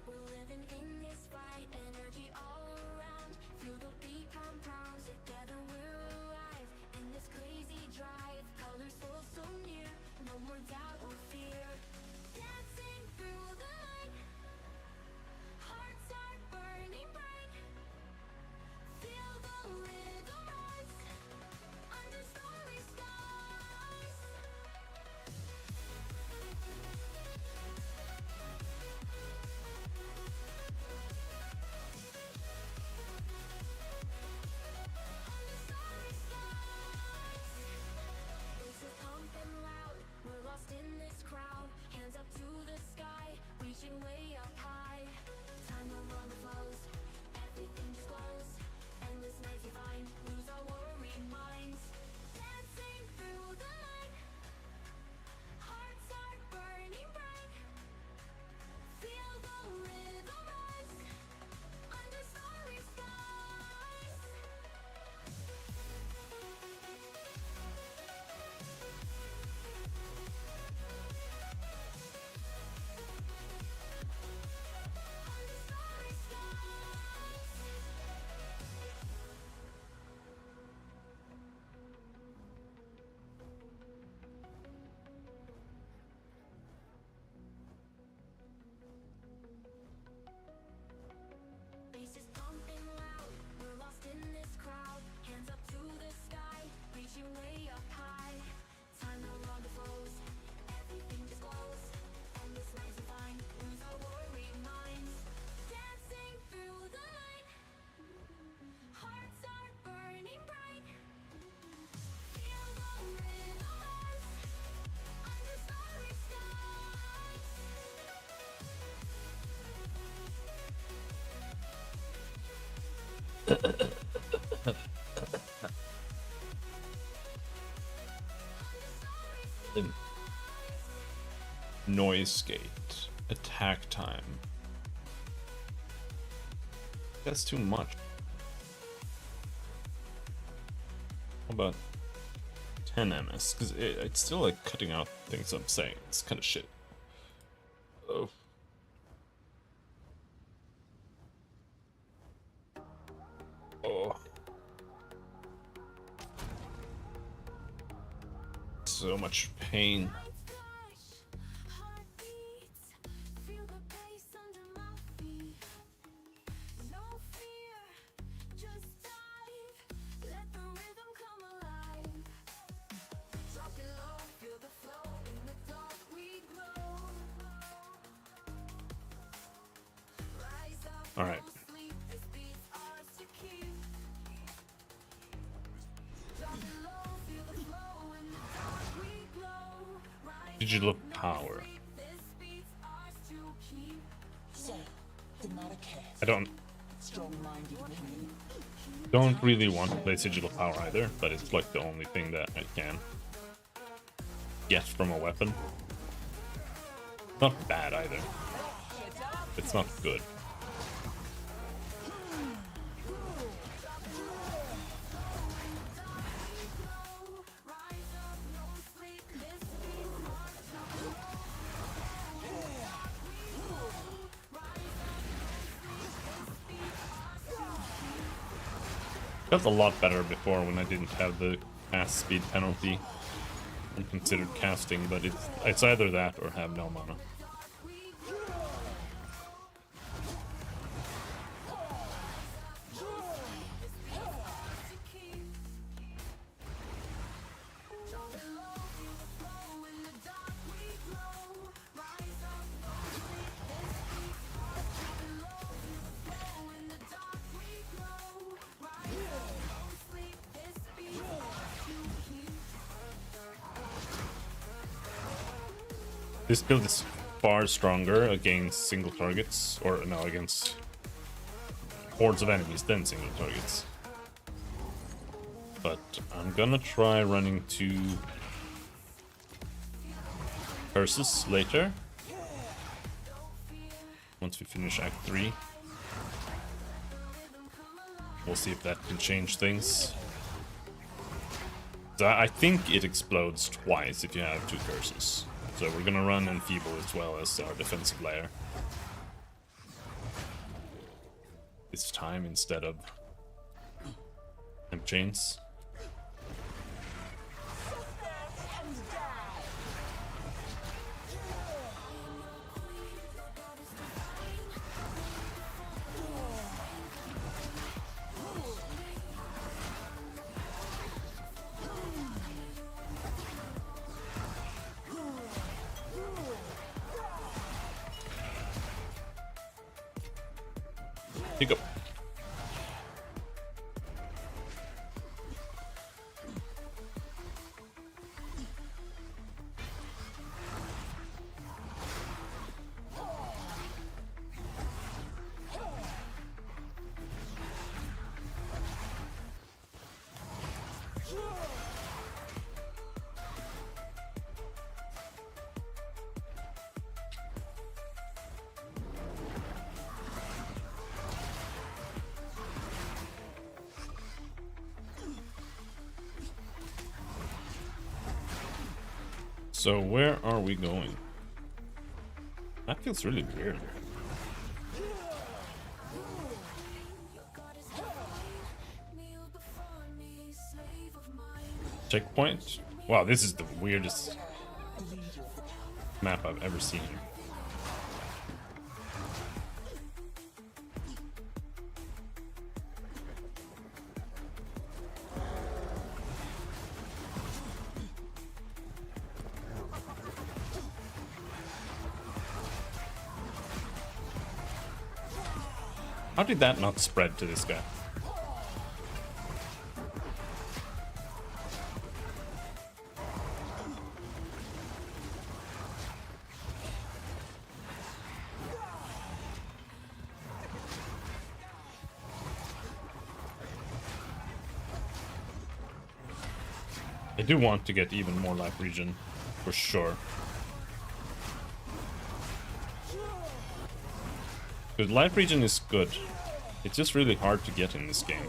We're living in this fight, energy all around. Feel the beat compound, together we're alive. In this crazy drive, colors full so near. No more doubt or fear. Dancing through the light, hearts are burning bright. Feel the rhythm rise, under starry skies. Voices pumping loud, we're lost in this crowd. Hands up to the sky, reaching way up high. Time no longer flows, everything just glows. Endless nights we find, lose our worried minds. Dancing through the light, hearts are burning bright. Feel the rhythm rise, under starry skies. Under starry skies. Faces pumping loud, we're lost in this crowd. Hands up to the sky, reaching way up high. Time no longer flows, everything just glows. Endless nights we find, lose our worried minds. Dancing through the light, hearts are burning bright. Feel the rhythm rise, under starry skies. Noise gate. Attack time. That's too much. How about 10 ms? Because it's still like cutting out things I'm saying. It's kind of shit. Oh. Oh. So much pain. Heartbeats, feel the bass under my feet. No fear, just dive. Let the rhythm come alive. Drop it low, feel the flow. In the dark we glow. Rise up, All right. don't sleep. This beat's ours to keep. Drop it low, feel the flow. In the dark we glow. Rise Digital up, no power. sleep. This beat's ours to keep. So, the not a cat. I Strong-minded women. don't really want to play Sigil of Power either, but it's like the only thing that I can get from a weapon. Not bad either. It's not good. Rise up, no sleep. This beat's ours to keep. Felt a lot better before when I didn't have the cast speed penalty and considered casting, but it's either that or have no mana. This build is far stronger against single targets, or no, against hordes of enemies than single targets. But I'm gonna try running 2 curses later. Once we finish Act 3. We'll see if that can change things. I think it explodes twice if you have 2 curses. So we're gonna run Enfeeble as well as our defensive layer. this time instead of temp chains. Pick up. So where are we going? That feels really weird. Checkpoint? Wow, this is the weirdest map I've ever seen. How did that not spread to this guy? I do want to get even more life regen, for sure. Because life regen is good. It's just really hard to get in this game.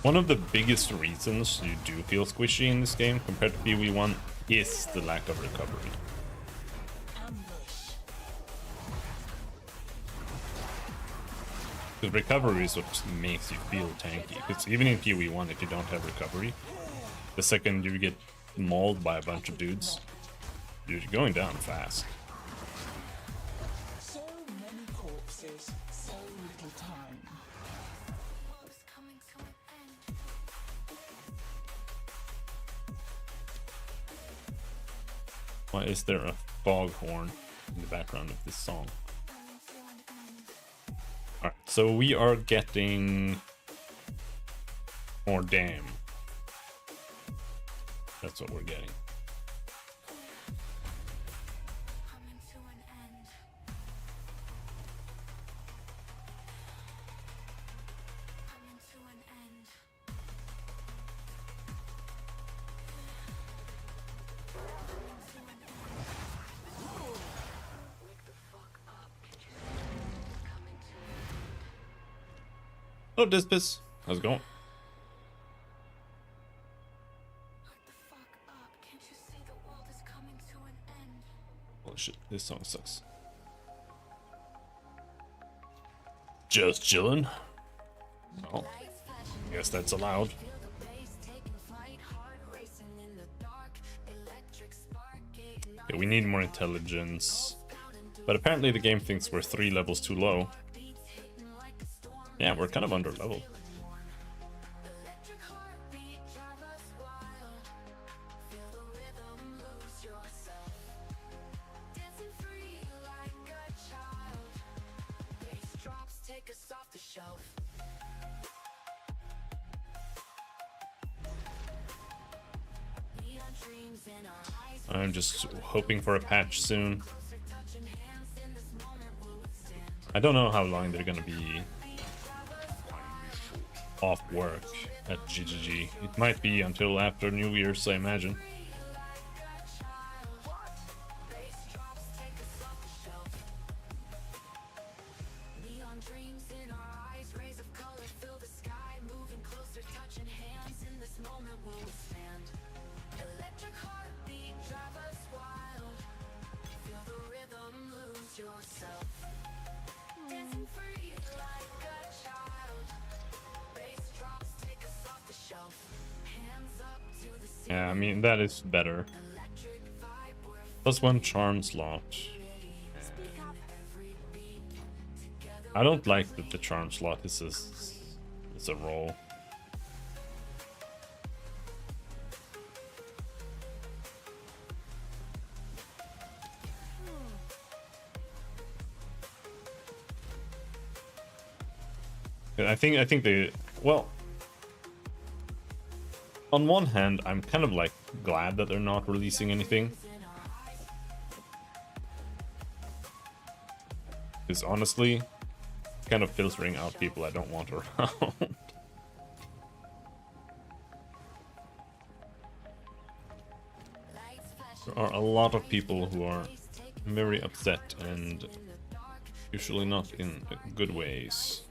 One of the biggest reasons you do feel squishy in this game compared to PoE1 is the lack of recovery. Because recovery is what makes you feel tanky. Because even in PoE1, if you don't have recovery, the second you get mauled by a bunch of dudes, you're going down fast. So many corpses, so little time. Why is there a foghorn in the background of this song? Alright, so we are getting more dam. That's what we're getting. Hello, Dispis. How's it going? Holy shit, this song sucks. Just chillin'. Well, I guess that's allowed. Okay, we need more intelligence. But apparently the game thinks we're 3 levels too low. Yeah, we're kind of under level. I'm just hoping for a patch soon. I don't know how long they're gonna be off work at GGG. It might be until after New Year's, I imagine. Neon dreams in our eyes, rays of color fill the sky, moving closer, touching hands. In this moment we'll withstand. Electric heartbeat, drive us wild. Feel the rhythm, lose yourself. Dancing free like a child. Bass drops, take us off the shelf. Hands up to the ceiling. Yeah, I mean, that is better. Electric vibe, we're Plus one charm slot. speak up. Every beat together. I don't like that the charm slot is a roll. I think they, well, on one hand, I'm kind of like glad that they're not releasing anything. Because honestly, kind of filtering out people I don't want around. There are a lot of people who are very upset and usually not in good ways.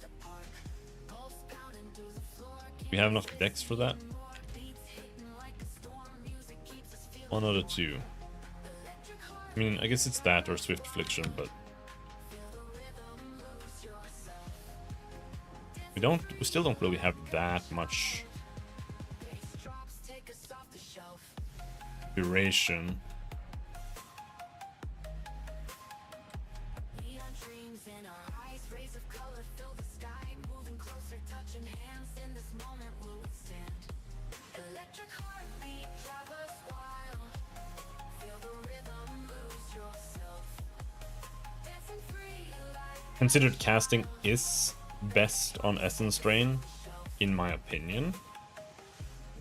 We have enough decks for that? One out of two. I mean, I guess it's that or Swift Affliction, but we still don't really have that much duration. Neon dreams in our eyes, rays of color fill the sky, moving closer, touching hands. In this moment we'll withstand. Electric heartbeat, drive us wild. Feel the rhythm, lose yourself. Dancing free like Considered casting is best on Essence Drain, in my opinion.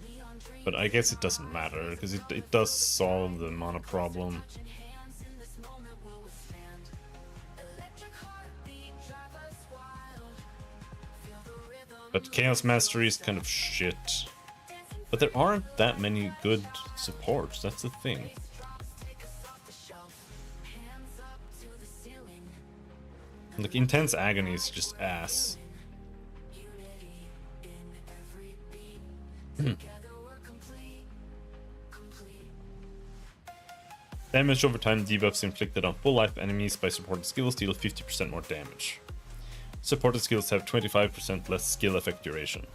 neon dreams. But I guess it doesn't matter, because it does solve the mana problem. Touching hands. In this moment we'll withstand. Electric heartbeat, drive us wild. Feel the rhythm. But Chaos Mastery is kind of shit. But there aren't that many good supports, that's the thing. Take us off the shelf. Hands up to the ceiling. Like, Intense Agony is just ass. Unity in every beat. Together we're complete. Complete. Damage over time debuffs inflicted on full life enemies by supported skills deal 50% more damage. Supported skills have 25% less skill effect duration.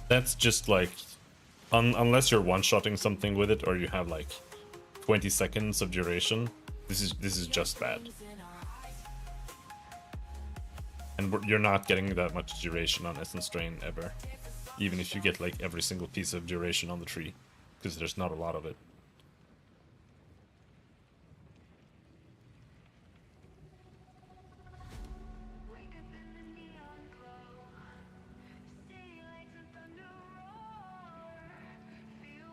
That's just like, unless you're one-shotting something with it or you have like 20 seconds of duration, this is just bad. And you're not getting that much duration on Essence Drain ever, even if you get like every single piece of duration on the tree, because there's not a lot of it.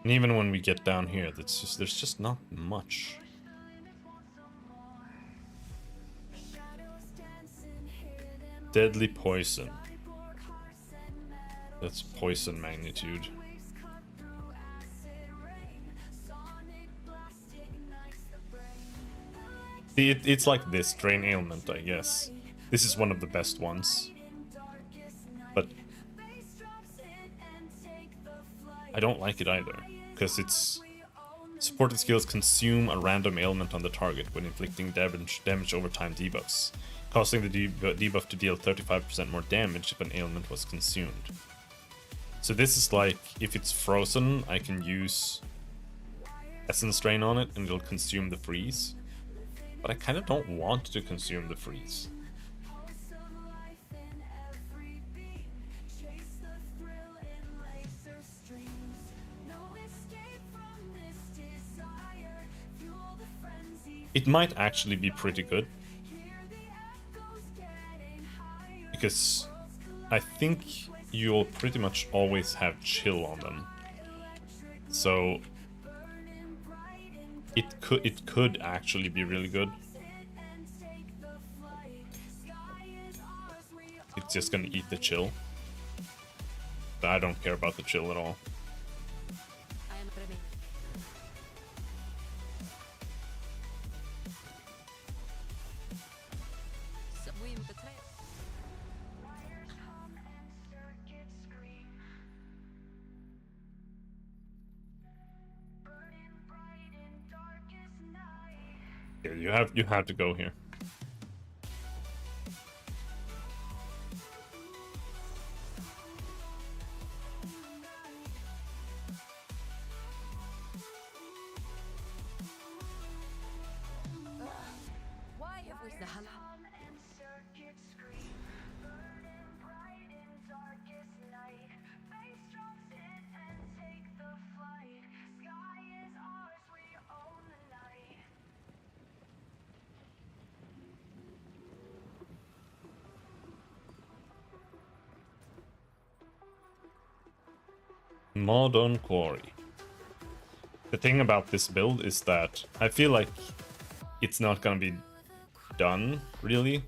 And even when we get down here, there's just not much. Deadly Poison. That's poison magnitude. See, it's like this, Drain Ailment, I guess. This is one of the best ones. But I don't like it either, because it's supported skills consume a random ailment on the target when inflicting damage over time debuffs, causing the debuff to deal 35% more damage if an ailment was consumed. So this is like, if it's frozen, I can use Essence Drain on it and it'll consume the freeze. But I kind of don't want to consume the freeze. It might actually be pretty good, because I think you'll pretty much always have chill on them. So it could actually be really good. It's just gonna eat the chill. But I don't care about the chill at all. Yeah, you have to go here. Why have we Modern Quarry. The thing about this build is that I feel like it's not gonna be done, really,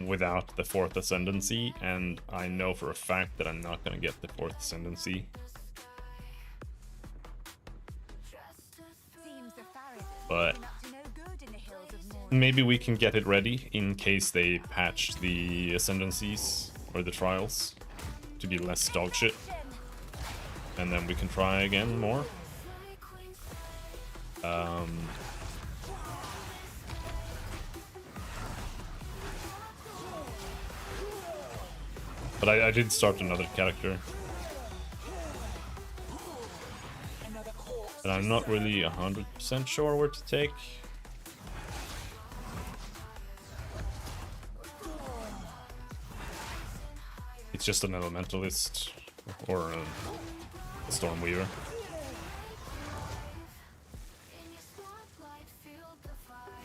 without the 4th Ascendancy, and I know for a fact that I'm not gonna get the 4th Ascendancy. But maybe we can get it ready in case they patch the Ascendancies or the Trials to be less dog shit. And then we can try again more. But I did start another character. And I'm not really 100% sure where to take. It's just an elementalist or a Stormweaver.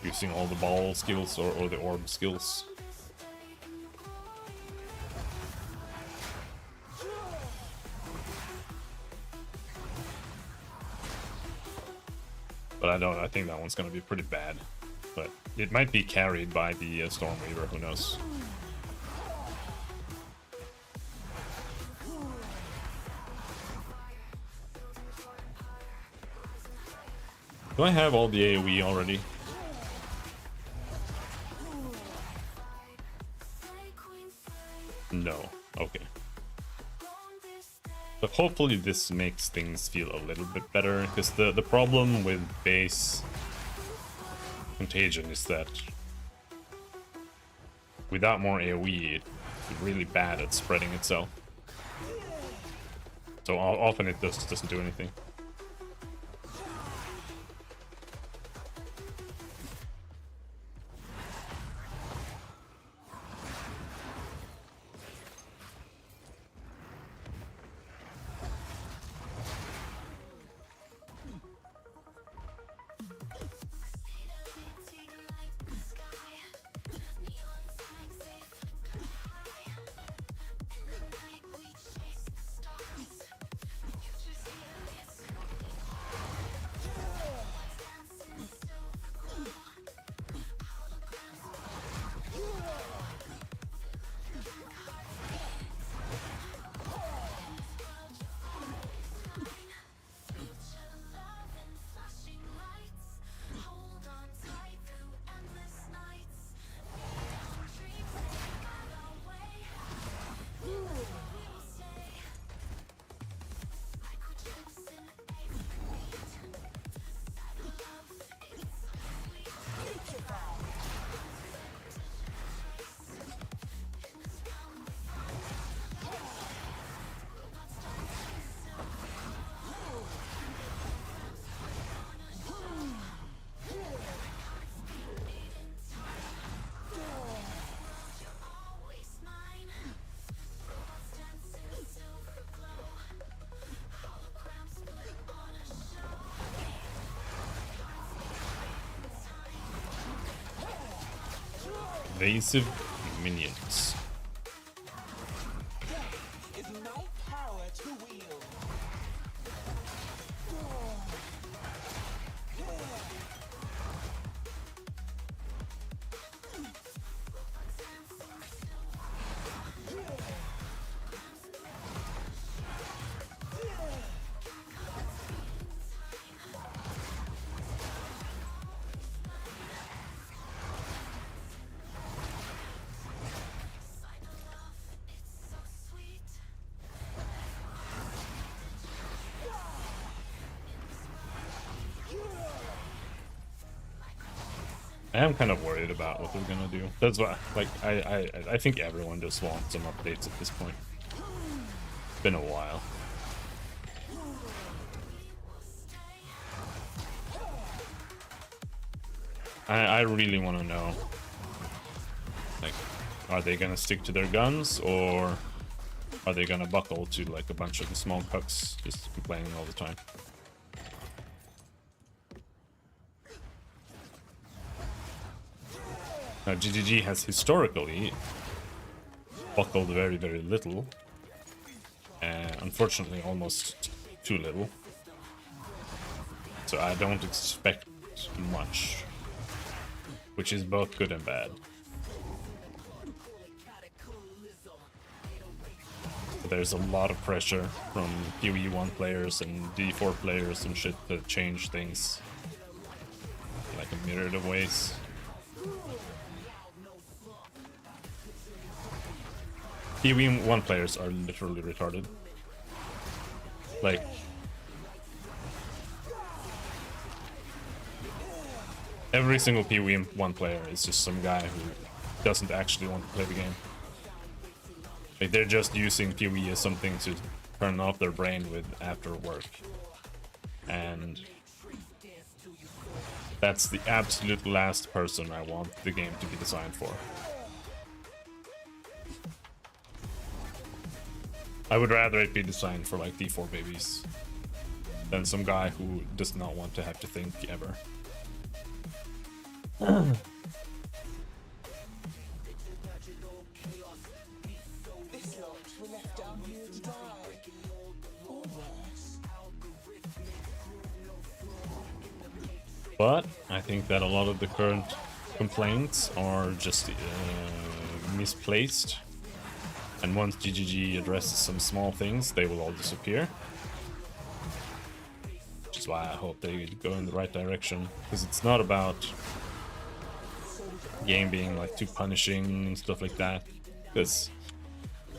Using all the ball skills or the orb skills. But I think that one's gonna be pretty bad. But it might be carried by the Stormweaver, who knows. Do I have all the AoE already? No. Okay. But hopefully this makes things feel a little bit better, because the problem with base Contagion is that without more AoE, it's really bad at spreading itself. So often it just doesn't do anything. Invasive minions. Is no power to wield. am kind of worried about what they're gonna do. That's why, like, I think everyone just wants some updates at this point. It's been a while. I really want to know, like, are they gonna stick to their guns, or are they gonna buckle to like a bunch of the small cucks just complaining all the time? Now, GGG has historically buckled very, very little. Unfortunately, almost too little. So I don't expect much, which is both good and bad. But there's a lot of pressure from PoE1 players and D4 players and shit to change things in like a myriad of ways. PoE1 players are literally retarded. Like, every single PoE1 player is just some guy who doesn't actually want to play the game. Like, they're just using PoE as something to turn off their brain with after work. And that's the absolute last person I want the game to be designed for. I would rather it be designed for like D4 babies than some guy who does not want to have to think ever. This lot were left down here to die. Or worse. But I think that a lot of the current complaints are just misplaced. And once GGG addresses some small things, they will all disappear. Which is why I hope they go in the right direction. Because it's not about game being like too punishing and stuff like that. Because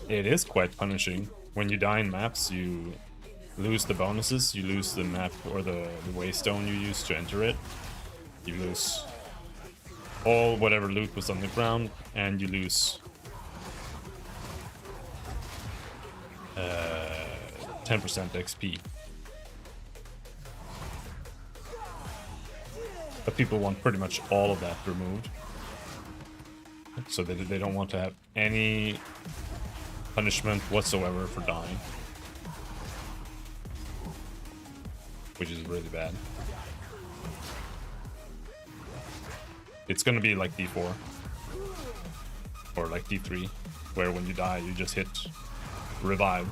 it is quite punishing. When you die in maps, you lose the bonuses, you lose the map or the waystone you used to enter it. You lose all whatever loot was on the ground, and you lose 10% XP. But people want pretty much all of that removed. So they don't want to have any punishment whatsoever for dying. Which is really bad. It's gonna be like D4. Or like D3. Where when you die you just hit revive.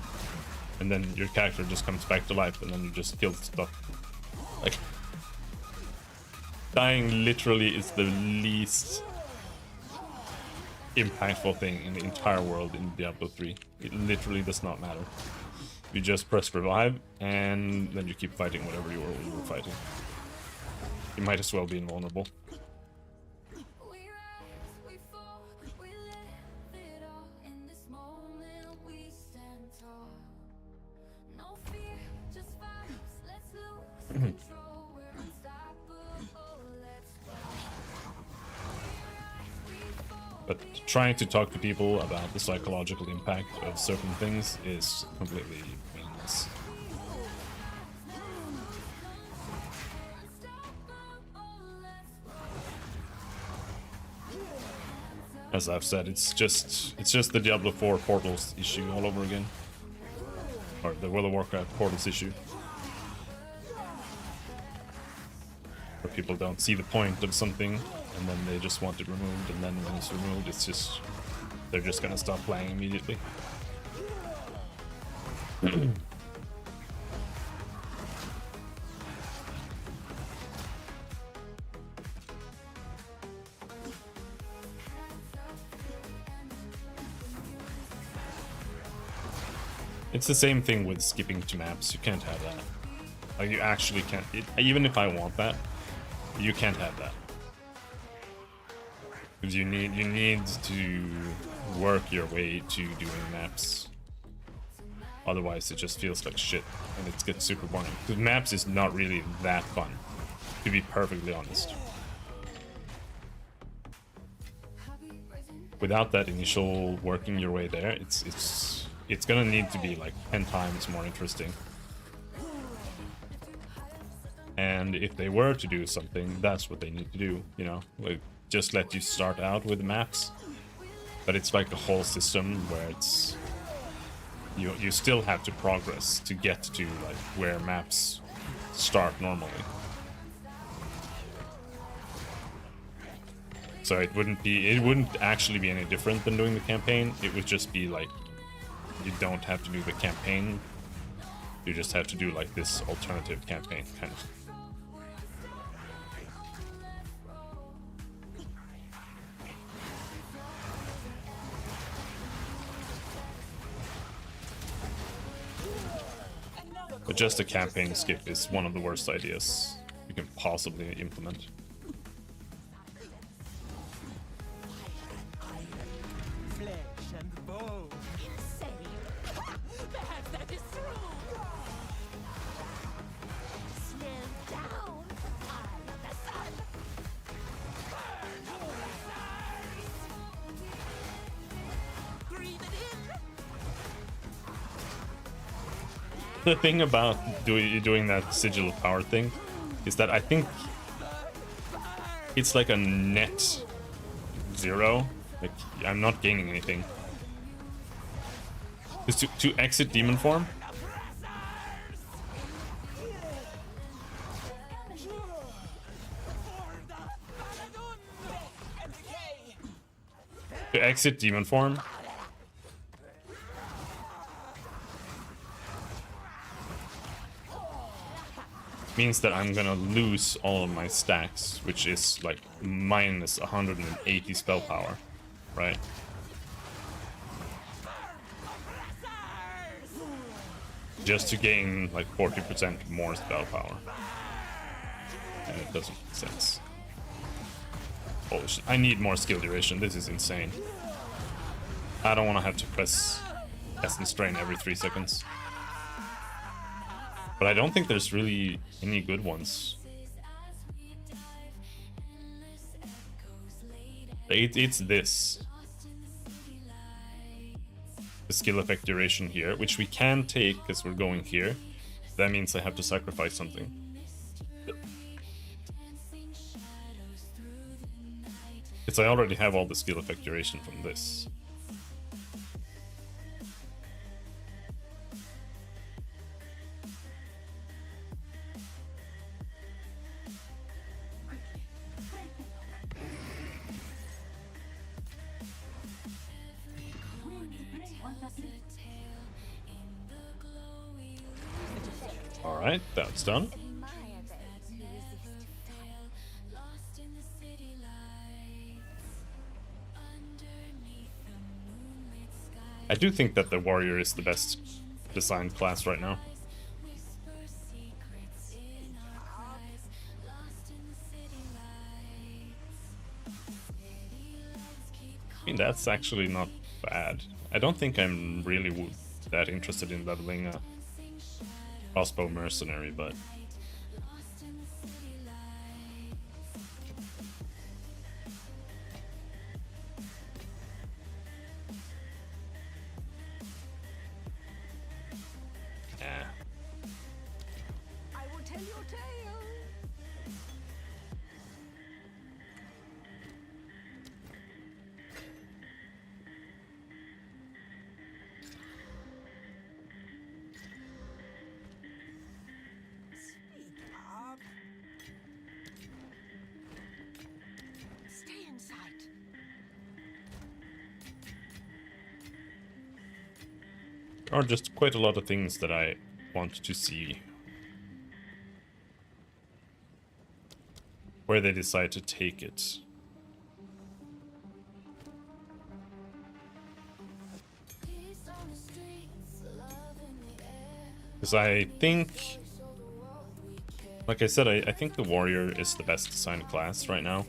And then your character just comes back to life and then you just kill stuff. Like, dying literally is the least impactful thing in the entire world in Diablo 3. It literally does not matter. You just press revive and then you keep fighting whatever you were fighting. You might as well be invulnerable. We rise, we fall, we live it all. In this moment we stand tall. No fear, just vibes, let's lose control. We're unstoppable, let's go. We rise, we fall. But trying to talk to people about the psychological impact of certain things is completely meaningless. As I've said, it's just the Diablo 4 portals issue all over again. Or the World of Warcraft portals issue. Where people don't see the point of something and then they just want it removed, and then when it's removed it's just they're just gonna stop playing immediately. It's the same thing with skipping to maps. You can't have that. Like, you actually can't. Even if I want that, you can't have that. Because you need to work your way to doing maps. Otherwise, it just feels like shit, and it gets super boring. Because maps is not really that fun, to be perfectly honest. without that initial working your way there, it's gonna need to be like 10 times more interesting. And if they were to do something, that's what they need to do, you know? Like, just let you start out with the maps. But it's like a whole system where it's... You still have to progress to get to, like, where maps start normally. So it wouldn't actually be any different than doing the campaign. It would just be like, you don't have to do the campaign. You just have to do like this alternative campaign, kind of. But just a campaign skip is one of the worst ideas you can possibly implement. Flesh and bone. Perhaps that is true. Smell down. I am the sun. Breathe it in. The thing about doing that sigil of power thing is that I think it's like a net 0. Like, I'm not gaining anything. Because to exit demon form, means that I'm gonna lose all of my stacks, which is like minus 180 spell power, right? Just to gain like 40% more spell power. And it doesn't make sense. Oh shit, I need more skill duration, this is insane. I don't want to have to press Essence Strain every 3 seconds. But I don't think there's really any good ones. It's this. The skill effect duration here, which we can take because we're going here. That means I have to sacrifice something. Because I already have all the skill effect duration from this. Alright, that's done. I do think that the warrior is the best designed class right now. I mean, that's actually not bad. I don't think I'm really that interested in leveling a crossbow mercenary, but yeah. I will tell your tale. Speak up. Stay in sight. There are just quite a lot of things that I want to see. Where they decide to take it. Because I think, like I said, I think the warrior is the best designed class right now.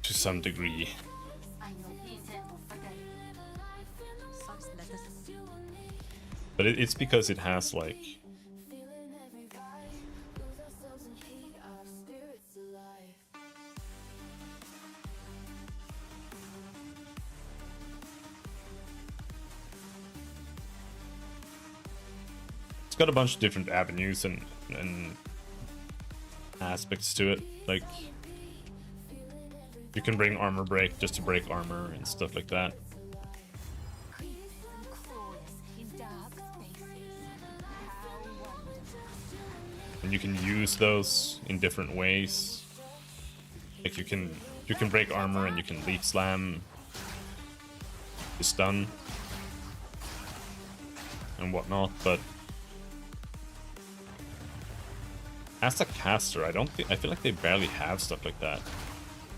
To some degree. But it's because it has like got a bunch of different avenues and aspects to it. Like, you can bring armor break just to break armor and stuff like that. And you can use those in different ways. Like you can break armor and you can leaf slam to stun and whatnot, but as a caster, I feel like they barely have stuff like that.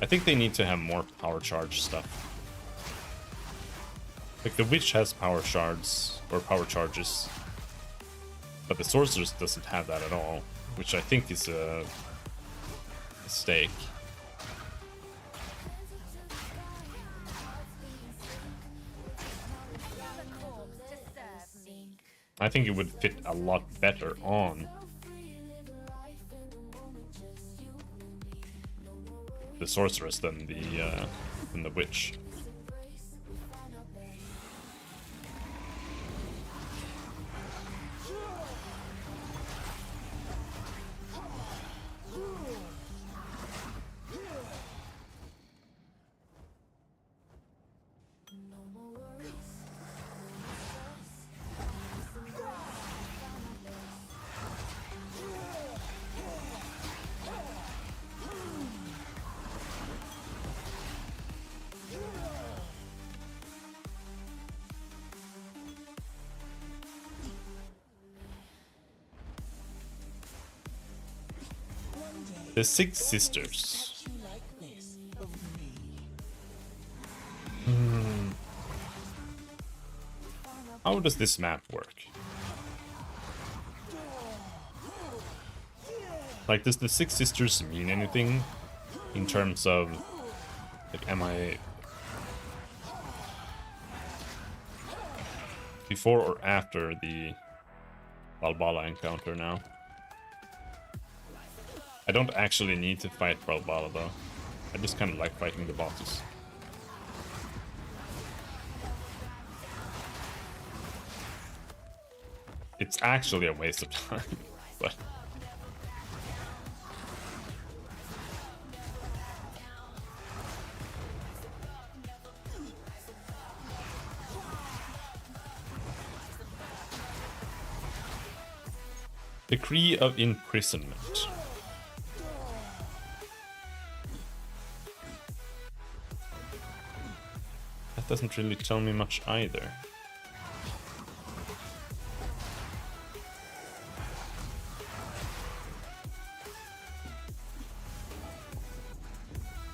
I think they need to have more power charge stuff. Like the witch has power shards or power charges, but the sorceress doesn't have that at all, which I think is a mistake. I think it would fit a lot better on the sorceress than the witch. The Six Sisters. How does this map work? Like, does the Six Sisters mean anything in terms of, like, am I before or after the Valhalla encounter now? I don't actually need to fight Valhalla though. I just kind of like fighting the bosses. It's actually a waste of time, but Decree of Imprisonment. That doesn't really tell me much either.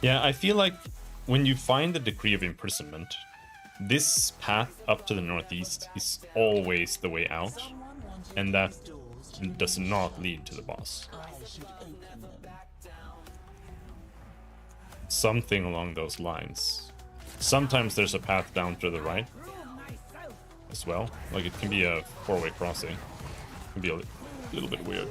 Yeah, I feel like when you find the Decree of Imprisonment, this path up to the northeast is always the way out, and that does not lead to the boss. Something along those lines. Sometimes there's a path down to the right as well. Like, it can be a four-way crossing. It can be a little bit weird.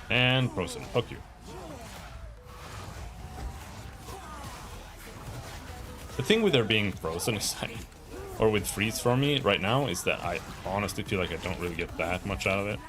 And frozen. Fuck you. The thing with her being frozen is like, or with freeze for me right now, is that I honestly feel like I don't really get that much out of it.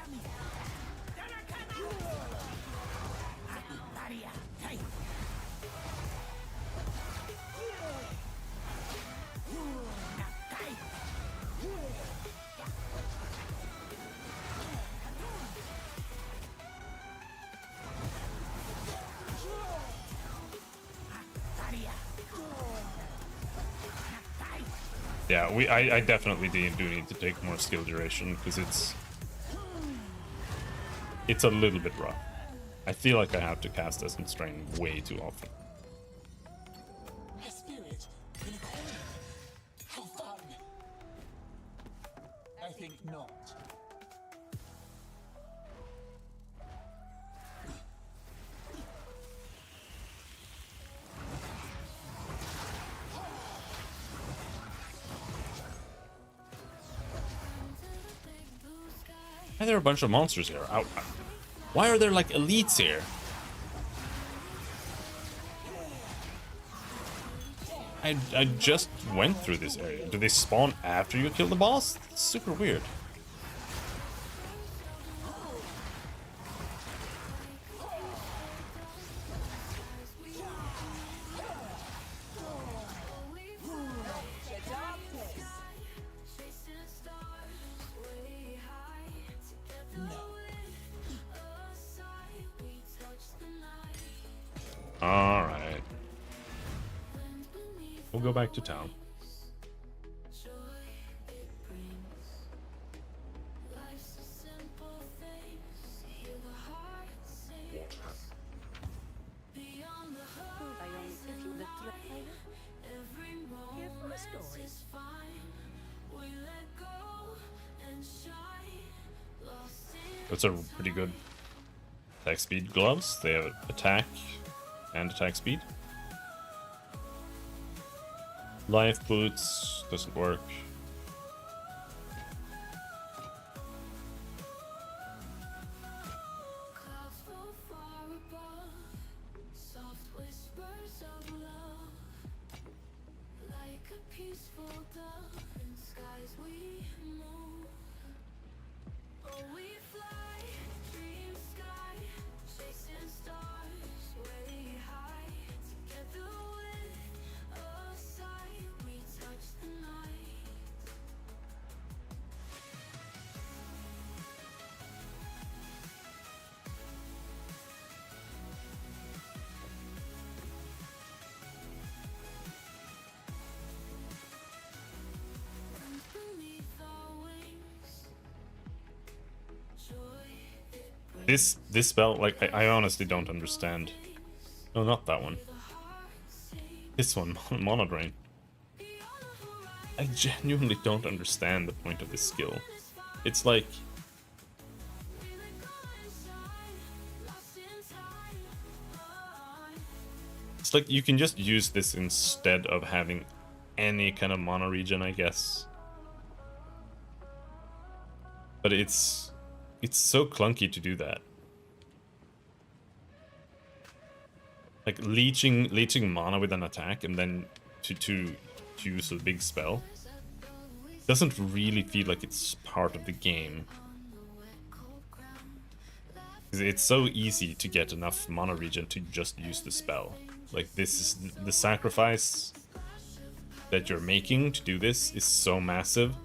Yeah, I definitely do need to take more skill duration, because it's a little bit rough. I feel like I have to cast Essence Drain way too often. A spirit in a coin. How fun! I think not. Why are there a bunch of monsters here? Why are there like elites here? I just went through this area. Do they spawn after you kill the boss? It's super weird. Alright. We'll go back to town. Those are pretty good attack speed gloves. They have attack and attack speed. Life boots doesn't work. Clouds fall far above, soft whispers of love, like a peaceful dove in skies we move. Oh, we fly, dream sky, chasing stars way high. Together with a sigh, we touch the night. Beneath our wings, joy it brings. This spell, like, I honestly don't understand. No, not that one. The heart sings This one, Mono Drain. beyond the horizon. I genuinely don't understand the point of this skill. It's like, We let go and shine, lost in time. it's like you can just use this instead of having any kind of mono region, I guess. But it's so clunky to do that. Like leeching mana with an attack and then to use a big spell doesn't really feel like it's part of the game. 'Cause it's so easy to get enough mana region to just use the spell. Like, this is the sacrifice that you're making to do this is so massive.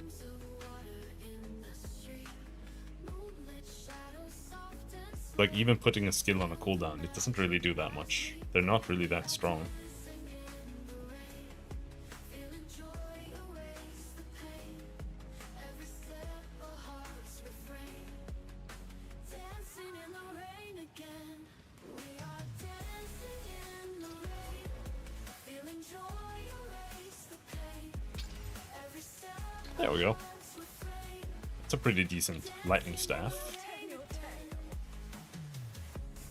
Like, even putting a skill on a cooldown, it doesn't really do that much. They're not really that strong. Feeling joy erase the pain. Every step a heart's refrain. Dancing in the rain again. We are dancing in the rain. Feeling joy erase the pain. Every step There we go. a heart's refrain. It's a pretty decent lightning staff.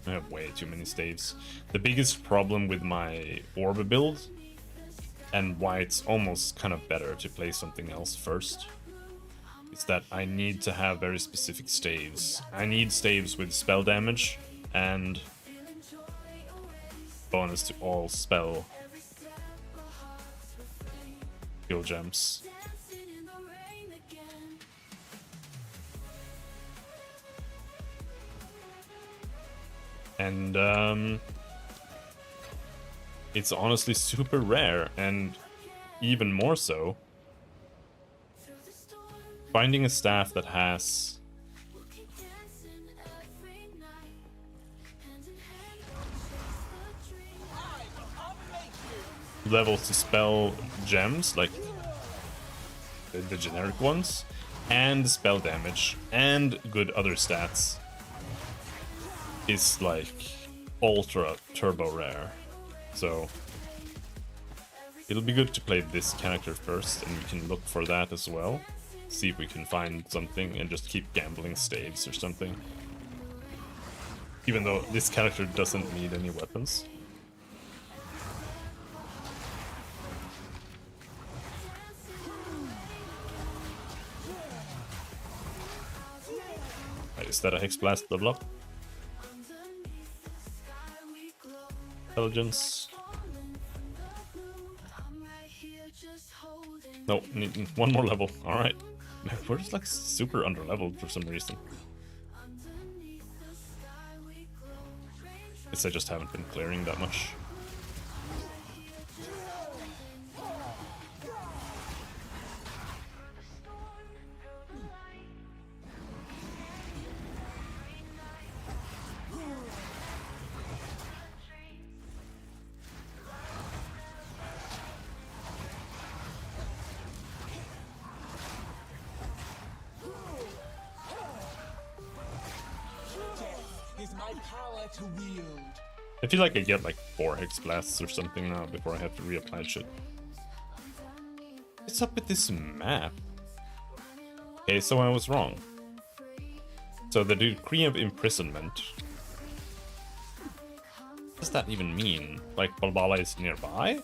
I have way too many staves. The biggest problem with my Orb build, and why it's almost kind of better to play something else first, is that I need to have very specific staves. I need staves with spell damage and bonus to all spell skill gems. Dancing in the rain again. And it's honestly super rare, and even more so, Through the storm, finding a staff that has we'll keep dancing every night. Hand in hand, we'll chase the dream. I'll make you. levels to spell gems, like the generic ones, and spell damage, and good other stats. is like ultra turbo rare. So it'll be good to play this character first, and we can look for that as well. See if we can find something and just keep gambling staves or something. Even though this character doesn't need any weapons. Is that a Hex Blast level up? Intelligence. No, need one more level. Alright. We're just like super under-leveled for some reason. Guess I just haven't been clearing that much. To wield. I feel like I get like 4 Hex Blasts or something now before I have to reapply shit. What's up with this map? Okay, so I was wrong. So the decree of imprisonment. What does that even mean? Like Balbala is nearby?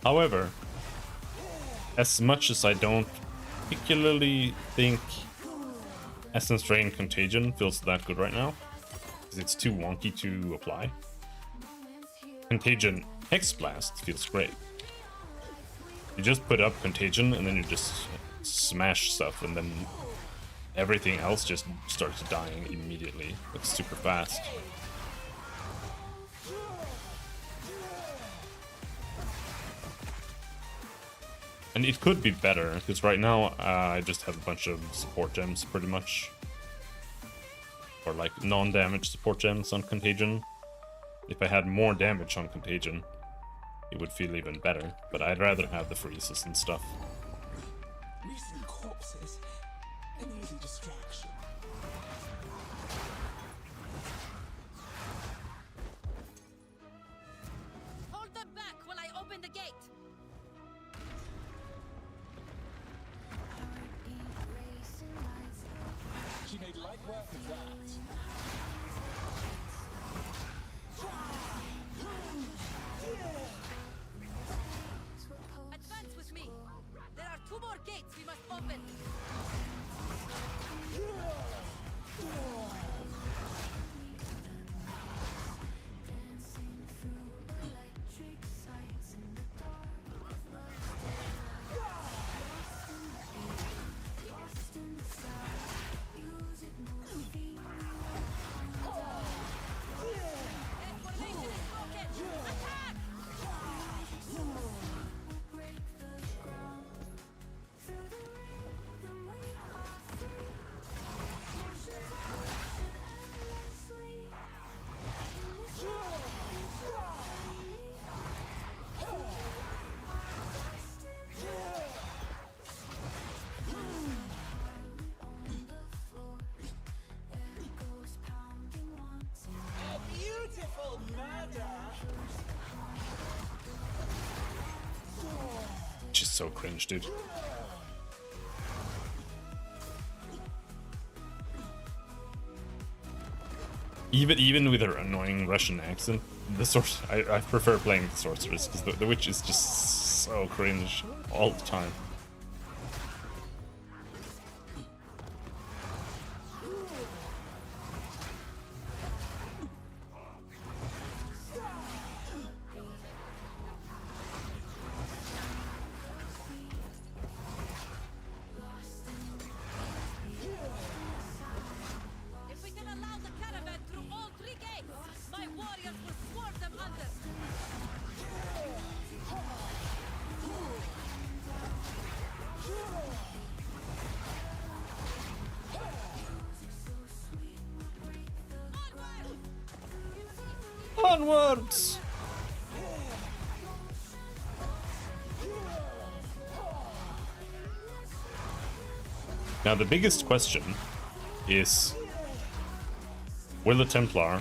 However, as much as I don't particularly think Essence Drain Contagion feels that good right now, because it's too wonky to apply, Contagion Hex Blast feels great. You just put up Contagion and then you just smash stuff, and then everything else just starts dying immediately. It's super fast. And it could be better, because right now I just have a bunch of support gems, pretty much. Or like non-damage support gems on Contagion. If I had more damage on Contagion, it would feel even better. But I'd rather have the freezes and stuff. Recent corpses, an easy distraction. Hold them back while I open the gate. She made light work of that. Advance with me. There are 2 more gates we must open. Beautiful murder. Just so cringe, dude. Even with her annoying Russian accent, I prefer playing the sorceress because the witch is just so cringe all the time. If we can allow the caravan through all three gates, my warriors will swarm them under. Onwards! Now the biggest question is, will the Templar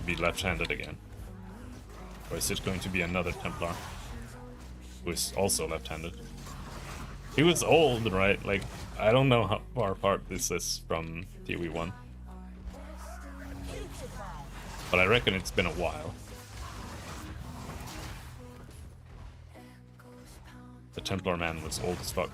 be left-handed again? Or is it going to be another Templar who is also left-handed? He was old, right? Like, I don't know how far apart this is from ToE1. But I reckon it's been a while. The Templar man was old as fuck.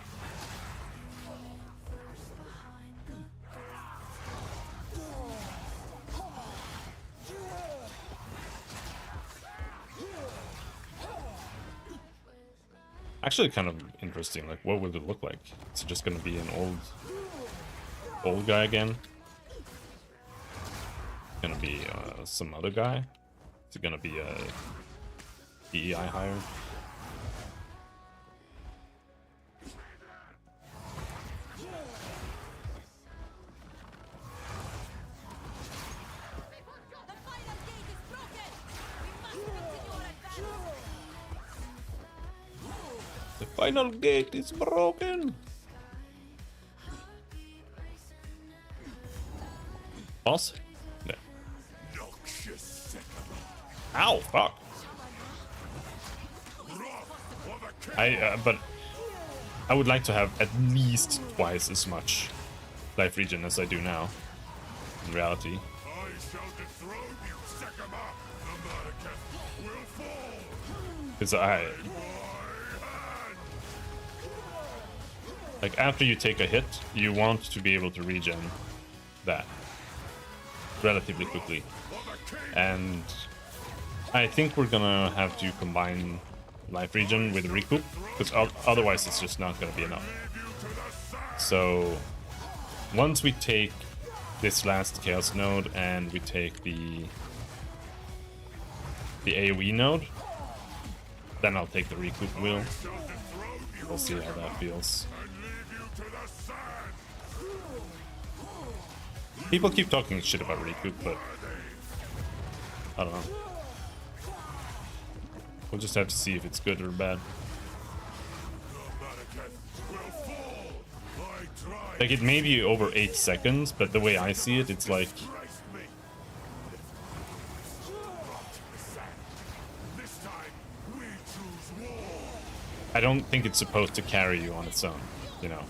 Actually kind of interesting, like what would it look like? Is it just gonna be an old guy again? Gonna be some other guy? Is it gonna be a DEI hire? The final gate is broken! We must continue our advance! The final gate is broken! Boss? No. Ow, fuck! But I would like to have at least twice as much life regen as I do now, in reality. I shall dethrone you, Sekama! The Murdercat will fall! Because like, after you take a hit, you want to be able to regen that relatively quickly. And I think we're gonna have to combine life regen with recoup, because otherwise it's just not gonna be enough. So once we take this last chaos node and we take the AoE node, then I'll take the recoup wheel. We'll see how that feels. People keep talking shit about recoup, but I don't know. We'll just have to see if it's good or bad. Like, it may be over 8 seconds, but the way I see it, it's like... I don't think it's supposed to carry you on its own, you know.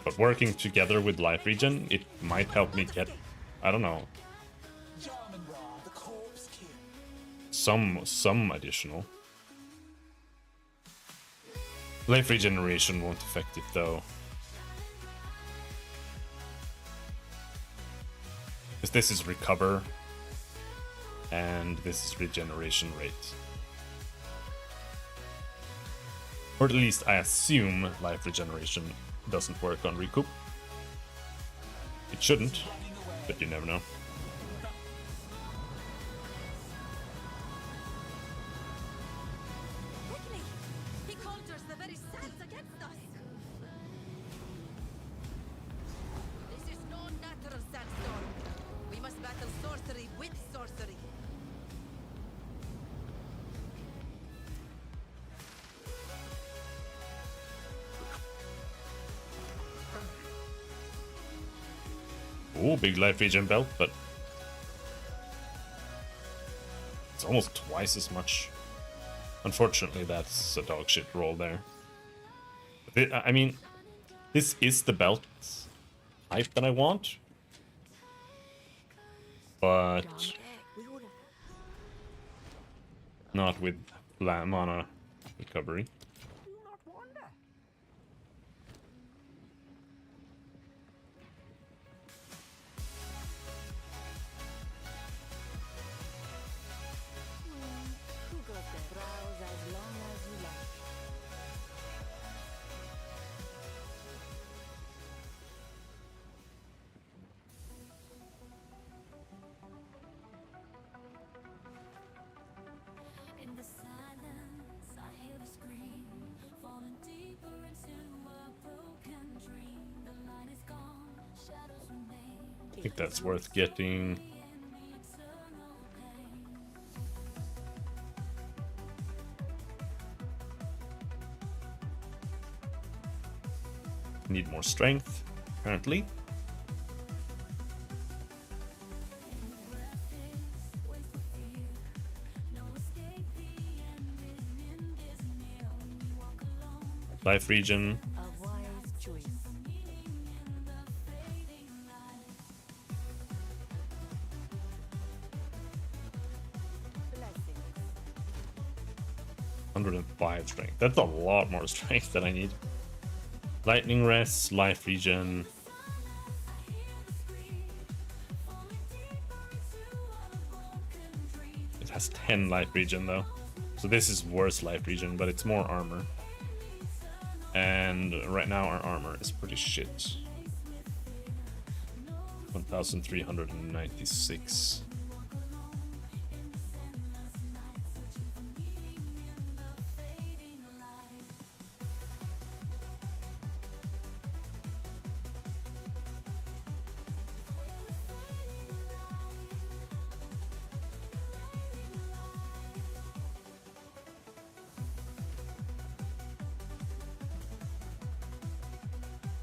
But working together with life regen, it might help me get, I don't know, some additional. Life regeneration won't affect it though. Because this is recover, and this is regeneration rate. Or at least I assume life regeneration doesn't work on recoup. It shouldn't, but you never know. Quickly! He conjures the very sands against us! This is no natural sandstorm. We must battle sorcery with sorcery. Ooh, big life regen belt, but it's almost twice as much. Unfortunately, that's a dog shit roll there. But I mean, This is the belt type that I want, but not with mana recovery. Who got the browse as long as you like? In the silence, I hear the scream, falling deeper into a broken dream. The light is gone, shadows remain. I think that's worth getting. Need more strength, apparently. Life regen. A wise choice. Blessings. 105 strength. That's a lot more strength than I need. Lightning rest, life regen. It has 10 life regen though. So this is worse life regen, but it's more armor. And right now our armor is pretty shit. 1396.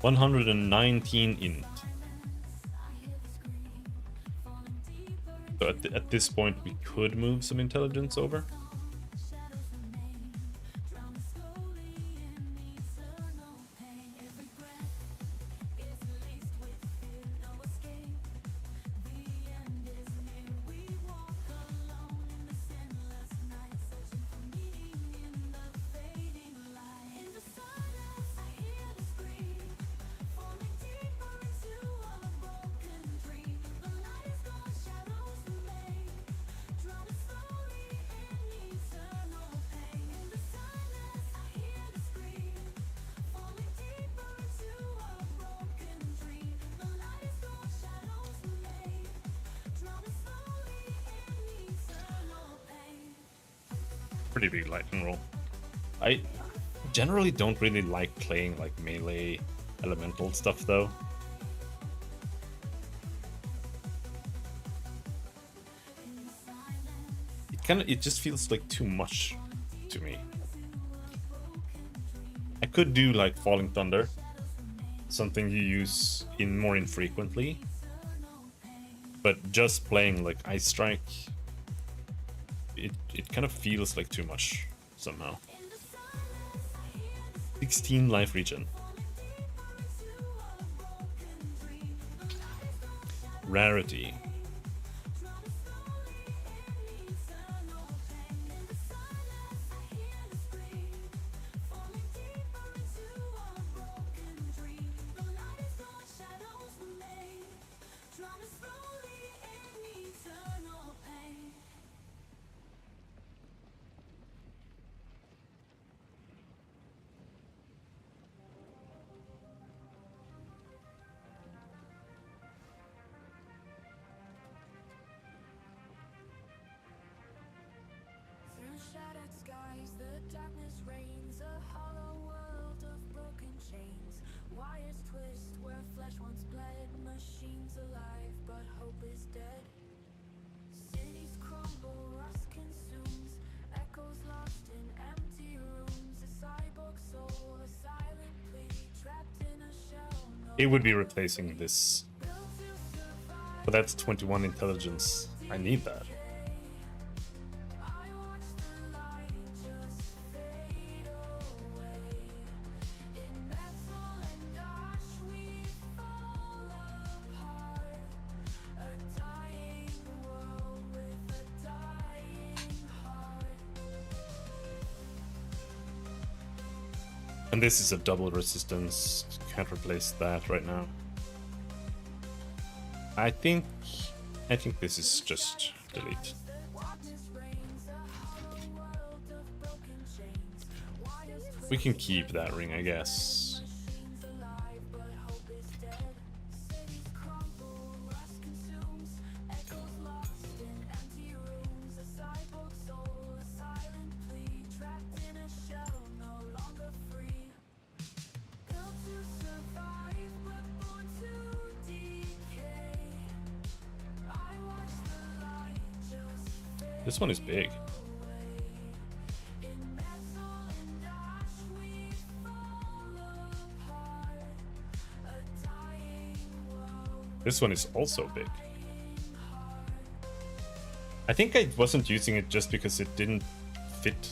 $119 int. So at this point we could move some intelligence over. Pretty big lightning roll. I generally don't really like playing like melee elemental stuff though. It just feels like too much to me. I could do like Falling Thunder, something you use more infrequently, but just playing like Ice Strike, it kind of feels like too much somehow. 16 life regen. Rarity. Through shattered skies, the darkness reigns, a hollow world of broken chains. Wires twist where flesh once bled, machines alive, but hope is dead. Cities crumble, rust consumes, echoes lost in empty rooms. A cyborg soul, a silent plea, trapped in a shell. It would be replacing this, but that's 21 intelligence. I need that. And this is a double resistance. Can't replace that right now. I think this is just delete. We can keep that ring, I guess. This one is big. This one is also big. I think I wasn't using it just because it didn't fit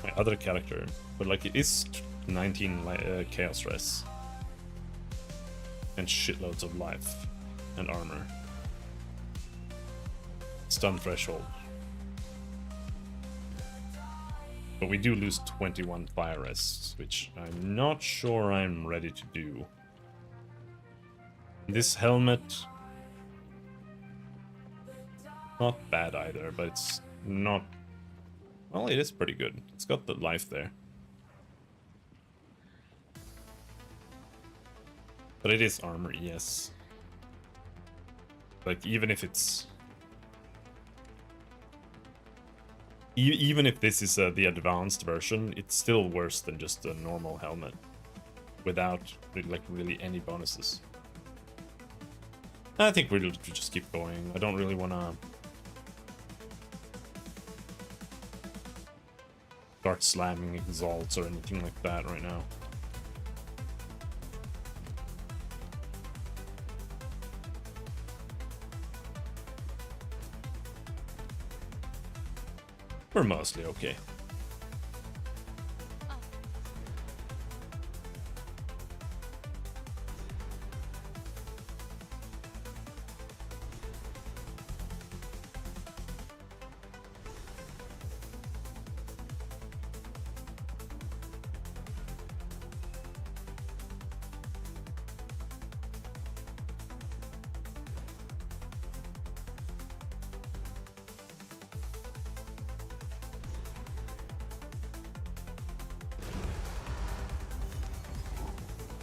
my other character, but like it is 19 chaos res and shitloads of life and armor. Stun threshold. But we do lose 21 fire rests, which I'm not sure I'm ready to do. This helmet, not bad either, but it's not... Well, it is pretty good. It's got the life there. But it is armor, yes. Like, even if it's... Even if this is the advanced version, it's still worse than just a normal helmet. Without, like, really any bonuses. I think we'll just keep going. I don't really want to start slamming exalts or anything like that right now. We're mostly okay.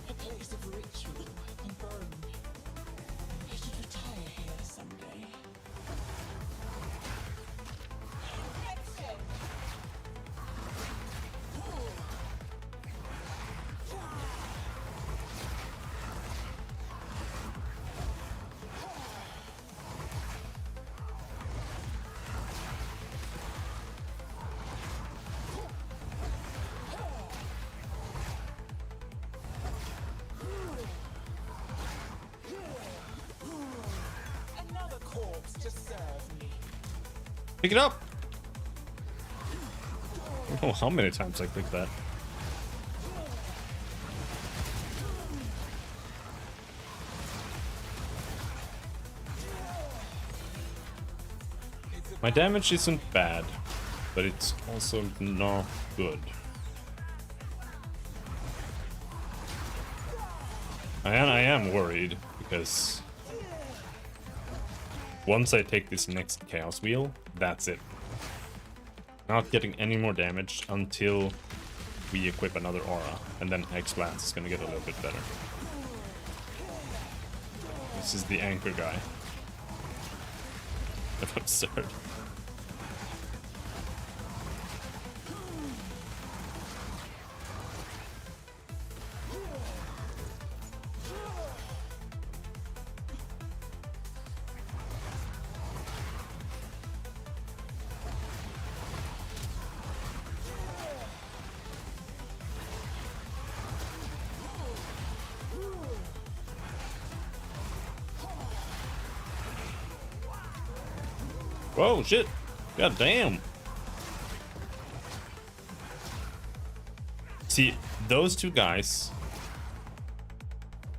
A place of ritual and burn. I should retire here someday. Another corpse to serve me. Pick it up! Oh, how many times I clicked that? My damage isn't bad, but it's also not good. I am worried because once I take this next chaos wheel, that's it. Not getting any more damage until we equip another aura, and then X-Lance is gonna get a little bit better. This is the anchor guy. That's absurd. Whoa, shit. God damn. See, those two guys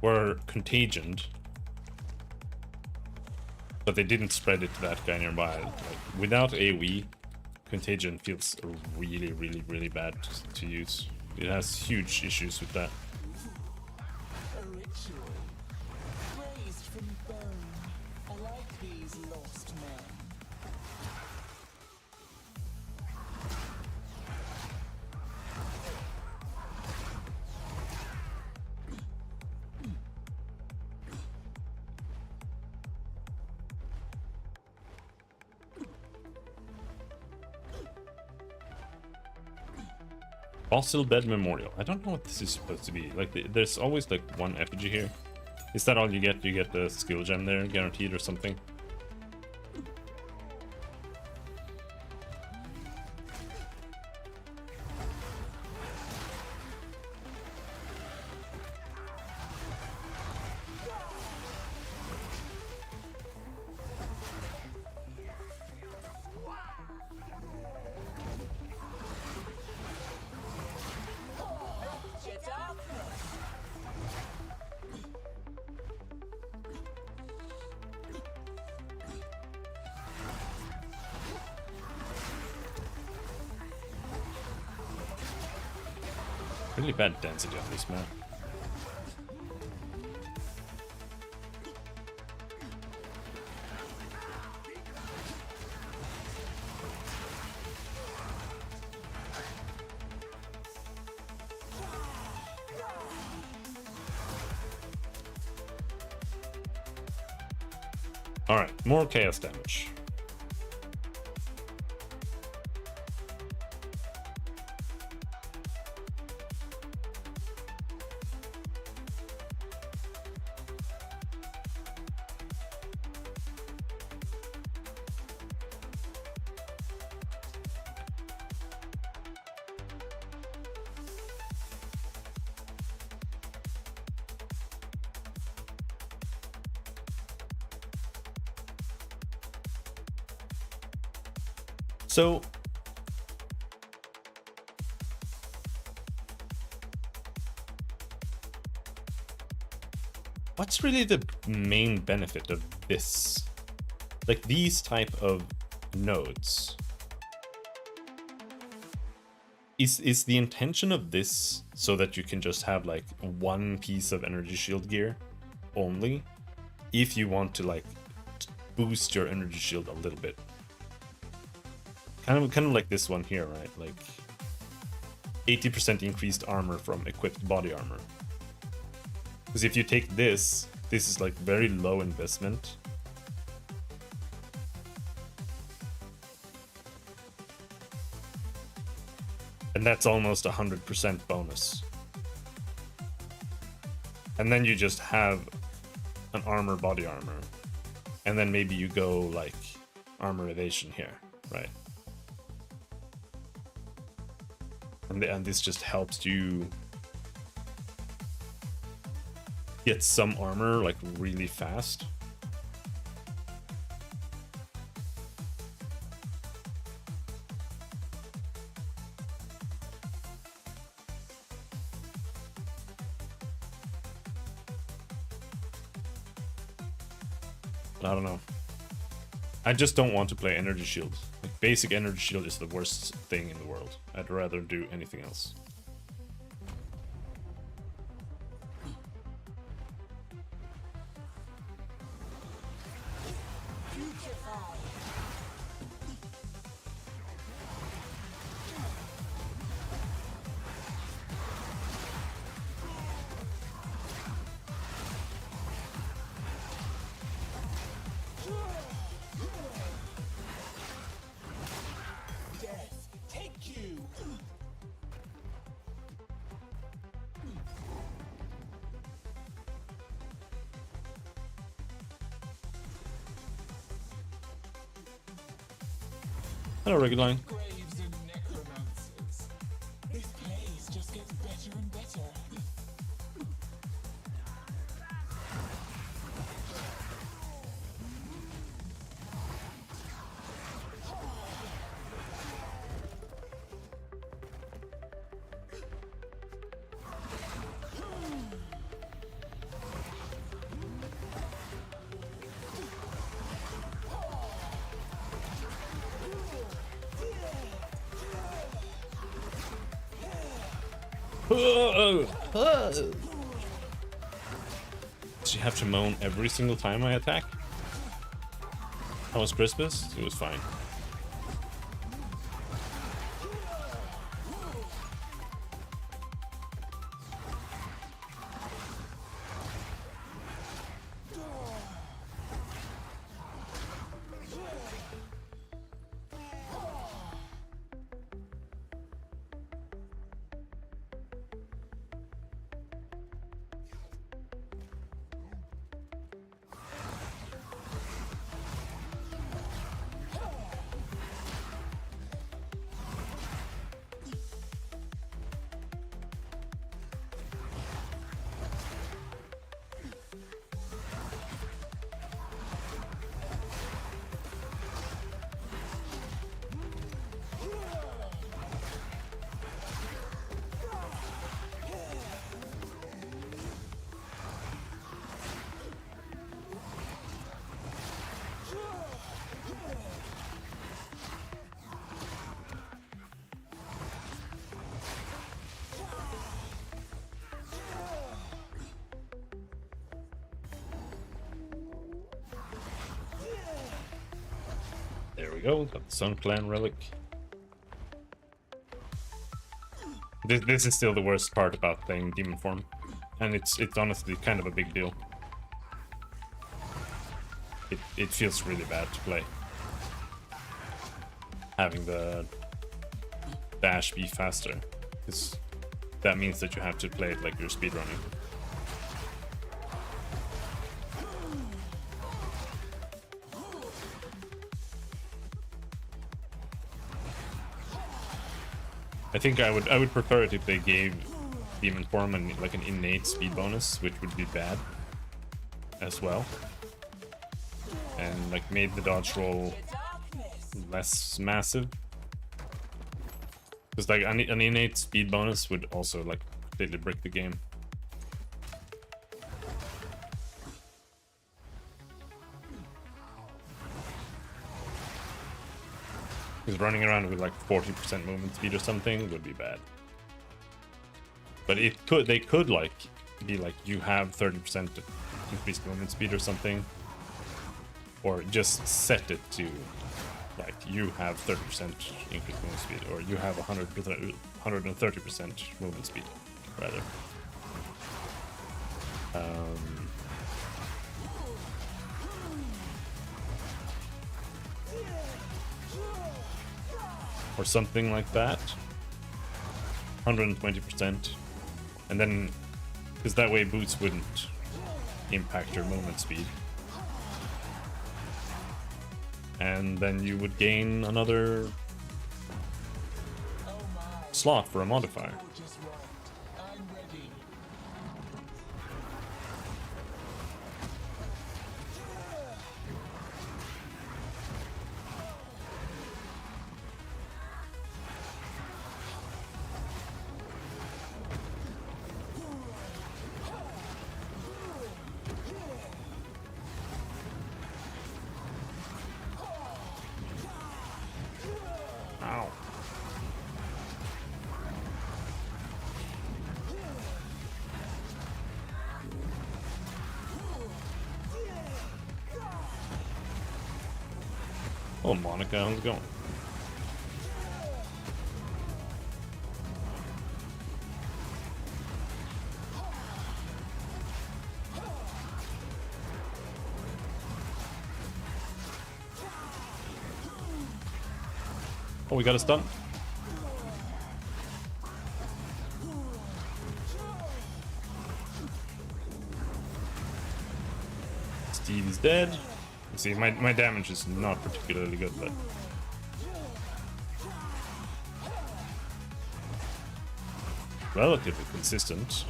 were contagioned, but they didn't spread it to that guy nearby. Like, without AoE, Contagion feels really, really, really bad to use. It has huge issues with that. A ritual. Raised from bone. I like these lost men. Fossil Bed Memorial. I don't know what this is supposed to be. Like, there's always like one effigy here. Is that all you get? You get the skill gem there, guaranteed or something? Really bad density on this map. Alright, more chaos damage. So what's really the main benefit of this? Like these type of nodes. Is the intention of this so that you can just have like one piece of energy shield gear only if you want to like boost your energy shield a little bit? Kind of like this one here, right? Like 80% increased armor from equipped body armor. Because if you take this is like very low investment. And that's almost 100% bonus. And then you just have an armor body armor. And then maybe you go like armor evasion here, right? And this just helps you get some armor like really fast. But I don't know. I just don't want to play energy shield. Like basic energy shield is the worst thing in the world. I'd rather do anything else. Death, take you! Hello, Reguline. Graves and necromancers. This place just gets better and better. Did you have to moan every single time I attack? How was Christmas? It was fine. There we go, got the Sun Clan relic. This is still the worst part about playing Demon Form. And it's honestly kind of a big deal. It feels really bad to play. Having the dash be faster. Because that means that you have to play it like you're speedrunning. I think I would prefer it if they gave Demon Form like an innate speed bonus, which would be bad as well, and like made the dodge roll less massive. Because like an innate speed bonus would also like completely brick the game. Because running around with like 40% movement speed or something would be bad. But they could like be like you have 30% increased movement speed or something, or just set it to like you have 30% increased movement speed, or you have 130% movement speed rather. Or something like that. 120%. And then, because that way boots wouldn't impact your movement speed. And then you would gain another slot for a modifier. Just right. I'm ready. Ow. Oh, Monica, how's it going? Oh, we got a stun. Steve is dead. You see, my damage is not particularly good, but relatively consistent.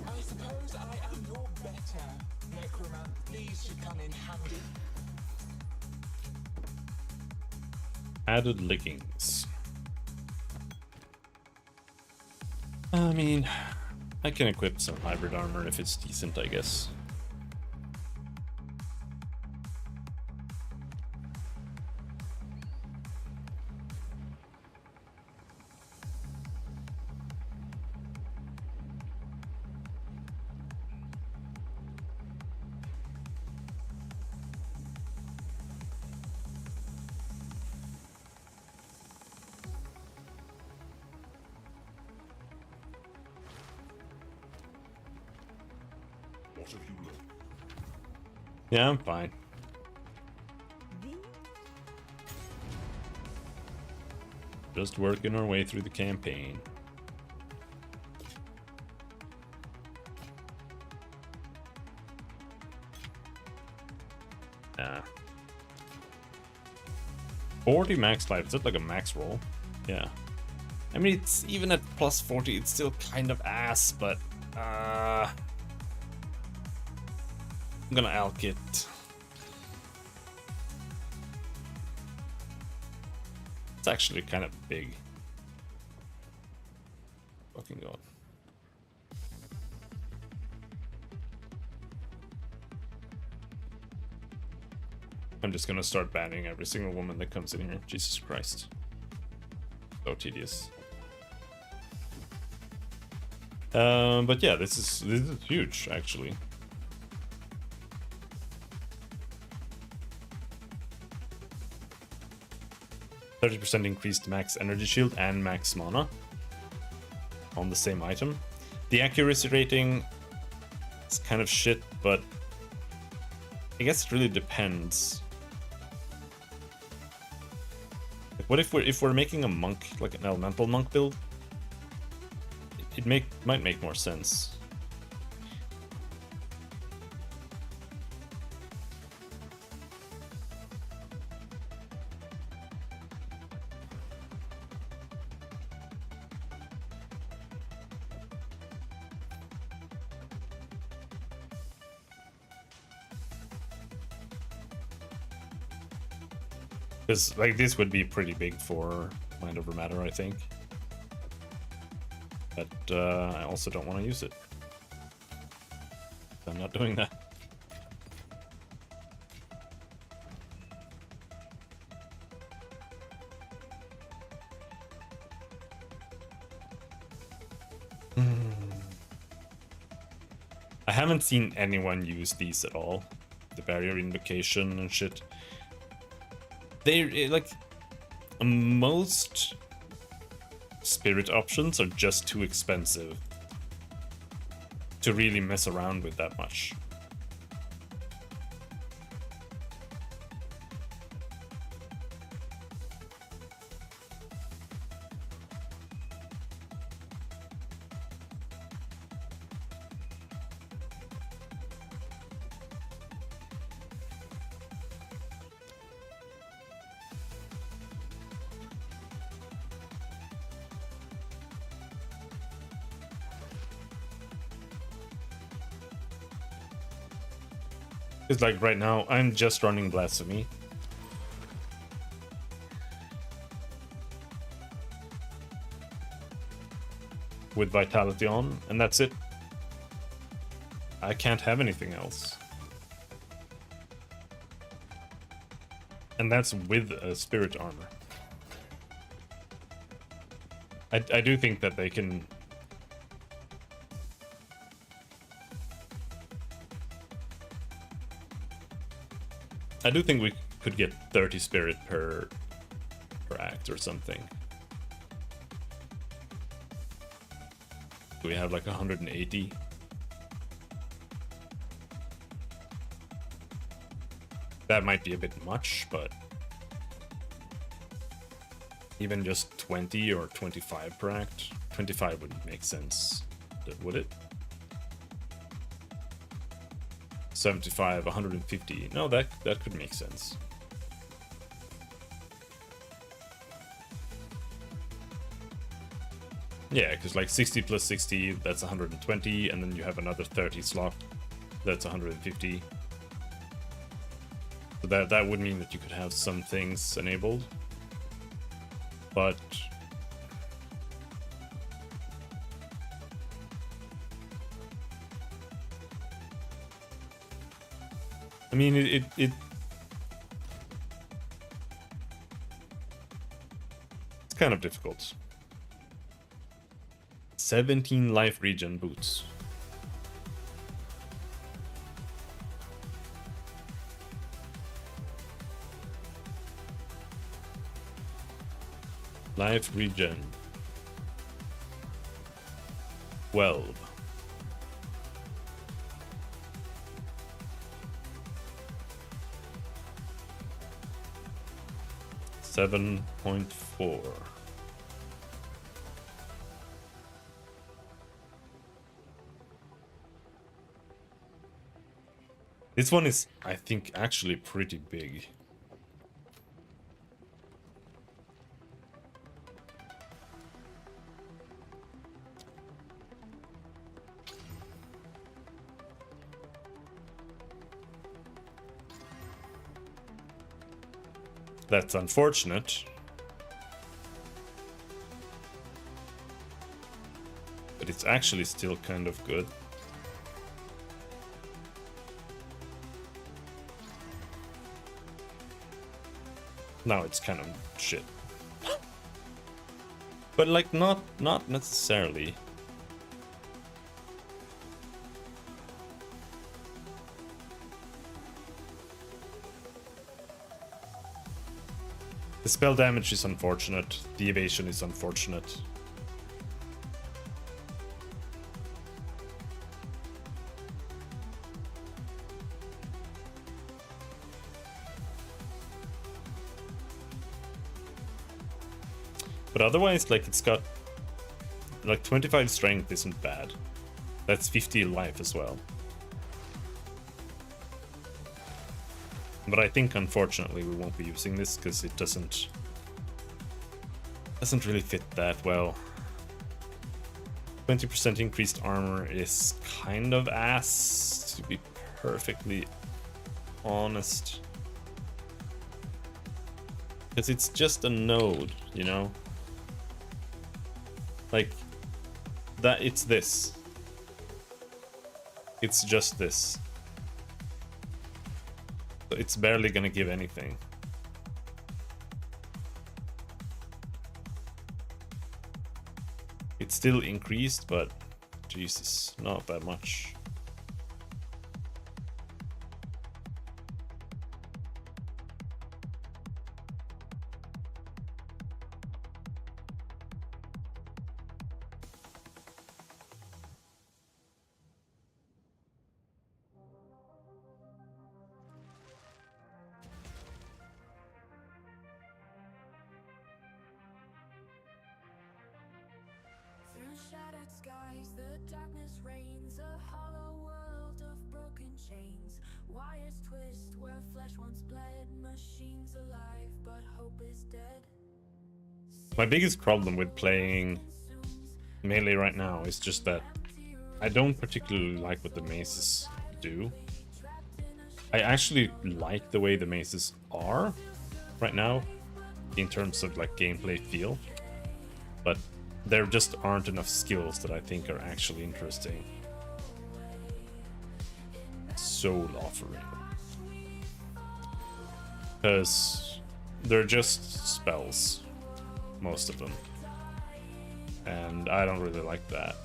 I suppose I am your better necromancer. These should come in handy. Added leggings. I mean, I can equip some hybrid armor if it's decent, I guess. What have you learned? Yeah, I'm fine. Just working our way through the campaign. Nah. 40 max life. Is that like a max roll? Yeah. I mean, it's even at plus 40, it's still kind of ass, but I'm gonna alk it. It's actually kind of big. Fucking god. I'm just gonna start banning every single woman that comes in here. Jesus Christ. So tedious. But yeah, this is huge, actually. %30 increased max energy shield and max mana on the same item. The accuracy rating is kind of shit, but I guess it really depends. Like, what if we're making a monk, like an elemental monk build? It might make more sense. Because like this would be pretty big for Mind Over Matter, I think. But I also don't want to use it. I'm not doing that. I haven't seen anyone use these at all. The barrier invocation and shit. They like most spirit options are just too expensive to really mess around with that much. It's like right now, I'm just running Blasphemy. With Vitality on, and that's it. I can't have anything else. And that's with a Spirit Armor. I do think that they can... I do think we could get 30 spirit per act or something. We have like 180. That might be a bit much, but even just 20 or 25 per act. 25 wouldn't make sense, would it? 75, 150. No, that could make sense. Yeah, because like 60 plus 60, that's 120, and then you have another 30 slot, that's 150. So that would mean that you could have some things enabled. but I mean, it's kind of difficult. 17 life regen boots. Life regen. 12. $7.4. This one is, I think, actually pretty big. That's unfortunate. But it's actually still kind of good. Now it's kind of shit. But like not necessarily. The spell damage is unfortunate, the evasion is unfortunate. But otherwise, like, it's got like 25 strength isn't bad. That's 50 life as well. But I think, unfortunately, we won't be using this because it doesn't really fit that well. 20% increased armor is kind of ass, to be perfectly honest. Because it's just a node, you know? Like, that, it's this. It's just this. So it's barely gonna give anything. It's still increased, but Jesus, not that much. Through shattered skies, the darkness reigns, a hollow world of broken chains. Wires twist where flesh once bled, machines alive, but hope is dead. My biggest problem with playing melee right now is just that I don't particularly like what the maces do. I actually like the way the maces are right now in terms of like gameplay feel, but there just aren't enough skills that I think are actually interesting. Soul offering, because they're just spells, most of them, and I don't really like that.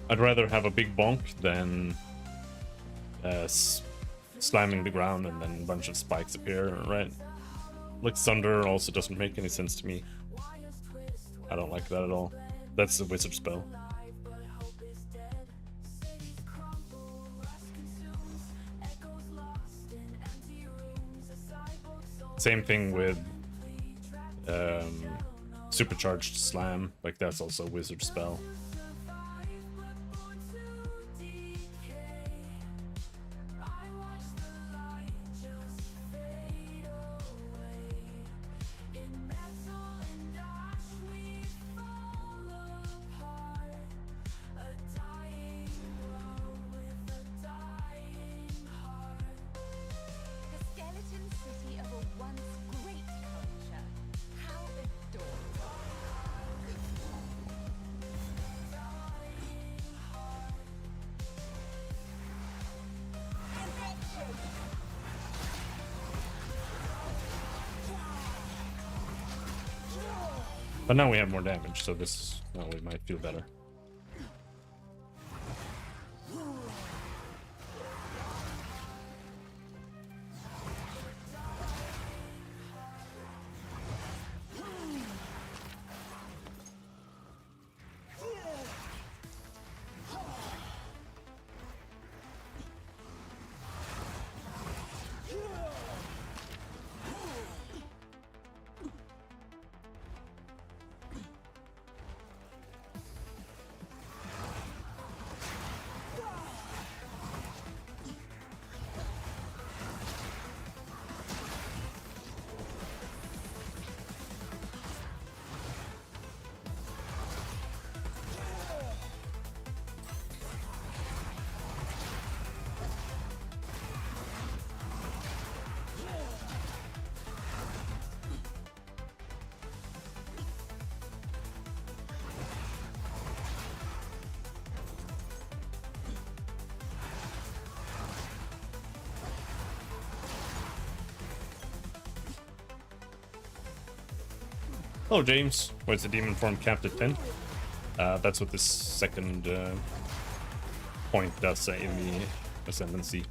I'd rather have a big bonk than slamming the ground and then a bunch of spikes appear, right? Like Thunder also doesn't make any sense to me. I don't like that at all. That's a wizard spell. Same thing with supercharged slam, like that's also a wizard spell. But now we have more damage, so this well, we might feel better. Oh, James, where's the demon form capped at 10? That's what this second point does say in the ascendancy.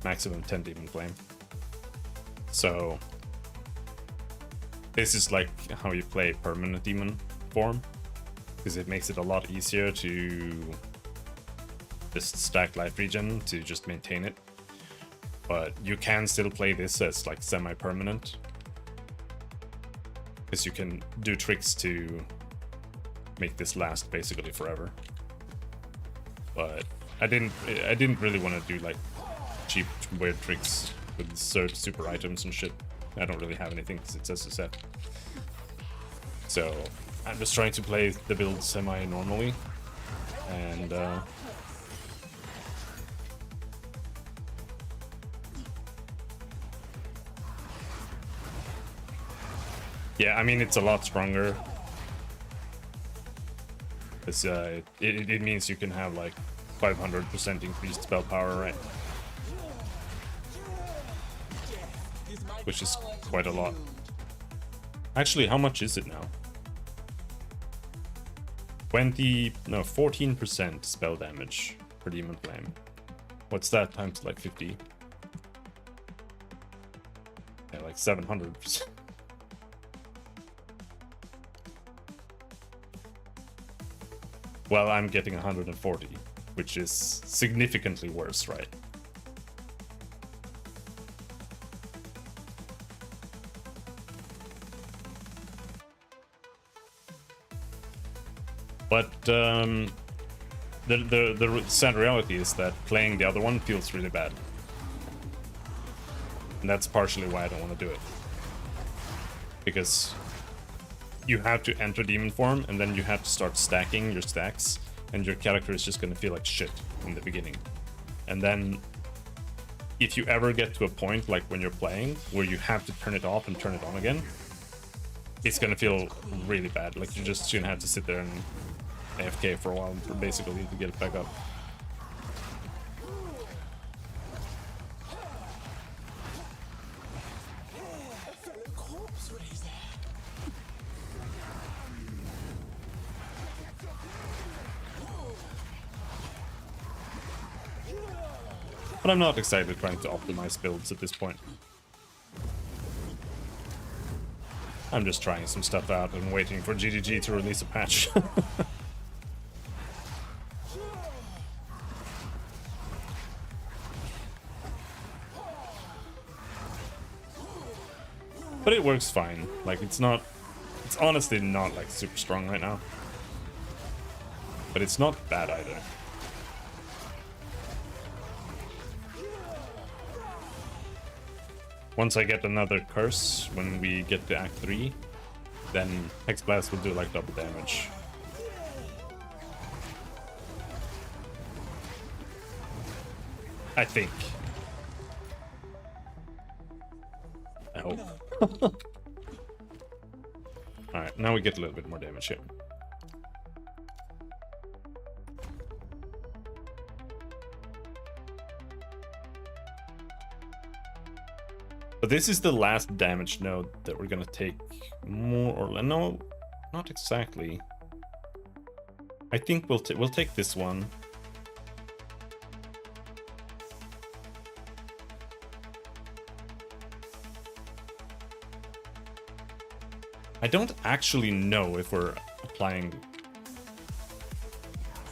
Maximum 10 demon flame. So this is like how you play permanent demon form, because it makes it a lot easier to just stack life regen to just maintain it. But you can still play this as like semi-permanent, because you can do tricks to make this last basically forever. But I didn't really want to do like cheap weird tricks with surge super items and shit. I don't really have anything because it's SSF. So I'm just trying to play the build semi-normally, and yeah, I mean, it's a lot stronger. It's, it means you can have like 500% increased spell power, right? Which is quite a lot. Actually, how much is it now? 14% spell damage per demon flame. What's that times like 50? Yeah, like 700%. Well, I'm getting 140, which is significantly worse, right? But the sad reality is that playing the other one feels really bad. And that's partially why I don't want to do it. Because you have to enter demon form, and then you have to start stacking your stacks, and your character is just going to feel like shit in the beginning. And then if you ever get to a point like when you're playing where you have to turn it off and turn it on again, it's going to feel really bad. Like you're just going to have to sit there and AFK for a while for basically to get it back up. But I'm not excited trying to optimize builds at this point. I'm just trying some stuff out and waiting for GDG to release a patch. But it works fine. Like, it's honestly not like super strong right now. But it's not bad either. Once I get another curse, when we get to Act 3, then Hex Blast will do like double damage. I think. I hope. Alright, now we get a little bit more damage here. But this is the last damage node that we're gonna take more or less. No, not exactly. I think we'll take this one. I don't actually know if we're applying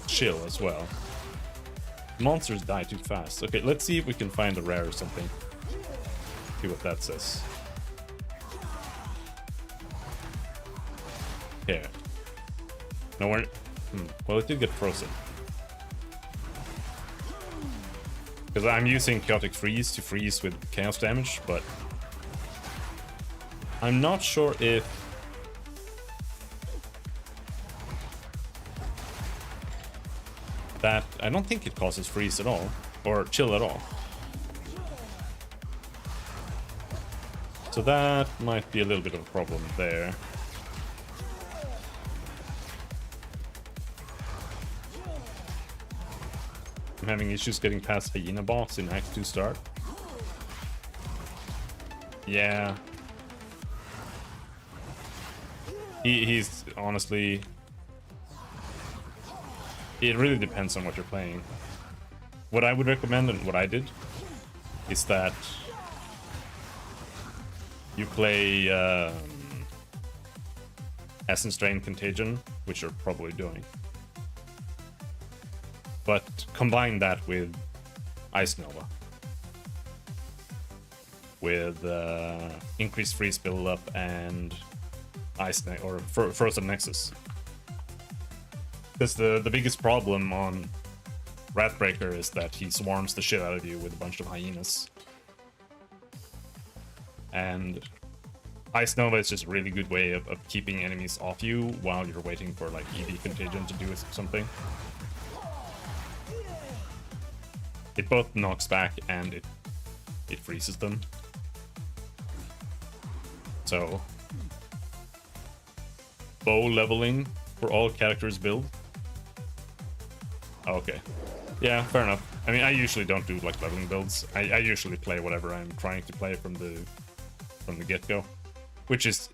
chill as well. Monsters die too fast. Okay, let's see if we can find a rare or something. See what that says. Here. No, we're... Well, it did get frozen. Because I'm using Chaotic Freeze to freeze with chaos damage, but... I'm not sure if... that... I don't think it causes freeze at all. Or chill at all. So that might be a little bit of a problem there. I'm having issues getting past Hyena boss in Act 2 start. Yeah. He's honestly... It really depends on what you're playing. What I would recommend and what I did is that you play Essence Drain Contagion, which you're probably doing. But combine that with Ice Nova. With increased freeze build-up and Frozen Nexus. Because the biggest problem on Wrathbreaker is that he swarms the shit out of you with a bunch of hyenas. And Ice Nova is just a really good way of keeping enemies off you while you're waiting for like ED Contagion to do something. It both knocks back and it freezes them. So bow leveling for all characters build. Okay. Yeah, fair enough. I mean, I usually don't do like leveling builds. I usually play whatever I'm trying to play from the get-go, which is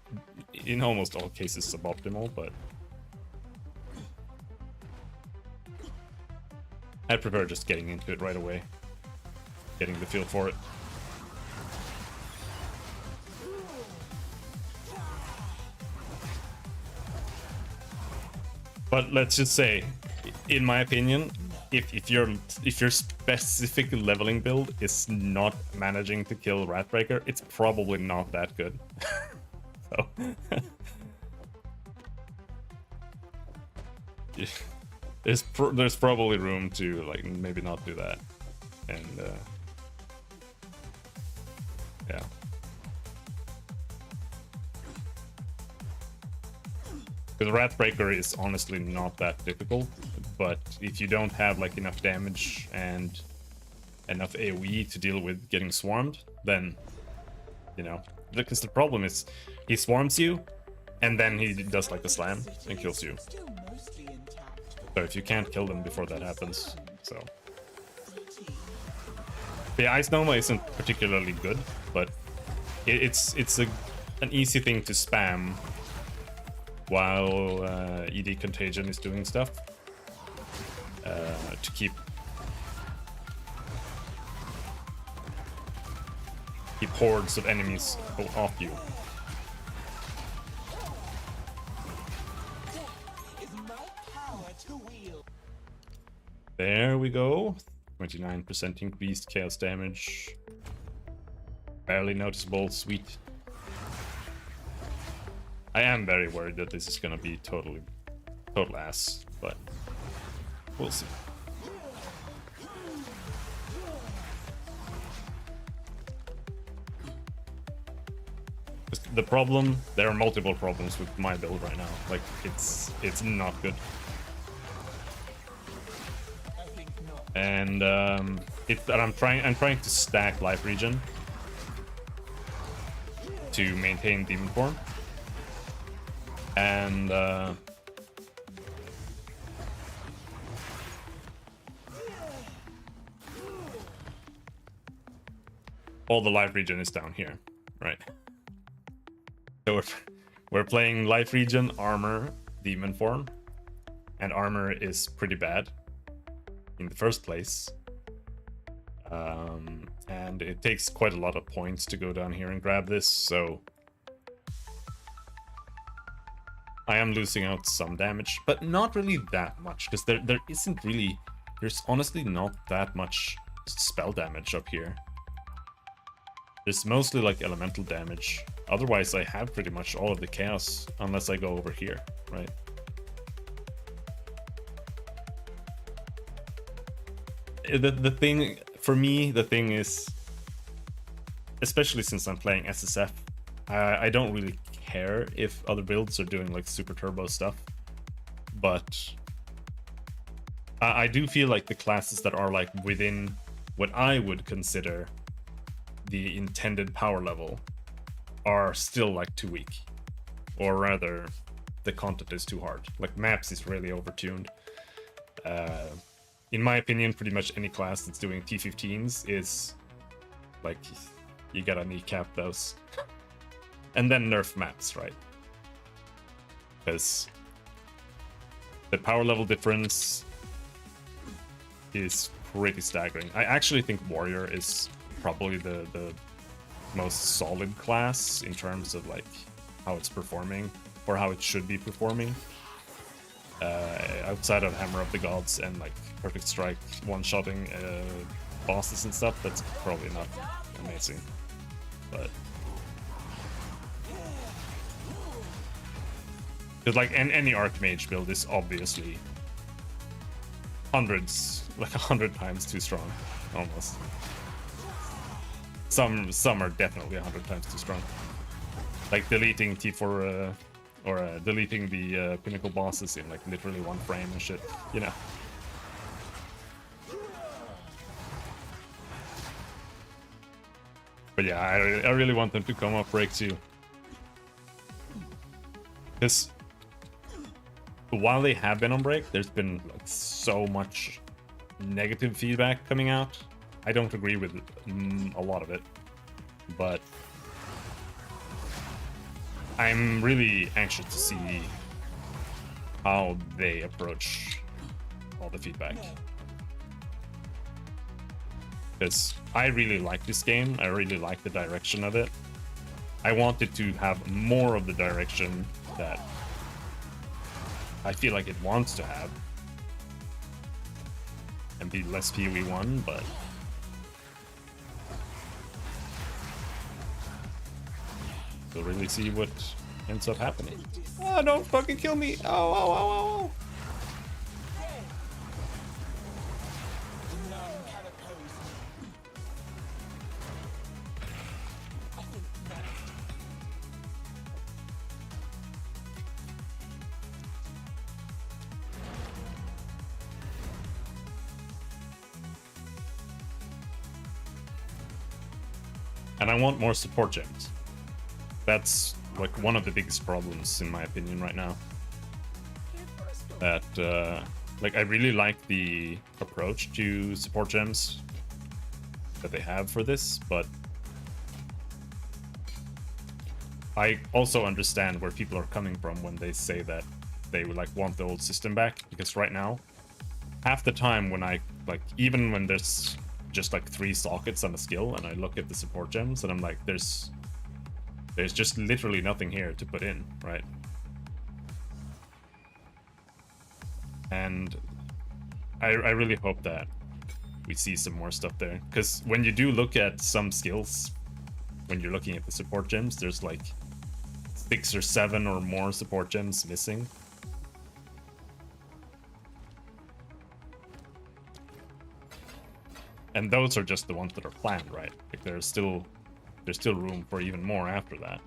in almost all cases suboptimal, but I prefer just getting into it right away, getting the feel for it. But let's just say, in my opinion, if your specific leveling build is not managing to kill Wrathbreaker, it's probably not that good. So there's probably room to like maybe not do that, and yeah. Because Wrathbreaker is honestly not that difficult, but if you don't have like enough damage and enough AoE to deal with getting swarmed, then, you know, because the problem is he swarms you and then he does like the slam and kills you. Still mostly intact. So if you can't kill them before that happens, so. The Ice Nova isn't particularly good, but it's an easy thing to spam while ED Contagion is doing stuff to keep hordes of enemies off you. Is my power to wield. There we go. 29% increased chaos damage. Barely noticeable, sweet. I am very worried that this is gonna be total ass, but we'll see. The problem, there are multiple problems with my build right now. Like it's not good. I think not. And it's that I'm trying to stack life regen to maintain demon form. And all the life regen is down here, right? So we're playing life regen, armor, demon form, and armor is pretty bad in the first place. And it takes quite a lot of points to go down here and grab this, so I am losing out some damage, but not really that much, because there's honestly not that much spell damage up here. There's mostly like elemental damage. Otherwise, I have pretty much all of the chaos, unless I go over here, right? The thing, for me, the thing is, especially since I'm playing SSF, I don't really care if other builds are doing like super turbo stuff, but I do feel like the classes that are like within what I would consider the intended power level are still like too weak, or rather the content is too hard. Like maps is really overtuned. In my opinion, pretty much any class that's doing T15s is like, you gotta kneecap those. And then nerf maps, right? Because the power level difference is pretty staggering. I actually think Warrior is probably the most solid class in terms of like how it's performing, or how it should be performing. Outside of Hammer of the Gods and like Perfect Strike one-shotting bosses and stuff, that's probably not amazing. But because like any Archmage build is obviously hundreds, like 100 times too strong, almost. Some are definitely 100 times too strong. Like deleting T4 or deleting the pinnacle bosses in like literally one frame and shit, you know. But yeah, I really want them to come up break too. Because while they have been on break, there's been like so much negative feedback coming out. I don't agree with a lot of it, but I'm really anxious to see how they approach all the feedback. Because I really like this game, I really like the direction of it. I wanted to have more of the direction that I feel like it wants to have, and be less PoE1, but we'll really see what ends up happening. Oh, don't fucking kill me! Oh, oh, oh, oh, oh. And I want more support gems. That's like one of the biggest problems in my opinion right now. That like I really like the approach to support gems that they have for this, but I also understand where people are coming from when they say that they would like want the old system back, because right now half the time when I like, even when there's just like 3 sockets on a skill and I look at the support gems and I'm like, there's just literally nothing here to put in, right? And I really hope that we see some more stuff there, because when you do look at some skills, when you're looking at the support gems, there's like 6 or 7 or more support gems missing. And those are just the ones that are planned, right? Like there's still room for even more after that.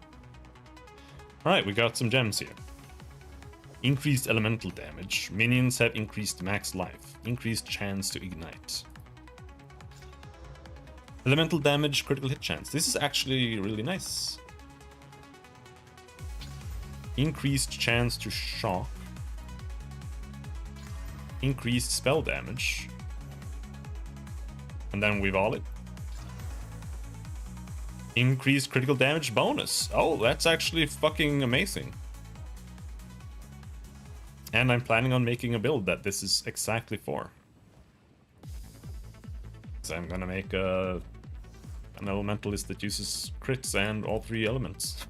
Alright, we got some gems here. Increased elemental damage. Minions have increased max life. Increased chance to ignite. Elemental damage, critical hit chance. This is actually really nice. Increased chance to shock. Increased spell damage. And then we volley. Increased critical damage bonus. Oh, that's actually fucking amazing. And I'm planning on making a build that this is exactly for. So I'm gonna make an elementalist that uses crits and all 3 elements.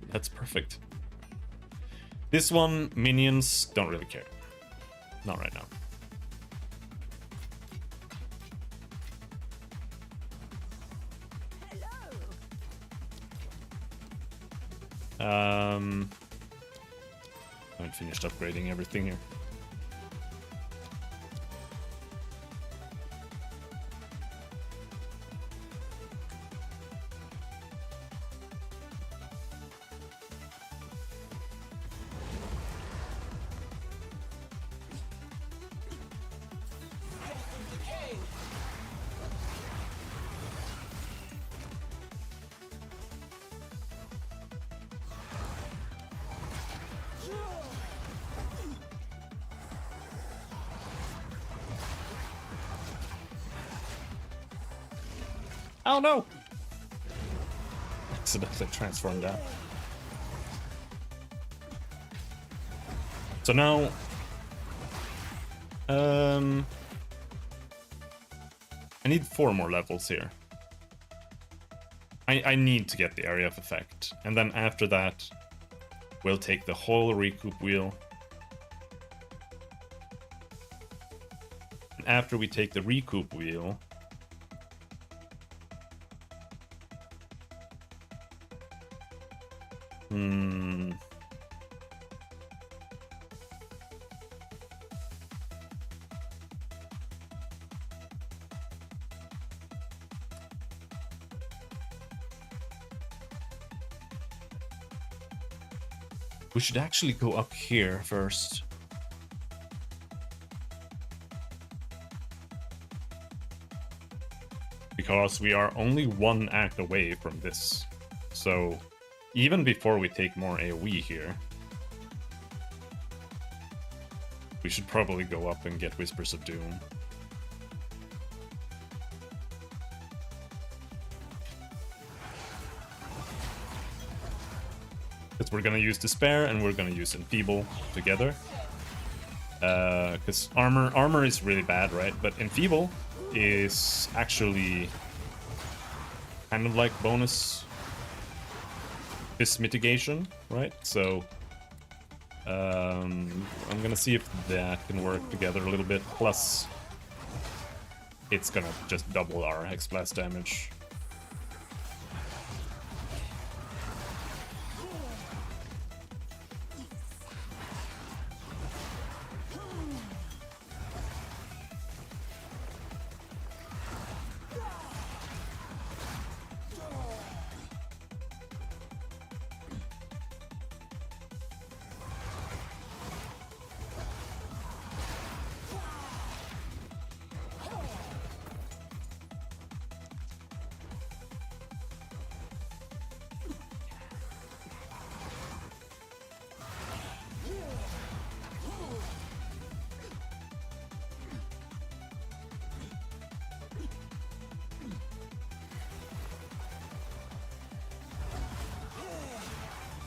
That's perfect. This one, minions, don't really care. Not right now. I haven't finished upgrading everything here. Oh no! Accidentally transformed out. So now, I need 4 more levels here. I need to get the area of effect, and then after that, we'll take the whole recoup wheel. And after we take the recoup wheel, we should actually go up here first. Because we are only 1 act away from this. So even before we take more AoE here, we should probably go up and get Whispers of Doom. Because we're gonna use Despair and we're gonna use Enfeeble together. Because armor is really bad, right? But Enfeeble is actually kind of like bonus this mitigation, right? So I'm gonna see if that can work together a little bit. Plus, it's gonna just double our Hex Blast damage.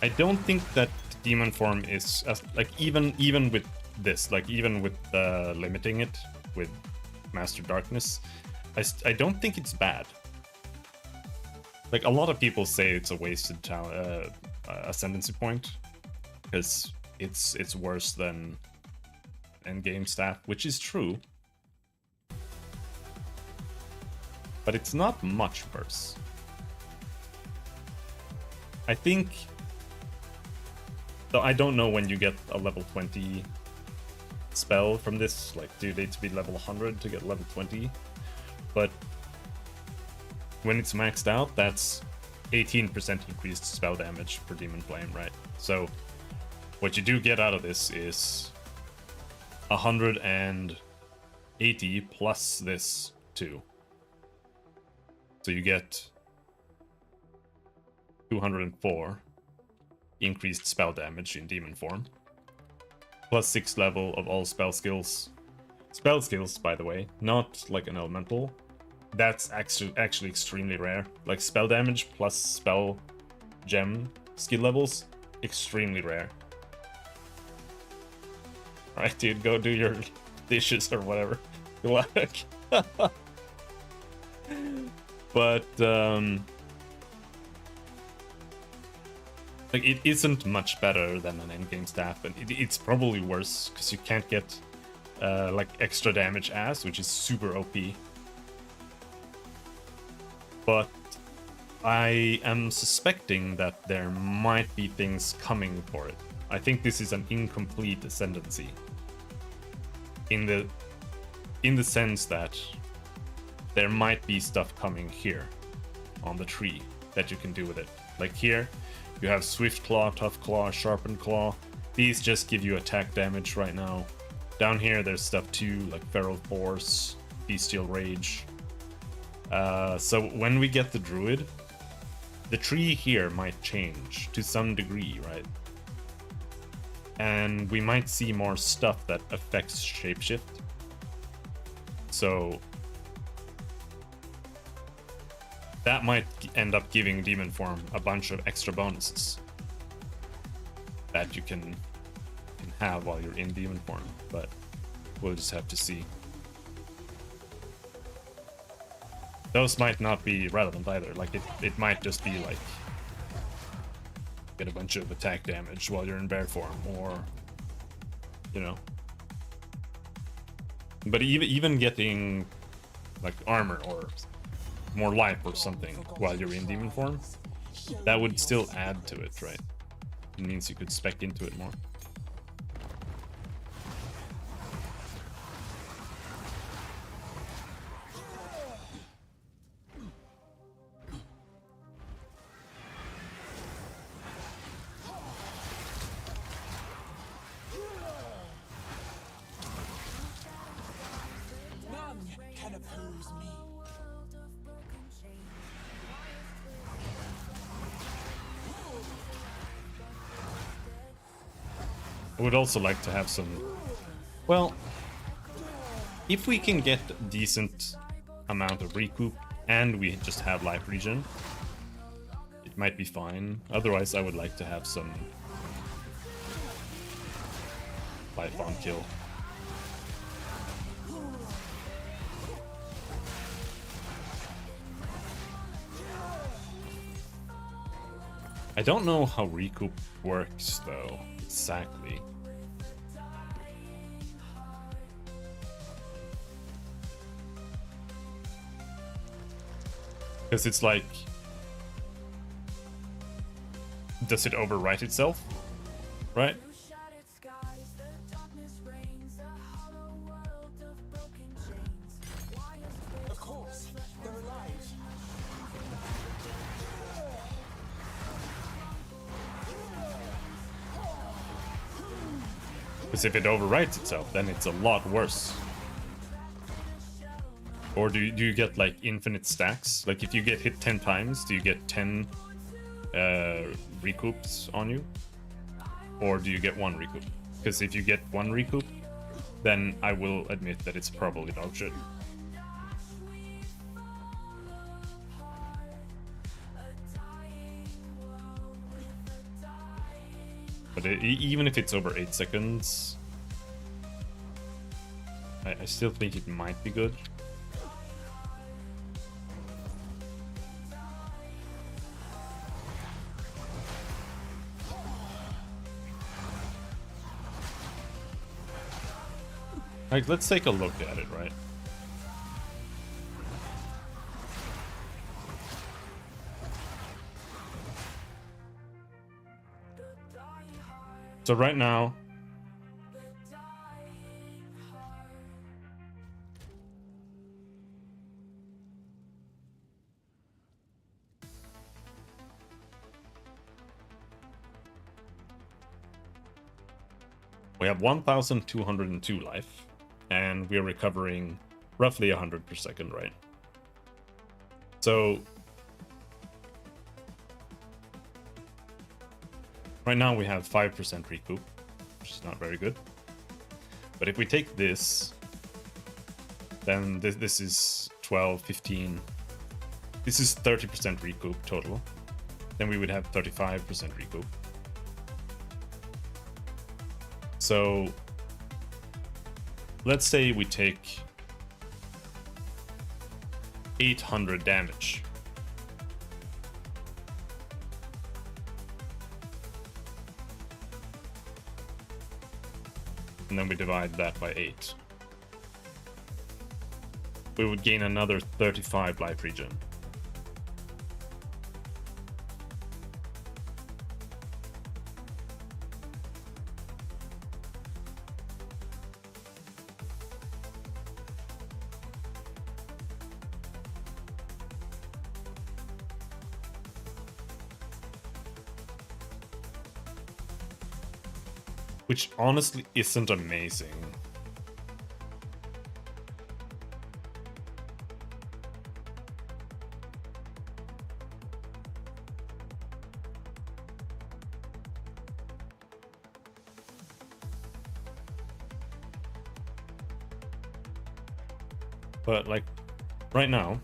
I don't think that demon form is as, like, even with this, like even with limiting it with Master Darkness, I don't think it's bad. Like, a lot of people say it's a wasted ascendancy point because it's worse than endgame staff, which is true, but it's not much worse. I think. So I don't know when you get a level 20 spell from this, like, do you need to be level 100 to get level 20? But when it's maxed out, that's 18% increased spell damage for Demon Flame, right? So what you do get out of this is 180 plus this too. So you get 204 increased spell damage in demon form, plus 6 level of all spell skills. Spell skills, by the way, not like an elemental, that's actually extremely rare. Like spell damage plus spell gem skill levels, extremely rare. Alright, dude, go do your dishes or whatever. Good luck. But like it isn't much better than an endgame staff, and it's probably worse because you can't get like extra damage as, which is super OP. But I am suspecting that there might be things coming for it. I think this is an incomplete ascendancy. In the sense that there might be stuff coming here on the tree that you can do with it. Like here, you have Swift Claw, Tough Claw, Sharpened Claw. These just give you attack damage right now. Down here, there's stuff too, like Feral Force, Bestial Rage. So when we get the Druid, the tree here might change to some degree, right? And we might see more stuff that affects Shapeshift. So that might end up giving Demon Form a bunch of extra bonuses that you can have while you're in Demon Form, but we'll just have to see. Those might not be relevant either. Like it might just be like get a bunch of attack damage while you're in bear form, or you know. But even getting like armor or more life or something while you're in demon form, that would still add to it, right? It means you could spec into it more. None can oppose me. I would also like to have some... Well, if we can get a decent amount of recoup and we just have life regen, it might be fine. Otherwise, I would like to have some life on kill. I don't know how recoup works though, exactly. Because it's like, does it overwrite itself? Right? Of course, they're alive. Because if it overwrites itself, then it's a lot worse. Or do you get like infinite stacks? Like if you get hit 10 times, do you get 10 recoups on you? Or do you get one recoup? Because if you get one recoup, then I will admit that it's probably dog shit. But even if it's over 8 seconds, I still think it might be good. Like, let's take a look at it, right? So right now, we have 1,202 life, and we're recovering roughly 100 per second, right? So right now we have 5% recoup, which is not very good. But if we take this, then this is 12, 15. This is 30% recoup total. Then we would have 35% recoup. So let's say we take 800 damage. And then we divide that by 8. We would gain another 35 life regen. Which honestly isn't amazing. But like right now,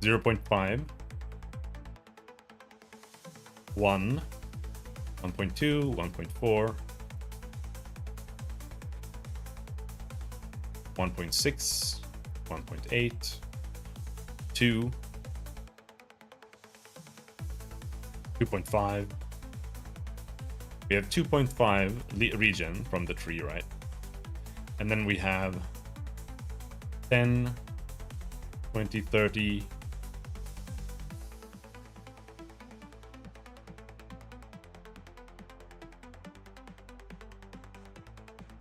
0.5, 1, 1.2, 1.4, 1.6, 1.8, 2, 2.5. We have 2.5 regen from the tree, right? And then we have 10, 20, 30,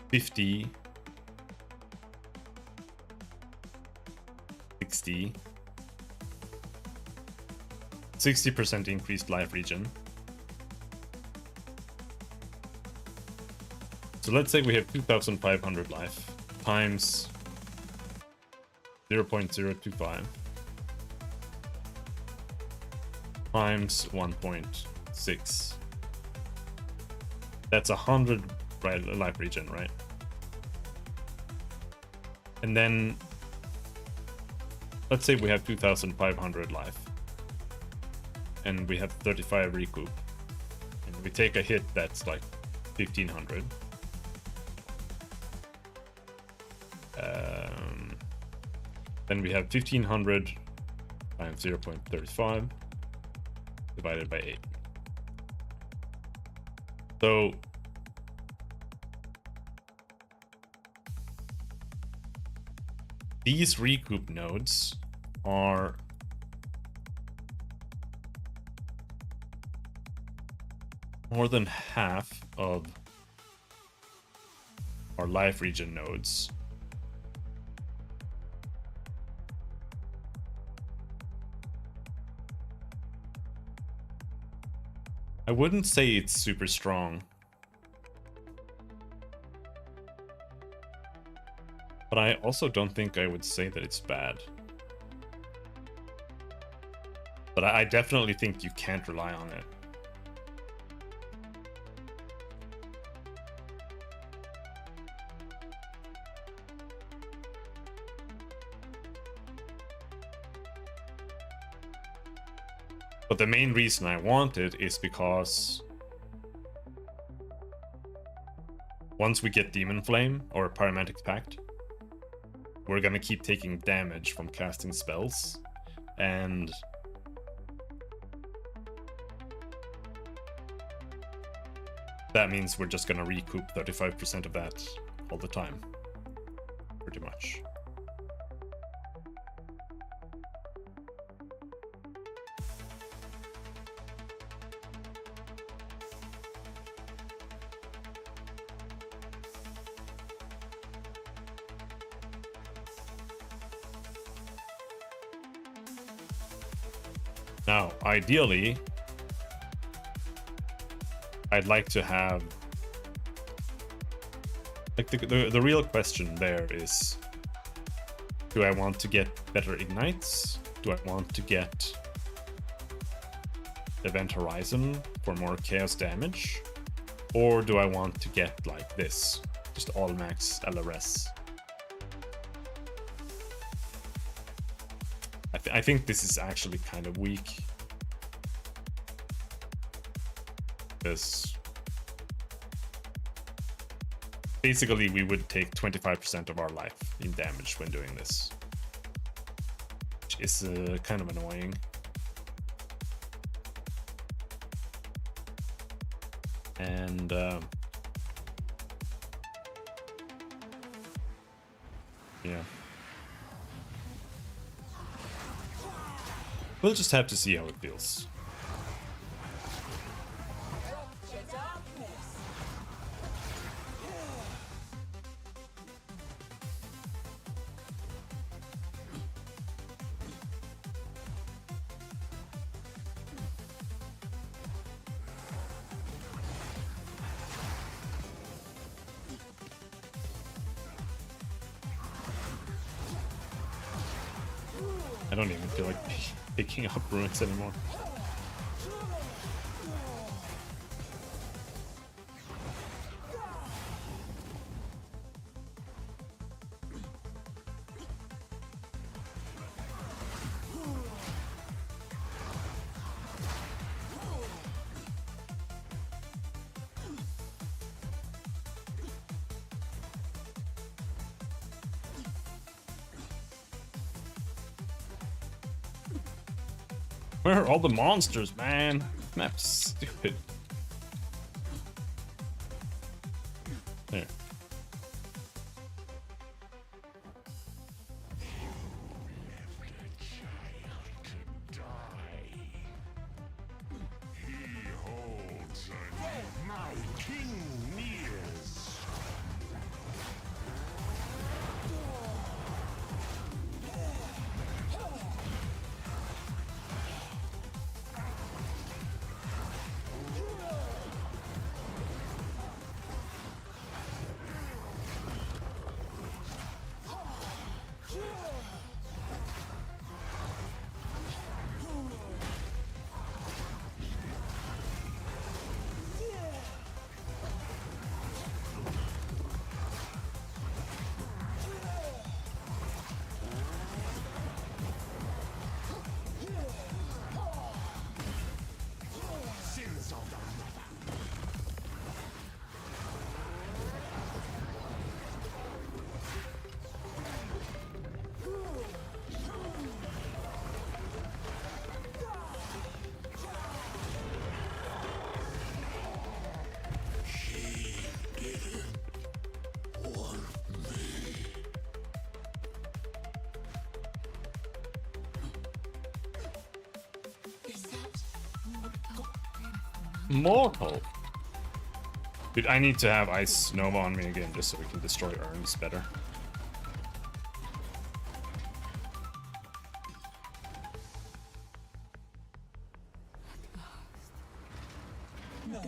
50, 60, 60% increased life regen. So let's say we have 2,500 life times 0.025 times 1.6. That's 100 life regen, right? And then let's say we have 2,500 life and we have 35 recoup and we take a hit that's like 1,500. Then we have 1,500 times 0.35 divided by 8. So these recoup nodes are more than half of our life regen nodes. I wouldn't say it's super strong. But I also don't think I would say that it's bad. But I definitely think you can't rely on it. But the main reason I want it is because once we get Demon Flame or Pyromantic Pact, we're gonna keep taking damage from casting spells, and that means we're just gonna recoup 35% of that all the time, pretty much. Now, ideally, I'd like to have, like, the real question there is, do I want to get better ignites? Do I want to get Event Horizon for more chaos damage? Or do I want to get like this, just all max LRS? I think this is actually kind of weak. Because basically we would take 25% of our life in damage when doing this. Which is kind of annoying. And yeah. We'll just have to see how it feels. I don't even feel like picking up ruins anymore. Where are all the monsters, man? Map's stupid. There. He holds a my king nears. Sins of the mother. Is that Mortal. Dude, I need to have Ice Nova on me again just so we can destroy urns better. no?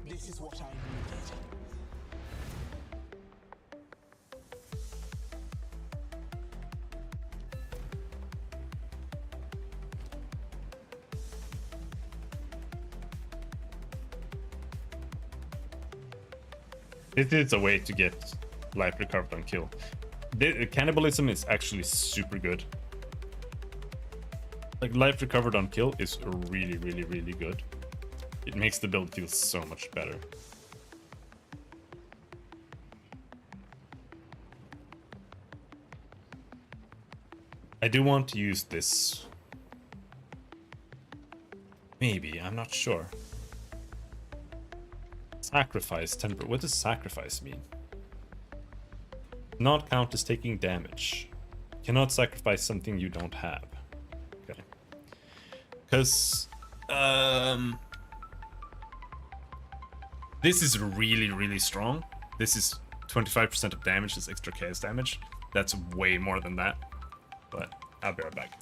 This is what I needed. This is a way to get life recovered on kill. Cannibalism is actually super good. Like, life recovered on kill is really, really, really good. It makes the build feel so much better. I do want to use this. Maybe, I'm not sure. Sacrifice temper. What does sacrifice mean? Not count as taking damage. Cannot sacrifice something you don't have. Okay. Because this is really, really strong. This is 25% of damage is extra chaos damage. That's way more than that. But I'll be right back.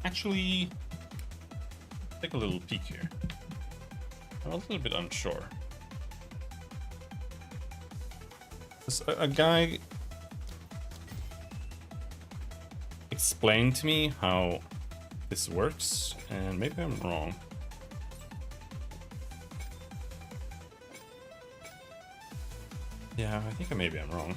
Actually, take a little peek here. I'm a little bit unsure. A guy explained to me how this works, and maybe I'm wrong. Yeah, I think maybe I'm wrong.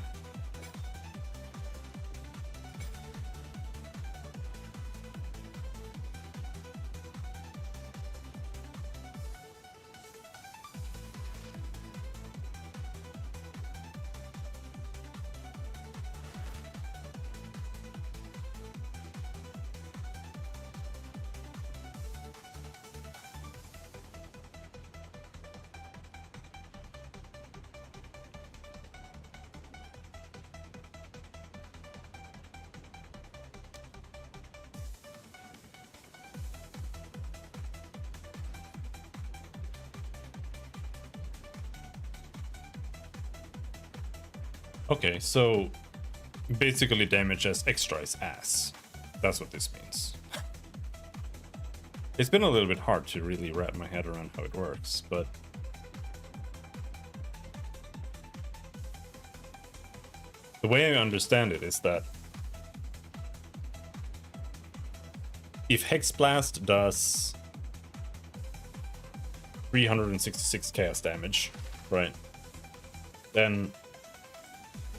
Okay, so basically damage as extra is ass. That's what this means. It's been a little bit hard to really wrap my head around how it works, but the way I understand it is that if Hex Blast does 366 chaos damage, right, then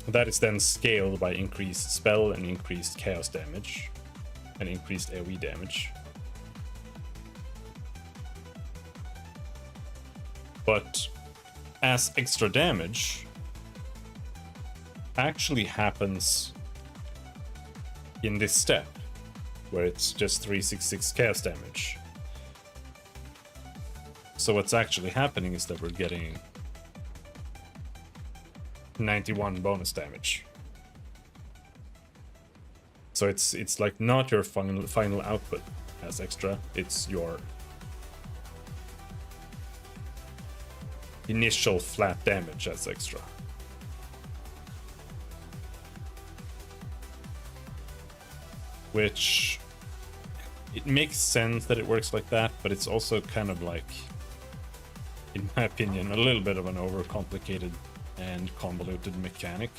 that is then scaled by increased spell and increased chaos damage and increased AoE damage. But as extra damage actually happens in this step, where it's just 366 chaos damage. So what's actually happening is that we're getting 91 bonus damage. So it's like not your final output as extra, it's your initial flat damage as extra. Which it makes sense that it works like that, but it's also kind of like, in my opinion, a little bit of an overcomplicated and convoluted mechanic.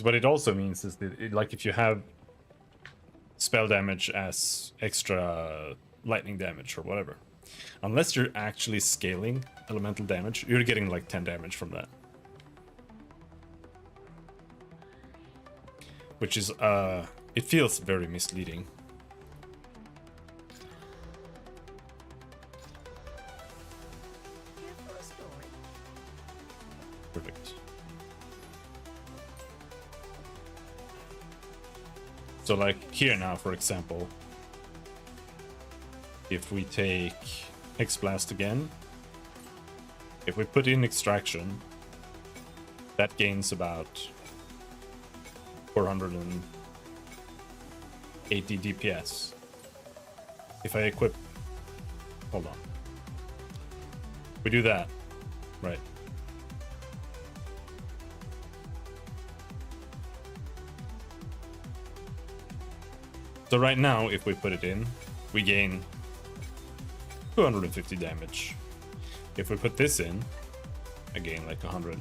What it also means is that, like, if you have spell damage as extra lightning damage or whatever, unless you're actually scaling elemental damage, you're getting like 10 damage from that. Which is, it feels very misleading. Perfect. So like here now, for example, if we take Hex Blast again, if we put in Extraction, that gains about 480 DPS. If I equip, hold on, we do that, right? So right now, if we put it in, we gain 250 damage. If we put this in, I gain like 100.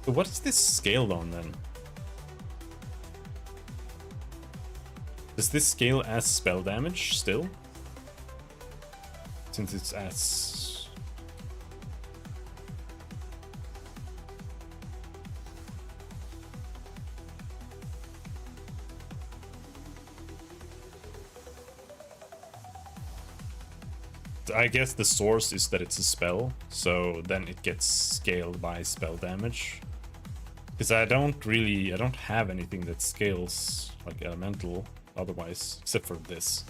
So what is this scaled on then? Does this scale as spell damage still? Since it's as... I guess the source is that it's a spell, so then it gets scaled by spell damage. Because I don't have anything that scales like elemental otherwise, except for this.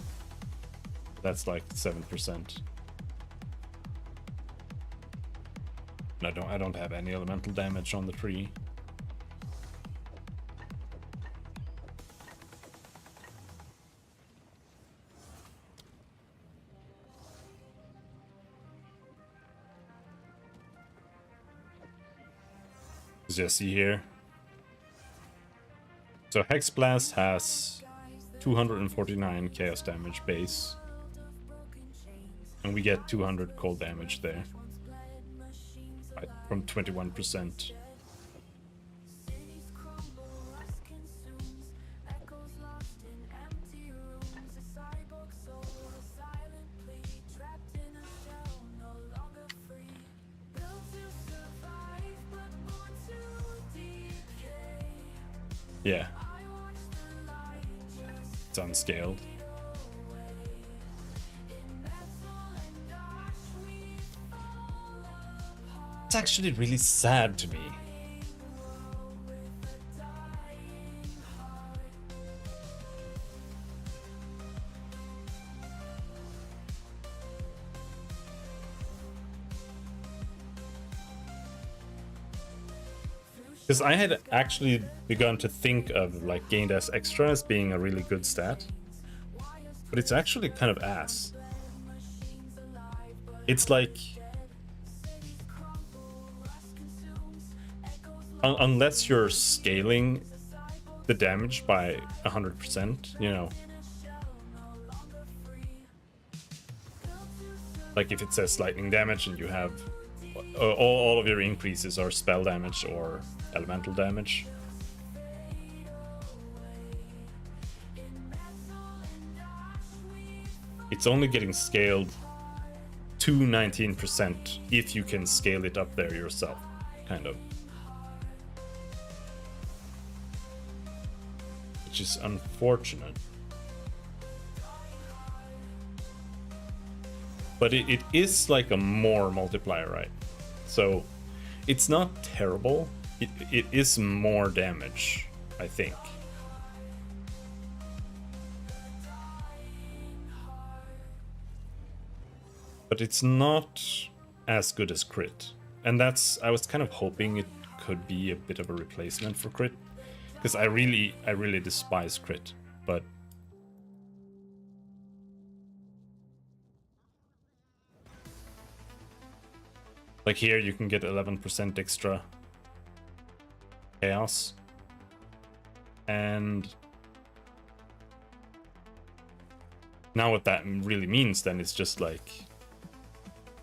That's like 7%. And I don't have any elemental damage on the tree. As you see here. So Hex Blast has 249 chaos damage base. And we get 200 cold damage there. Right, from 21%. Yeah. It's unscaled. It's actually really sad to me. Because I had actually begun to think of like gained as extra as being a really good stat. But it's actually kind of ass. It's like... unless you're scaling the damage by 100%, you know. Like if it says lightning damage and you have... all of your increases are spell damage or elemental damage. It's only getting scaled to 19% if you can scale it up there yourself, kind of. Which is unfortunate. But it is like a more multiplier, right? So it's not terrible. It is more damage, I think. But it's not as good as crit. And that's, I was kind of hoping it could be a bit of a replacement for crit. Because I really despise crit, but... like here you can get 11% extra chaos. And... now what that really means then is just like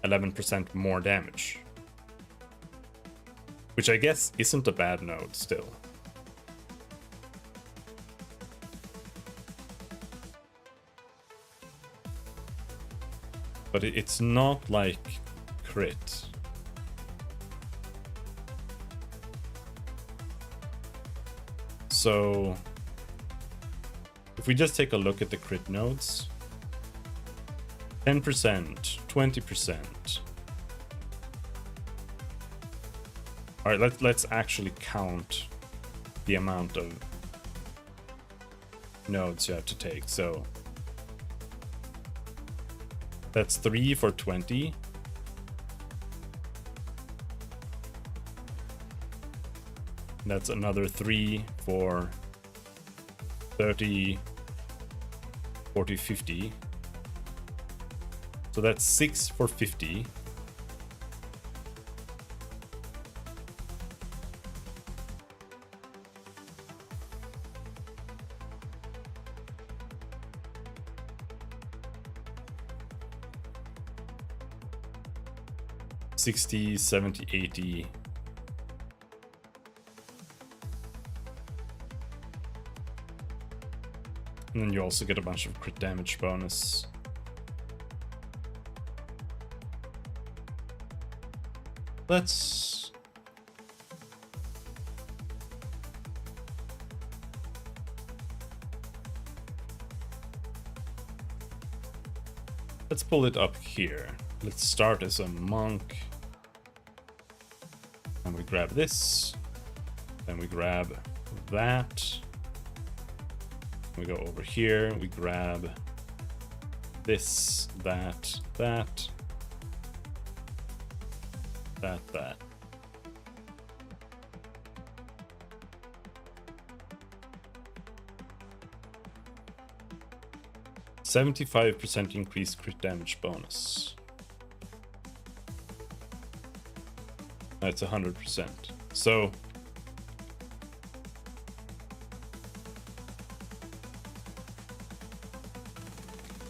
11% more damage. Which I guess isn't a bad node still. But it's not like crit. So if we just take a look at the crit nodes, 10%, 20%. All right, let's actually count the amount of nodes you have to take. So that's 3 for 20. That's another 3 for 30, 40, 50. So that's 6 for 50. $60, $70, $80. And then you also get a bunch of crit damage bonus. Let's pull it up here. Let's start as a monk. And we grab this. Then we grab that. We go over here, we grab this, that, that. 75% increased crit damage bonus. That's 100%. So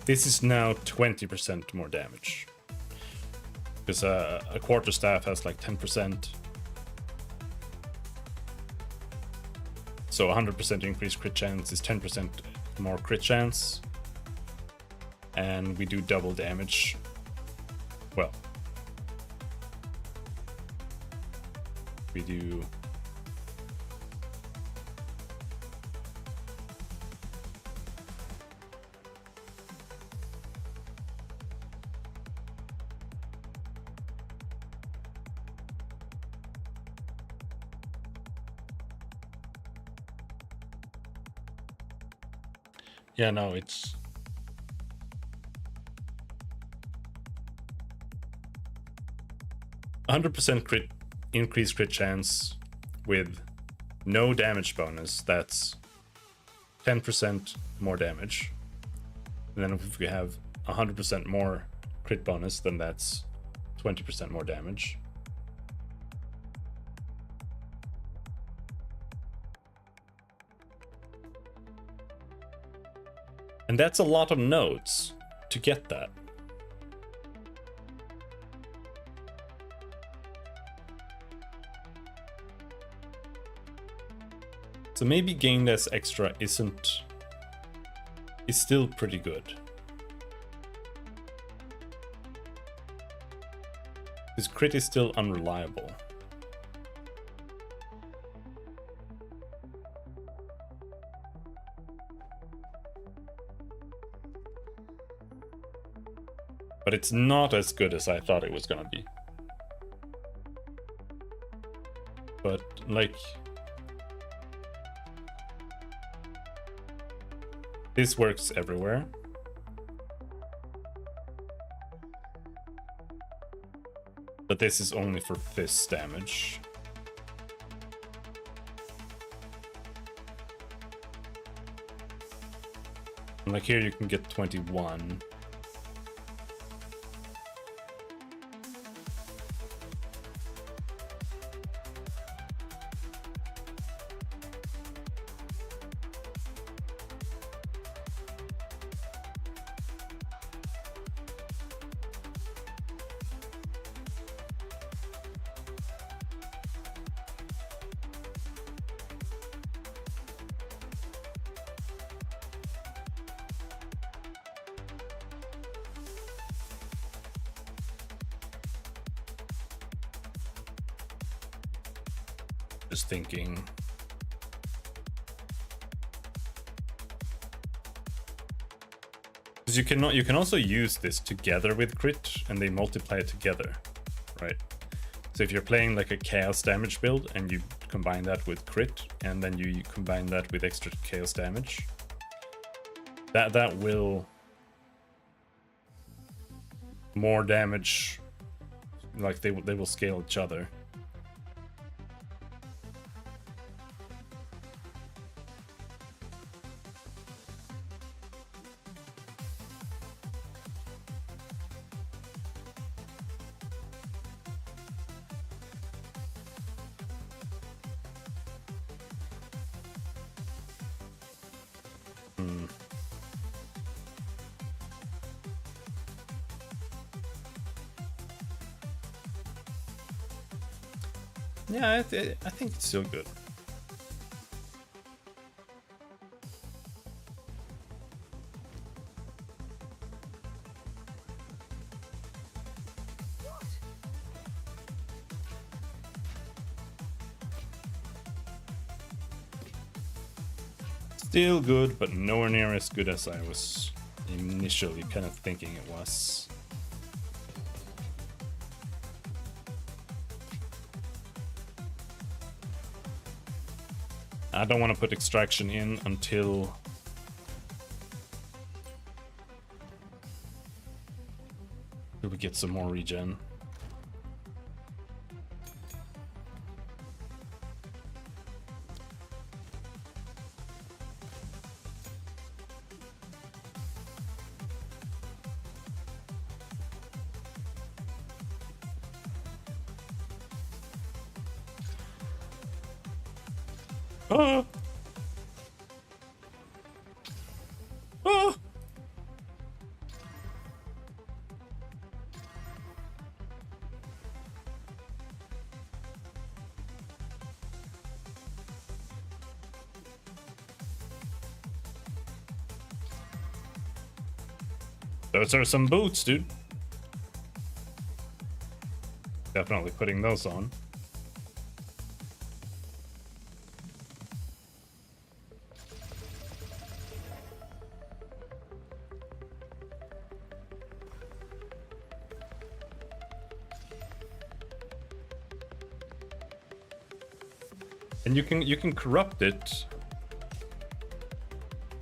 This is now 20% more damage. Because a quarterstaff has like 10%. So 100% increased crit chance is 10% more crit chance. And we do double damage. Well, we do... Yeah, no, it's... 100% crit, increased crit chance with no damage bonus. That's 10% more damage. And then if we have 100% more crit bonus, then that's 20% more damage. And that's a lot of nodes to get that. So maybe gain this extra is still pretty good. Because crit is still unreliable. But it's not as good as I thought it was gonna be. But like... this works everywhere. But this is only for fist damage. And like here you can get 21. Just thinking. Because you can also use this together with crit and they multiply it together, right? So if you're playing like a chaos damage build and you combine that with crit and then you combine that with extra chaos damage, that will more damage, like they will scale each other. Yeah, I think it's still good. Still good, but nowhere near as good as I was initially kind of thinking it was. I don't want to put extraction in until we get some more regen. Ah! Ah! Those are some boots, dude. Definitely putting those on. And you can corrupt it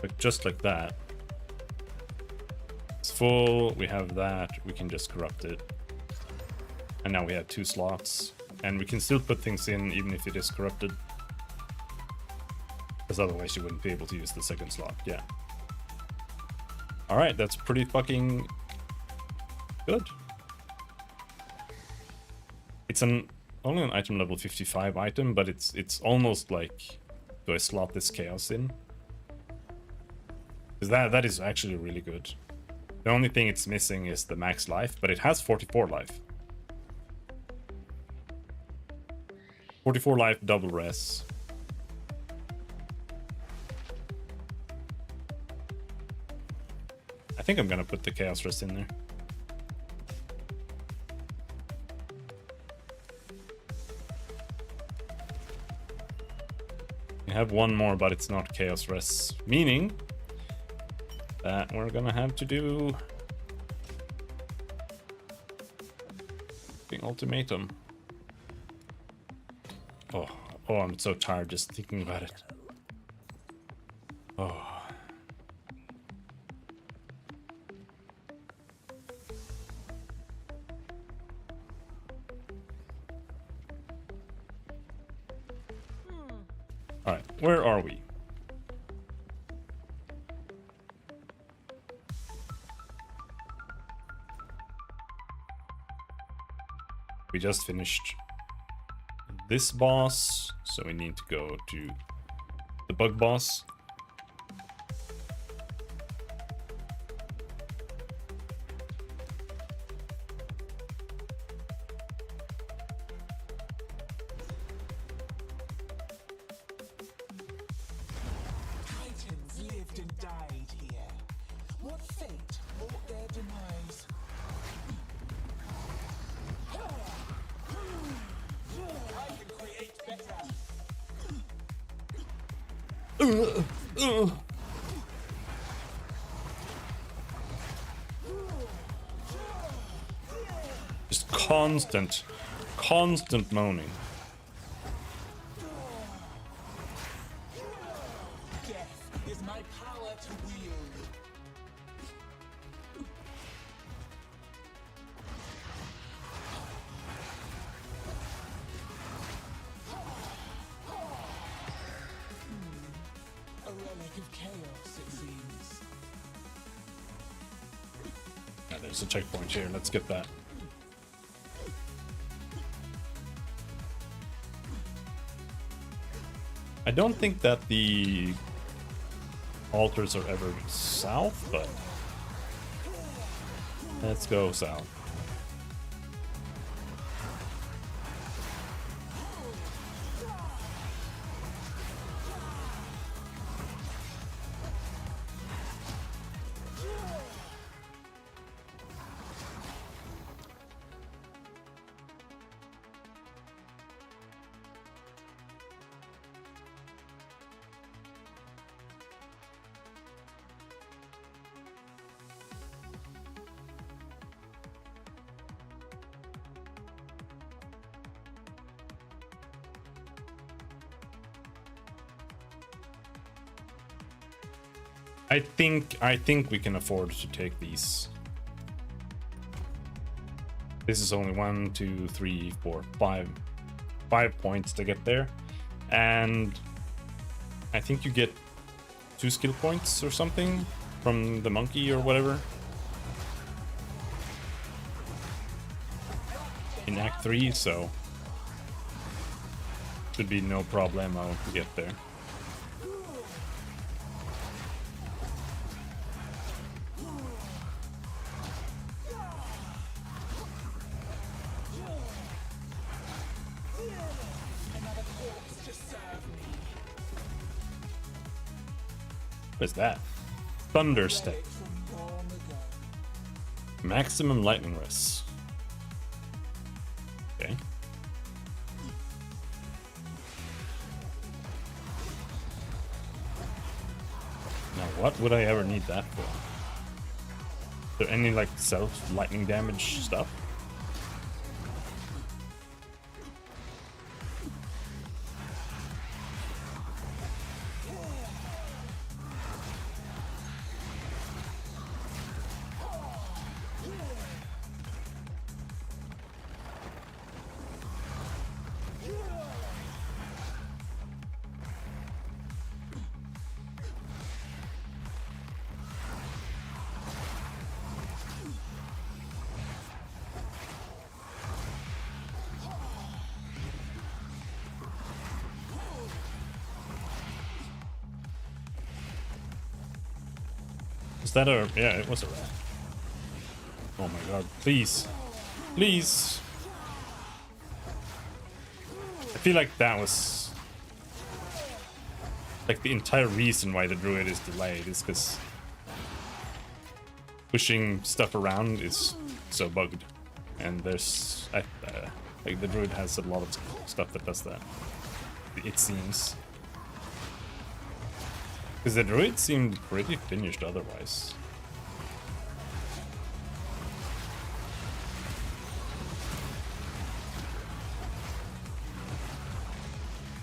like just like that. It's full, we have that, we can just corrupt it. And now we have 2 slots. And we can still put things in even if it is corrupted. Because otherwise you wouldn't be able to use the 2nd slot, yeah. Alright, that's pretty fucking good. It's only an item level 55 item, but it's almost like, do I slot this chaos in? Because that is actually really good. The only thing it's missing is the max life, but it has 44 life. 44 life, double res. I think I'm gonna put the chaos res in there. We have one more, but it's not chaos res, meaning that we're gonna have to do the ultimatum. Oh, I'm so tired just thinking about it. Oh. All right, where are we? We just finished this boss, so we need to go to the bug boss. Titans lived and died here. What fate wrought their demise? I can create better. Just constant moaning. Death is my power to wield. A relic of chaos, it seems. Yeah, there's a checkpoint here. Let's get that. I don't think that the altars are ever south, but let's go south. I think we can afford to take these. This is only 1, 2, 3, 4, 5 points to get there, and I think you get 2 skill points or something from the monkey or whatever in Act 3, so should be no problemo to get there. What is that? Thunder step. From long ago. Maximum lightning rest. Okay. Now, what would I ever need that for? Is there any like self lightning damage stuff? Was that a... yeah, it was a rat. Oh my god, please. Please. I feel like that was... like the entire reason why the druid is delayed is because pushing stuff around is so bugged. And there's... like the druid has a lot of stuff that does that. It seems. Because the druid seemed pretty finished otherwise.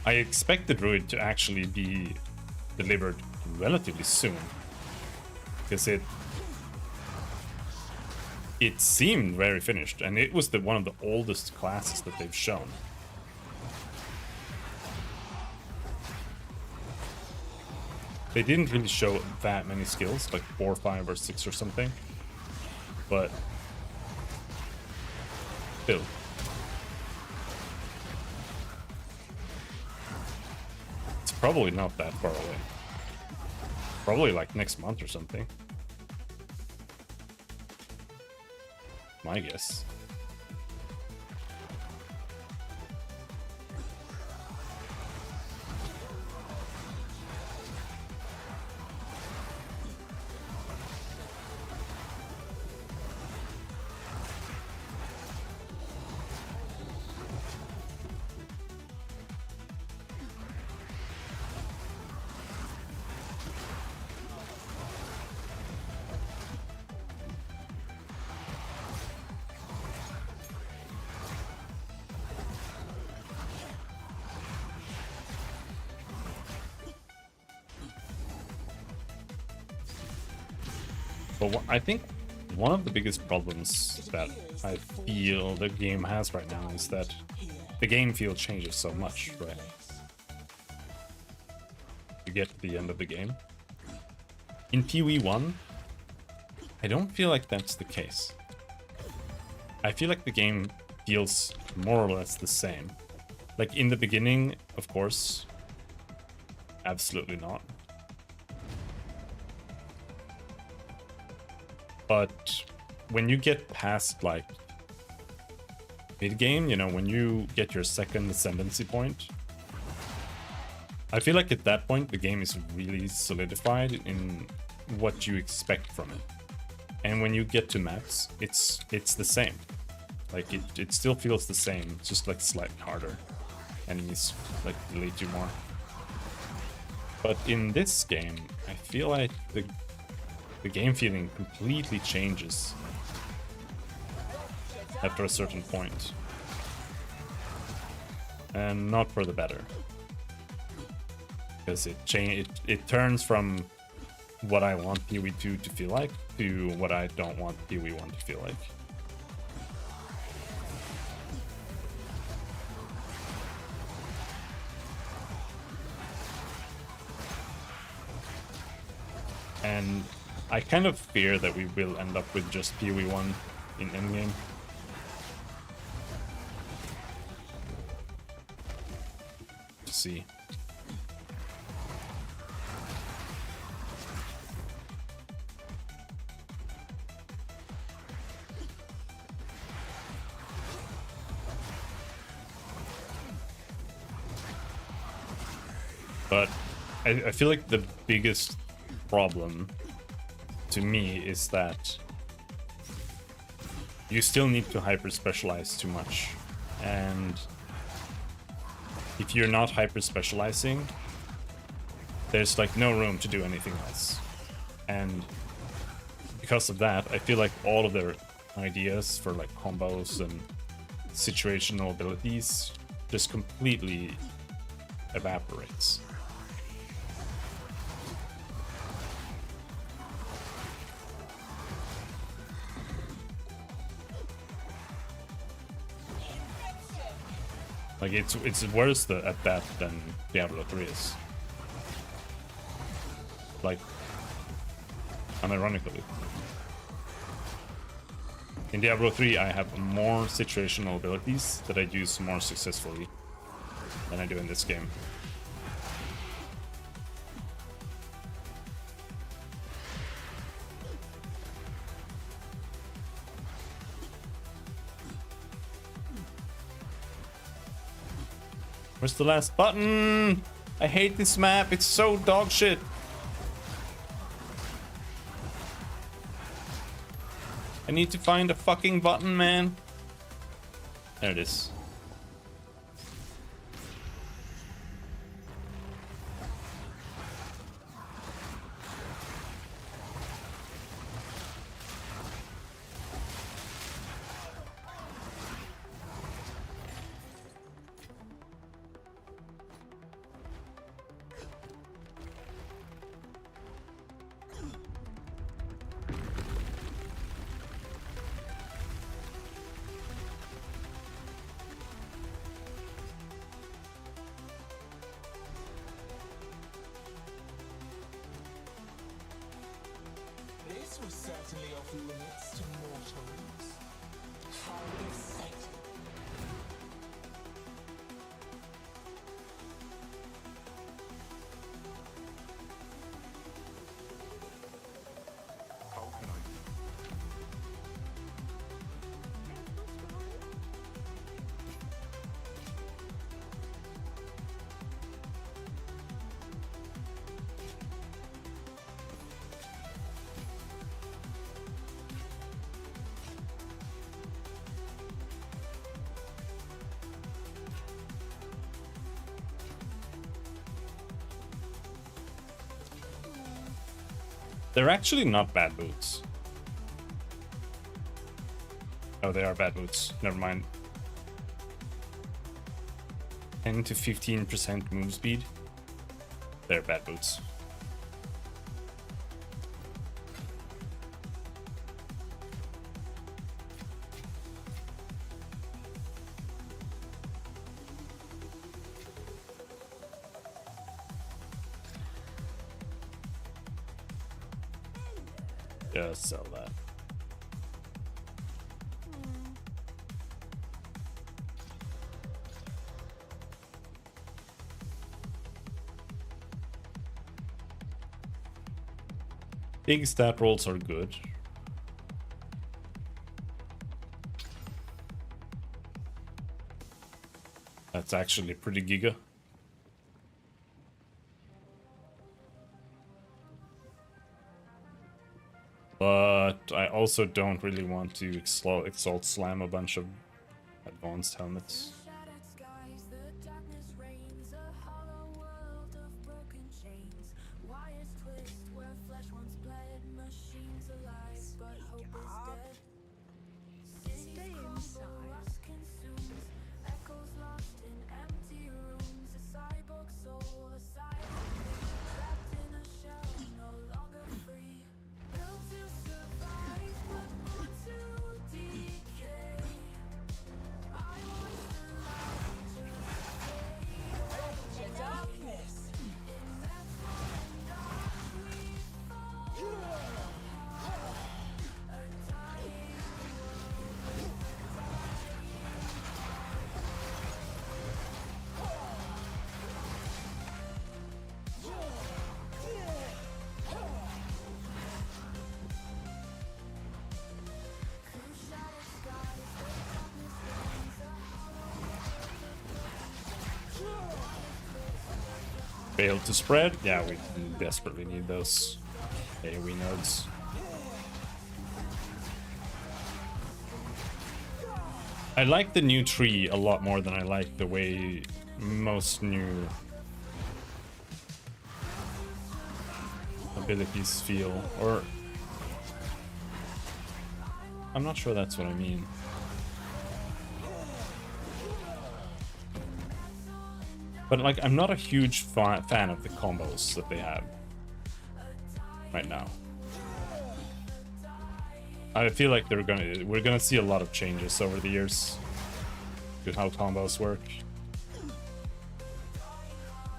I expect the druid to actually be delivered relatively soon. Because it seemed very finished, and it was one of the oldest classes that they've shown. They didn't really show that many skills, like 4, 5, or 6 or something. But still. It's probably not that far away. Probably like next month or something. My guess. But I think one of the biggest problems that I feel the game has right now is that the game feel changes so much, right? You get to the end of the game. In PoE1, I don't feel like that's the case. I feel like the game feels more or less the same. Like in the beginning, of course, absolutely not. But when you get past like mid-game, you know, when you get your second ascendancy point, I feel like at that point the game is really solidified in what you expect from it. And when you get to maps, it's the same. Like it still feels the same, it's just like slightly harder. Enemies like delete you more. But in this game, I feel like the game feeling completely changes after a certain point. And not for the better. Because it turns from what I want PoE2 to feel like to what I don't want PoE1 to feel like. And I kind of fear that we will end up with just PoE1 in endgame. Let's see. But I feel like the biggest problem to me is that you still need to hyper specialize too much. And if you're not hyper specializing, there's like no room to do anything else. And because of that, I feel like all of their ideas for like combos and situational abilities just completely evaporates. Like it's worse at that than Diablo 3 is. Like, unironically. In Diablo 3 I have more situational abilities that I use more successfully than I do in this game. Where's the last button? I hate this map, it's so dog shit. I need to find a fucking button, man. There it is. This was certainly off limits to mortals. How exciting. How can I? They're actually not bad boots. Oh, they are bad boots. Never mind. 10 to 15% move speed. They're bad boots. Just sell that. Big stat rolls are good. That's actually pretty giga. But I also don't really want to exalt slam a bunch of advanced helmets. Shattered skies, the darkness reigns, a hollow world of broken chains. Wires twist where flesh once bled, machines alive, but hope is dead. Cities crumble, rust consumes, echoes lost in empty rooms. A cyborg soul, a silent thing, trapped in a shell, no longer free. Built to survive, but born to decay. I want the light to fade away. Darkness. In that falling dark we fall apart. A dying through shattered skies, the darkness reigns, a Failed to spread? Yeah, we desperately need those AoE nodes. I like the new tree a lot more than I like the way most new abilities feel, or I'm not sure that's what I mean. But like, I'm not a huge fan of the combos that they have right now. I feel like we're gonna see a lot of changes over the years to how combos work.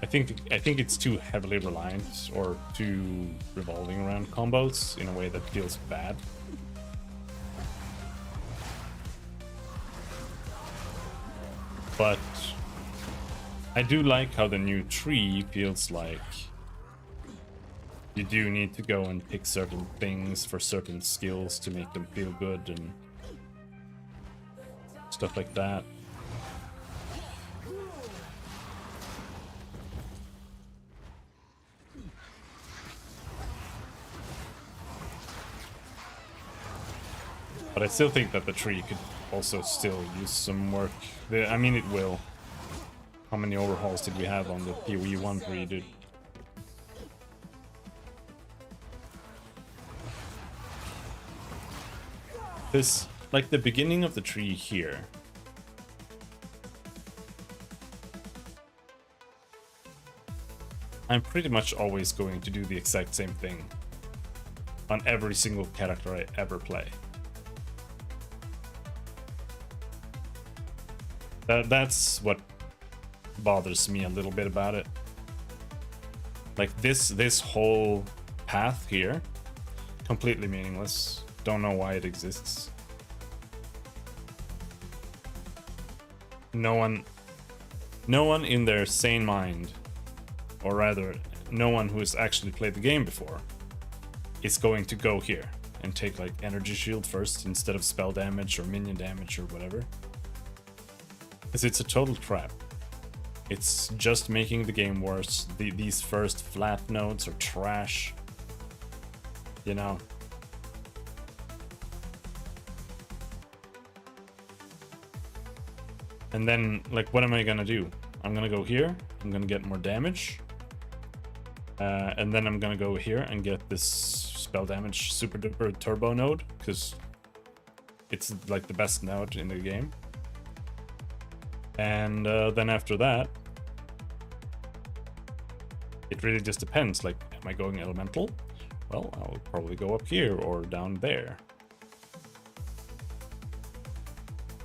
I think it's too heavily reliant or too revolving around combos in a way that feels bad. But I do like how the new tree feels like you do need to go and pick certain things for certain skills to make them feel good and stuff like that. But I still think that the tree could also still use some work. I mean, it will. How many overhauls did we have on the PoE 1 tree, dude? This, like the beginning of the tree here. I'm pretty much always going to do the exact same thing on every single character I ever play. That's what bothers me a little bit about it. Like this whole path here, completely meaningless. Don't know why it exists. No one in their sane mind, or rather, no one who has actually played the game before, is going to go here and take like energy shield first instead of spell damage or minion damage or whatever. Because it's a total trap. It's just making the game worse. These first flat nodes are trash. You know? And then, like, what am I gonna do? I'm gonna go here, I'm gonna get more damage. And then I'm gonna go here and get this spell damage super duper turbo node, because it's like the best node in the game. And then after that, it really just depends. Like, am I going elemental? Well, I'll probably go up here or down there.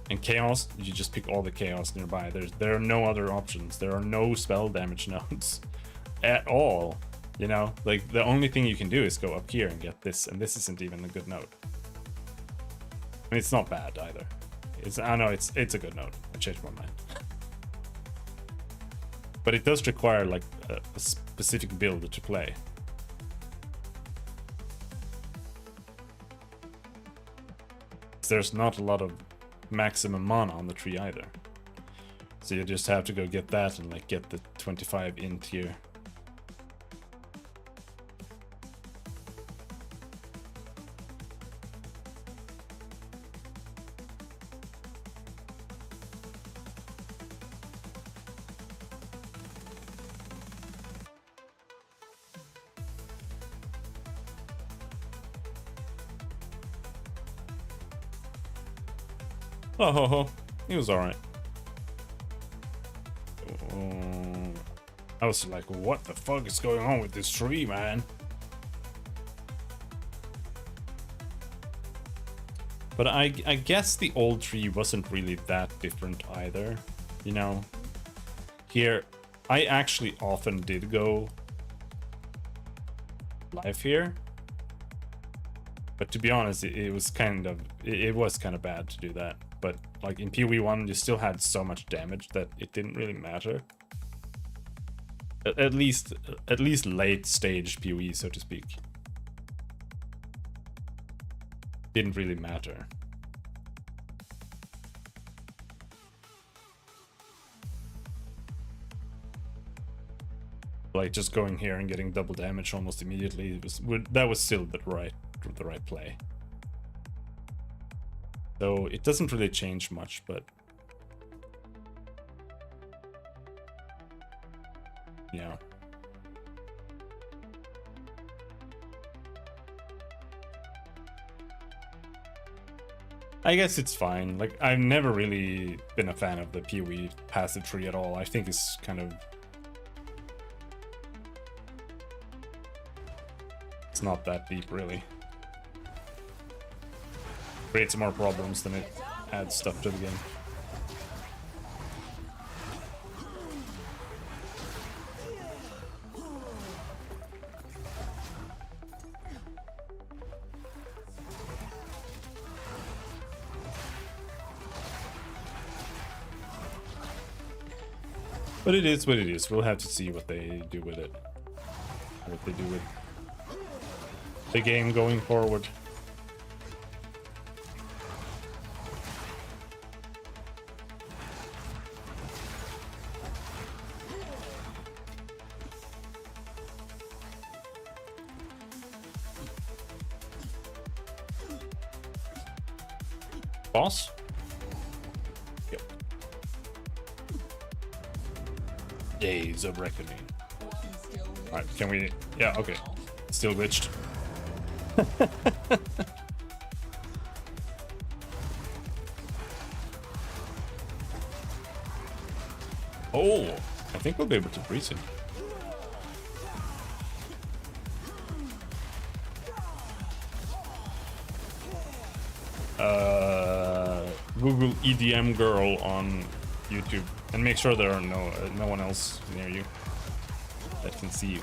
And chaos, you just pick all the chaos nearby. There are no other options. There are no spell damage nodes at all. You know, like the only thing you can do is go up here and get this, and this isn't even a good node. I mean, it's not bad either. I know it's a good node. I changed my mind. But it does require like a specific build to play. There's not a lot of maximum mana on the tree either. So you just have to go get that and like get the 25 in tier. Oh ho ho, he was alright. I was like, what the fuck is going on with this tree, man? But I guess the old tree wasn't really that different either, you know? Here, I actually often did go live here. But to be honest, it was kind of bad to do that. But like in PoE 1, you still had so much damage that it didn't really matter. At least late stage PoE, so to speak. Didn't really matter. Like just going here and getting double damage almost immediately that was still the right play. So it doesn't really change much, but yeah. I guess it's fine. Like, I've never really been a fan of the PoE passive tree at all. I think it's kind of... It's not that deep, really. Creates more problems than it adds stuff to the game. But it is what it is. We'll have to see what they do with it. What they do with the game going forward. Boss? Yep. Days of Reckoning. Alright, can we... Yeah, okay. Still glitched. Oh, I think we'll be able to freeze him. Google EDM girl on YouTube and make sure there are no one else near you that can see you.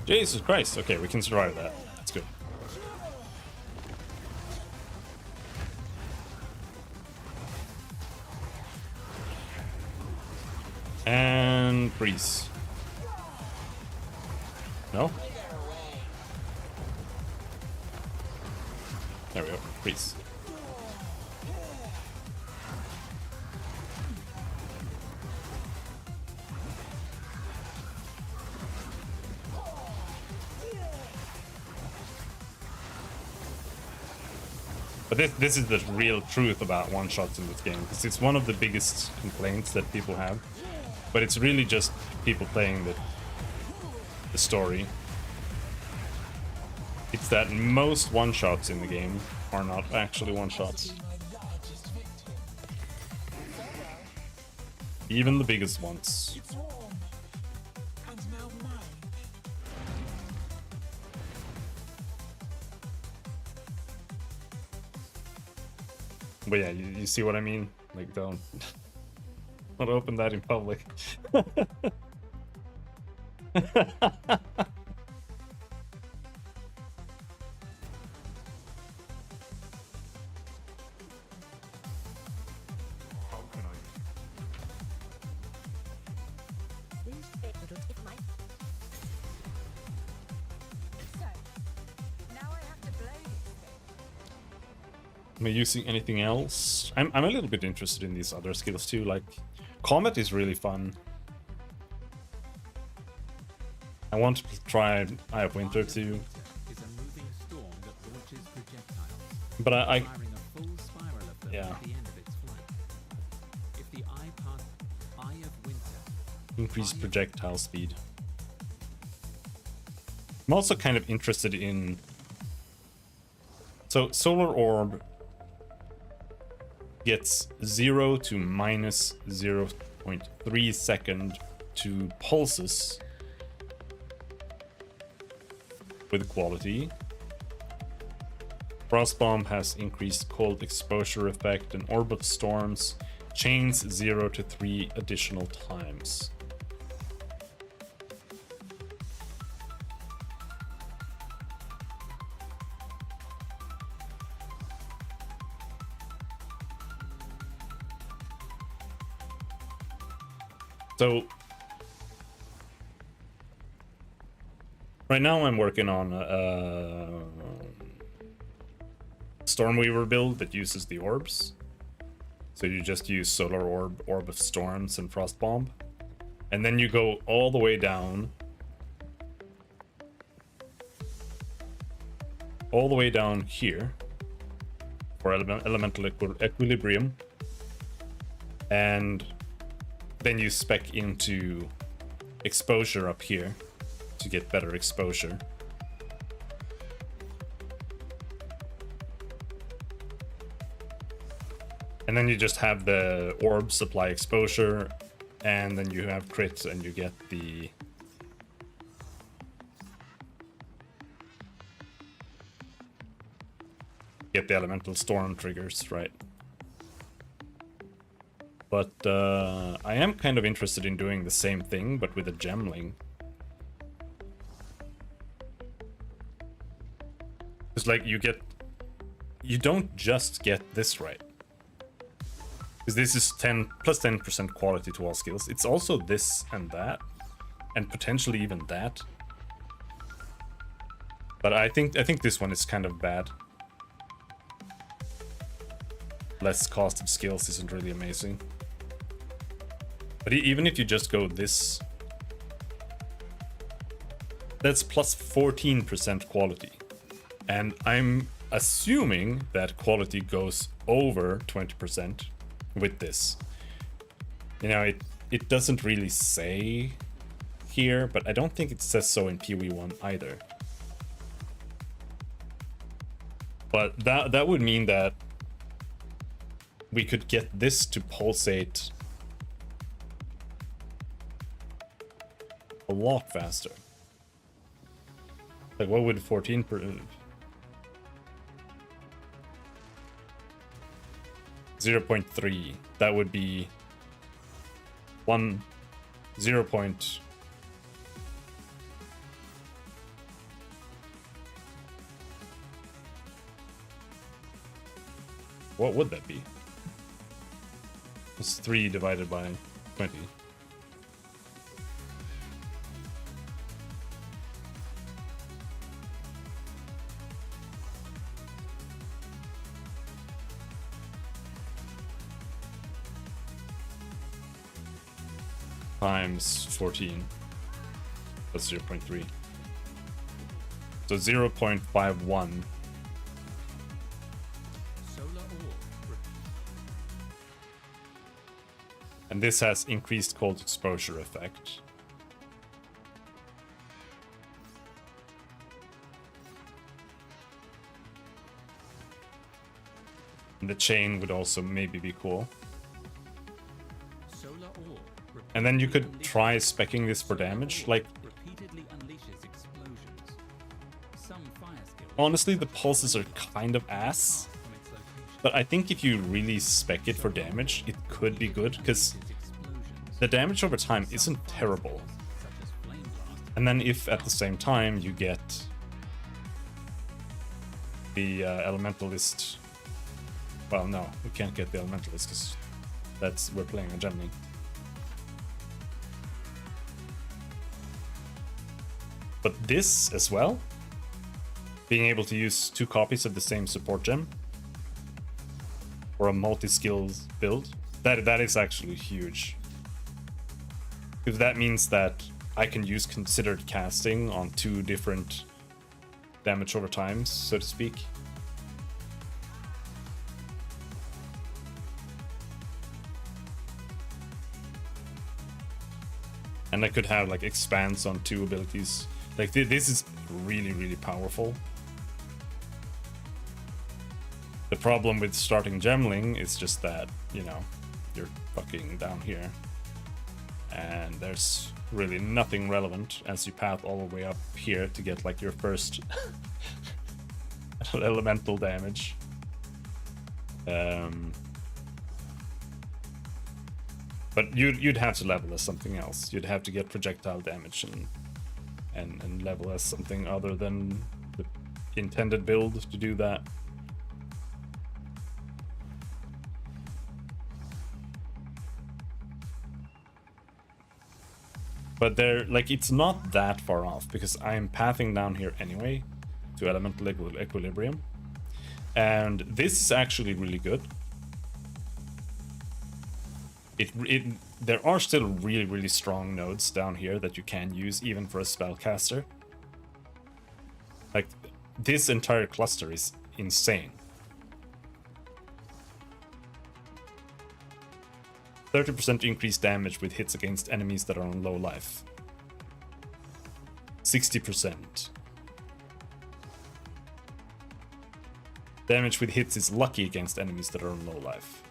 Jesus Christ. Okay, we can survive that. That's good. And freeze. No? There we go. Freeze. But this is the real truth about one-shots in this game, because it's one of the biggest complaints that people have. But it's really just people playing the story. It's that most one-shots in the game are not actually one-shots. Even the biggest ones. It's warm. And now mine. But yeah, you see what I mean? Like, don't open that in public. How can I? So, now I have to blow this thing. Am I using anything else? I'm a little bit interested in these other skills too. Like, Comet is really fun. I want to try Eye of Winter too. Is a moving storm that launches projectiles, But I firing a full spiral of them Yeah. at the end of its flight. If the Eye of Winter increase projectile speed. I'm also kind of interested in... So, Solar Orb gets 0 to minus 0.3 second to pulses with quality. Frost Bomb has increased cold exposure effect, and Orb of Storms chains 0 to 3 additional times. So Right now I'm working on Stormweaver build that uses the orbs. So you just use Solar Orb, Orb of Storms, and Frost Bomb. And then you go all the way down. All the way down here. For Elemental Equilibrium. And then you spec into Exposure up here to get better exposure. And then you just have the orb supply exposure, and then you have crit, and you get the elemental storm triggers, right? But I am kind of interested in doing the same thing, but with a gemling. It's like you don't just get this right. Because this is 10 plus 10% quality to all skills. It's also this and that, and potentially even that. But I think this one is kind of bad. Less cost of skills isn't really amazing. But even if you just go this, that's plus 14% quality. And I'm assuming that quality goes over 20%. With this, you know, it doesn't really say here, but I don't think it says so in PoE1 either. But that would mean that we could get this to pulsate a lot faster. Like, what would 14 per 0.3, that would be 0. What would that be? It's 3 divided by 20. Times 14. That's 0.3. So 0.51. Solar orb. And this has increased cold exposure effect. And the chain would also maybe be cool. Solar orb. And then you could try speccing this for damage. Like, Repeatedly unleashes explosions. Some fire skills honestly, the pulses are kind of ass. from its location. But I think if you really spec it for damage, it could be good, because the damage over time isn't terrible. Such as flame blast. And then if at the same time you get the elementalist, well, no, we can't get the elementalist because we're playing a gemling. But this as well, being able to use 2 copies of the same support gem or a multi-skills build, that is actually huge. Because that means that I can use considered casting on 2 different damage over times, so to speak. And I could have like expanse on 2 abilities. Like this is really, really powerful. The problem with starting gemling is just that, you know, you're fucking down here. And there's really nothing relevant as you path all the way up here to get like your first elemental damage. But you'd have to level as something else. You'd have to get projectile damage and level as something other than the intended build to do that. But they're like, it's not that far off because I'm pathing down here anyway to elemental equilibrium. And this is actually really good. There are still really, really strong nodes down here that you can use even for a spellcaster. Like, this entire cluster is insane. 30% increased damage with hits against enemies that are on low life. 60%. Damage with hits is lucky against enemies that are on low life.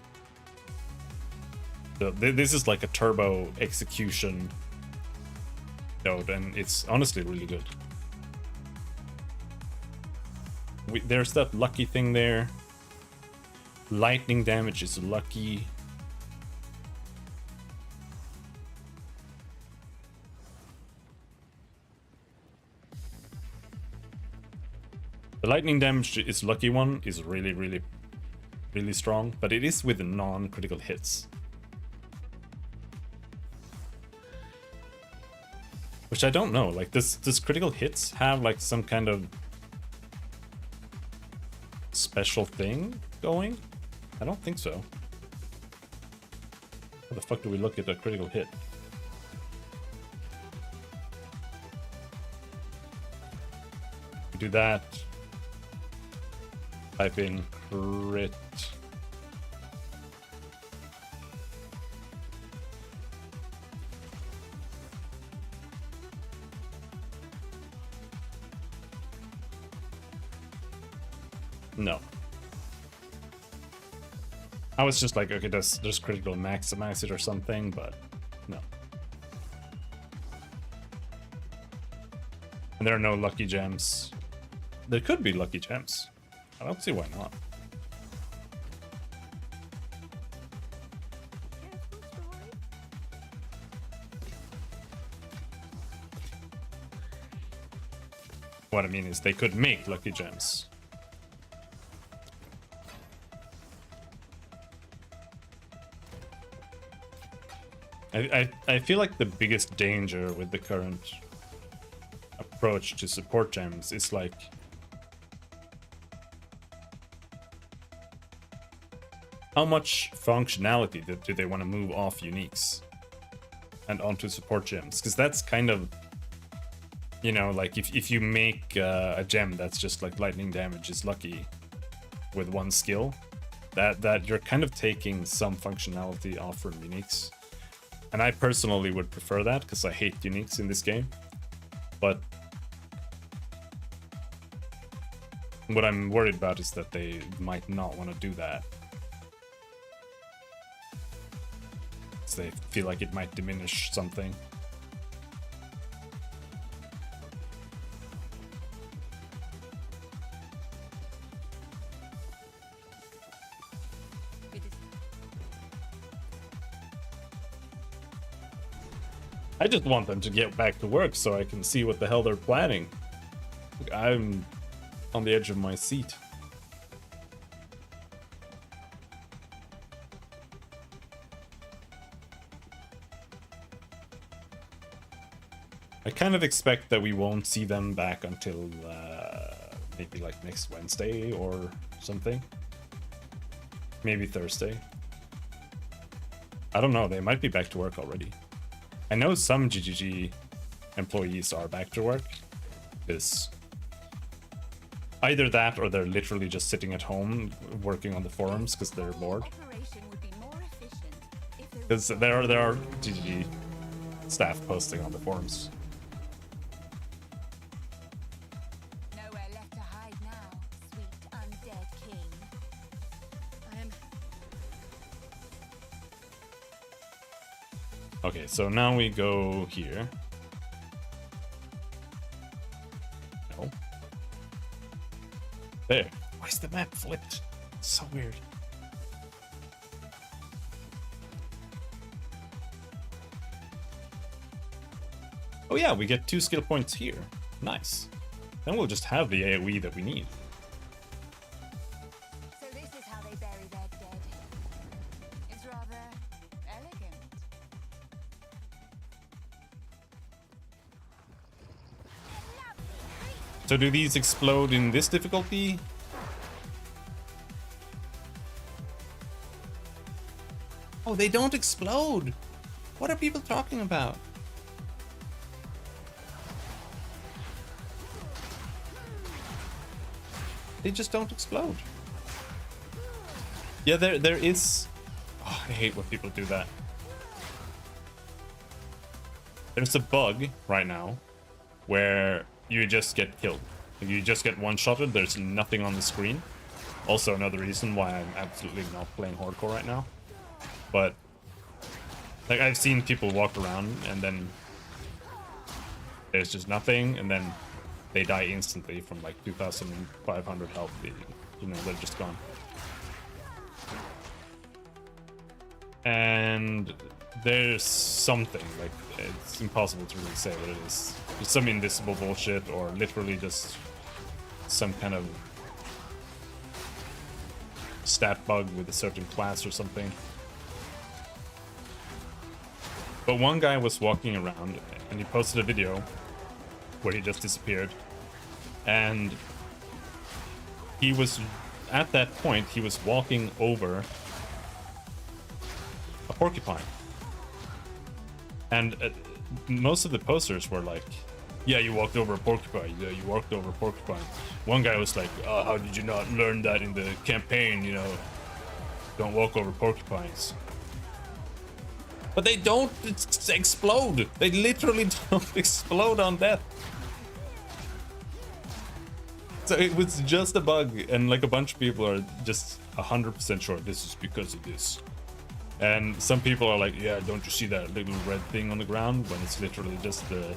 So this is like a turbo execution node, and it's honestly really good. There's that lucky thing there. Lightning damage is lucky. The lightning damage is lucky one is really, really, really strong, but it is with non-critical hits. Which I don't know, like, does critical hits have like some kind of special thing going? I don't think so. How the fuck do we look at a critical hit? We do that. Type in crit. No. I was just like, okay, does critical maximize it or something, but no. And there are no lucky gems. There could be lucky gems. I don't see why not. What I mean is they could make lucky gems. I feel like the biggest danger with the current approach to support gems is like how much functionality do they want to move off uniques and onto support gems? Because that's kind of, you know, like if you make a gem that's just like lightning damage is lucky with one skill, that you're kind of taking some functionality off from uniques. And I personally would prefer that because I hate uniques in this game. But what I'm worried about is that they might not want to do that. So they feel like it might diminish something. I just want them to get back to work so I can see what the hell they're planning. I'm on the edge of my seat. I kind of expect that we won't see them back until maybe like next Wednesday or something. Maybe Thursday. I don't know, they might be back to work already. I know some GGG employees are back to work. Because either that or they're literally just sitting at home working on the forums because they're bored. Because there are GGG staff posting on the forums. Nowhere left to hide now, sweet undead king. I am. Okay, so now we go here. No. There. Why is the map flipped? It's so weird. Oh yeah, we get 2 skill points here. Nice. Then we'll just have the AoE that we need. So this is how they bury their dead. It's rather elegant. So do these explode in this difficulty? Oh, they don't explode. What are people talking about? They just don't explode. Yeah, there is... Oh, I hate when people do that. There's a bug right now where you just get killed. You just get one-shotted, there's nothing on the screen. Also another reason why I'm absolutely not playing hardcore right now. But like I've seen people walk around and then there's just nothing, and then they die instantly from like 2,500 health. You know, they're just gone. And there's something, like, it's impossible to really say what it is. It's some invisible bullshit, or literally just some kind of stat bug with a certain class or something. But one guy was walking around and he posted a video where he just disappeared. And he was, at that point, he was walking over a porcupine. And most of the posters were like, yeah, you walked over a porcupine. Yeah, you walked over a porcupine. One guy was like, oh, how did you not learn that in the campaign? You know, don't walk over porcupines. But they don't explode. They literally don't explode on death. So it was just a bug, and like a bunch of people are just 100% sure this is because of this. And some people are like, yeah, don't you see that little red thing on the ground? When it's literally just the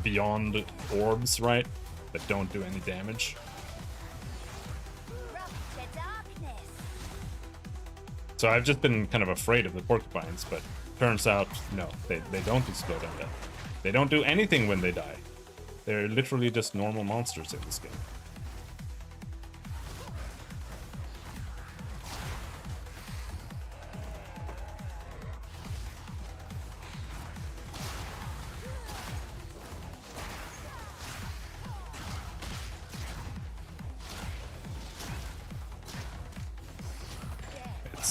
beyond orbs, right? That don't do any damage. So I've just been kind of afraid of the porcupines, but turns out, no, they don't explode on death. They don't do anything when they die. They're literally just normal monsters in this game.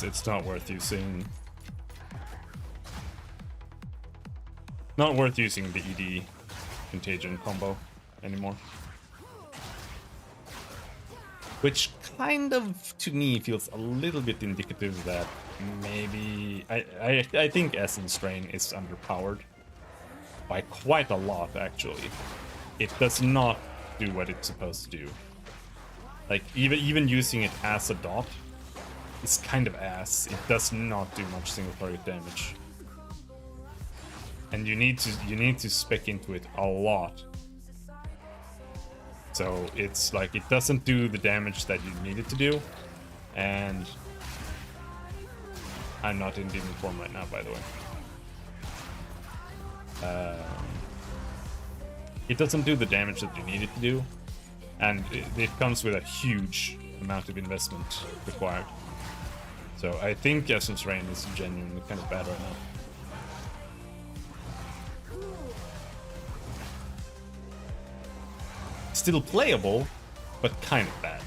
It's not worth using. Not worth using the ED Contagion combo anymore. Which kind of, to me, feels a little bit indicative that maybe... I think Essence Strain is underpowered by quite a lot, actually. It does not do what it's supposed to do. Like, even using it as a dot is kind of ass. It does not do much single target damage. And you need to spec into it a lot. So it's like it doesn't do the damage that you need it to do. And I'm not in demon form right now, by the way. It doesn't do the damage that you need it to do. And it comes with a huge amount of investment required. So I think Essence Rain is genuinely kind of bad right now. Still playable, but kind of bad.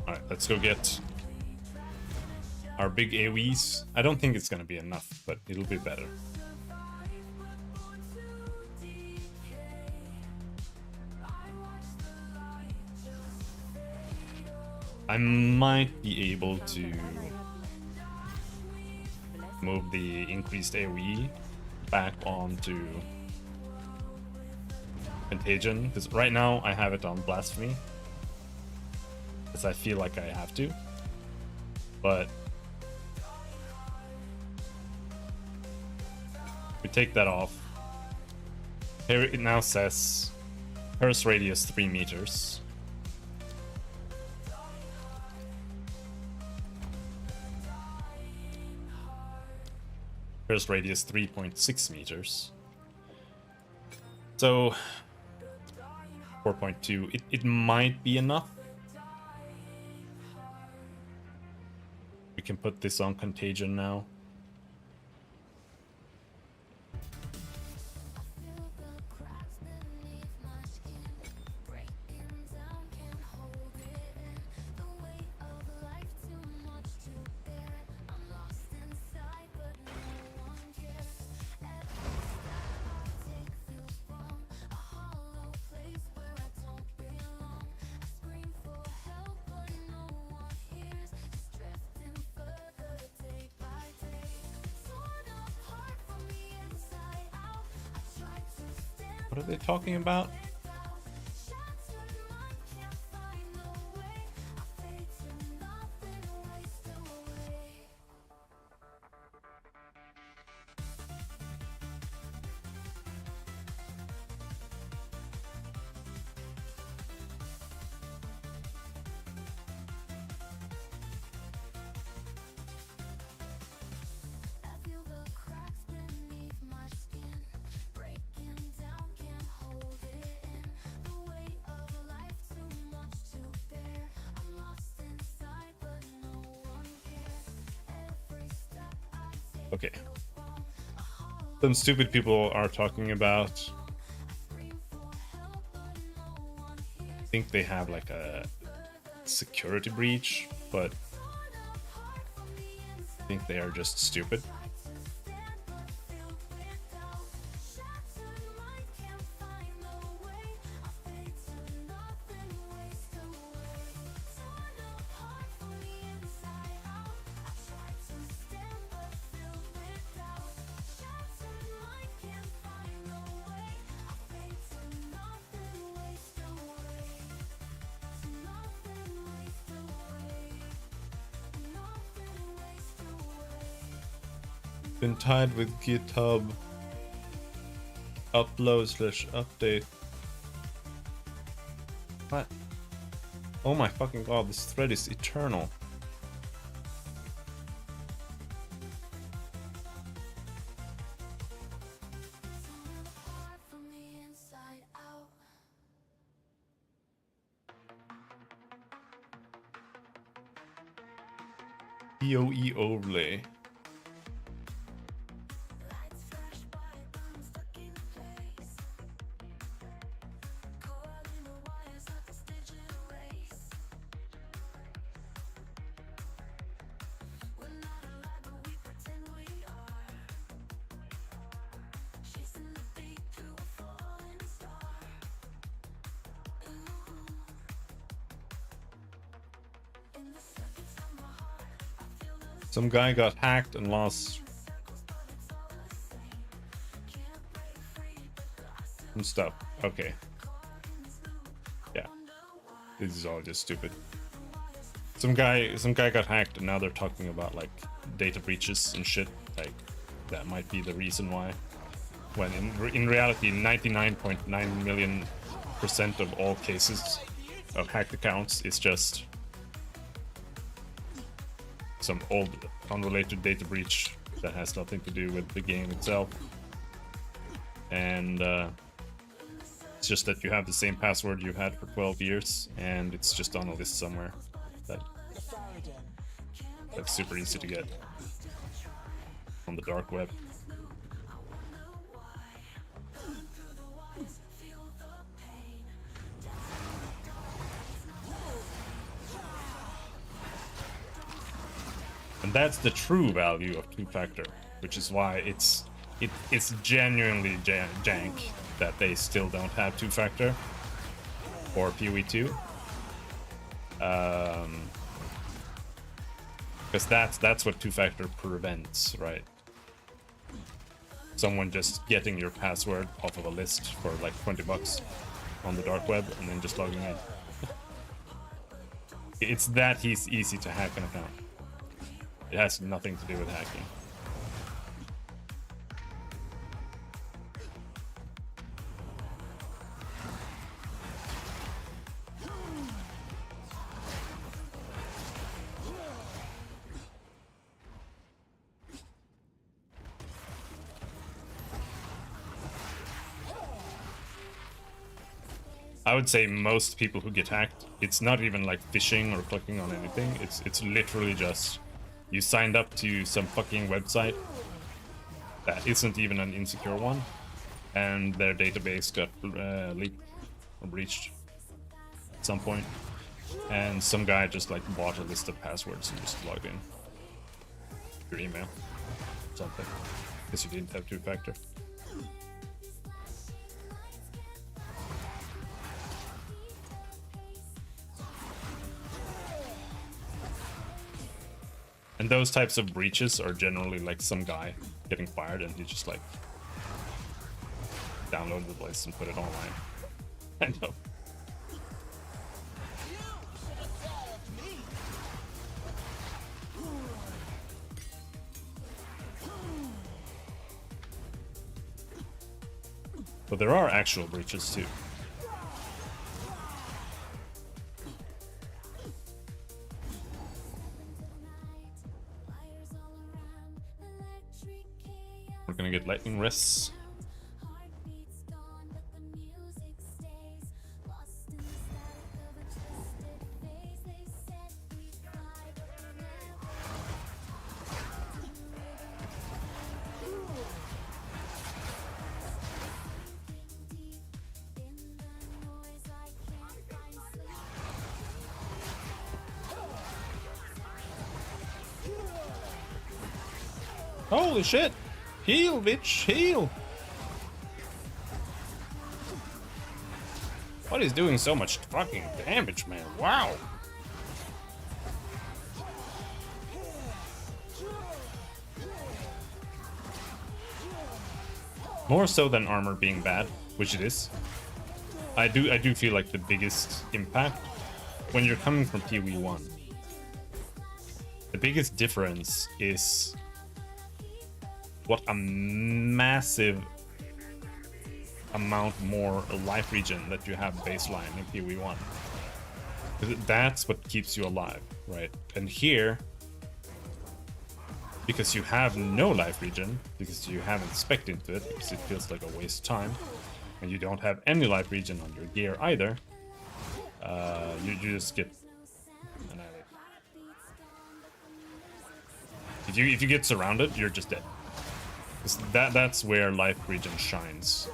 Alright, let's go get our big AoEs. I don't think it's gonna be enough, but it'll be better. I might be able to move the increased AoE back onto Contagion, because right now I have it on Blasphemy, because I feel like I have to. But we take that off. Here it now says Curse radius 3 meters. Burst radius 3.6 meters. So 4.2. It might be enough. We can put this on Contagion now. What are they talking about? Okay. Some stupid people are talking about... I think they have like a security breach, but I think they are just stupid. Been tied with GitHub upload/update. What? Oh my fucking god, this thread is eternal. PoE overlay. Some guy got hacked and lost some stuff. Okay. Yeah. This is all just stupid. Some guy got hacked and now they're talking about like data breaches and shit. Like that might be the reason why. When in reality 99.9 million% of all cases of hacked accounts is just some old unrelated data breach that has nothing to do with the game itself. And it's just that you have the same password you've had for 12 years and it's just on a list somewhere. That's super easy to get on the dark web. And that's the true value of two-factor, which is why it's genuinely jank that they still don't have two-factor or PoE2. Because that's what two-factor prevents, right? Someone just getting your password off of a list for like $20 on the dark web and then just logging in. It's that easy to hack an account. It has nothing to do with hacking. I would say most people who get hacked, it's not even like phishing or clicking on anything. It's literally just you signed up to some fucking website that isn't even an insecure one, and their database got leaked or breached at some point, and some guy just like bought a list of passwords and just logged in your email, something, because you didn't have two-factor. And those types of breaches are generally like some guy getting fired and he just like downloaded the place and put it online. I know. But there are actual breaches too. We're gonna get lightning rests. Holy shit! Heal, bitch, heal! What is doing so much fucking damage, man? Wow! More so than armor being bad, which it is. I do feel like the biggest impact when you're coming from PoE1. The biggest difference is what a massive amount more life regen that you have baseline in PoE1. That's what keeps you alive, right? And here, because you have no life regen, because you haven't spec'd into it, because it feels like a waste of time, and you don't have any life regen on your gear either, you just get annihilated. If you get surrounded, you're just dead. That's where life regen shines.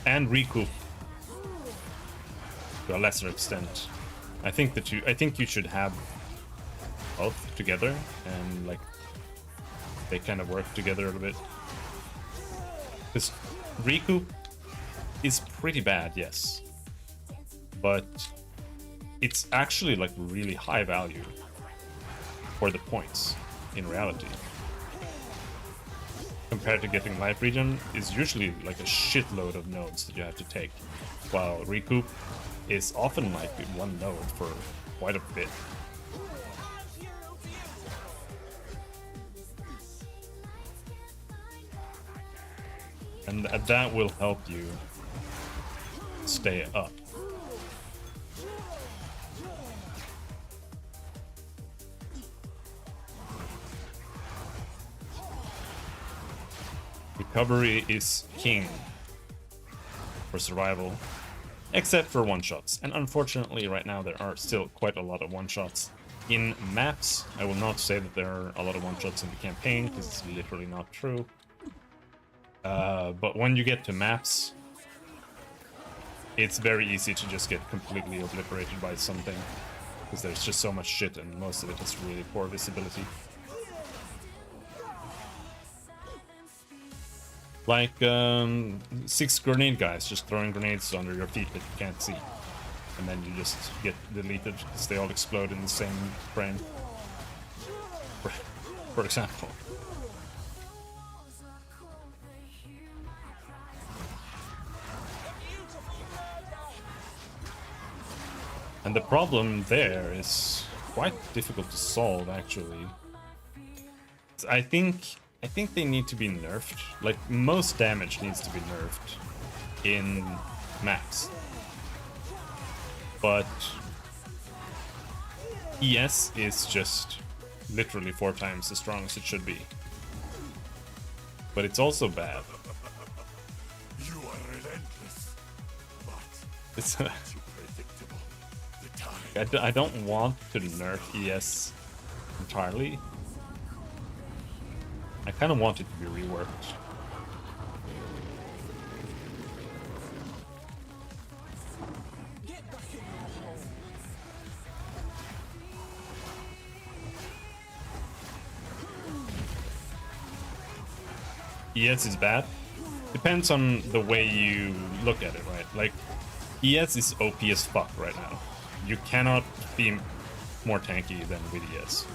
And recoup to a lesser extent. I think you should have both together, and like they kind of work together a little bit. Because recoup is pretty bad, yes, but it's actually like really high value for the points in reality. Compared to getting life regen is usually like a shitload of nodes that you have to take, while recoup is often like one node for quite a bit. And that will help you stay up. Recovery is king for survival, except for one-shots. And unfortunately, right now there are still quite a lot of one-shots in maps. I will not say that there are a lot of one-shots in the campaign, because it's literally not true. But when you get to maps, it's very easy to just get completely obliterated by something, because there's just so much shit, and most of it is really poor visibility. Like 6 grenade guys just throwing grenades under your feet that you can't see, and then you just get deleted because they all explode in the same frame, for example. And the problem there is quite difficult to solve, actually. I think they need to be nerfed. Like, most damage needs to be nerfed in maps. But ES is just literally 4 times as strong as it should be. but it's also bad. You are relentless, but It's too predictable. The time I don't want to nerf ES entirely. I kind of want it to be reworked. ES is bad. Depends on the way you look at it, right? Like, ES is OP as fuck right now. You cannot be more tanky than with ES.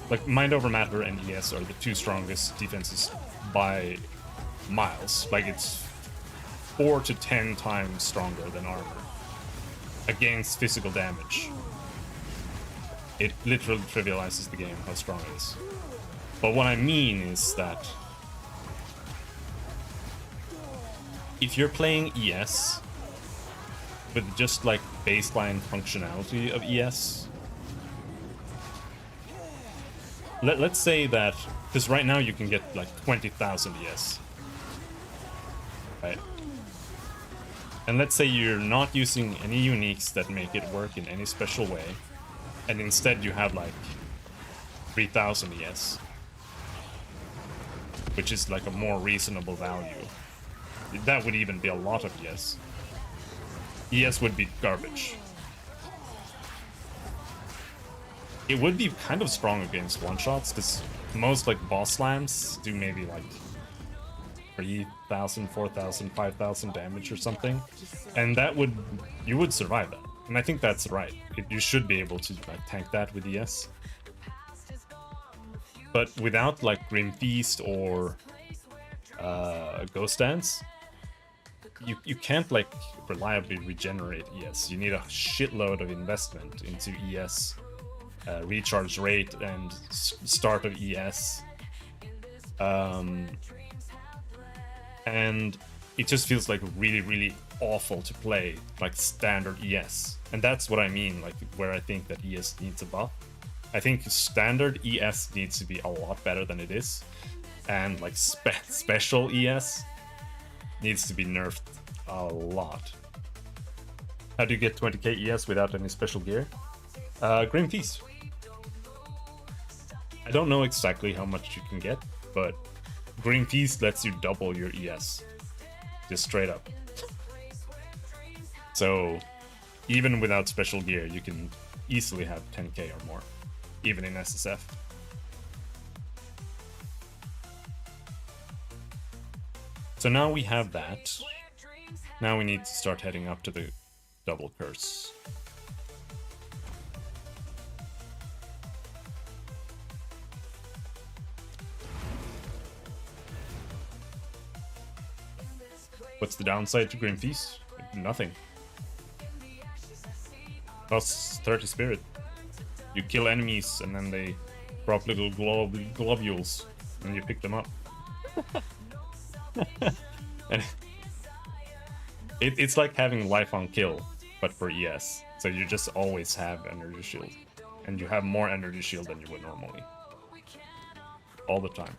Like, Mind Over Matter and ES are the two strongest defenses by miles. Like, it's 4 to 10 times stronger than armor against physical damage. It literally trivializes the game how strong it is. But what I mean is that if you're playing ES with just like baseline functionality of ES, let's say that, because right now you can get like 20,000 ES, right? And let's say you're not using any uniques that make it work in any special way, and instead you have like 3,000 ES, which is like a more reasonable value. That would even be a lot of ES. ES would be garbage. It would be kind of strong against one-shots, because most like boss slams do maybe like 3,000, 4,000, 5,000 damage or something. And that would, you would survive that. And I think that's right. You should be able to like tank that with ES. But without like Grim Feast or Ghost Dance, you can't like reliably regenerate ES. You need a shitload of investment into ES, recharge rate and start of ES, and it just feels like really awful to play like standard ES. And that's what I mean, like where I think that ES needs a buff. I think standard ES needs to be a lot better than it is, and like special ES needs to be nerfed a lot. How do you get 20k ES without any special gear? Grim Feast. I don't know exactly how much you can get, but Grim Feast lets you double your ES. Just straight up. So even without special gear, you can easily have 10k or more, even in SSF. So now we have that. Now we need to start heading up to the double curse. What's the downside to Grim Feast? Nothing. Plus 30 spirit. You kill enemies and then they drop little globules and you pick them up. And it's like having life on kill, but for ES. So you just always have energy shield. And you have more energy shield than you would normally. All the time.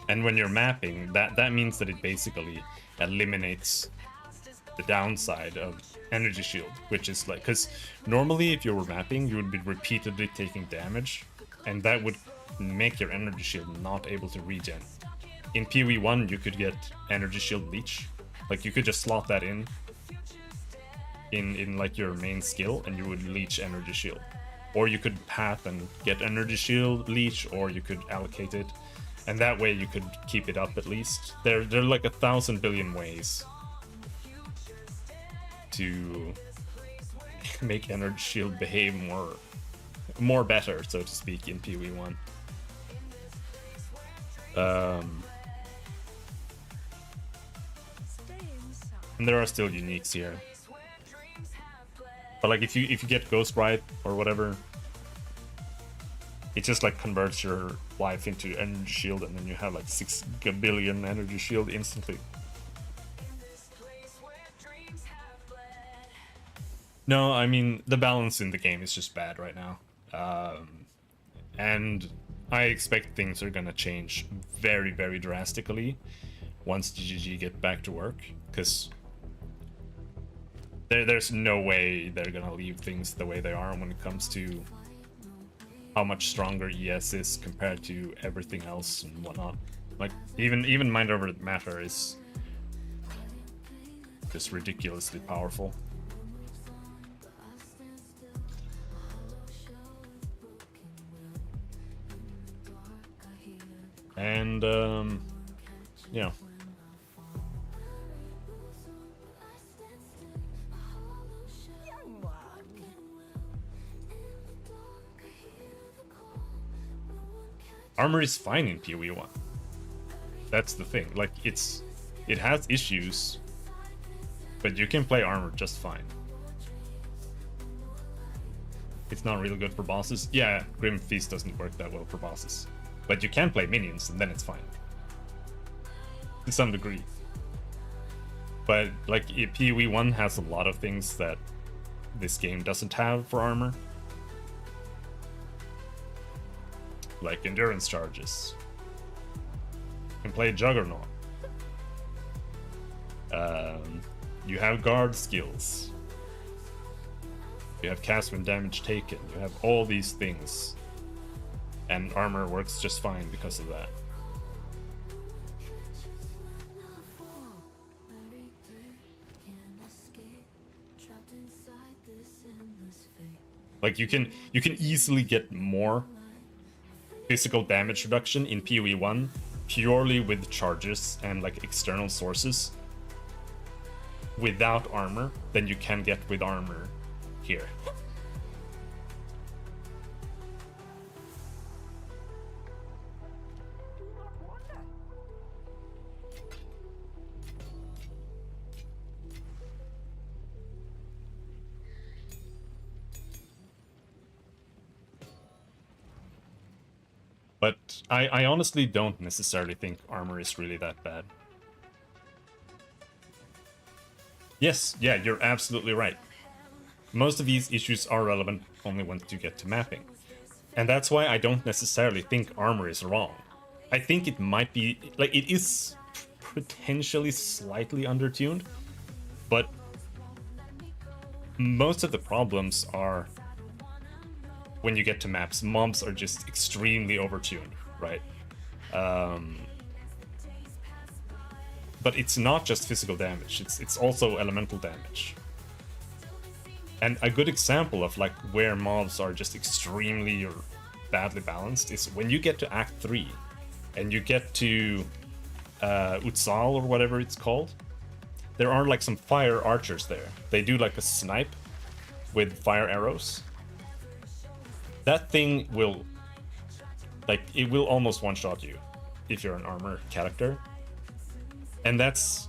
And when you're mapping, that means that it basically eliminates the downside of energy shield, which is like, because normally if you were mapping, you would be repeatedly taking damage, and that would make your energy shield not able to regen. In PoE1, you could get energy shield leech, like you could just slot that in like your main skill, and you would leech energy shield. Or you could path and get energy shield leech, or you could allocate it, and that way you could keep it up at least. There are like 1,000 billion ways to make energy shield behave more better, so to speak, in PoE1. And there are still uniques here. But like if you get Ghost Ride or whatever, it just like converts your life into energy shield, and then you have like 6 billion energy shield instantly. No, I mean, the balance in the game is just bad right now. And I expect things are gonna change very, very drastically once GGG get back to work, because there's no way they're gonna leave things the way they are when it comes to how much stronger ES is compared to everything else and whatnot. Like, even Mind Over Matter is just ridiculously powerful. And, you know. Armor is fine in PoE 1. That's the thing. Like, it has issues, but you can play armor just fine. It's not really good for bosses. Yeah, Grim Feast doesn't work that well for bosses. But you can play minions, and then it's fine. To some degree. But, like, PoE 1 has a lot of things that this game doesn't have for armor. Like endurance charges. You can play Juggernaut. You have guard skills. You have cast when damage taken. You have all these things. And armor works just fine because of that. Like, you can easily get more physical damage reduction in PoE 1 purely with charges and like external sources without armor than you can get with armor here. But I honestly don't necessarily think armor is really that bad. Yes, yeah, you're absolutely right. Most of these issues are relevant only once you get to mapping. And that's why I don't necessarily think armor is wrong. I think it might be, like, it is potentially slightly undertuned, but most of the problems are when you get to maps. Mobs are just extremely overtuned, right? But it's not just physical damage, it's also elemental damage. And a good example of like where mobs are just extremely or badly balanced is when you get to Act 3 and you get to Exile or whatever it's called. There are like some fire archers there. They do like a snipe with fire arrows. That thing will, like, it will almost one-shot you if you're an armor character. And that's,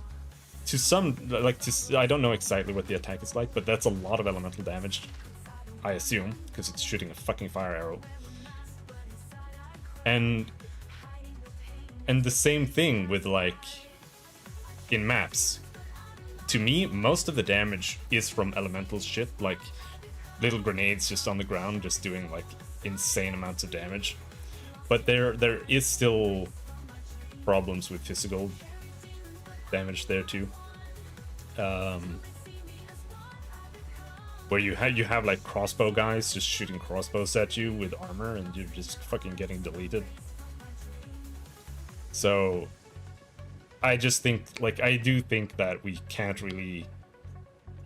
to some, like, I don't know exactly what the attack is like, but that's a lot of elemental damage, I assume, because it's shooting a fucking fire arrow. And the same thing with, like, in maps. To me, most of the damage is from elemental shit, like little grenades just on the ground, just doing like insane amounts of damage. But there is still problems with physical damage there too. Where you have like crossbow guys just shooting crossbows at you with armor, and you're just fucking getting deleted. So I just think, like, I do think that we can't really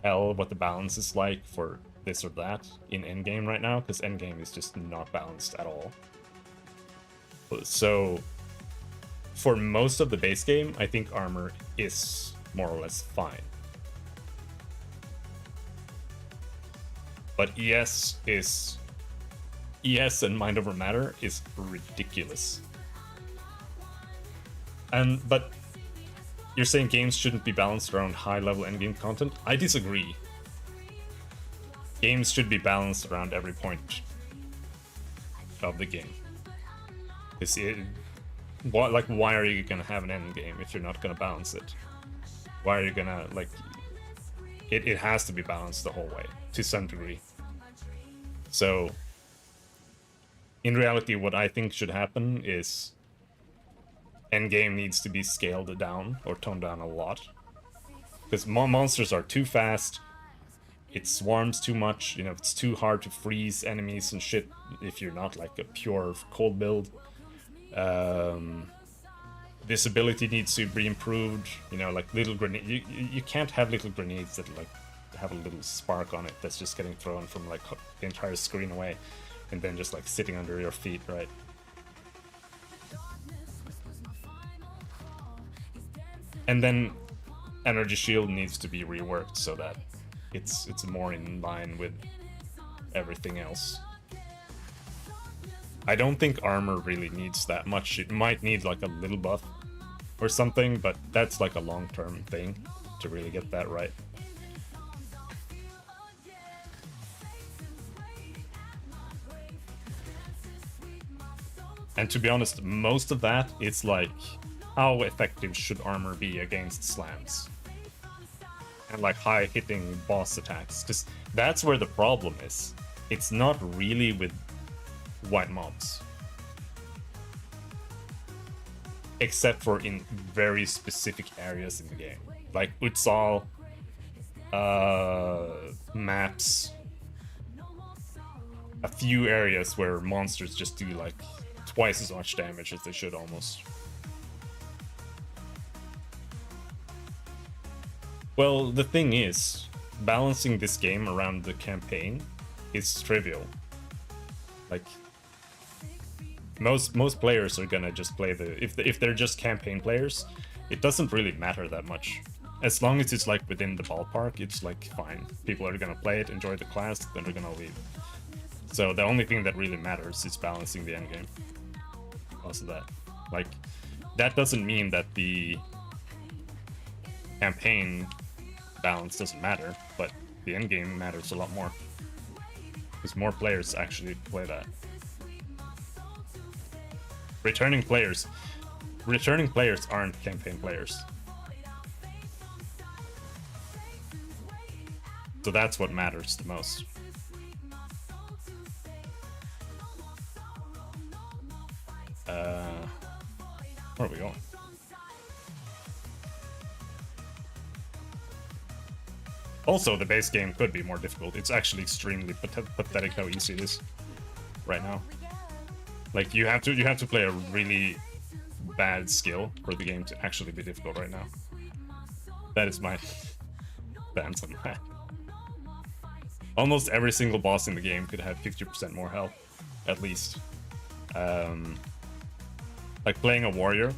tell what the balance is like for this or that in endgame right now, because endgame is just not balanced at all. So for most of the base game, I think armor is more or less fine. But ES and Mind Over Matter is ridiculous. But you're saying games shouldn't be balanced around high-level endgame content? I disagree. Games should be balanced around every point of the game. Why are you gonna have an endgame if you're not gonna balance it? Why are you gonna, like... It has to be balanced the whole way to some degree. So in reality, what I think should happen is endgame needs to be scaled down or toned down a lot. Because monsters are too fast, it swarms too much, you know, it's too hard to freeze enemies and shit if you're not like a pure cold build. This ability needs to be improved, you know, like little grenade. You can't have little grenades that like have a little spark on it that's just getting thrown from like the entire screen away and then just like sitting under your feet, right? And then energy shield needs to be reworked so that it's more in line with everything else. I don't think armor really needs that much. It might need like a little buff or something, but that's like a long-term thing to really get that right. And to be honest, most of that is like, how effective should armor be against slams? And like high hitting boss attacks, because that's where the problem is. It's not really with white mobs. Except for in very specific areas in the game. Like Exile, maps, a few areas where monsters just do like twice as much damage as they should almost. Well, the thing is, balancing this game around the campaign is trivial. Like, most players are gonna just play if they're just campaign players, it doesn't really matter that much. As long as it's like within the ballpark, it's like fine. People are gonna play it, enjoy the class, then they're gonna leave. So the only thing that really matters is balancing the endgame. Because of that. Like, that doesn't mean that the campaign balance doesn't matter, but the endgame matters a lot more. Because more players actually play that. Returning players aren't campaign players. So that's what matters the most. Where are we going? Also, the base game could be more difficult. It's actually extremely pathetic how easy it is right now. Like you have to play a really bad skill for the game to actually be difficult right now. That is my stance on that. Almost every single boss in the game could have 50% more health, at least. Like playing a warrior,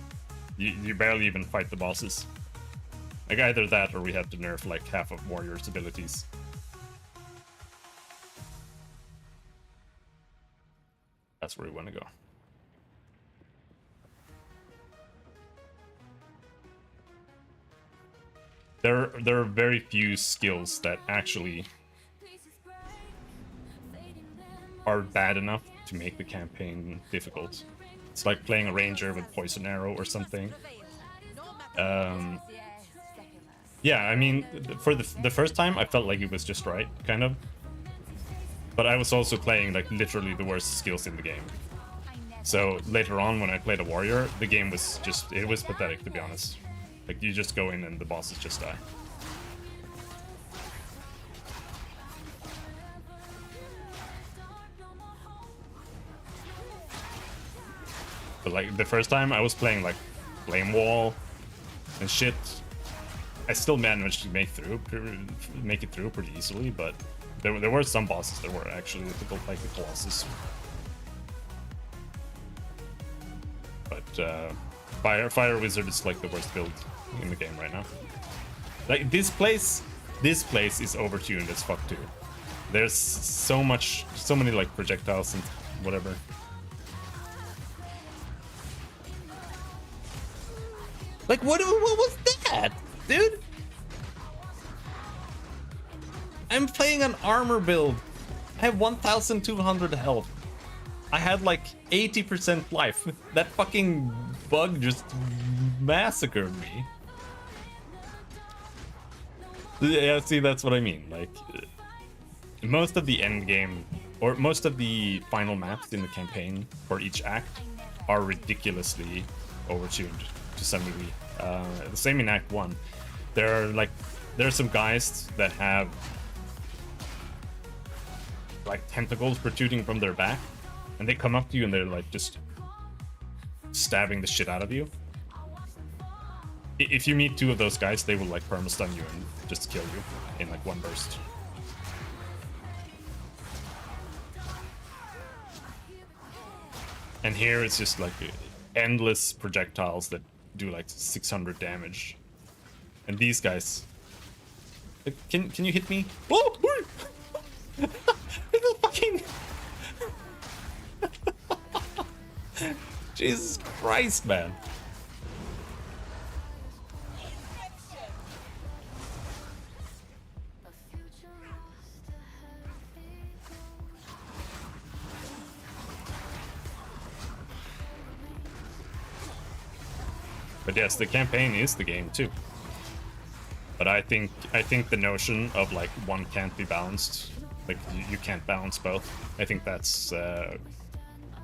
you barely even fight the bosses. Like either that or we have to nerf like half of warrior's abilities. That's where we want to go. There are very few skills that actually are bad enough to make the campaign difficult. It's like playing a ranger with poison arrow or something. Yeah, I mean, for the first time, I felt like it was just right, kind of. But I was also playing like literally the worst skills in the game. So later on, when I played a warrior, the game was just, it was pathetic, to be honest. Like you just go in and the bosses just die. But like the first time I was playing like Flame Wall and shit, I still managed to make it through pretty easily, but there were some bosses that were actually difficult, like the Colossus. But Fire Wizard is like the worst build in the game right now. Like this place is overtuned as fuck too. There's so many like projectiles and whatever. Like what was that, dude? I'm playing an armor build. I have 1,200 health. I had like 80% life. That fucking bug just massacred me. Yeah, see, that's what I mean. Like, most of the end game, or most of the final maps in the campaign for each act are ridiculously overtuned to some degree. The same in Act 1. There are some guys that have like tentacles protruding from their back, and they come up to you and they're like just stabbing the shit out of you. If you meet two of those guys, they will like perma-stun you and just kill you in like one burst. And here it's just like endless projectiles that do like 600 damage. And these guys, can you hit me? Oh, little fucking Jesus Christ, man. But yes, the campaign is the game too. But I think the notion of like one can't be balanced, like you can't balance both, I think that's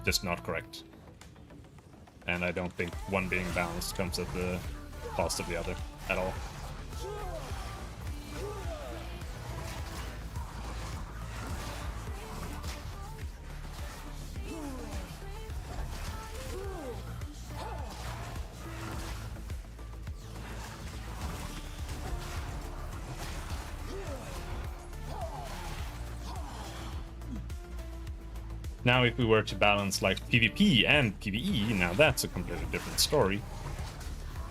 just not correct. And I don't think one being balanced comes at the cost of the other at all. Now, if we were to balance like PvP and PvE, now that's a completely different story.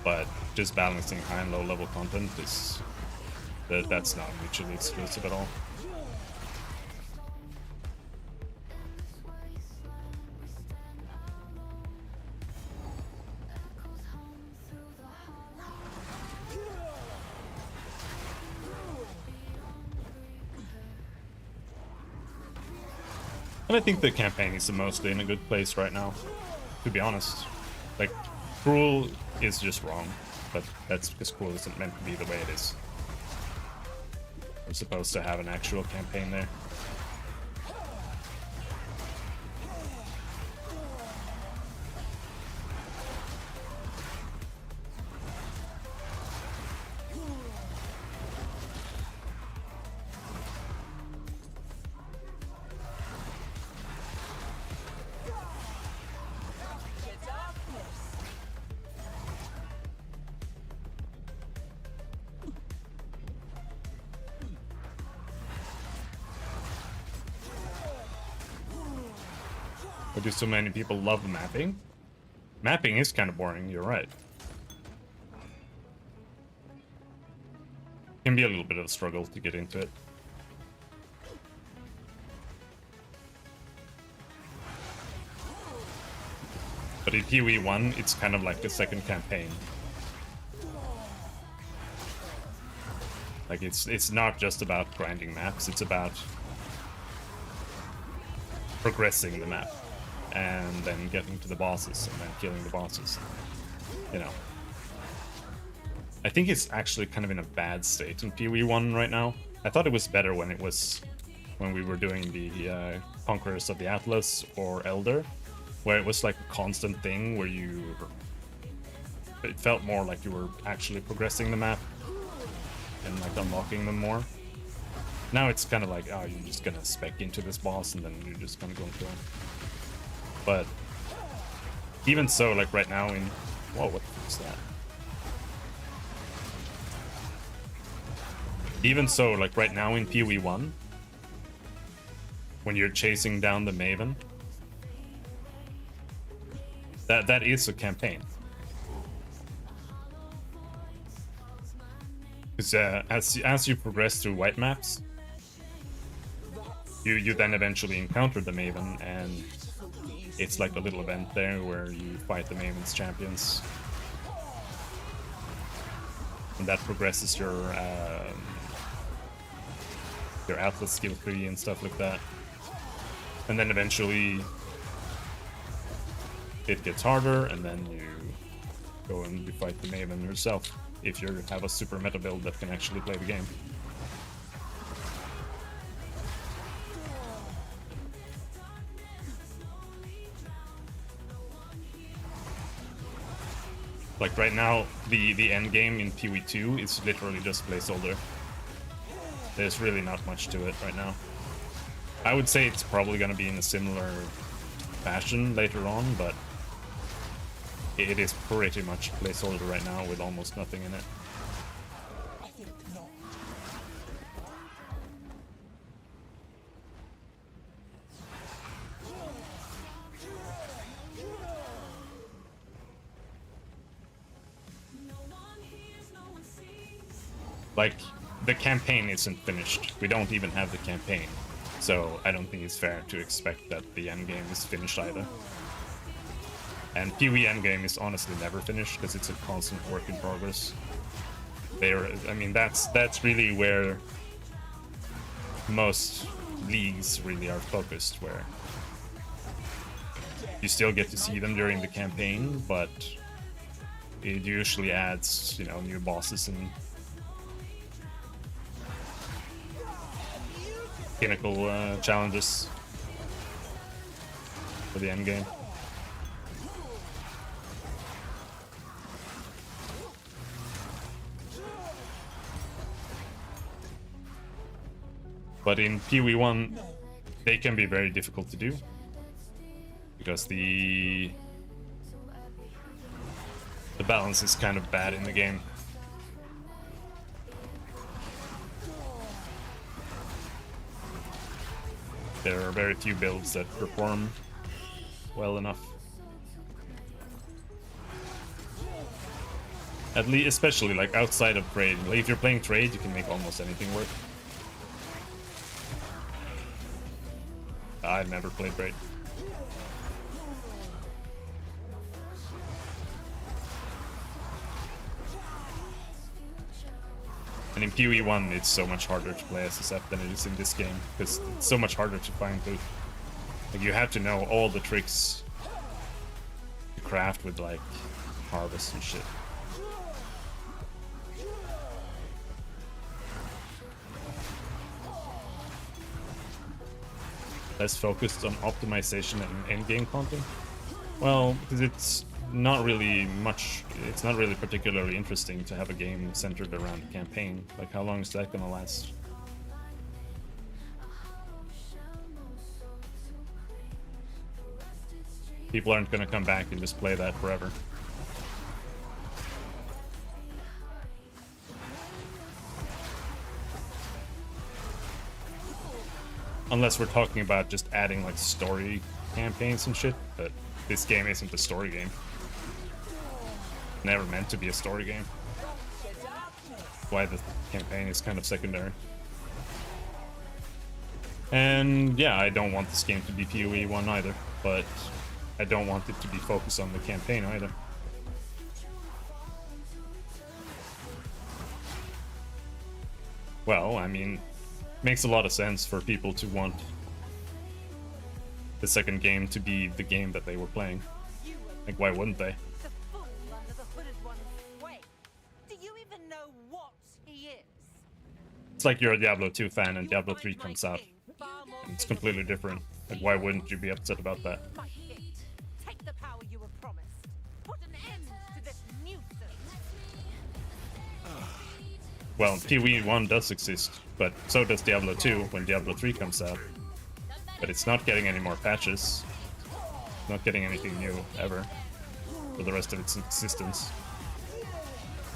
But just balancing high and low level content is that's not mutually exclusive at all. And I think the campaign is mostly in a good place right now, to be honest. Like, Cruel is just wrong, but that's because Cruel isn't meant to be the way it is. We're supposed to have an actual campaign there. Or do so many people love mapping? Mapping is kind of boring, you're right. Can be a little bit of a struggle to get into it. But in PoE 1, it's kind of like the second campaign. Like it's not just about grinding maps, it's about progressing the map. And then getting to the bosses, and then killing the bosses. You know. I think it's actually kind of in a bad state in PoE 1 right now. I thought it was better when we were doing the Conquerors of the Atlas or Elder, where it was like a constant thing where it felt more like you were actually progressing the map and like unlocking them more. Now it's kind of like, oh, you're just gonna spec into this boss and then you're just gonna go and kill him. But even so, like right now in... Whoa, what is that? Even so, like right now in PoE 1, when you're chasing down the Maven, that is a campaign. Because as you progress through white maps, you then eventually encounter the Maven, and it's like a little event there where you fight the Maven's champions. And that progresses your Atlas skill tree and stuff like that. And then eventually it gets harder, and then you go and you fight the Maven yourself if you have a super meta build that can actually play the game. Like right now, the end game in PoE2 is literally just placeholder. There's really not much to it right now. I would say it's probably going to be in a similar fashion later on, but it is pretty much placeholder right now with almost nothing in it. I think not. Like, the campaign isn't finished. We don't even have the campaign. So I don't think it's fair to expect that the endgame is finished either. And PoE endgame is honestly never finished because it's a constant work in progress. I mean, that's really where most leagues really are focused, where you still get to see them during the campaign, but it usually adds, you know, new bosses and pinnacle challenges for the end game. But in PoE1, they can be very difficult to do because the balance is kind of bad in the game. There are very few builds that perform well enough. At least, especially like outside of trade. Like if you're playing trade, you can make almost anything work. I've never played trade. And in PoE1, it's so much harder to play SSF than it is in this game, because it's so much harder to find loot. Like, you have to know all the tricks to craft with, like, harvest and shit. Less focused on optimization and endgame content? Well, because it's not really particularly interesting to have a game centered around a campaign. Like, how long is that gonna last? People aren't gonna come back and just play that forever. Unless we're talking about just adding like story campaigns and shit, but this game isn't a story game. Never meant to be a story game. Why the campaign is kind of secondary. And yeah, I don't want this game to be PoE1 either, but I don't want it to be focused on the campaign either. Well, I mean, makes a lot of sense for people to want the second game to be the game that they were playing. Like, why wouldn't they? The fool under the hooded one's way. Do you even know what he is? It's like you're a Diablo 2 fan and Diablo 3 comes out. And it's completely different. Like, why wouldn't you be upset about that? Take the power you were promised. Put an end to this nuisance. Well, PoE1 does exist, but so does Diablo 2 when Diablo 3 comes out. But it's not getting any more patches. Not getting anything new ever for the rest of its existence.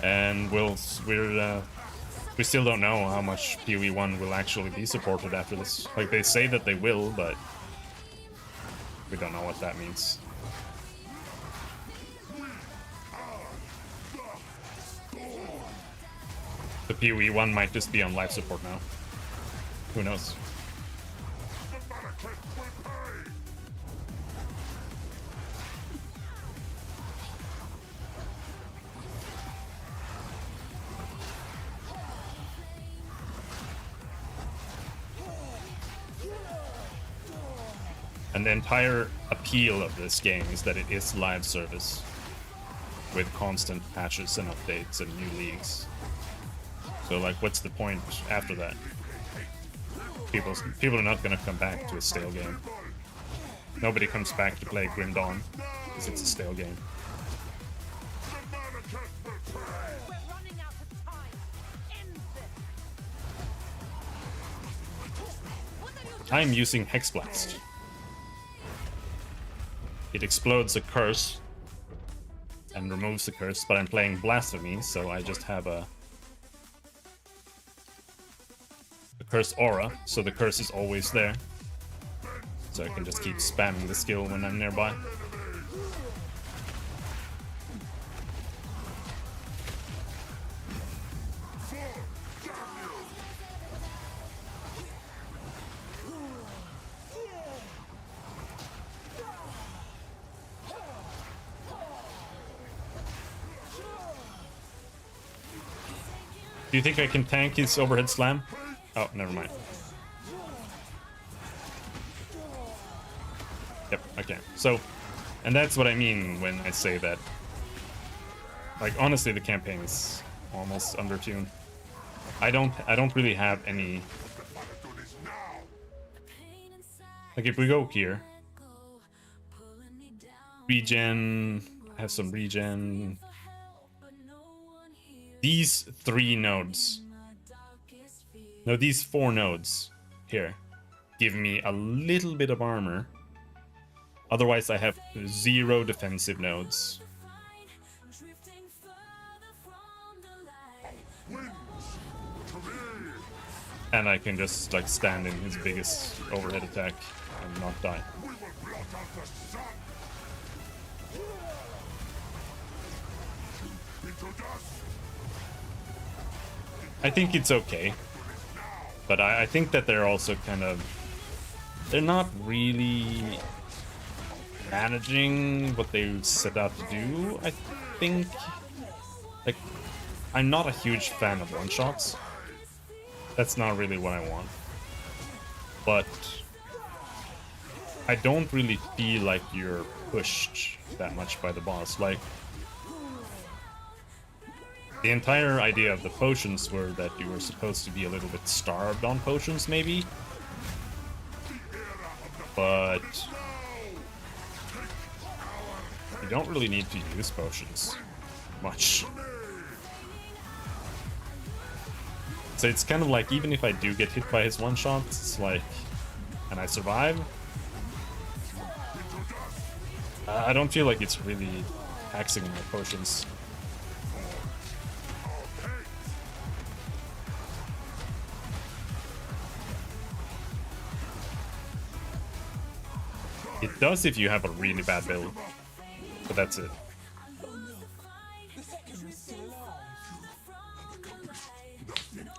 And we still don't know how much PoE1 will actually be supported after this. Like, they say that they will, but we don't know what that means. The PoE1 might just be on life support now. Who knows? And the entire appeal of this game is that it is live service with constant patches and updates and new leagues. So, like, what's the point after that? People are not gonna come back to a stale game. Nobody comes back to play Grim Dawn because it's a stale game. I'm using Hex Blast. It explodes a curse and removes the curse, but I'm playing Blasphemy, so I just have a curse aura, so the curse is always there. So I can just keep spamming the skill when I'm nearby. Do you think I can tank his overhead slam? Oh, never mind. Yep, okay. So, and that's what I mean when I say that. Like, honestly, the campaign is almost undertuned. I don't really have any. Like, if we go here, regen, have some regen. These 3 nodes, no, these 4 nodes here give me a little bit of armor. Otherwise, I have 0 defensive nodes. And I can just like stand in his biggest overhead attack and not die. I think it's okay, but I think that they're also kind of, they're not really managing what they set out to do. I think, like, I'm not a huge fan of one-shots. That's not really what I want. But I don't really feel like you're pushed that much by the boss. Like, the entire idea of the potions were that you were supposed to be a little bit starved on potions, maybe. But you don't really need to use potions much. So it's kind of like, even if I do get hit by his one-shot, it's like, and I survive, I don't feel like it's really taxing my potions. It does if you have a really bad build, but that's it.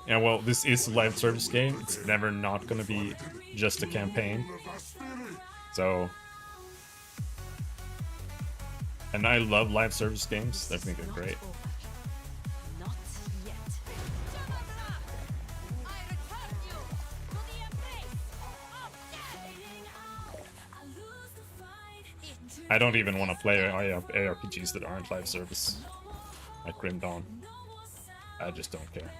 Yeah, well, this is a live service game. It's never not gonna be just a campaign. So, and I love live service games. I think they're great. Not yet. I return you to the embrace of death. I don't even want to play ARPGs that aren't live service, like Grim Dawn. I just don't care.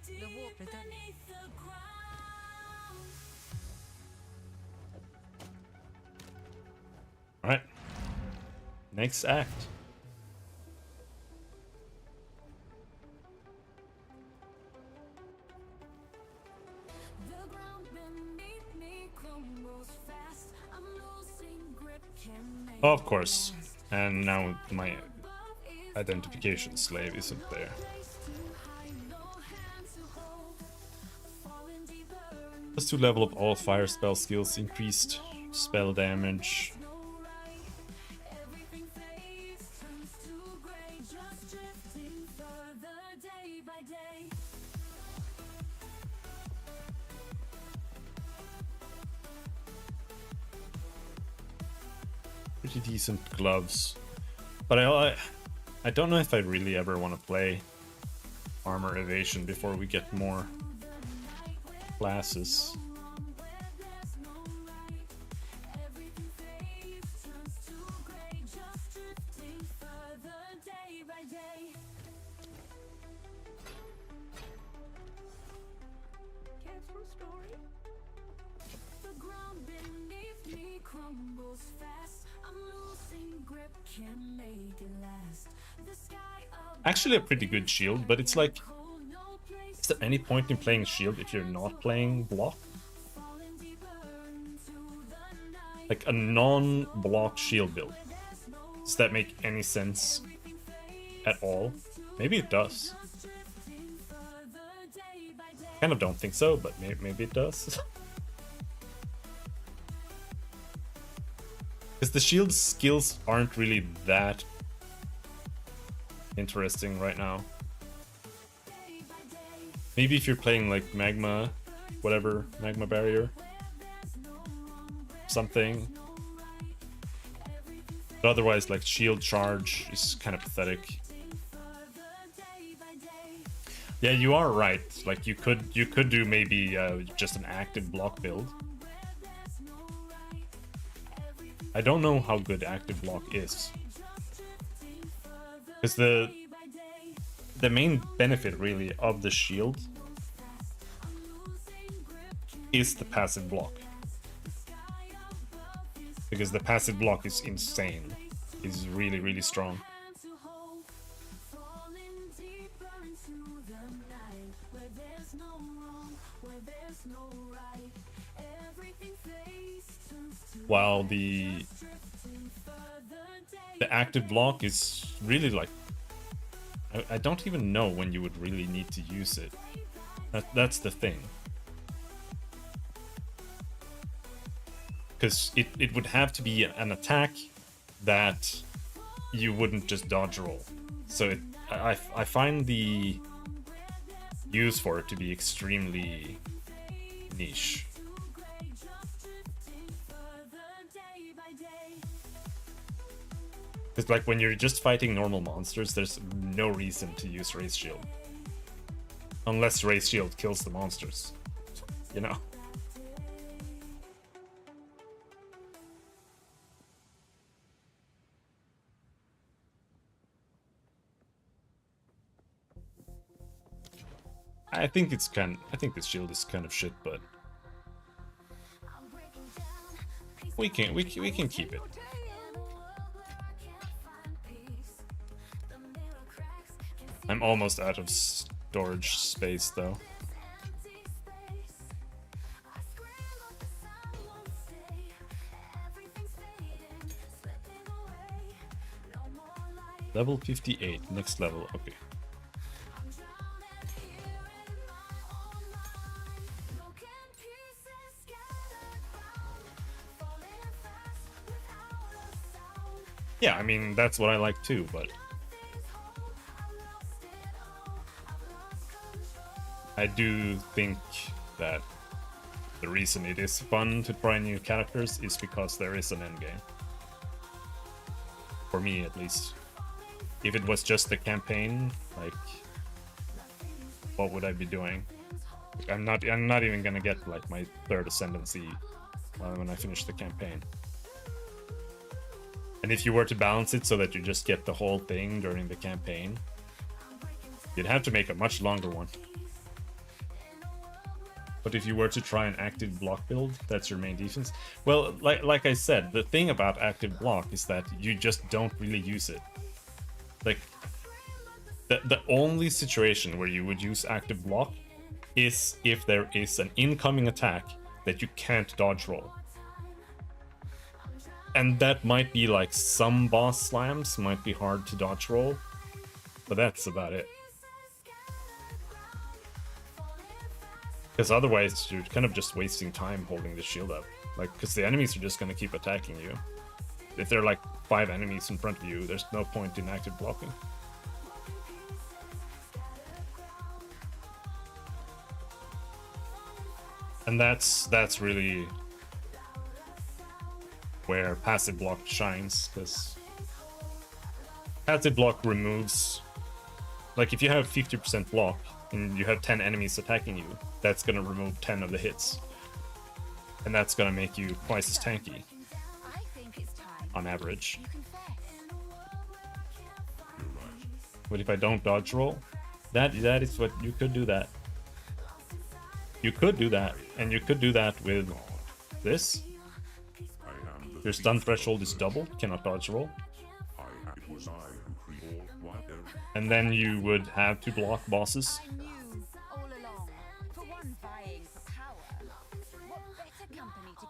The warp returning. Alright. Next act. The ground beneath me crumbles fast. I'm losing grip, can make Oh, of course. And now my identification slave isn't there. Plus 2 level up all fire spell skills, increased spell damage. Pretty decent gloves, but I don't know if I really ever want to play armor evasion before we get more classes. Actually a pretty good shield, but it's like, is there any point in playing shield if you're not playing block? Like a non-block shield build. Does that make any sense at all? Maybe it does. Kind of don't think so, but maybe it does. Because the shield skills aren't really that interesting right now. Maybe if you're playing like Magma, whatever, Magma Barrier, something. But otherwise, like shield charge is kind of pathetic. Yeah, you are right. Like you could do maybe just an active block build. I don't know how good active block is, because the main benefit really of the shield is the passive block, because the passive block is insane, is really strong. While the active block is really like, I don't even know when you would really need to use it. That's the thing. Because it would have to be an attack that you wouldn't just dodge roll. So I find the use for it to be extremely niche. It's like when you're just fighting normal monsters, there's no reason to use Raise Shield. Unless Raise Shield kills the monsters. You know? I think this shield is kind of shit, but we can keep it. I'm almost out of storage space though. Level 58, next level, okay. Yeah, I mean, that's what I like too, but I do think that the reason it is fun to try new characters is because there is an endgame. For me, at least. If it was just the campaign, like, what would I be doing? I'm not even gonna get like my third ascendancy when I finish the campaign. And if you were to balance it so that you just get the whole thing during the campaign, you'd have to make a much longer one. But if you were to try an active block build, that's your main defense. Well, like I said, the thing about active block is that you just don't really use it. Like, the only situation where you would use active block is if there is an incoming attack that you can't dodge roll. And that might be like some boss slams might be hard to dodge roll, but that's about it. Because otherwise you're kind of just wasting time holding the shield up. Like, because the enemies are just going to keep attacking you. If there are like 5 enemies in front of you, there's no point in active blocking. And that's really where passive block shines, because passive block removes, like if you have 50% block and you have 10 enemies attacking you, that's gonna remove 10 of the hits, and that's gonna make you twice as tanky on average. But if I don't dodge roll, that is what you could do that. You could do that, and you could do that with this. Your stun threshold is double, cannot dodge roll. And then you would have to block bosses.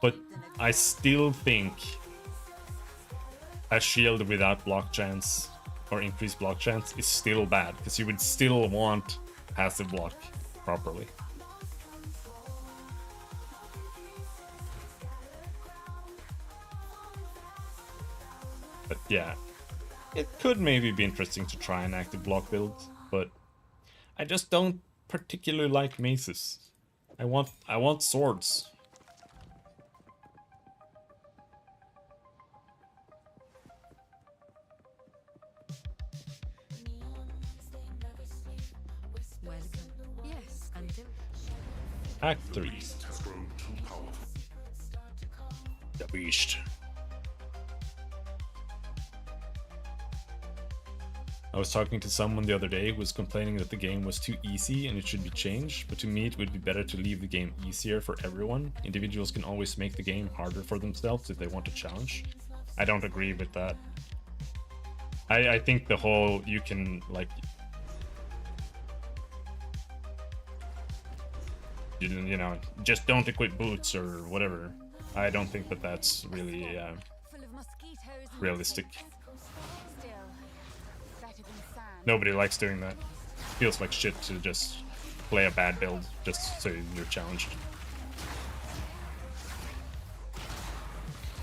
But I still think a shield without block chance or increased block chance is still bad, because you would still want passive block properly. But yeah, it could maybe be interesting to try an active block build, but I just don't particularly like maces. I want swords. Welcome. Yes, until Act 3. Beast has grown too powerful. The Beast. I was talking to someone the other day who was complaining that the game was too easy and it should be changed, but to me it would be better to leave the game easier for everyone. Individuals can always make the game harder for themselves if they want a challenge. I don't agree with that. I think the whole, you can like, you know, just don't equip boots or whatever. I don't think that that's really full of mosquitoes and realistic. still better than sand. Nobody likes doing that. Feels like shit to just play a bad build just so you're challenged.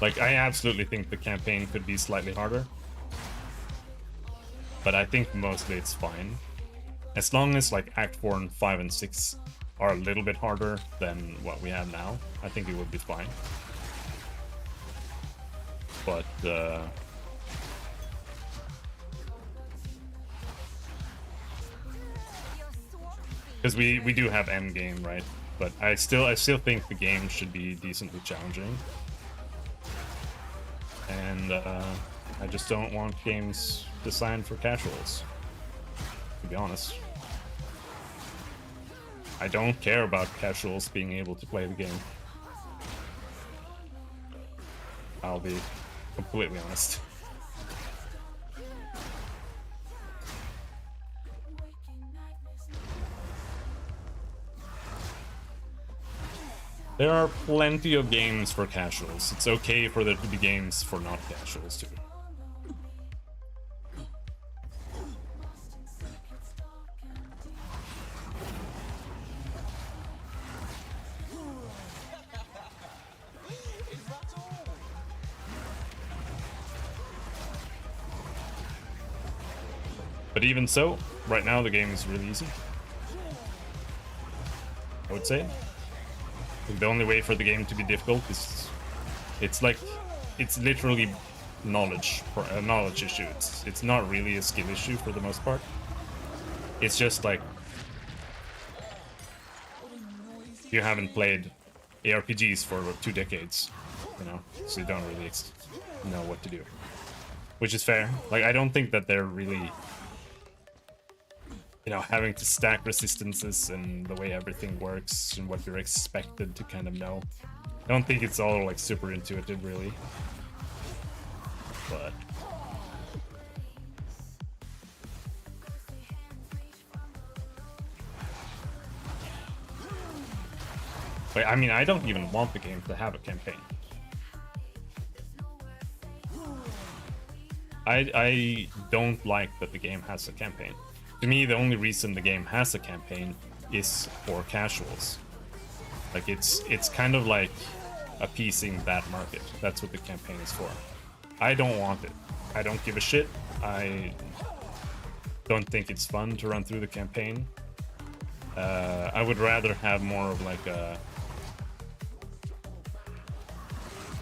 Like, I absolutely think the campaign could be slightly harder, but I think mostly it's fine. As long as like Act 4 and 5 and 6 are a little bit harder than what we have now, I think it would be fine. But because we do have endgame, right? But I still think the game should be decently challenging, and I just don't want games designed for casuals, to be honest. I don't care about casuals being able to play the game. I'll be completely honest. There are plenty of games for casuals. It's okay for there to be games for not casuals too. But even so, right now the game is really easy, I would say. I think the only way for the game to be difficult is it's literally knowledge, a knowledge issue. It's not really a skill issue for the most part. It's just like you haven't played ARPGs for 2 decades, you know, so you don't really know what to do, which is fair. Like, I don't think that they're really, you know, having to stack resistances and the way everything works and what you're expected to kind of know. I don't think it's all like super intuitive, really. But like, I mean, I don't even want the game to have a campaign. I don't like that the game has a campaign. To me, the only reason the game has a campaign is for casuals. Like, it's kind of like appeasing that market. That's what the campaign is for. I don't want it. I don't give a shit. I don't think it's fun to run through the campaign. I would rather have more of like a,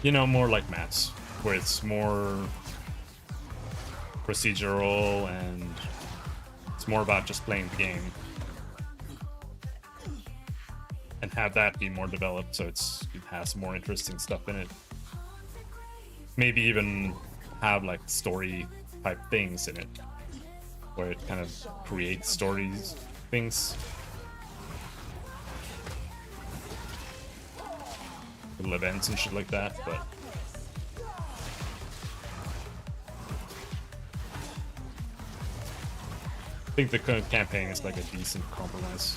you know, more like maps, where it's more procedural and it's more about just playing the game, and have that be more developed so it has more interesting stuff in it. Maybe even have like story type things in it, where it kind of creates stories, things, little events and shit like that. But I think the current campaign is like a decent compromise.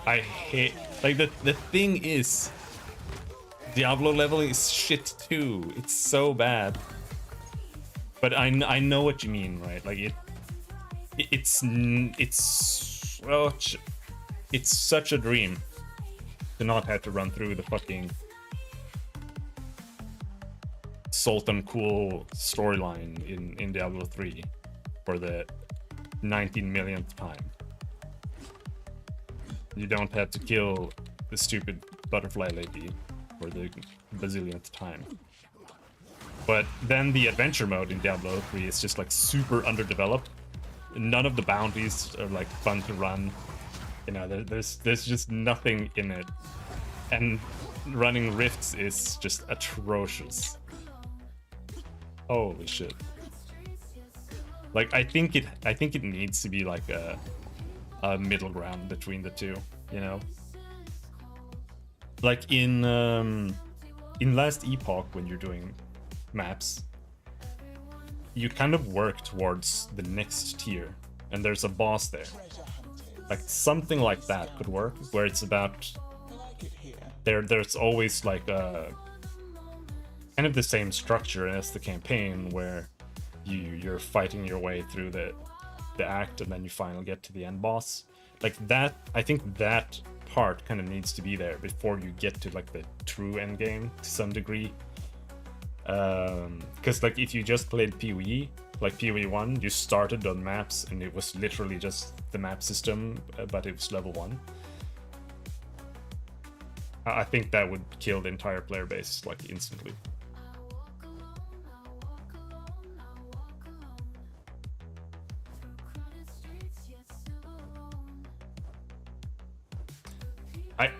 I Like the thing is, Diablo leveling is shit too. It's so bad. But I know what you mean, right? Like it's such a dream to not have to run through the fucking Sultan Cool storyline in Diablo 3 for the 19 millionth time. You don't have to kill the stupid butterfly lady for the bazillionth time. But then the adventure mode in Diablo 3 is just like super underdeveloped. None of the bounties are like fun to run. You know, there's just nothing in it. And running rifts is just atrocious. Holy shit. Like I think it needs to be like a middle ground between the two, you know? Like in Last Epoch, when you're doing maps, you kind of work towards the next tier, and there's a boss there. Like something like that could work, where it's about there's always like a kind of the same structure as the campaign, where you're fighting your way through the act, and then you finally get to the end boss. Like that, I think that part kind of needs to be there before you get to like the true end game to some degree. Because like if you just played PoE, like PoE 1, you started on maps and it was literally just the map system, but it was level 1. I think that would kill the entire player base like instantly.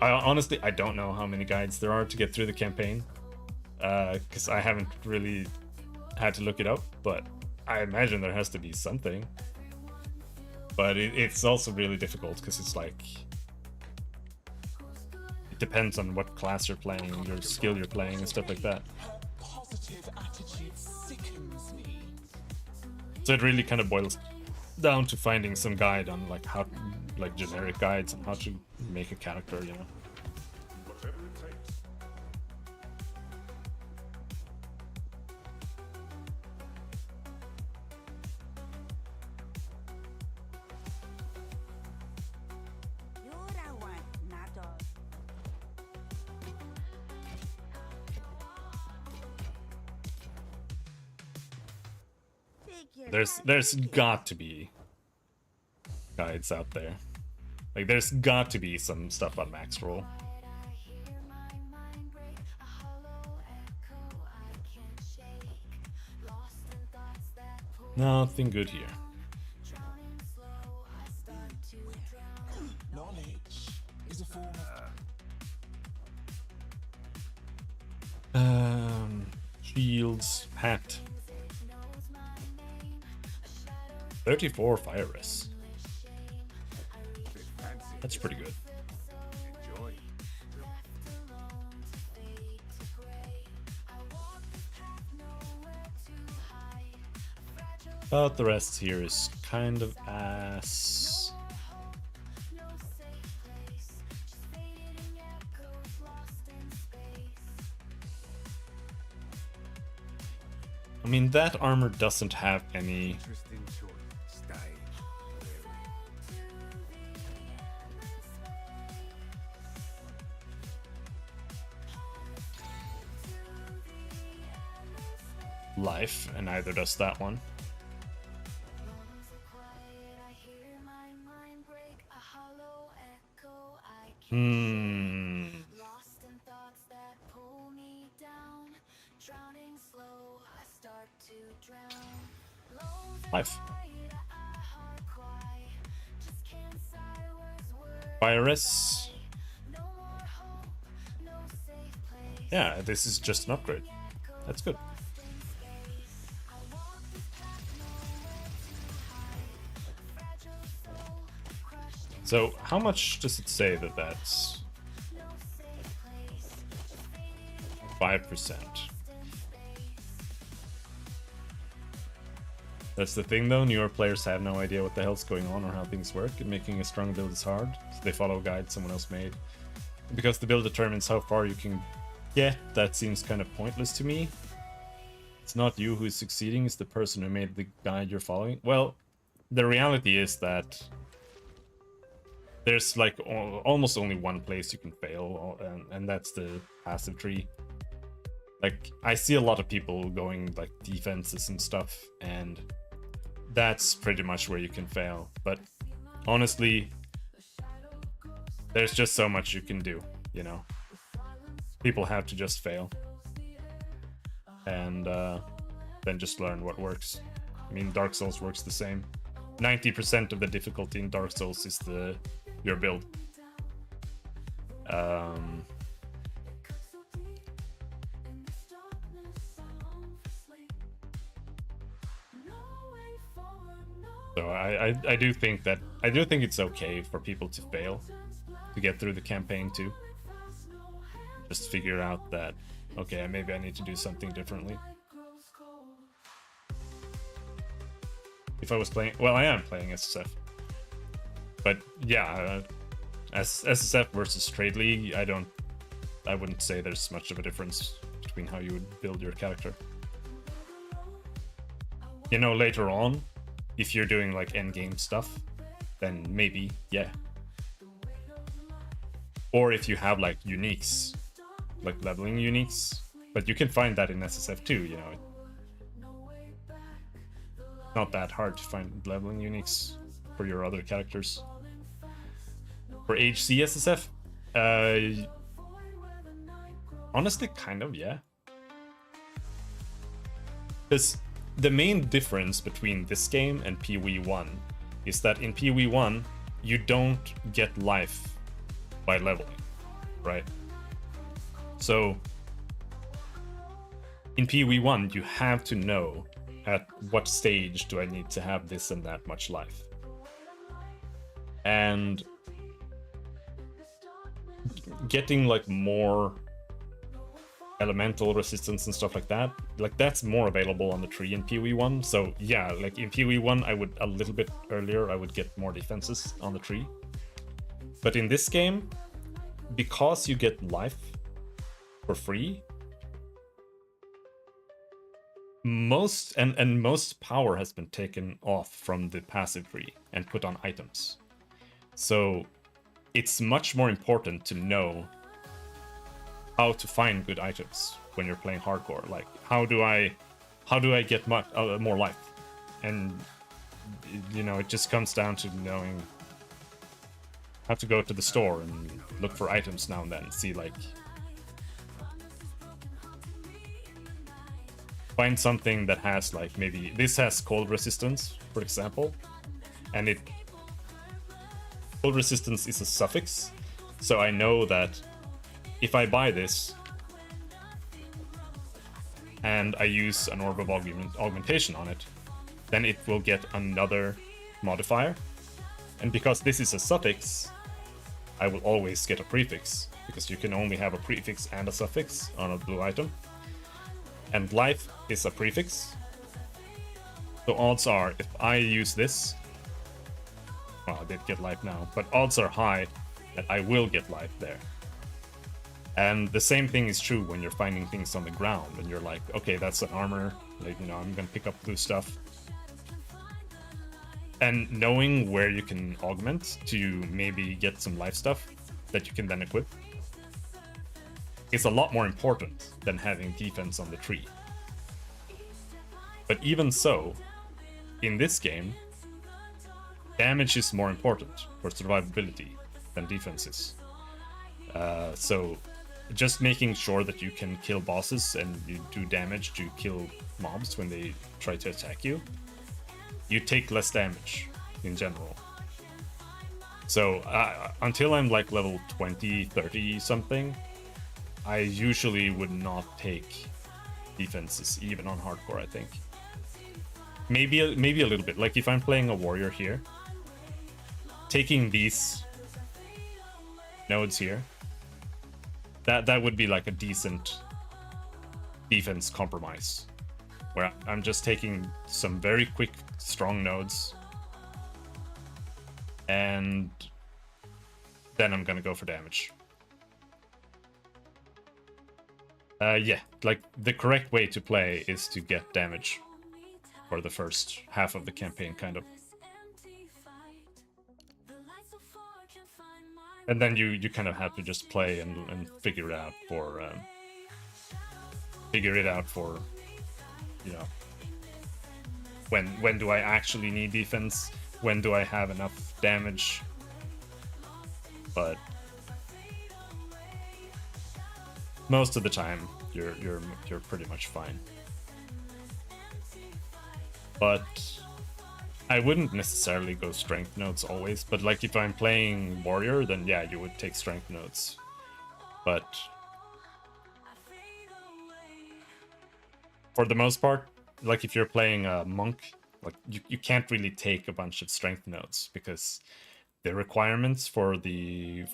I honestly, I don't know how many guides there are to get through the campaign, because I haven't really had to look it up, but I imagine there has to be something. But it's also really difficult, because it's like, it depends on what class you're playing, your skill you're playing, and stuff like that. Her positive attitude sickens me. So it really kind of boils down to finding some guide on like how, like generic guides on how to make a character, you know. Whatever it takes. There's got to be guides out there. Like there's got to be some stuff on max roll. Nothing good here. Knowledge is a form of Shields, hat. 34 fire res. That's pretty good. Enjoy. But the rest here is kind of ass. I mean, that armor doesn't have any. Interesting choice. Stay life, and neither does that one. Life. Virus. Yeah, this is just an upgrade. That's good. So, how much does it say that that's 5%? That's the thing though, newer players have no idea what the hell's going on or how things work, and making a strong build is hard, so they follow guides someone else made. because the build determines how far you can get, that seems kind of pointless to me. It's not you who's succeeding, it's the person who made the guide you're following. Well, the reality is that there's like almost only one place you can fail, and that's the passive tree. Like, I see a lot of people going like defenses and stuff, and that's pretty much where you can fail. But honestly, there's just so much you can do, you know? People have to just fail. And then just learn what works. I mean, Dark Souls works the same. 90% of the difficulty in Dark Souls is your build. So I do think it's okay for people to fail to get through the campaign too. Just figure out that, okay, maybe I need to do something differently. If I was playing, well, I am playing SSF, but yeah, as SSF versus Trade League, I wouldn't say there's much of a difference between how you would build your character. You know, later on, if you're doing like endgame stuff, then maybe, yeah. Or if you have like uniques, like leveling uniques, but you can find that in SSF too, you know. Not that hard to find leveling uniques for your other characters. For HC SSF, honestly, kind of, yeah. Because the main difference between this game and PoE1 is that in PoE1, you don't get life by leveling, right? So, in PoE1, you have to know at what stage do I need to have this and that much life. And getting like more elemental resistance and stuff like that's more available on the tree in PoE1. So yeah, like in PoE1, a little bit earlier, I would get more defenses on the tree. But in this game, because you get life for free, most power has been taken off from the passive tree and put on items. So it's much more important to know how to find good items when you're playing hardcore. Like, how do I get more life? And you know, it just comes down to knowing how to go to the store and look for items now and then. See, like, find something that has, like, maybe this has cold resistance, for example, and cold resistance is a suffix, so I know that if I buy this and I use an Orb of Augmentation on it, then it will get another modifier. And because this is a suffix, I will always get a prefix, because you can only have a prefix and a suffix on a blue item. And life is a prefix. So odds are, if I use this, well, I did get life now, but odds are high that I will get life there. And the same thing is true when you're finding things on the ground, and you're like, okay, that's an armor, like, you know, I'm gonna pick up blue stuff. And knowing where you can augment to maybe get some life stuff that you can then equip is a lot more important than having defense on the tree. But even so, in this game, damage is more important for survivability than defense is. So just making sure that you can kill bosses and you do damage to kill mobs when they try to attack you, you take less damage in general. So until I'm like level 20, 30 something, I usually would not take defenses, even on hardcore, I think. Maybe a little bit. Like if I'm playing a warrior here, taking these nodes here, that would be like a decent defense compromise, where I'm just taking some very quick, strong nodes, and then I'm gonna go for damage. Yeah, like the correct way to play is to get damage for the first half of the campaign, kind of. And then you kind of have to just play and figure it out for you know, when do I actually need defense, when do I have enough damage. But most of the time you're pretty much fine. But I wouldn't necessarily go strength nodes always, but like if I'm playing warrior, then yeah, you would take strength nodes. But for the most part, like if you're playing a monk, like you can't really take a bunch of strength nodes because the requirements for the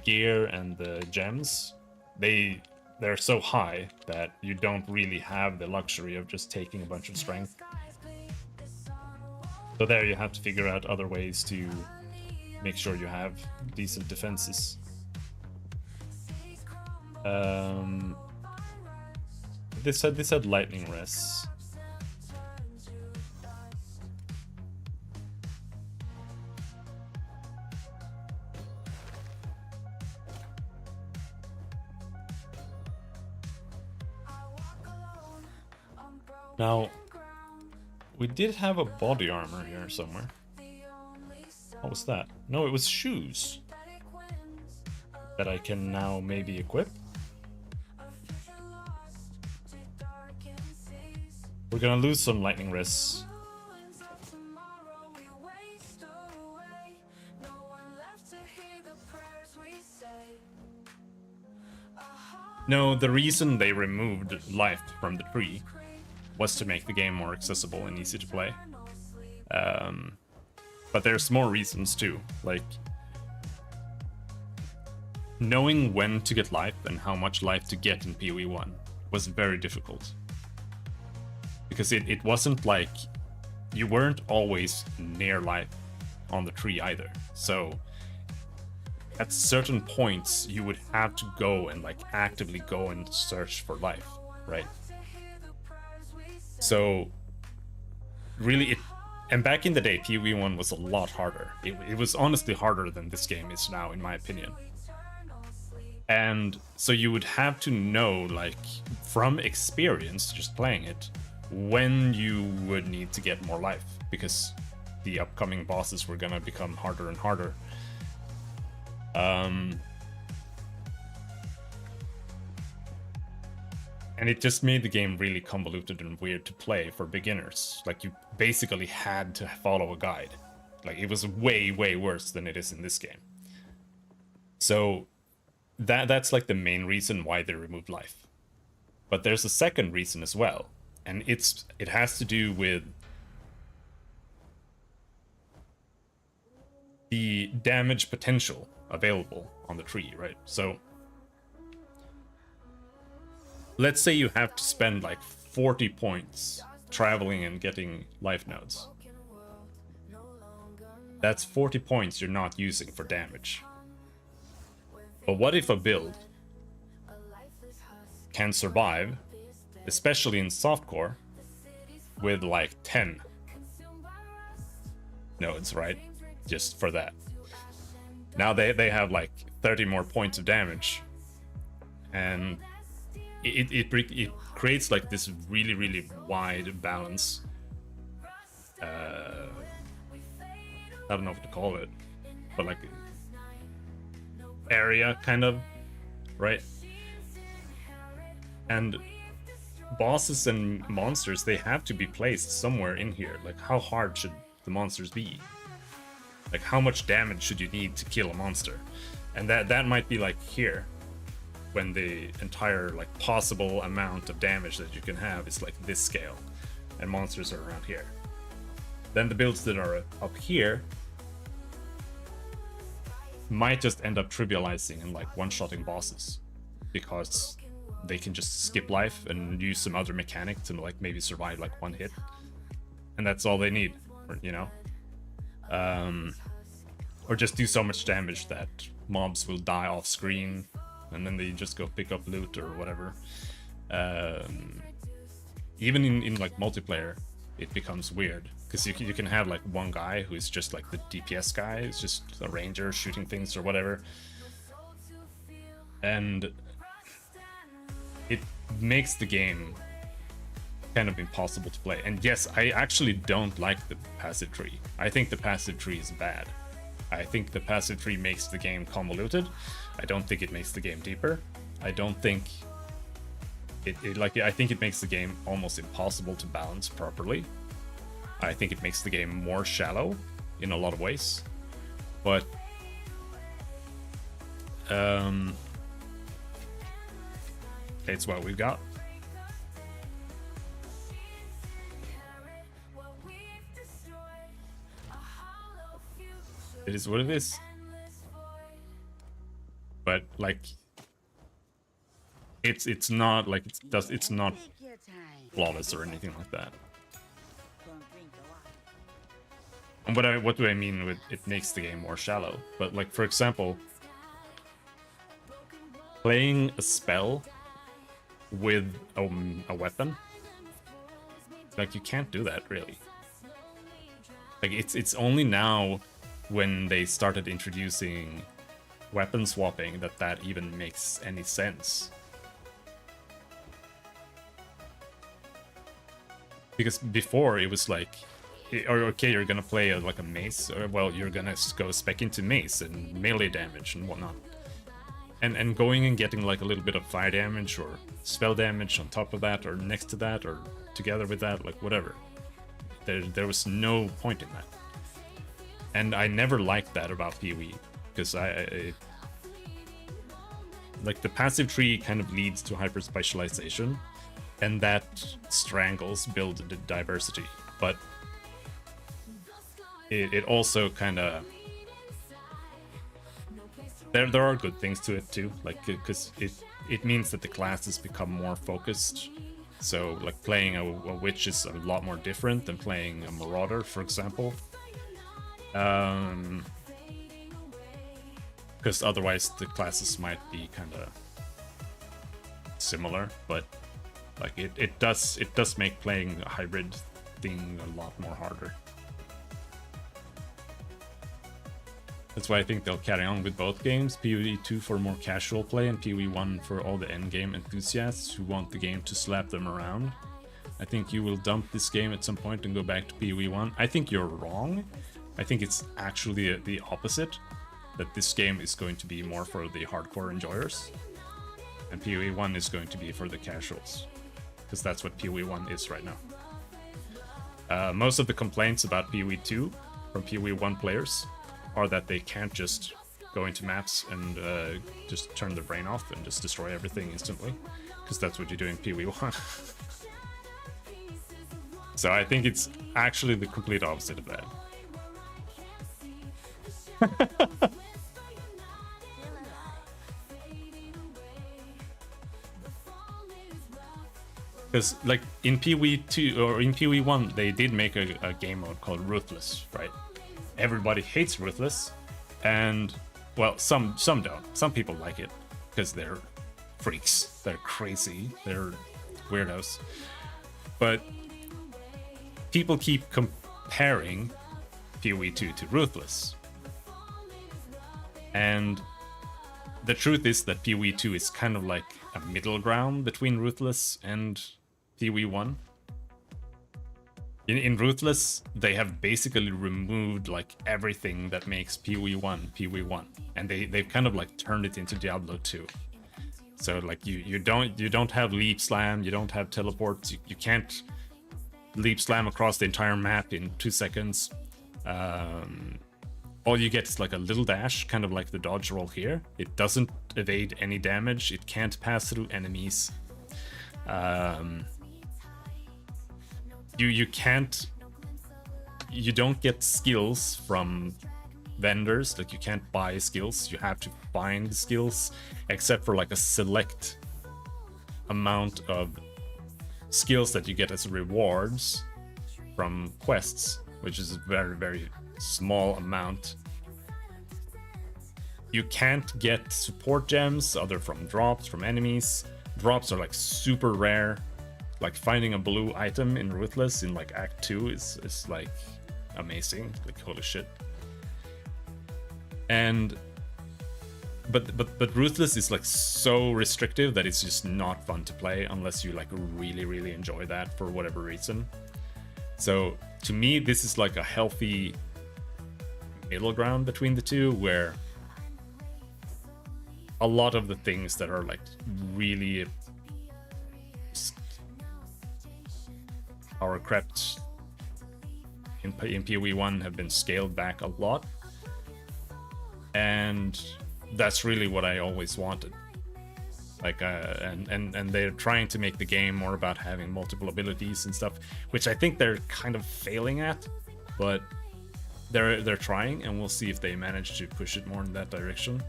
gear and the gems, they're so high that you don't really have the luxury of just taking a bunch of strength. So there you have to figure out other ways to make sure you have decent defenses. This said lightning res. Now, we did have a body armor here somewhere. What was that? No, it was shoes that I can now maybe equip. We're gonna lose some lightning res. No, the reason they removed life from the tree was to make the game more accessible and easy to play. But there's more reasons too, like knowing when to get life and how much life to get in PoE 1 was very difficult. Because it wasn't like you weren't always near life on the tree either. So at certain points you would have to go and like actively go and search for life, right? So really and back in the day, PoE 1 was a lot harder. It was honestly harder than this game is now, in my opinion. And so you would have to know, like, from experience, just playing it, when you would need to get more life, because the upcoming bosses were gonna become harder and harder. And it just made the game really convoluted and weird to play for beginners. Like, you basically had to follow a guide. Like, it was way, way worse than it is in this game. So that's like the main reason why they removed life. But there's a second reason as well, and it has to do with the damage potential available on the tree, right? So let's say you have to spend like 40 points traveling and getting life nodes. That's 40 points you're not using for damage. But what if a build can survive, especially in softcore, with like 10 nodes, right? Just for that. Now they have like 30 more points of damage, and it creates like this really, really wide balance. I don't know what to call it, but like area kind of, right? And bosses and monsters, they have to be placed somewhere in here. Like, how hard should the monsters be? Like, how much damage should you need to kill a monster? And that might be like here, when the entire like possible amount of damage that you can have is like this scale, and monsters are around here. Then the builds that are up here might just end up trivializing and like one-shotting bosses, because they can just skip life and use some other mechanic to like maybe survive like one hit, and that's all they need, you know? Or just do so much damage that mobs will die off screen, and then they just go pick up loot or whatever. even in like multiplayer, it becomes weird because you can have like one guy who is just like the DPS guy, it's just a ranger shooting things or whatever, and it makes the game kind of impossible to play. And yes, I actually don't like the passive tree. I think the passive tree is bad. I think the passive tree makes the game convoluted. I don't think it makes the game deeper. I don't think I think it makes the game almost impossible to balance properly. I think it makes the game more shallow in a lot of ways. But it's what we've got. It is what it is. But like, it's not like it's not flawless or anything like that. And what do I mean with it makes the game more shallow? But like, for example, playing a spell with a weapon, like, you can't do that really. Like, it's only now when they started introducing weapon swapping that even makes any sense. Because before it was like, okay, you're gonna play like a mace, or well, you're gonna go spec into mace and melee damage and whatnot. And going and getting like a little bit of fire damage or spell damage on top of that, or next to that, or together with that, like whatever. There was no point in that. And I never liked that about PoE, because like, the passive tree kind of leads to hyper specialization, and that strangles build diversity. But it also kind of, there are good things to it too, like, because it means that the classes become more focused. So like, playing a witch is a lot more different than playing a marauder, for example. Because otherwise the classes might be kind of similar, but like, it does make playing a hybrid thing a lot more harder. That's why I think they'll carry on with both games, PoE 2 for more casual play and PoE 1 for all the endgame enthusiasts who want the game to slap them around. I think you will dump this game at some point and go back to PoE 1. I think you're wrong. I think it's actually the opposite, that this game is going to be more for the hardcore enjoyers, and PoE 1 is going to be for the casuals, because that's what PoE 1 is right now. Most of the complaints about PoE 2 from PoE 1 players are that they can't just go into maps and just turn their brain off and just destroy everything instantly, because that's what you do in PoE 1. So I think it's actually the complete opposite of that. Because like, in PoE 2 or in PoE 1, they did make a game mode called Ruthless, right? Everybody hates Ruthless, and well, some don't. Some people like it because they're freaks, they're crazy, they're weirdos. But people keep comparing PoE 2 to Ruthless. And the truth is that PoE 2 is kind of like a middle ground between Ruthless and PoE 1. In Ruthless, they have basically removed like everything that makes PoE 1, and they've kind of like turned it into Diablo 2. So like, you don't have leap slam, you don't have teleports, you can't leap slam across the entire map in 2 seconds. All you get is like a little dash, kind of like the dodge roll here. It doesn't evade any damage, it can't pass through enemies. You don't get skills from vendors, like you can't buy skills, you have to find skills, except for like a select amount of skills that you get as rewards from quests, which is a very, very small amount. You can't get support gems other from drops from enemies. drops are like super rare. Like finding a blue item in Ruthless in like Act 2 is like amazing. Like holy shit. And but Ruthless is like so restrictive that it's just not fun to play unless you like really enjoy that for whatever reason. So to me, this is like a healthy middle ground between the two, where a lot of the things that are like really power crept in PoE 1 have been scaled back a lot, and that's really what I always wanted. Like and they're trying to make the game more about having multiple abilities and stuff, which I think they're kind of failing at, but they're trying, and we'll see if they manage to push it more in that direction.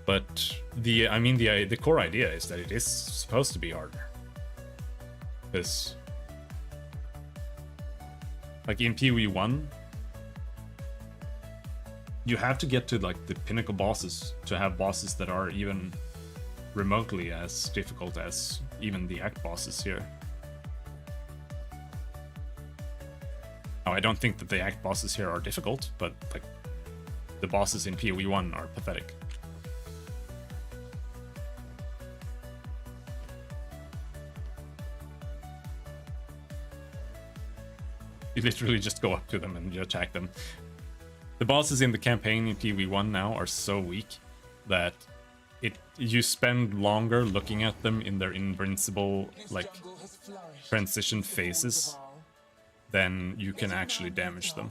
But the core idea is that it is supposed to be harder, because like in PoE 1, you have to get to like the pinnacle bosses to have bosses that are even remotely as difficult as even the act bosses here. Now, I don't think that the act bosses here are difficult, but like the bosses in PoE 1 are pathetic. You literally just go up to them and you attack them. The bosses in the campaign in PoE 1 now are so weak that you spend longer looking at them in their invincible like transition phases than you can actually damage them.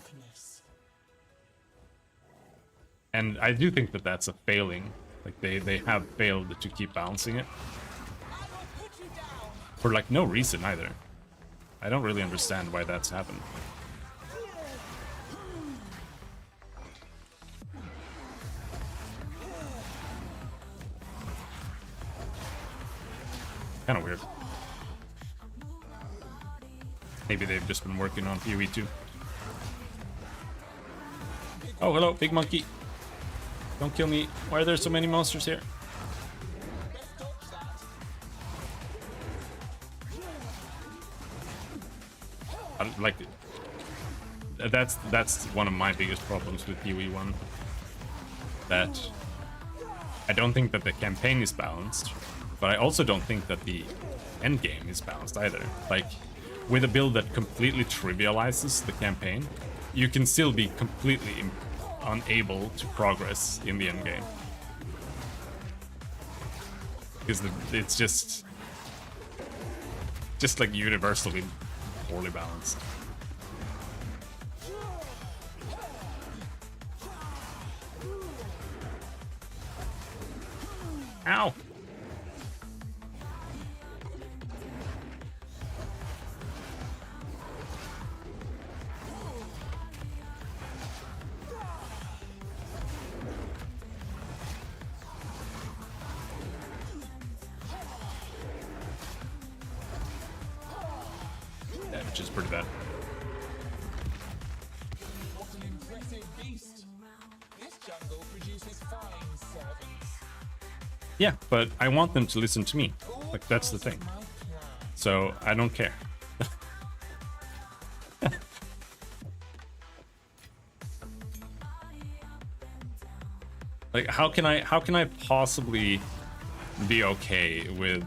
And I do think that that's a failing. Like they have failed to keep balancing it for like no reason either. I don't really understand why that's happened. Kind of weird. Maybe they've just been working on PoE 2. Oh, hello, big monkey. Don't kill me. Why are there so many monsters here? Like, that's one of my biggest problems with PoE 1. That I don't think that the campaign is balanced, but I also don't think that the end game is balanced either. Like, with a build that completely trivializes the campaign, you can still be completely unable to progress in the end game. Because it's just like universally poorly balanced. Ow! Damage is pretty bad. What an impressive beast! This jungle produces fine servants. Yeah, but I want them to listen to me. Like, that's the thing. So, I don't care. Like, how can I possibly be okay with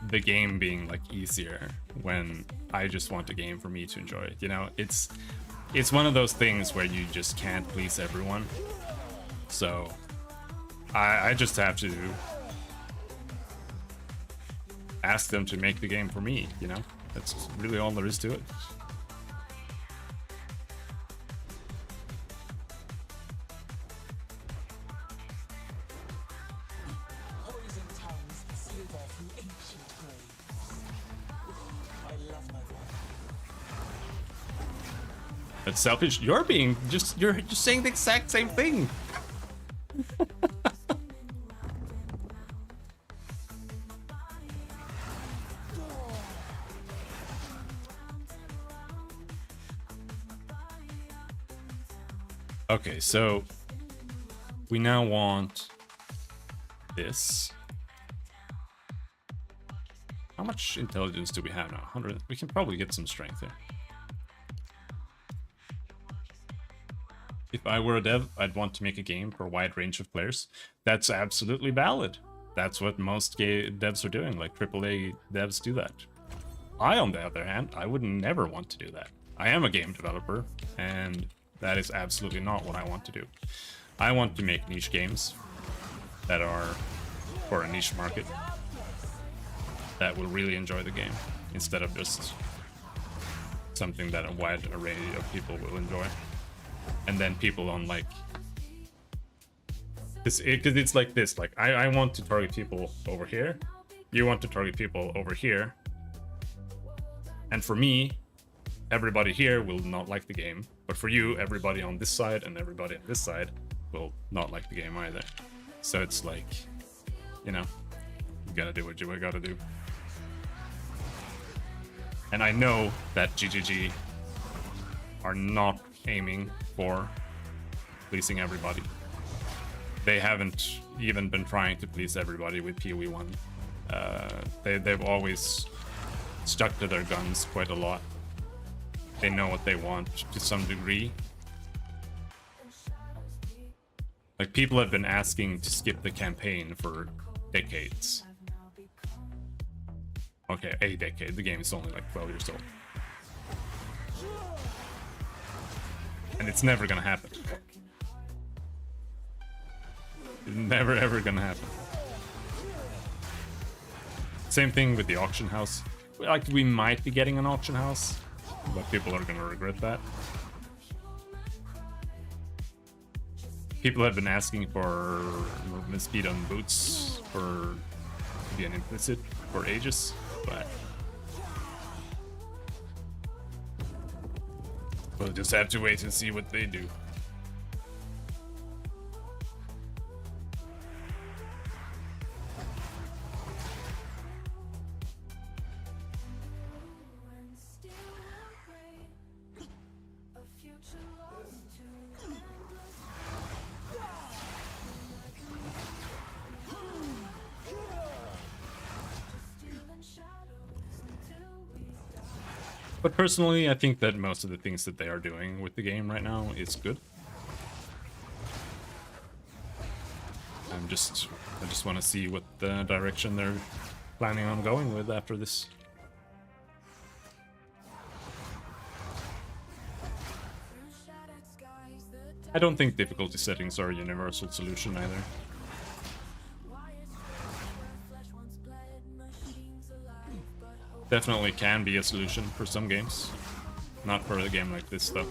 the game being like easier when I just want a game for me to enjoy it? You know, it's one of those things where you just can't please everyone. So I just have to ask them to make the game for me, you know? That's really all there is to it. Poison tongues slither through ancient graves. I love my wife. That's selfish. You're just saying the exact same thing. Okay, so we now want this. How much intelligence do we have now? 100. We can probably get some strength here. If I were a dev, I'd want to make a game for a wide range of players. That's absolutely valid. That's what most devs are doing, like AAA devs do that. I, on the other hand, I would never want to do that. I am a game developer, and that is absolutely not what I want to do. I want to make niche games that are for a niche market that will really enjoy the game, instead of just something that a wide array of people will enjoy. And then people on like this, because it's like this, like I want to target people over here, you want to target people over here, and for me, everybody here will not like the game, but for you, everybody on this side and everybody on this side will not like the game either. So it's like, you know, you gotta do what you gotta do. And I know that GGG are not aiming for pleasing everybody. They haven't even been trying to please everybody with PoE 1. They've always stuck to their guns quite a lot. They know what they want to some degree. Like, people have been asking to skip the campaign for decades. Okay, a decade. The game is only like 12 years old. And it's never gonna happen. It's never ever gonna happen. Same thing with the auction house. Like, we might be getting an auction house, but people are gonna regret that. People have been asking for movement speed on boots to be an implicit for ages, but we'll just have to wait and see what they do. But personally, I think that most of the things that they are doing with the game right now is good. I just want to see what the direction they're planning on going with after this. I don't think difficulty settings are a universal solution either. Definitely can be a solution for some games. Not for a game like this, though.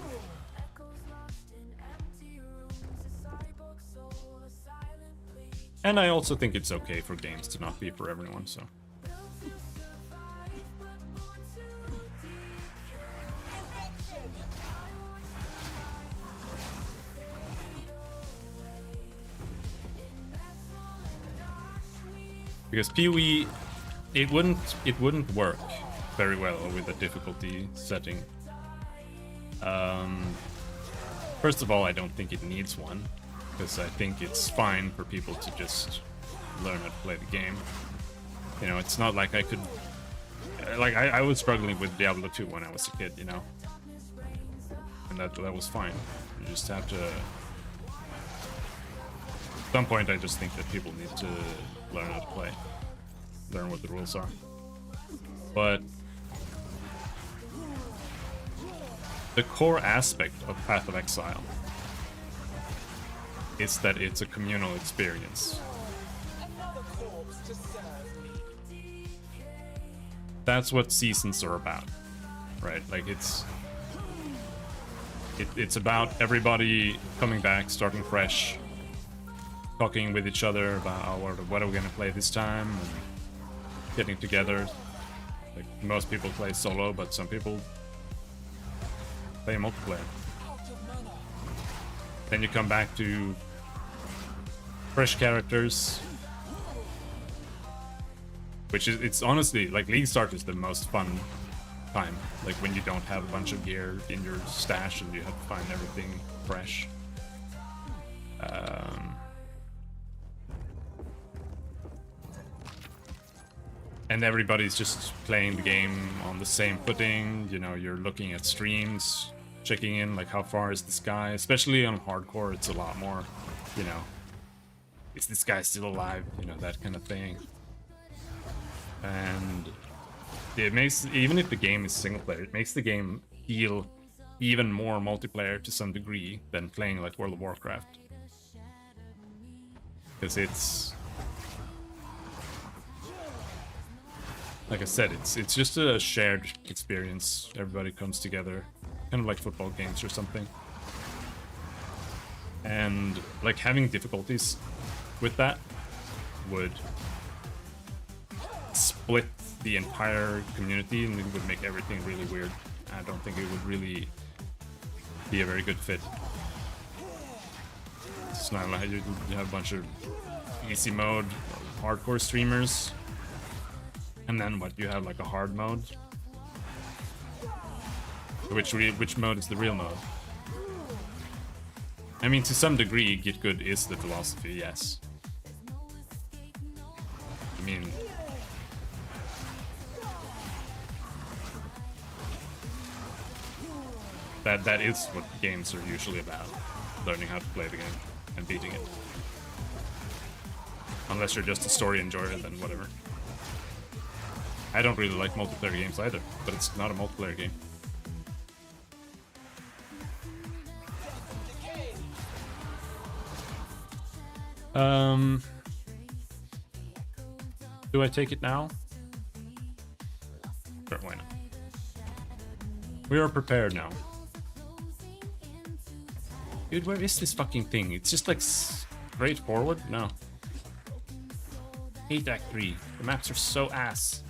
And I also think it's okay for games to not be for everyone, so. Because PoE, it wouldn't work very well with a difficulty setting. First of all, I don't think it needs one, because I think it's fine for people to just learn how to play the game. You know, it's not like I could... Like, I was struggling with Diablo 2 when I was a kid, you know? And that was fine. You just have to... At some point, I just think that people need to learn how to play. Learn what the rules are. But... the core aspect of Path of Exile is that it's a communal experience. That's what seasons are about, right? Like, it's about everybody coming back, starting fresh, talking with each other about, oh, what are we gonna play this time, and getting together. Like, most people play solo, but some people play multiplayer. Then you come back to fresh characters, which is, it's honestly, like, League Start is the most fun time. Like, when you don't have a bunch of gear in your stash and you have to find everything fresh. And everybody's just playing the game on the same footing. You know, you're looking at streams, checking in, like how far is this guy? Especially on hardcore, it's a lot more, you know, is this guy still alive? You know, that kind of thing. And it makes, even if the game is single player, it makes the game feel even more multiplayer to some degree than playing like World of Warcraft. Because it's, like I said, it's just a shared experience. Everybody comes together, kind of like football games or something. And like having difficulties with that would split the entire community and it would make everything really weird. I don't think it would really be a very good fit. It's not like you have a bunch of easy mode, hardcore streamers. And then what, you have like a hard mode? Which mode is the real mode? I mean, to some degree, get good is the philosophy, yes. I mean, that is what games are usually about. Learning how to play the game and beating it. Unless you're just a story enjoyer, then whatever. I don't really like multiplayer games either, but it's not a multiplayer game. Do I take it now? Sure, why not? We are prepared now. Dude, where is this fucking thing? It's just like straightforward? No. Hate Act 3. The maps are so ass.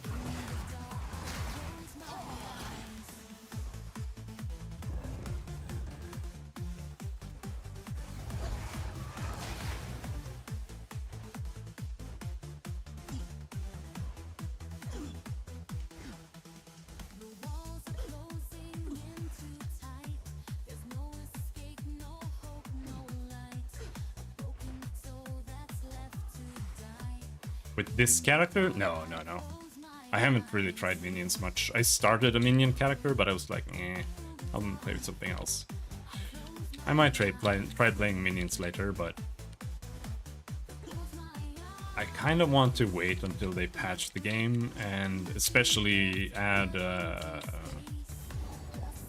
With this character? No. I haven't really tried minions much. I started a minion character, but I was like, I'll play with something else. I might try playing minions later, but I kind of want to wait until they patch the game and especially add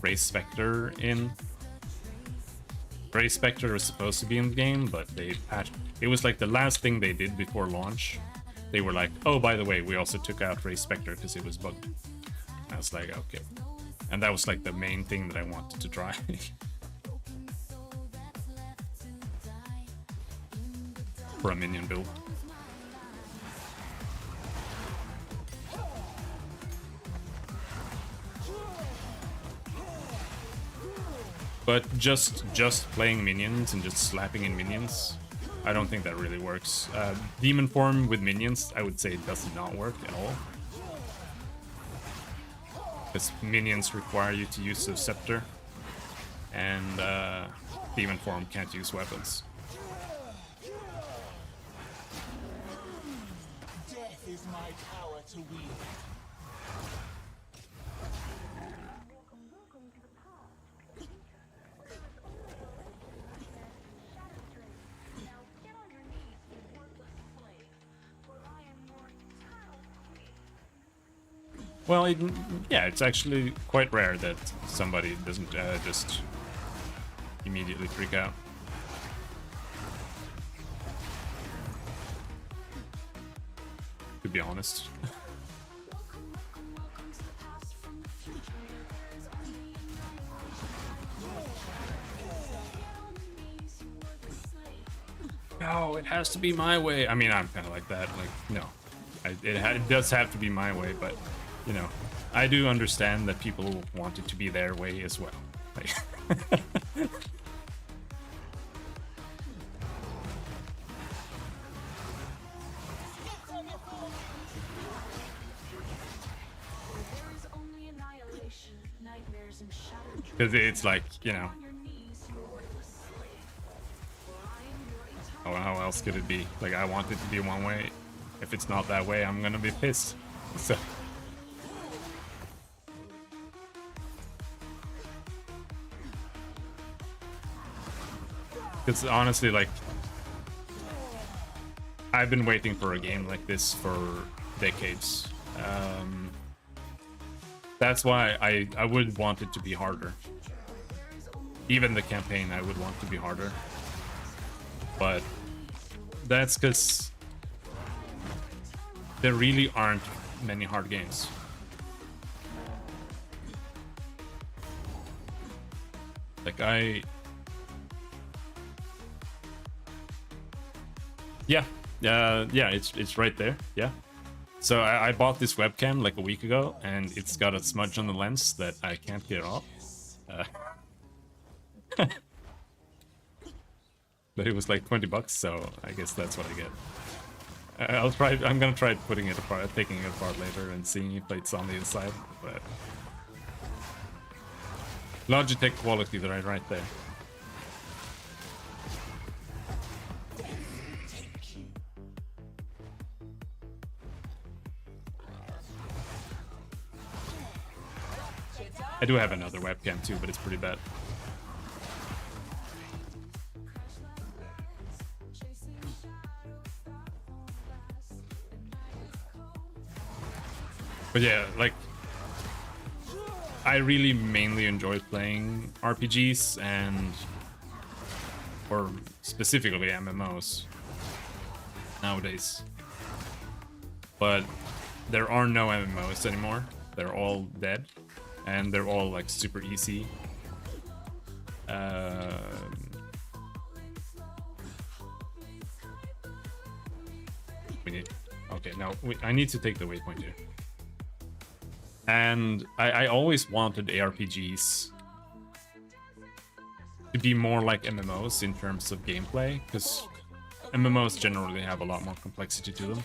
Race Spectre in. Race Spectre was supposed to be in the game, but they patched. It was like the last thing they did before launch. They were like, oh, by the way, we also took out Race Spectre because it was bugged. I was like, okay. And that was like the main thing that I wanted to try. For a minion build. But just playing minions and just slapping in minions, I don't think that really works. Demon form with minions, I would say it does not work at all. Because minions require you to use a scepter, and demon form can't use weapons. Death is my power to wield. Well, yeah, it's actually quite rare that somebody doesn't just immediately freak out. To be honest. No, it has to be my way. I mean, I'm kind of like that. Like, no, it does have to be my way, but you know, I do understand that people want it to be their way as well. Like because it's like, you know, How else could it be? Like, I want it to be one way. If it's not that way, I'm gonna be pissed. So. Because honestly, like, I've been waiting for a game like this for decades. That's why I would want it to be harder. Even the campaign, I would want to be harder. But that's because there really aren't many hard games. Like, yeah, it's right there. Yeah. So I bought this webcam like a week ago, and it's got a smudge on the lens that I can't get off. But it was like 20 bucks, so I guess that's what I get. I'm gonna try putting it apart, taking it apart later, and seeing if it's on the inside. But Logitech quality right there. I do have another webcam too, but it's pretty bad. But yeah, like, I really mainly enjoy playing RPGs or specifically MMOs nowadays. But there are no MMOs anymore. They're all dead. And they're all like super easy. I need to take the waypoint here. And I always wanted ARPGs to be more like MMOs in terms of gameplay, because MMOs generally have a lot more complexity to them.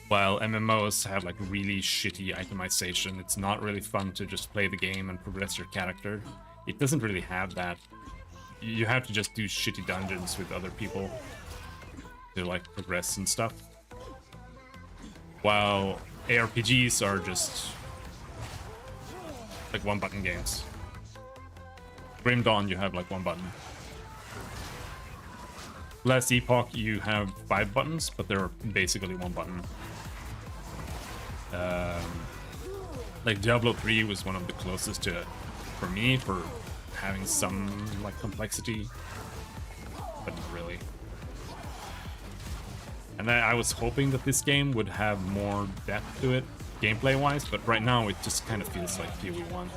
While MMOs have like really shitty itemization, it's not really fun to just play the game and progress your character. It doesn't really have that. You have to just do shitty dungeons with other people to like progress and stuff. While ARPGs are just like one button games. Grim Dawn, you have like one button. Last Epoch, you have 5 buttons, but they're basically one button. Like Diablo 3 was one of the closest to it for me, for having some like complexity, but not really. And I was hoping that this game would have more depth to it, gameplay wise, but right now it just kind of feels like PoE1.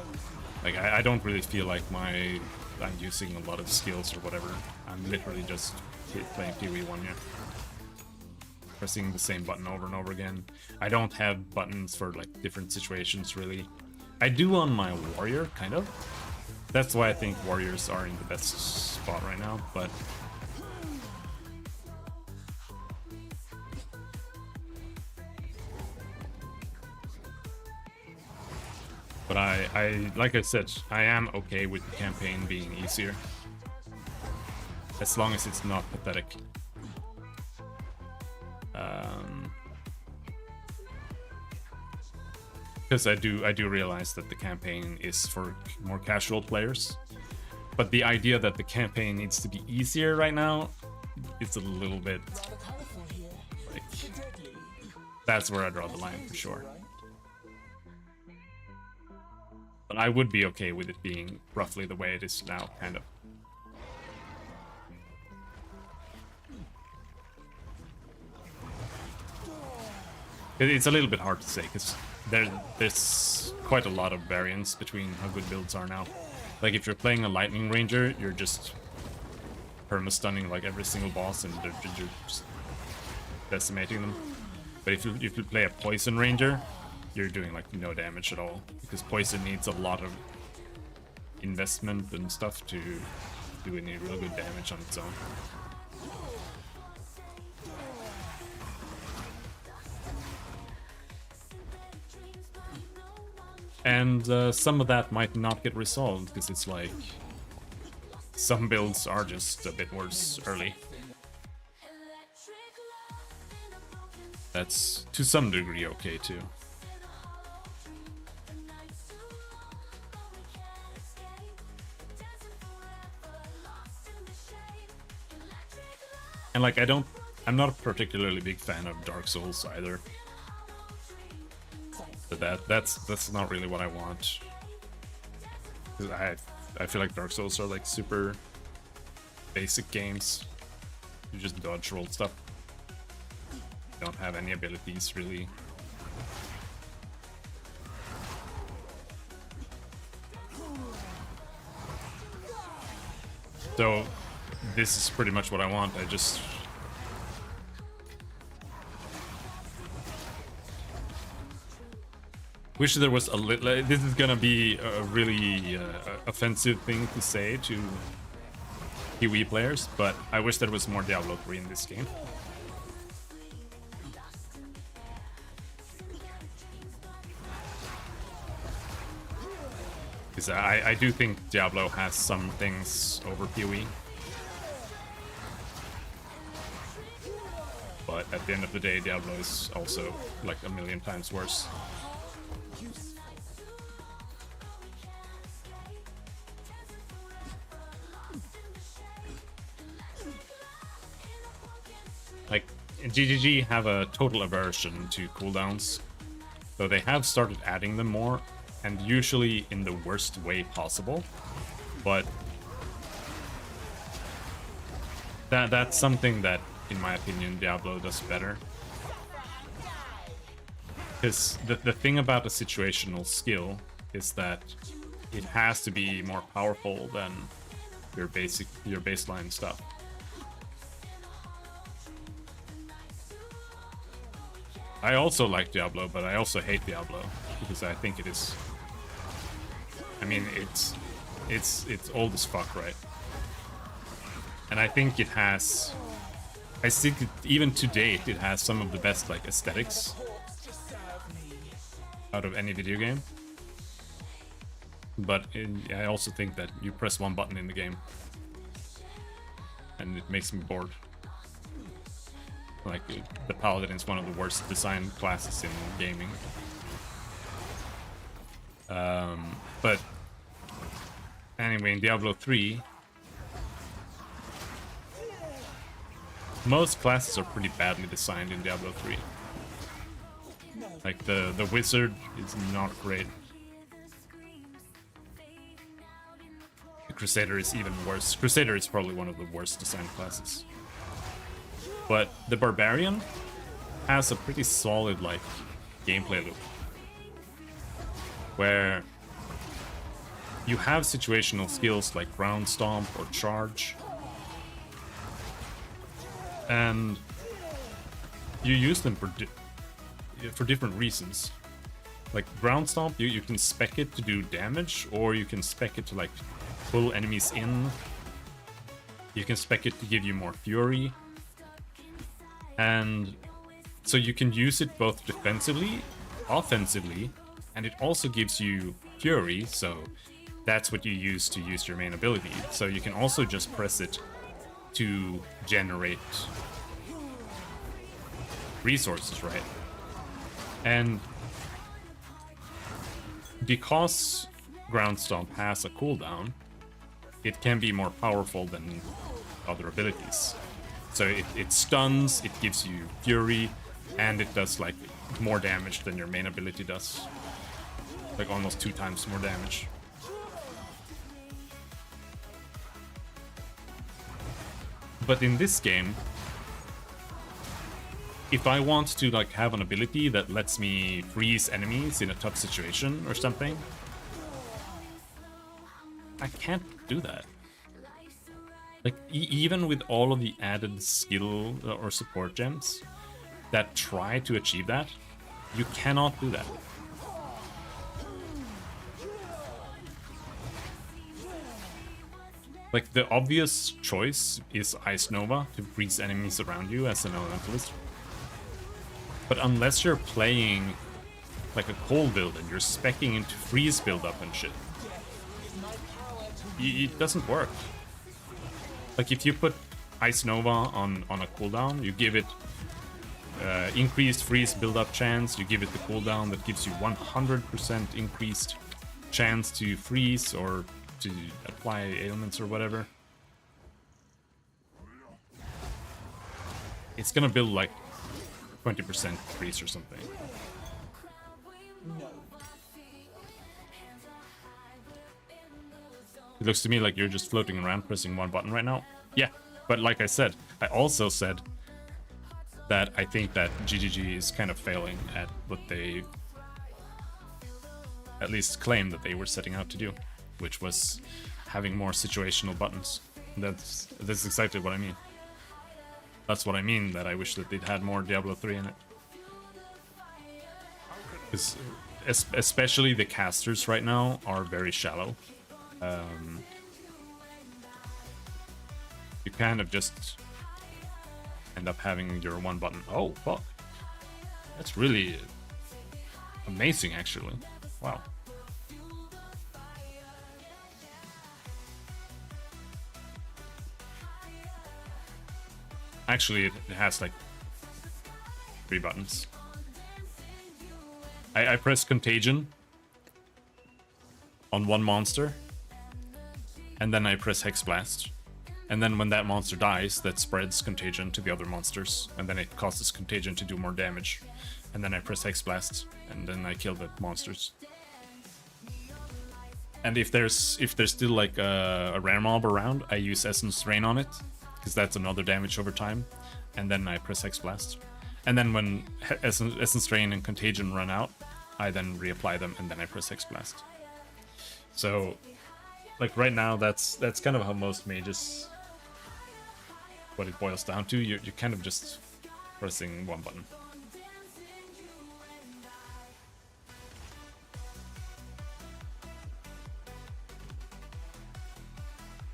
Like, I don't really feel like I'm using a lot of skills or whatever. I'm literally just playing PoE1 here. Pressing the same button over and over again. I don't have buttons for like different situations really. I do on my warrior, kind of. That's why I think warriors are in the best spot right now, but I like I said, I am okay with the campaign being easier. As long as it's not pathetic. Because I do realize that the campaign is for more casual players, but the idea that the campaign needs to be easier right now, it's a little bit like, that's where I draw the line for sure. But I would be okay with it being roughly the way it is now, kind of. It's a little bit hard to say, because there's quite a lot of variance between how good builds are now. Like, if you're playing a Lightning Ranger, you're just perma-stunning like every single boss and you're just decimating them. But if you play a Poison Ranger, you're doing like no damage at all, because Poison needs a lot of investment and stuff to do any real good damage on its own. And some of that might not get resolved, because it's like some builds are just a bit worse early. That's to some degree okay too. And like I'm not a particularly big fan of Dark Souls either. But that's not really what I want. 'Cause I feel like Dark Souls are like super basic games. You just dodge roll stuff. You don't have any abilities really. So this is pretty much what I want. I just wish there was a little. This is gonna be a really offensive thing to say to PoE players, but I wish there was more Diablo 3 in this game. Because I do think Diablo has some things over PoE. But at the end of the day, Diablo is also like a million times worse. Like, GGG have a total aversion to cooldowns, so they have started adding them more, and usually in the worst way possible. But that's something that, in my opinion, Diablo does better. Because the thing about a situational skill is that it has to be more powerful than your baseline stuff. I also like Diablo, but I also hate Diablo because I think it is. I mean, it's old as fuck, right? And I think it has. I think even to date, it has some of the best like aesthetics out of any video game. But I also think that you press one button in the game, and it makes me bored. Like, the Paladin is one of the worst designed classes in gaming. But anyway, in Diablo 3, most classes are pretty badly designed in Diablo 3. Like, the Wizard is not great. The Crusader is even worse. Crusader is probably one of the worst designed classes. But the Barbarian has a pretty solid, like, gameplay loop. Where you have situational skills like ground stomp or charge. And you use them for different reasons. Like ground stomp, you can spec it to do damage, or you can spec it to like pull enemies in. You can spec it to give you more fury. And so you can use it both defensively, offensively, and it also gives you fury, so that's what you use to use your main ability. So you can also just press it to generate resources, right? And because Ground Stomp has a cooldown, it can be more powerful than other abilities. So it stuns, it gives you fury, and it does like more damage than your main ability does. Like almost 2 times more damage. But in this game, if I want to like have an ability that lets me freeze enemies in a tough situation or something, I can't do that. Like, even with all of the added skill or support gems that try to achieve that, you cannot do that. Like, the obvious choice is Ice Nova to freeze enemies around you as an elementalist. But unless you're playing like a cold build and you're speccing into freeze build up and shit, it doesn't work. Like if you put Ice Nova on a cooldown, you give it increased freeze build-up chance, you give it the cooldown that gives you 100% increased chance to freeze or to apply ailments or whatever. It's gonna build like 20% freeze or something. No. It looks to me like you're just floating around pressing one button right now. Yeah, but like I said, I also said that I think that GGG is kind of failing at what they at least claimed that they were setting out to do, which was having more situational buttons. That's exactly what I mean. That's what I mean, that I wish that they'd had more Diablo 3 in it. Because especially the casters right now are very shallow. You kind of just end up having your one button. Oh, fuck. That's really amazing, actually. Wow. Actually, it has like 3 buttons. I press Contagion on one monster, and then I press Hex Blast. And then when that monster dies, that spreads Contagion to the other monsters, and then it causes Contagion to do more damage. And then I press Hex Blast, and then I kill the monsters. And if there's still like a rare mob around, I use Essence Rain on it, because that's another damage over time. And then I press Hex Blast. And then when Essence Rain and Contagion run out, I then reapply them, and then I press Hex Blast. So, like right now, that's kind of how most mages, what it boils down to. You're kind of just pressing one button.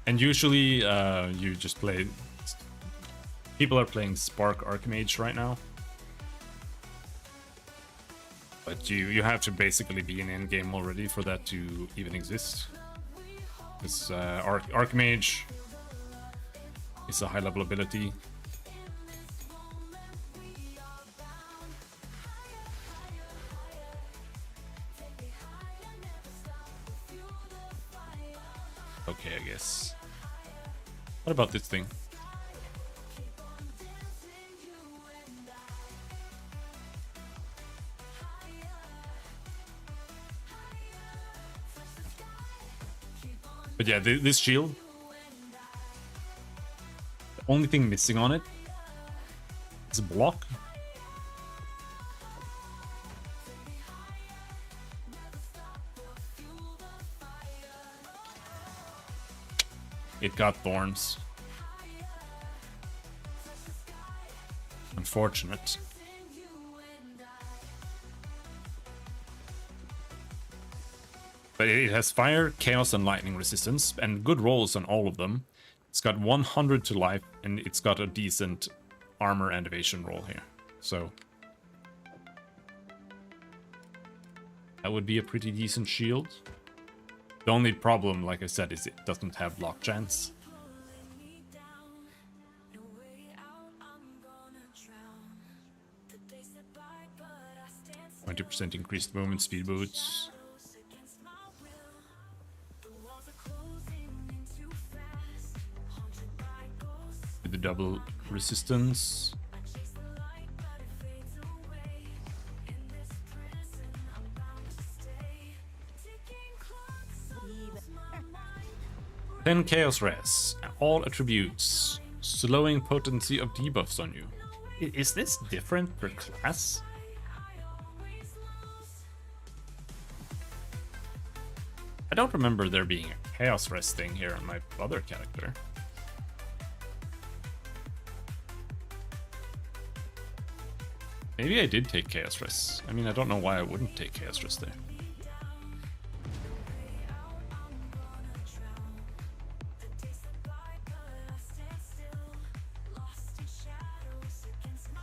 And usually, you just play. People are playing Spark Archmage right now. But you have to basically be in endgame already for that to even exist. This Archmage is a high level ability. Okay, I guess. What about this thing? But yeah, this shield, the only thing missing on it is a block. It got thorns. Unfortunate. But it has fire, chaos, and lightning resistance, and good rolls on all of them. It's got 100 to life, and it's got a decent armor and evasion roll here. So that would be a pretty decent shield. The only problem, like I said, is it doesn't have block chance. 20% increased movement speed boots. With the double resistance. Then Chaos Res, all attributes, slowing potency of debuffs on you. Is this different per class? I don't remember there being a Chaos Res thing here on my other character. Maybe I did take Chaos Res. I mean, I don't know why I wouldn't take Chaos Res there.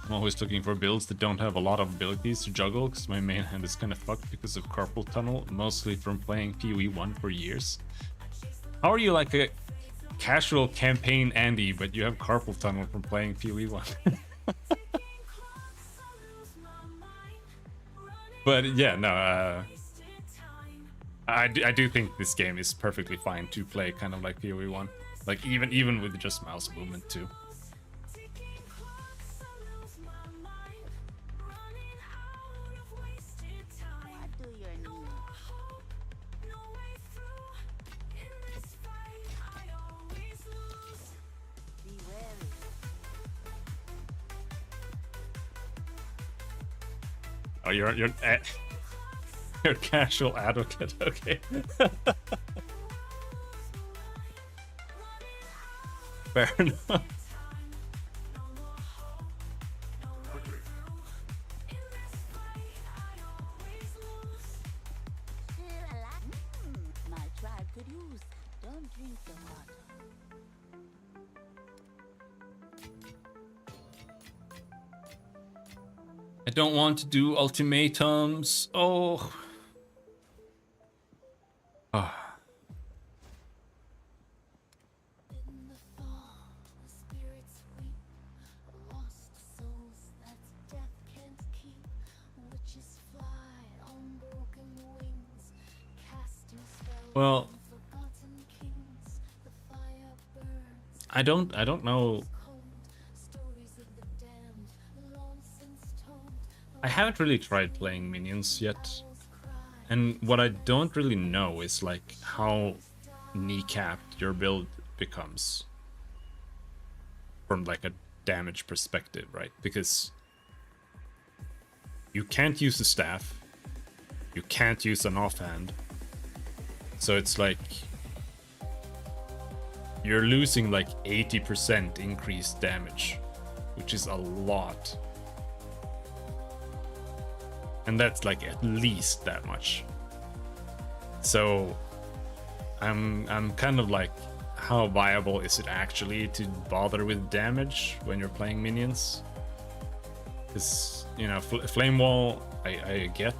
I'm always looking for builds that don't have a lot of abilities to juggle, because my main hand is kind of fucked because of Carpal Tunnel, mostly from playing PoE 1 for years. How are you like a casual campaign Andy, but you have carpal tunnel from playing PoE1. But yeah, no, I do think this game is perfectly fine to play kind of like PoE1. Like even with just mouse movement too. What do you need? Be wary. Oh, you're you're a casual advocate. Okay. Fair enough. Still alive? My tribe could use. Don't drink the water. I don't want to do ultimatums. Oh. Ah. In the fall, the spirits weep. Lost souls that death can't keep. Witches fly on broken wings, casting spells Well, on forgotten kings. The fire burns I don't know. cold. Stories of the damned, long since told. I haven't really tried playing minions yet. Owls cry. And what I don't really know is like how kneecapped your build becomes from like a damage perspective, right? Because you can't use the staff, you can't use an offhand, so it's like you're losing like 80% increased damage, which is a lot. And that's like at least that much. So I'm kind of like, how viable is it actually to bother with damage when you're playing minions? Because, you know, Flame Wall, I get.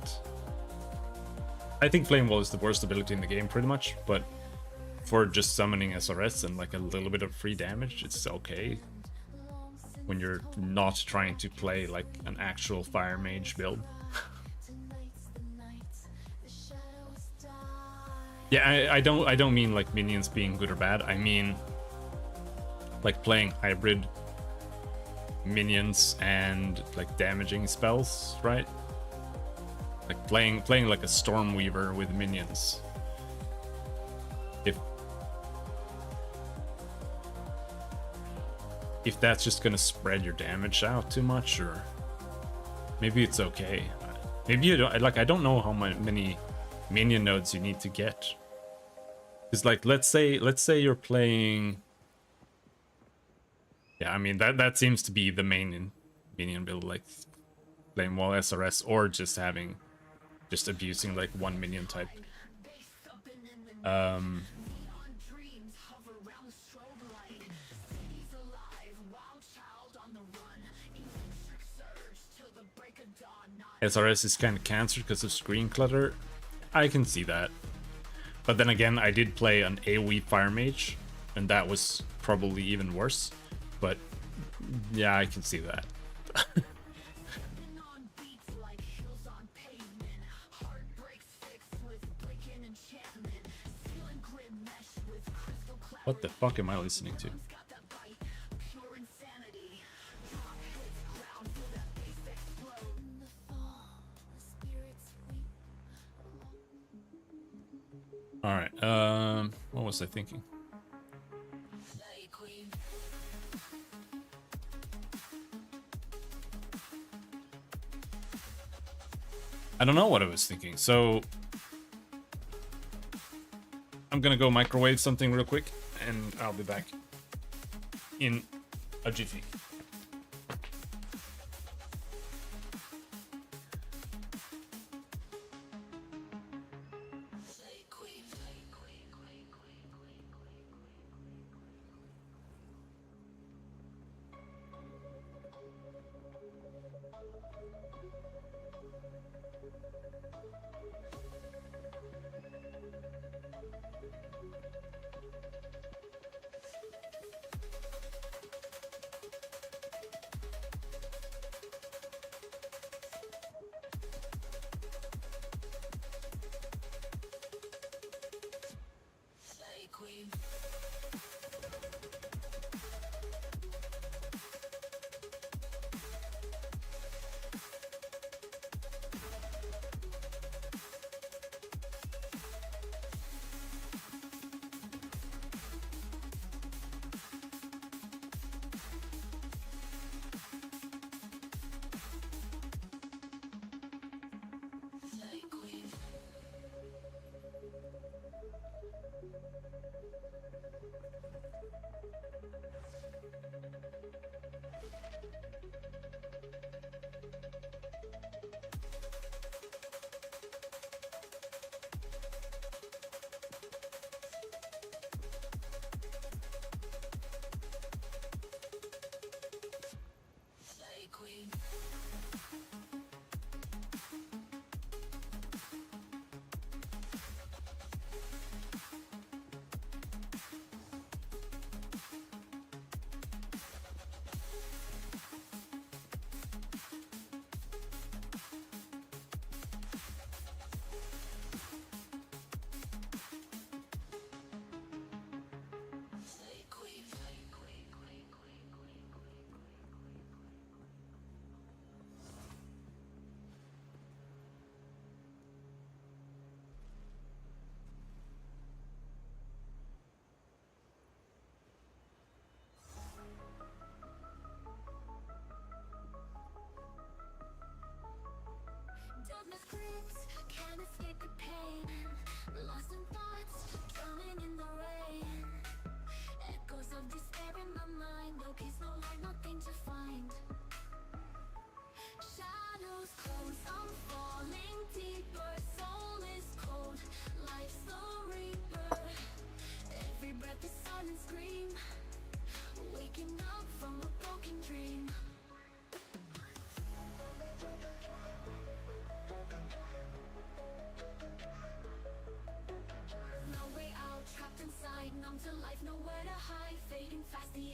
I think Flame Wall is the worst ability in the game pretty much, but for just summoning SRS and like a little bit of free damage, it's okay. When you're not trying to play like an actual fire mage build. Yeah, I don't mean like minions being good or bad. I mean like playing hybrid minions and like damaging spells, right? Like playing like a Stormweaver with minions. If that's just gonna spread your damage out too much, or maybe it's okay. Maybe you don't. Like, I don't know how many minion nodes you need to get. Because like, let's say you're playing. Yeah, I mean that seems to be the main minion build, like Flame Wall SRS, or just abusing like one minion type. SRS is kind of cancer because of screen clutter. I can see that. But then again, I did play an AoE Fire Mage, and that was probably even worse. But yeah, I can see that. What the fuck am I listening to? Alright, what was I thinking? I don't know what I was thinking, so I'm gonna go microwave something real quick, and I'll be back in a jiffy.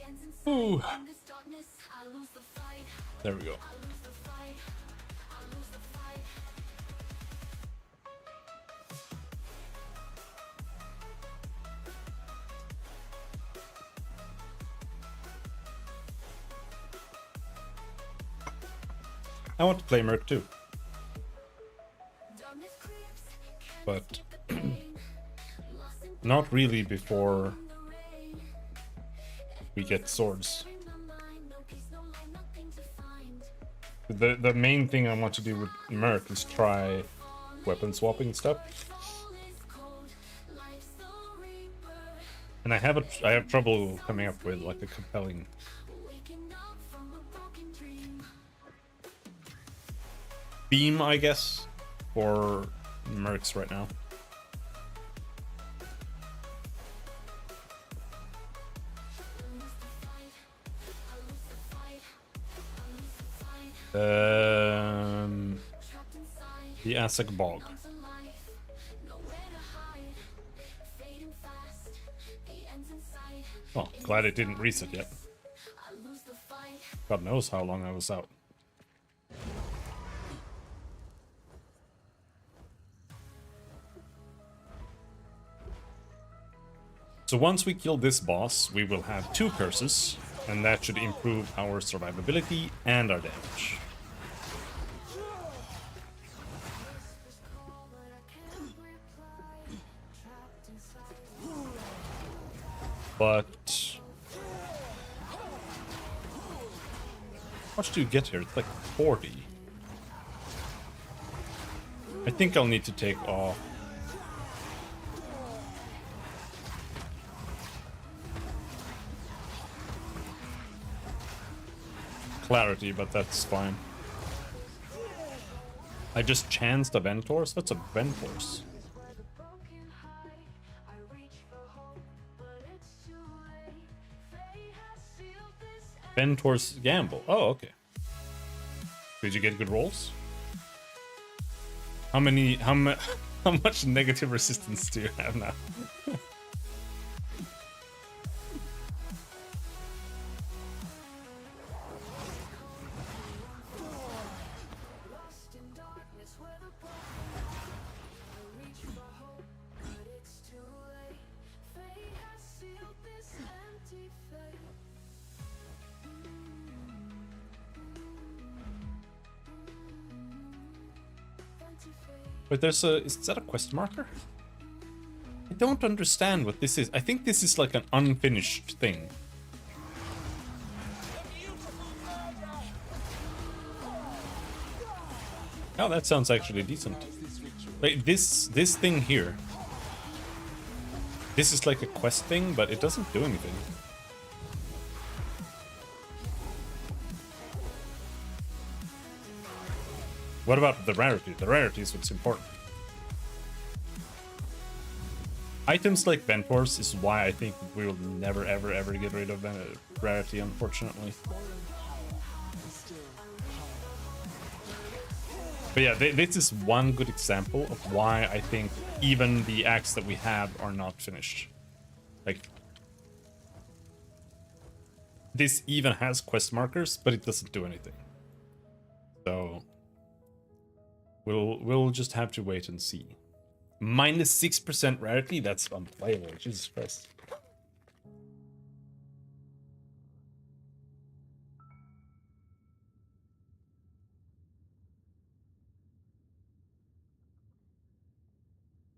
ends inside. Ooh. In this darkness, I lose the fight. There we go. I lose the fight. I lose the fight. I want to play Merc too, Darkness creeps, can't but escape the pain. Lost in not really before the rain. we get swords. In my mind, no peace, no light, nothing to find. The main thing I want to do with Merc is try weapon swapping stuff. Fall is cold, life's the reaper. And I have trouble coming up with like a compelling Waking up from a broken dream. theme, I guess, for Mercs right now. Trapped inside, The Azek Bog. come to life, nowhere to hide. Fading fast, the ends inside. Oh, glad it didn't reset yet. I lose the fight. God knows how long I was out. So once we kill this boss, we will have 2 curses, and that should improve our survivability and our damage. But how much do you get here? It's like 40. I think I'll need to take off clarity, but that's fine. I just chanced a Ventor's? That's a Ventor's. Where the broken hide, I reach for hope, but it's too late. Fate has sealed this end. Ventor's Gamble. Oh, okay. Did you get good rolls? How much negative resistance do you have now? Lost in darkness where the broken hide. I reach for hope, but it's too late. Fate has sealed this empty fate. Empty fate. But there's a... Is that a quest marker? I don't understand what this is. I think this is like an unfinished thing. Oh, that sounds actually decent. Wait, this thing here. This is like a quest thing, but it doesn't do anything. What about the rarity? The rarity is what's important. Items like Ventors is why I think we will never ever ever get rid of rarity, unfortunately. But yeah, this is one good example of why I think even the acts that we have are not finished. Like, this even has quest markers, but it doesn't do anything. So we'll just have to wait and see. Minus 6% rarity, that's unplayable. Jesus Christ.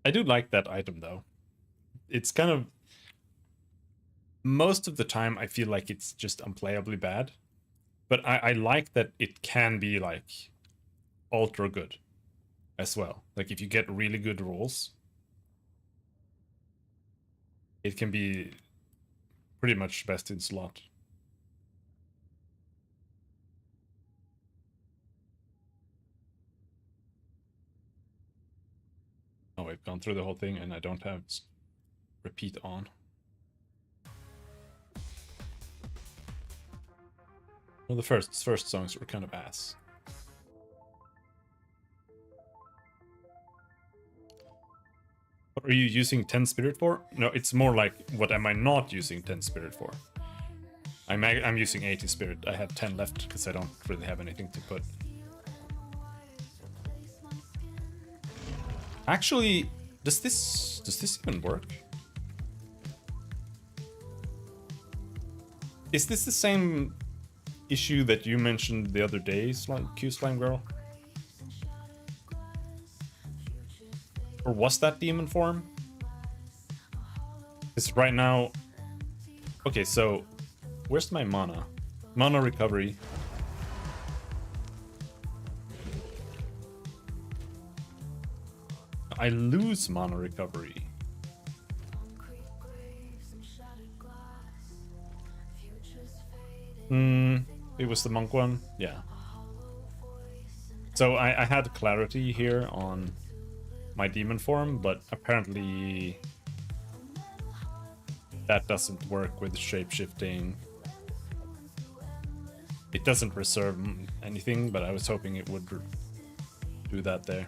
I do like that item though. It's kind of... Most of the time I feel like it's just unplayably bad. But I like that it can be like ultra good as well. Like if you get really good rolls, it can be pretty much best in slot. Oh, I've gone through the whole thing and I don't have repeat on. Well, the first songs were kind of ass. What are you using 10 Spirit for? No, it's more like, what am I not using 10 Spirit for? I'm using 80 spirit. I have 10 left because I don't really have anything to put. Actually, does this even work? Is this the same issue that you mentioned the other day, Q Slime Girl? Or was that demon form? Because right now... Okay, so... Where's my mana? Mana recovery. I lose mana recovery. It was the monk one? Yeah. So I had clarity here on my demon form, but apparently that doesn't work with shape-shifting. It doesn't reserve anything, but I was hoping it would do that there.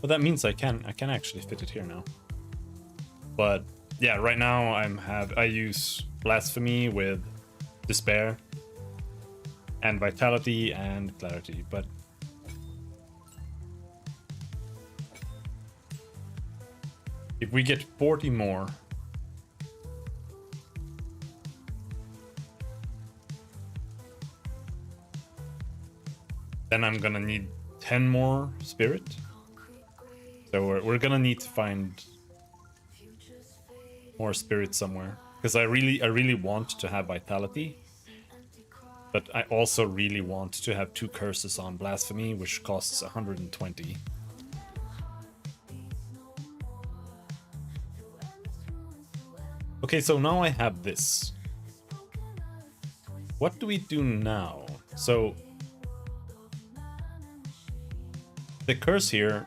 But that means I can actually fit it here now. But yeah, right now I use Blasphemy with Despair and Vitality and Clarity, but if we get 40 more, then I'm gonna need 10 more Spirit. So we're gonna need to find more Spirit somewhere, because I really want to have Vitality, but I also really want to have 2 curses on Blasphemy, which costs 120. Okay, so now I have this. What do we do now? So the curse here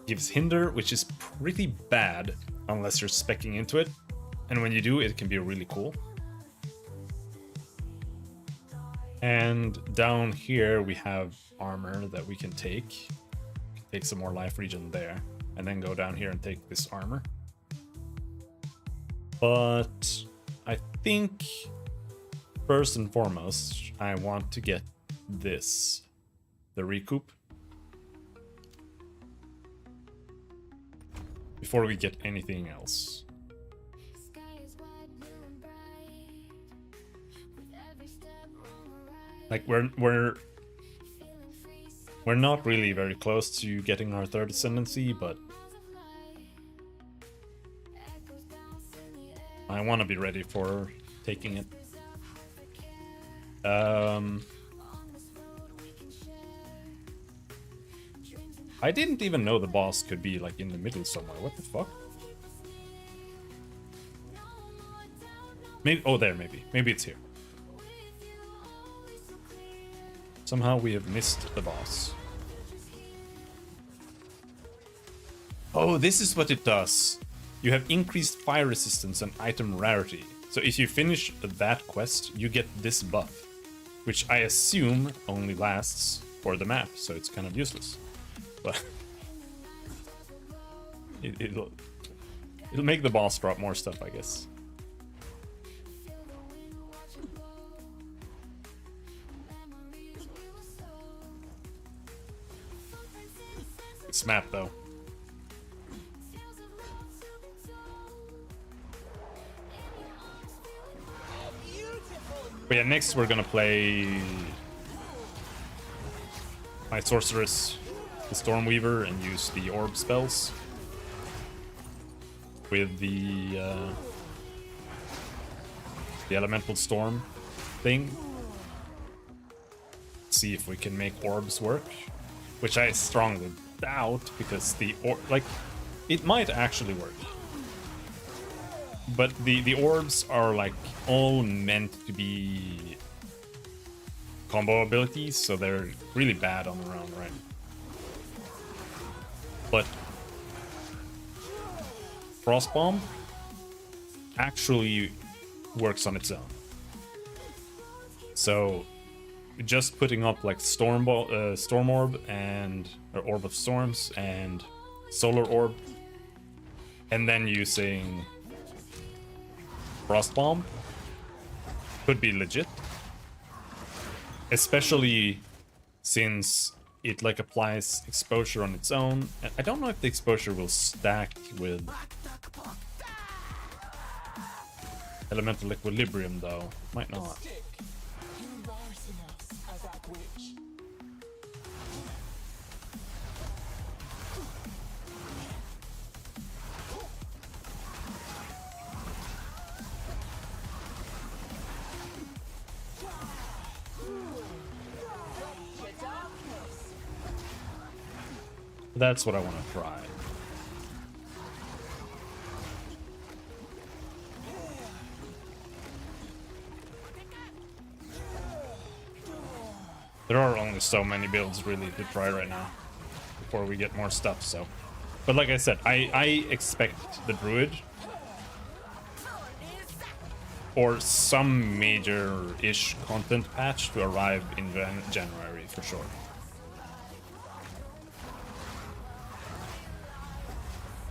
gives hinder, which is pretty bad unless you're speccing into it, and when you do, it can be really cool. And down here we have armor that we can take. Take some more life regen there, and then go down here and take this armor. But I think first and foremost, I want to get this, the recoup, before we get anything else. Like we're not really very close to getting our 3rd ascendancy, but I want to be ready for taking it. I didn't even know the boss could be like in the middle somewhere. What the fuck? Maybe, oh, there, maybe. Maybe it's here. Somehow we have missed the boss. Oh, this is what it does. You have increased fire resistance and item rarity. So if you finish that quest, you get this buff, which I assume only lasts for the map, so it's kind of useless. But it'll make the boss drop more stuff, I guess. It's map though. But yeah, next we're gonna play my sorceress, the Stormweaver, and use the orb spells with the elemental storm thing. See if we can make orbs work, which I strongly doubt, because it might actually work. But the orbs are like all meant to be combo abilities, so they're really bad on their own, right? But Frostbomb actually works on its own. So just putting up like Storm Orb and or Orb of Storms and Solar Orb and then using Frost Bomb could be legit. Especially since it like applies exposure on its own. I don't know if the exposure will stack with elemental equilibrium though. Might not. Stick, embarrassing us as that witch. That's what I want to try. There are only so many builds really to try right now before we get more stuff, so. But like I said, I expect the Druid or some major-ish content patch to arrive in January for sure.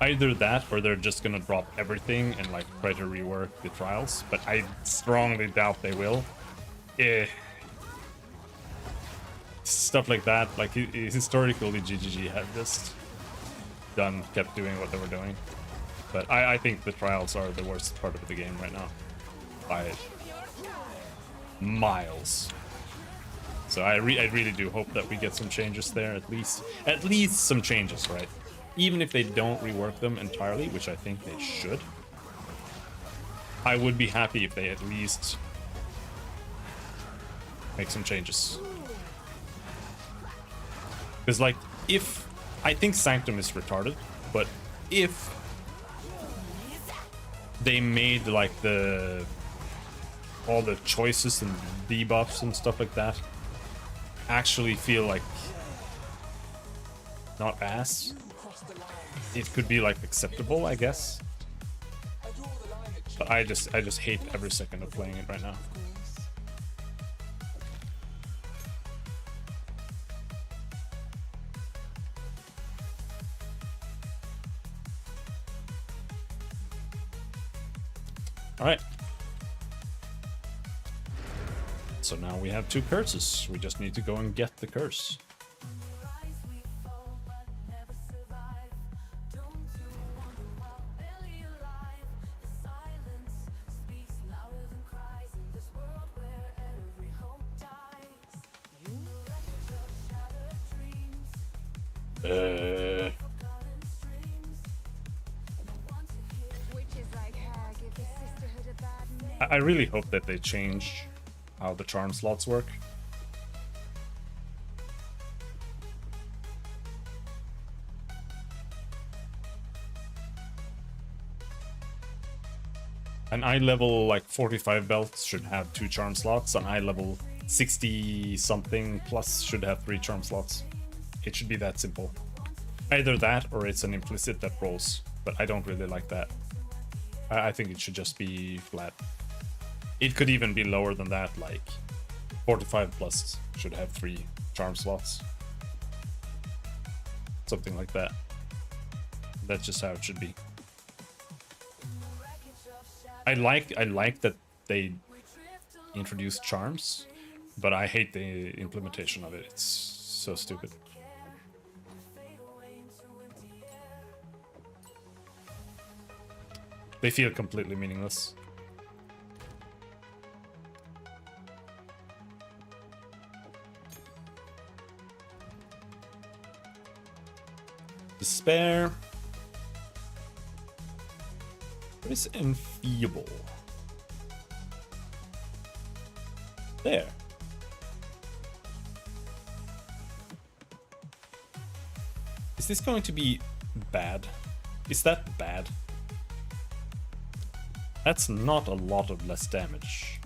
Either that or they're just gonna drop everything and like try to rework the trials, but I strongly doubt they will. Stuff like that, like historically GGG had just kept doing what they were doing. But I think the trials are the worst part of the game right now. By miles. So I really do hope that we get some changes there, at least some changes, right? Even if they don't rework them entirely, which I think they should, I would be happy if they at least make some changes. Because, like, if... I think Sanctum is retarded, but if they made, like, all the choices and debuffs and stuff like that actually feel like not ass, it could be like acceptable, I guess. But I just hate every second of playing it right now. All right. So now we have 2 curses. We just need to go and get the curse. I really hope that they change how the charm slots work. An eye level like 45 belts should have 2 charm slots. An eye level 60 something plus should have 3 charm slots. It should be that simple. Either that or it's an implicit that rolls, but I don't really like that. I think it should just be flat. It could even be lower than that, like 45 plus should have 3 charm slots. Something like that. That's just how it should be. I like that they introduced charms, but I hate the implementation of it. It's so stupid. They feel completely meaningless. Despair. What is enfeeble? There. Is this going to be bad? Is that bad? That's not a lot of less damage.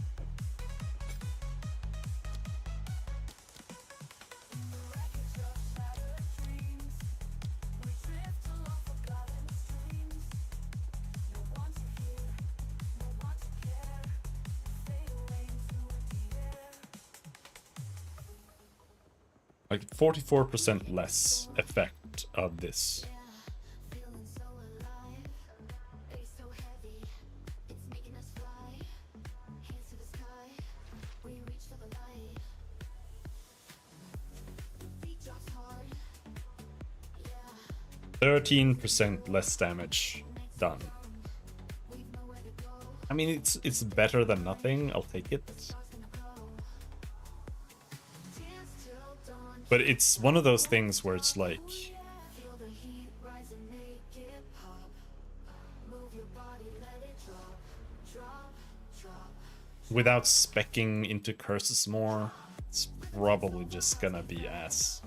Like 44% less effect of this. 13% less damage done. I mean, it's better than nothing. I'll take it. But it's one of those things where it's like, Feel the heat rise and make it pop. Move your body, let it drop, drop, drop. without specking into curses more, it's probably just gonna be ass.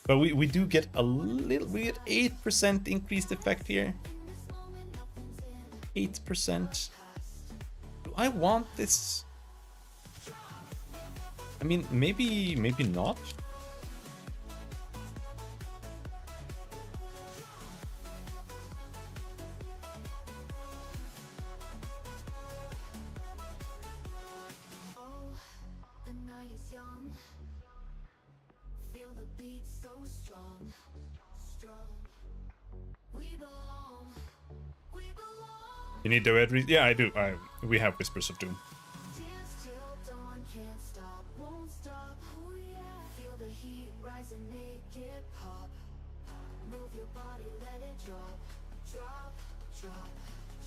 But we do get a little, we get 8% increased effect here. 8%. Do I want this? I mean, maybe not. Oh, the night is young. Feel the beat so strong, strong. We belong, we belong. You need the red yeah, I do. We have Whispers of Doom. Dance till dawn, can't stop, won't stop. Oh yeah. Feel the heat rise and make it pop. Move your body, let it drop, drop, drop,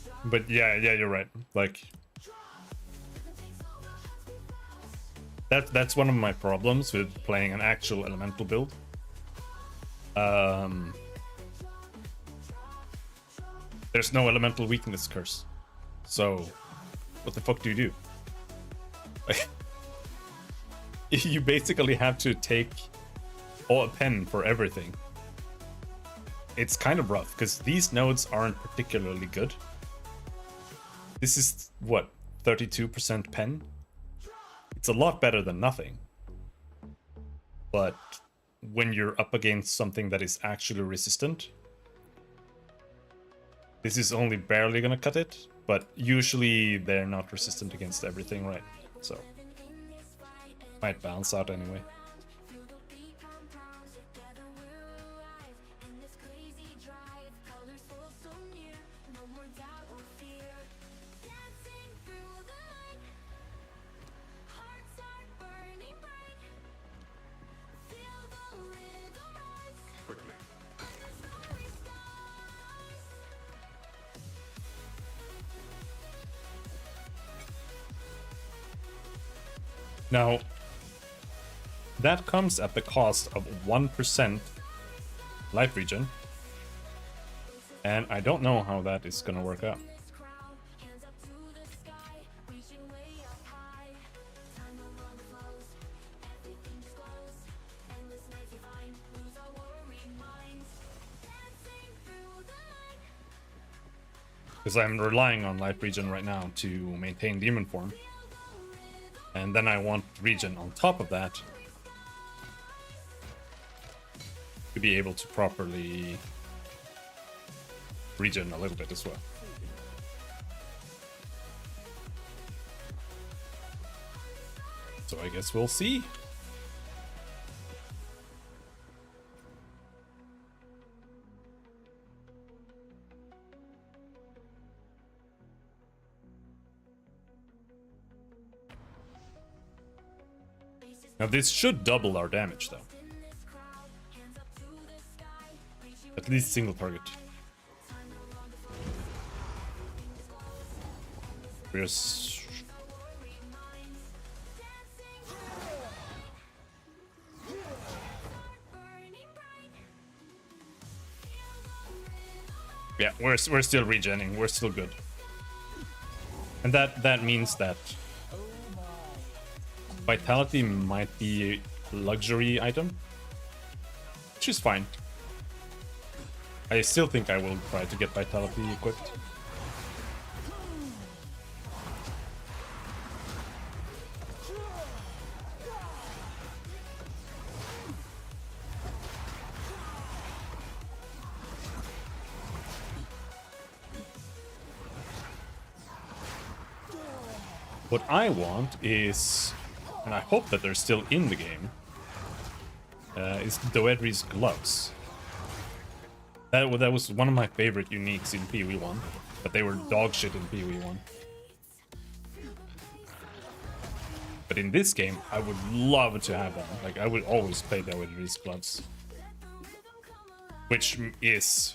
drop. But yeah, you're right. Like, that's one of my problems with playing an actual elemental build. There's no elemental weakness curse. So, what the fuck do you do? Like, you basically have to take a pen for everything. It's kind of rough, because these nodes aren't particularly good. This is, what, 32% pen? It's a lot better than nothing. But when you're up against something that is actually resistant, this is only barely gonna cut it, but usually they're not resistant against everything, right? So, might balance out anyway. Feel the beat compounds, together we'll arrive. In this crazy drive, colors full so near. No more doubt or fear. Dancing through the night, hearts are burning bright. Feel the rhythm rise. Quickly. Under starry skies. Now, that comes at the cost of 1% life regen. And I don't know how that is gonna work out. This crowd, hands up to the sky, reaching way up high. Time no longer flows, everything just glows. Endless nights we find, lose our worried minds. Dancing through the night. Because I'm relying on life regen right now to maintain demon form. And then I want regen on top of that to be able to properly regen a little bit as well. So I guess we'll see. Now this should double our damage though. In this crowd, hands up to the sky, reaching At least single target. time no longer flows. Everything just glows. There's Worried minds. Dancing burning bright. Feel the rhythm. yeah, we're still regenning. We're still good. And that means that vitality might be a luxury item, which is fine. I still think I will try to get vitality equipped. What I want is, and I hope that they're still in the game, is Doedri's gloves. That was one of my favorite uniques in PoE1, but they were dog shit in PoE1. But in this game, I would love to have them. Like, I would always play Doedri's gloves. Let the rhythm come alive. which is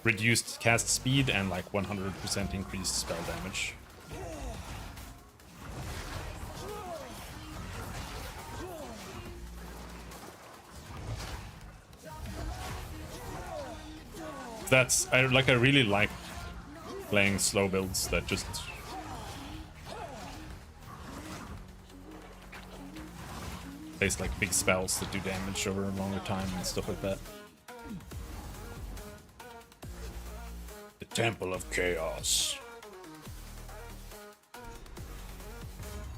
reduced cast speed and like 100% increased spell damage. I really like playing slow builds that just place like big spells that do damage over a longer time and stuff like that. The Temple of Chaos.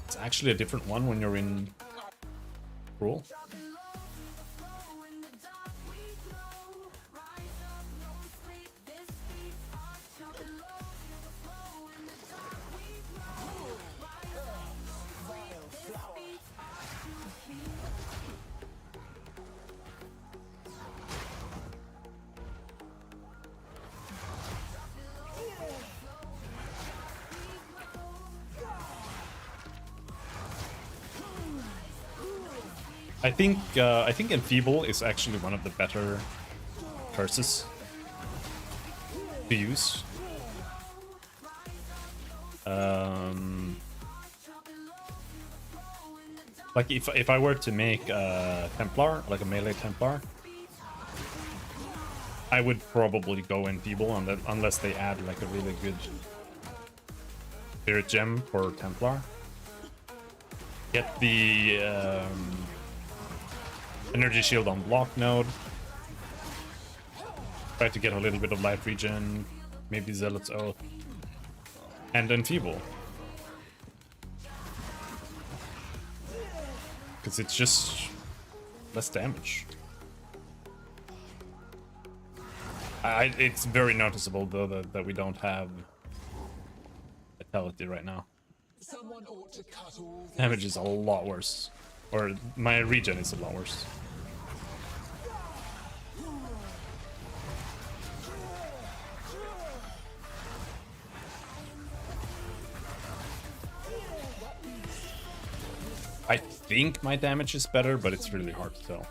It's actually a different one when you're in Cruel. I think Enfeeble is actually one of the better curses to use. Like if I were to make a Templar, like a melee Templar, I would probably go Enfeeble unless they add like a really good Spirit Gem for Templar. Get the Energy Shield on block node. Try to get a little bit of life regen, maybe Zealot's Oath, and Enfeeble. Because it's just less damage. It's very noticeable though that we don't have Vitality right now. Someone ought to cut all this. Damage is a lot worse. Or my regen is a lot worse. I think my damage is better, but it's really hard to tell.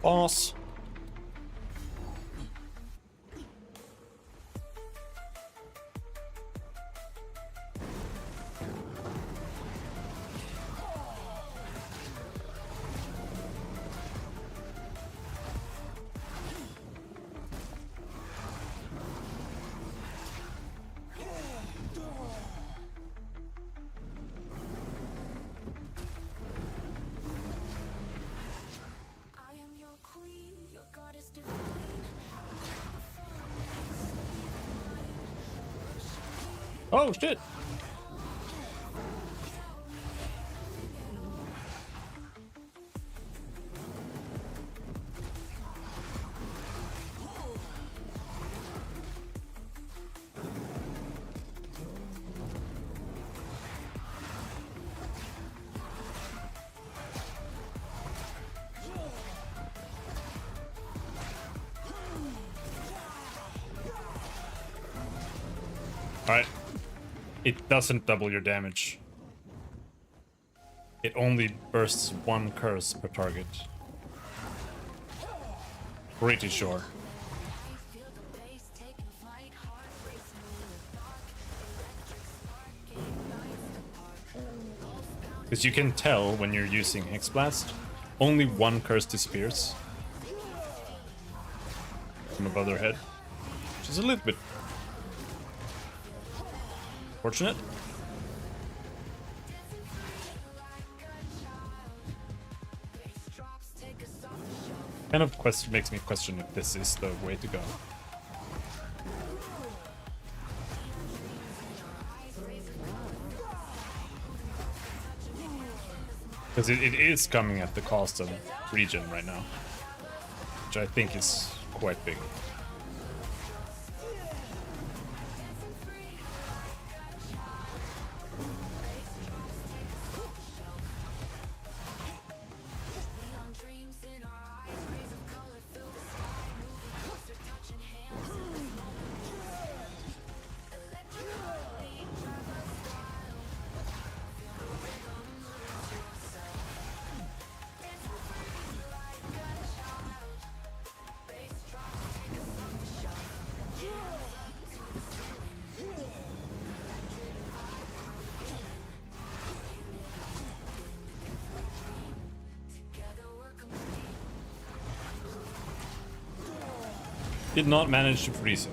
Boss. Oh shit! Alright. It doesn't double your damage. It only bursts one curse per target. Pretty sure. Because you can tell when you're using Hexblast, only one curse disappears from above their head, which is a little bit fortunate. Kind of makes me question if this is the way to go. Because it is coming at the cost of regen right now, which I think is quite big. Did not manage to freeze it.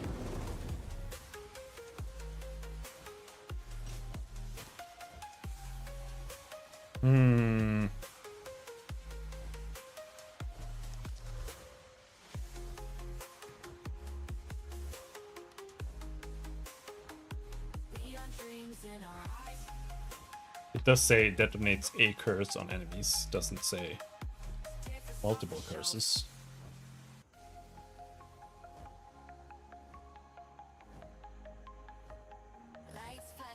It does say it detonates a curse on enemies, doesn't say multiple curses.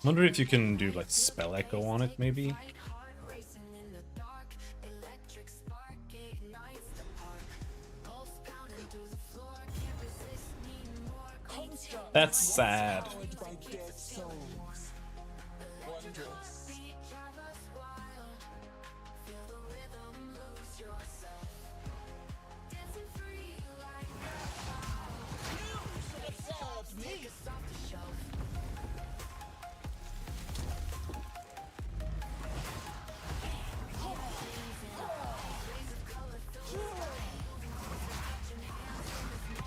Wonder if you can do like spell echo on it, maybe. That's sad. Powered by dead souls. Wondrous. It serves me.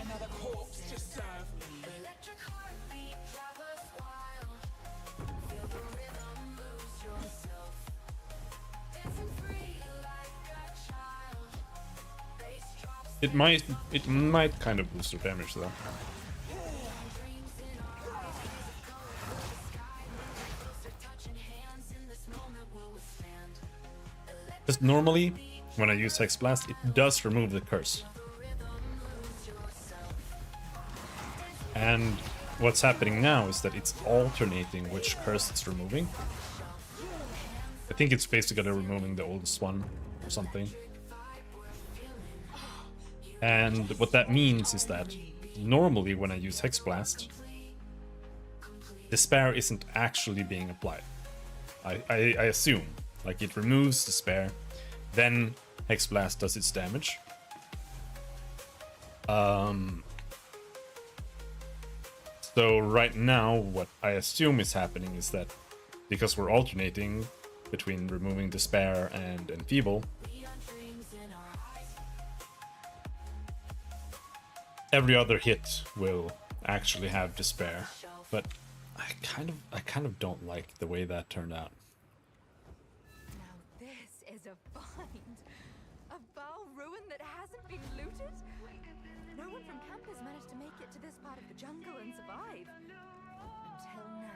Another corpse to serve me. It might kind of boost your damage though. Because normally, when I use Hex Blast, it does remove the curse. And what's happening now is that it's alternating which curse it's removing. I think it's basically removing the oldest one or something. And what that means is that normally when I use Hex Blast, Despair isn't actually being applied. I assume. Like it removes Despair, then Hex Blast does its damage. So right now what I assume is happening is that because we're alternating between removing Despair and Enfeeble, every other hit will actually have Despair, but I kind of don't like the way that turned out. Now this is a find. A Baal ruin that hasn't been looted? No one from camp has managed to make it to this part of the jungle and survive. Until now.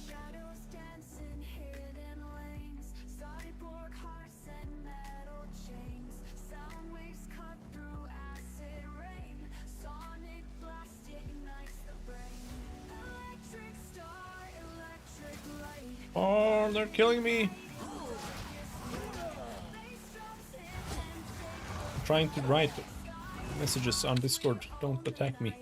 Shadows dancing, hidden lanes, cyborg hearts and metal chains, sound waves cut through acid rain, sonic blast ignites the brain, electric star, electric light, Oh, they're killing me! Trying to write messages on Discord. Don't attack me.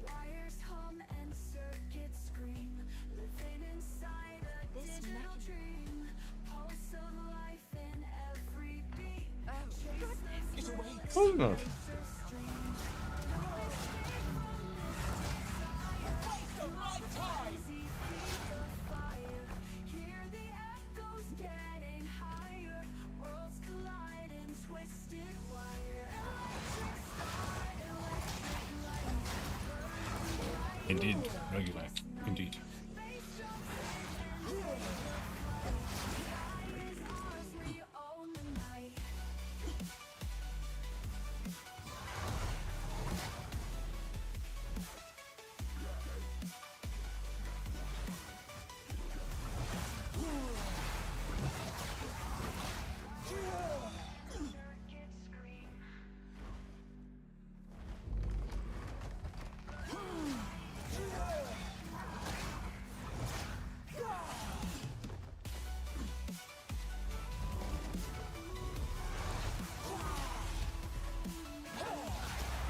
wires hum and circuits scream, living inside a digital dream, pulse of life in every beat, chase the It awakes. Oh no. The right time. fire, hear the echoes getting higher, worlds collide in twisted wire, electric star, electric light, Indeed, regular. Indeed. we own the night.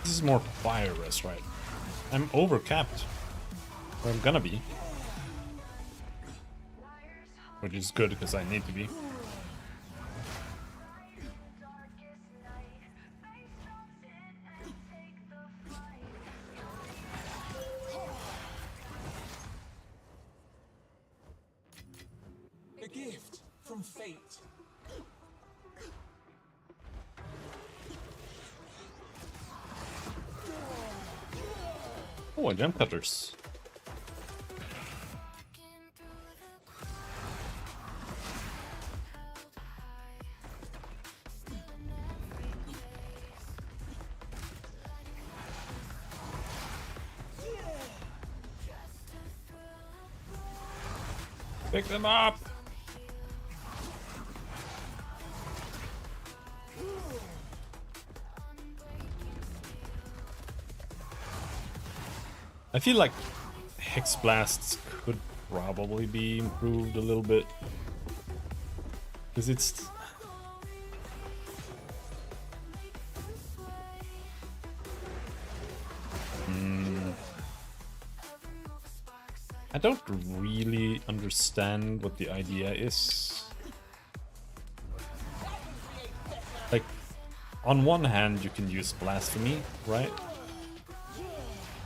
This is more fire res, right? I'm overcapped. Or I'm gonna be. Which is good because I need to be. own fate. Oh, gem cutters. Pick them up! I feel like Hex Blasts could probably be improved a little bit. Because it's... I don't really understand what the idea is. Like, on one hand you can use Blasphemy, right?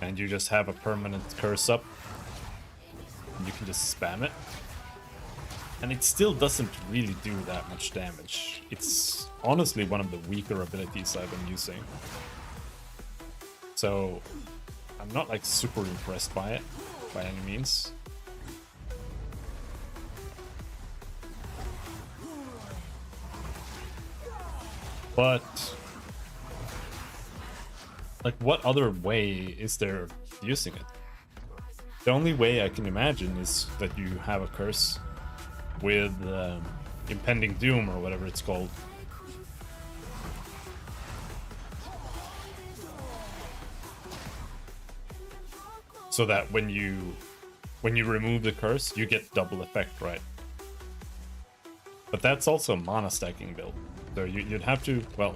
And you just have a permanent curse up. And you can just spam it. And it still doesn't really do that much damage. It's honestly one of the weaker abilities I've been using. So, I'm not like super impressed by it, by any means. But, like, what other way is there of using it? The only way I can imagine is that you have a curse with Impending Doom or whatever it's called. So that when you remove the curse, you get double effect, right? But that's also a mana stacking build. So you'd have to, well,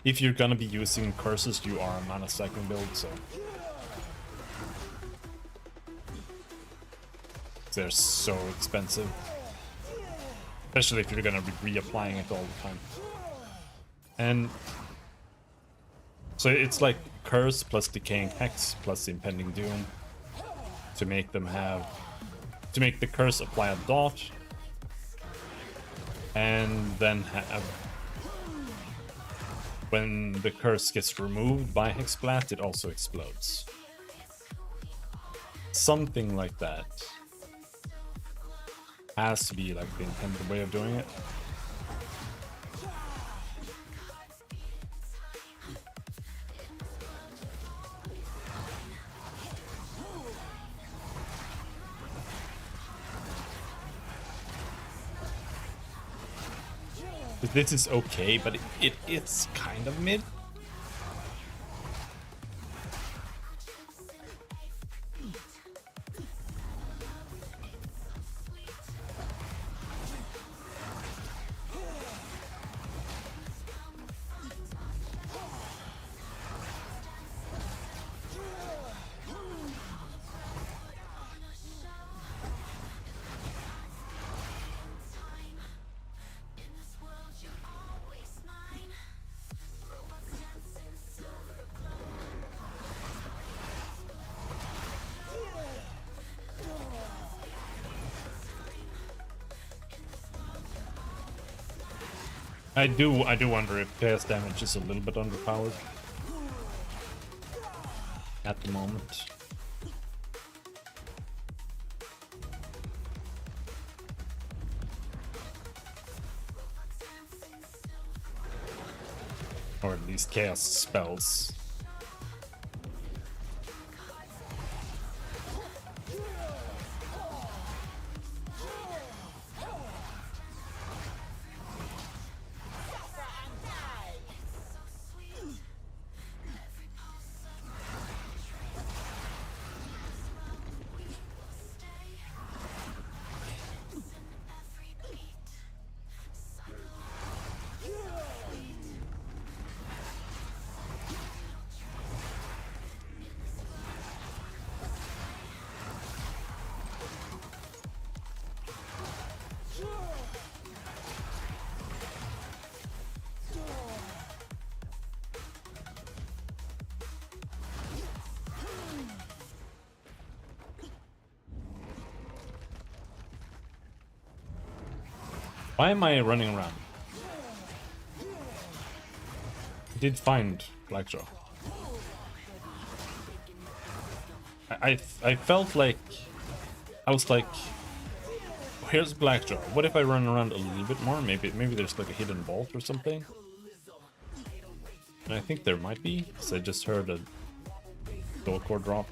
if you're gonna be using curses, you are a mana stacking build, so they're so expensive. Especially if you're gonna be reapplying it all the time. And so it's like curse plus decaying hex plus impending doom to make them have, to make the curse apply a dot and then have, when the curse gets removed by Hexblast, it also explodes. Something like that has to be like the intended way of doing it. This is okay, but it's kind of mid. I do wonder if chaos damage is a little bit underpowered at the moment. Or at least chaos spells. Why am I running around? I did find Blackjaw. I felt like I was like, here's Blackjaw. What if I run around a little bit more? Maybe there's like a hidden vault or something. And I think there might be, because I just heard a soul core drop.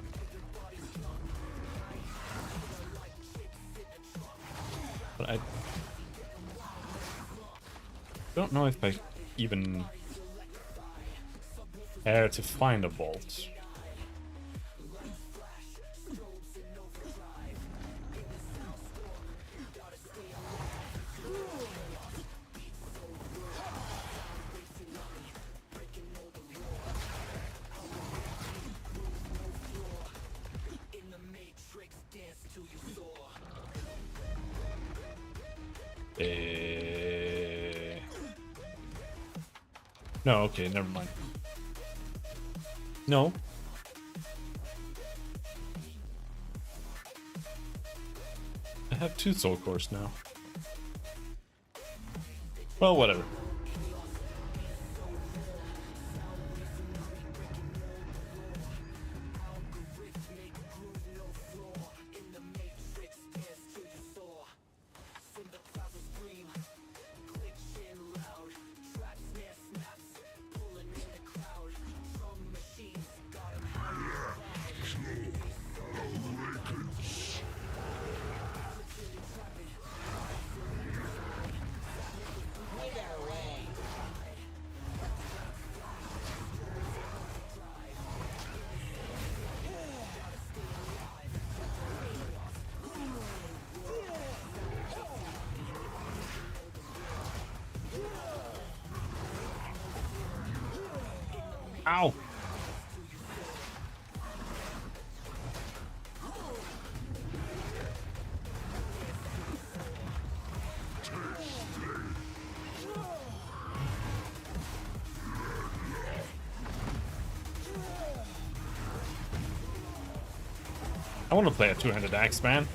But I don't know if I even care to find a vault. No, okay, never mind. No. I have 2 soul cores now. Well, whatever. Ow! I want to play a 2-handed axe, man.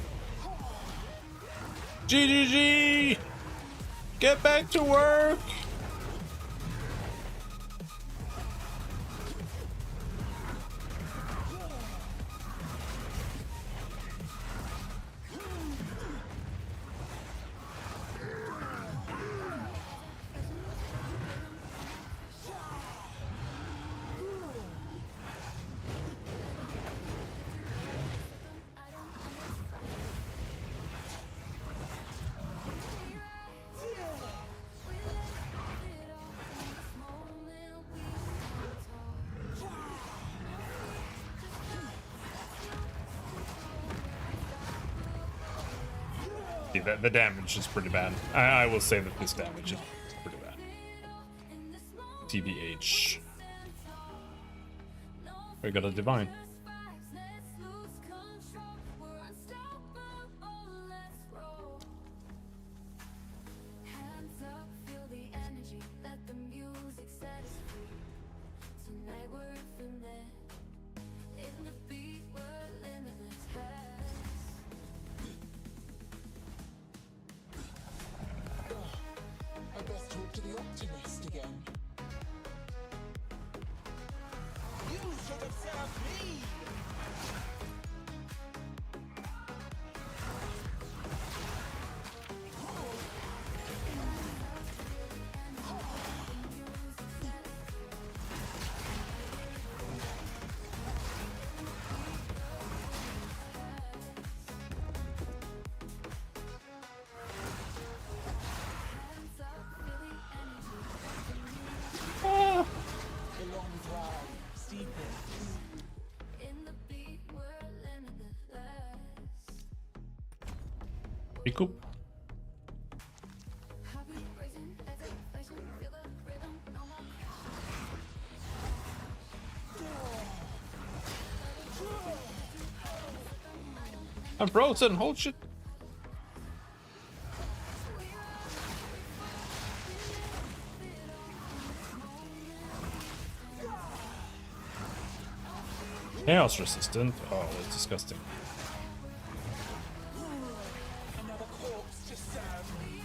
GGG! Get back to work! The damage is pretty bad. I will say that this damage is pretty bad. TBH. We got a divine. I best talk to the optimist again. You should have served me! Recoup. I'm frozen, hold shit. Chaos resistant? Oh, that's disgusting. Another corpse to serve me.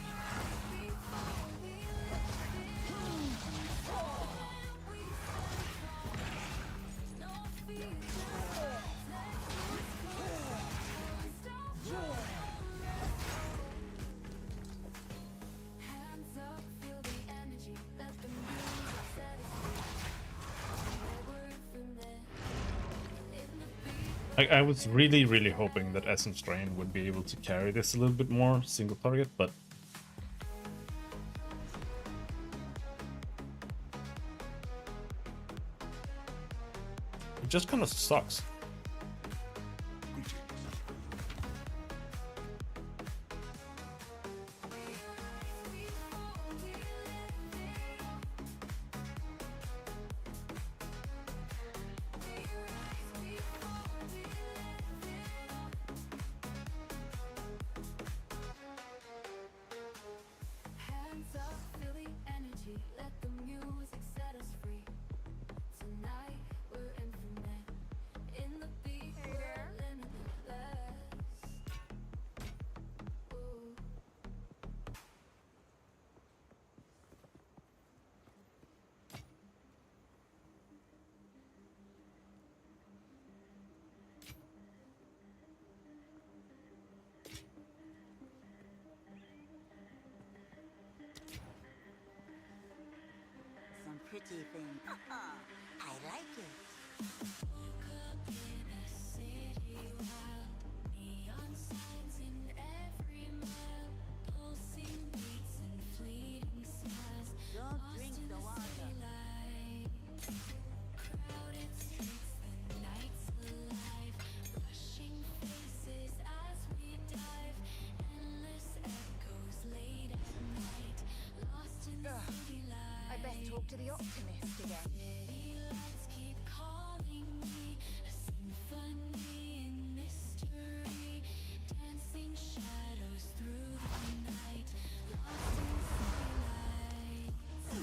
I was really hoping that Essence Drain would be able to carry this a little bit more single target, but it just kind of sucks. Hands up, feel the energy. Let the music set us free. Tonight we're infinite. In the beat, we're limitless. Ooh. Some pretty thing. I like it. Woke up in a city wild. Neon signs in every mile. Pulsing beats and fleeting smiles. Don't Lost drink in the the water. city lights. Crowded streets, the night's alive. Rushing faces as we dive. Endless echoes late at night. Lost in the city lights. I best talk to the optimist again. City lights keep calling me. A symphony in mystery. Dancing shadows through the night. Lost in city lights.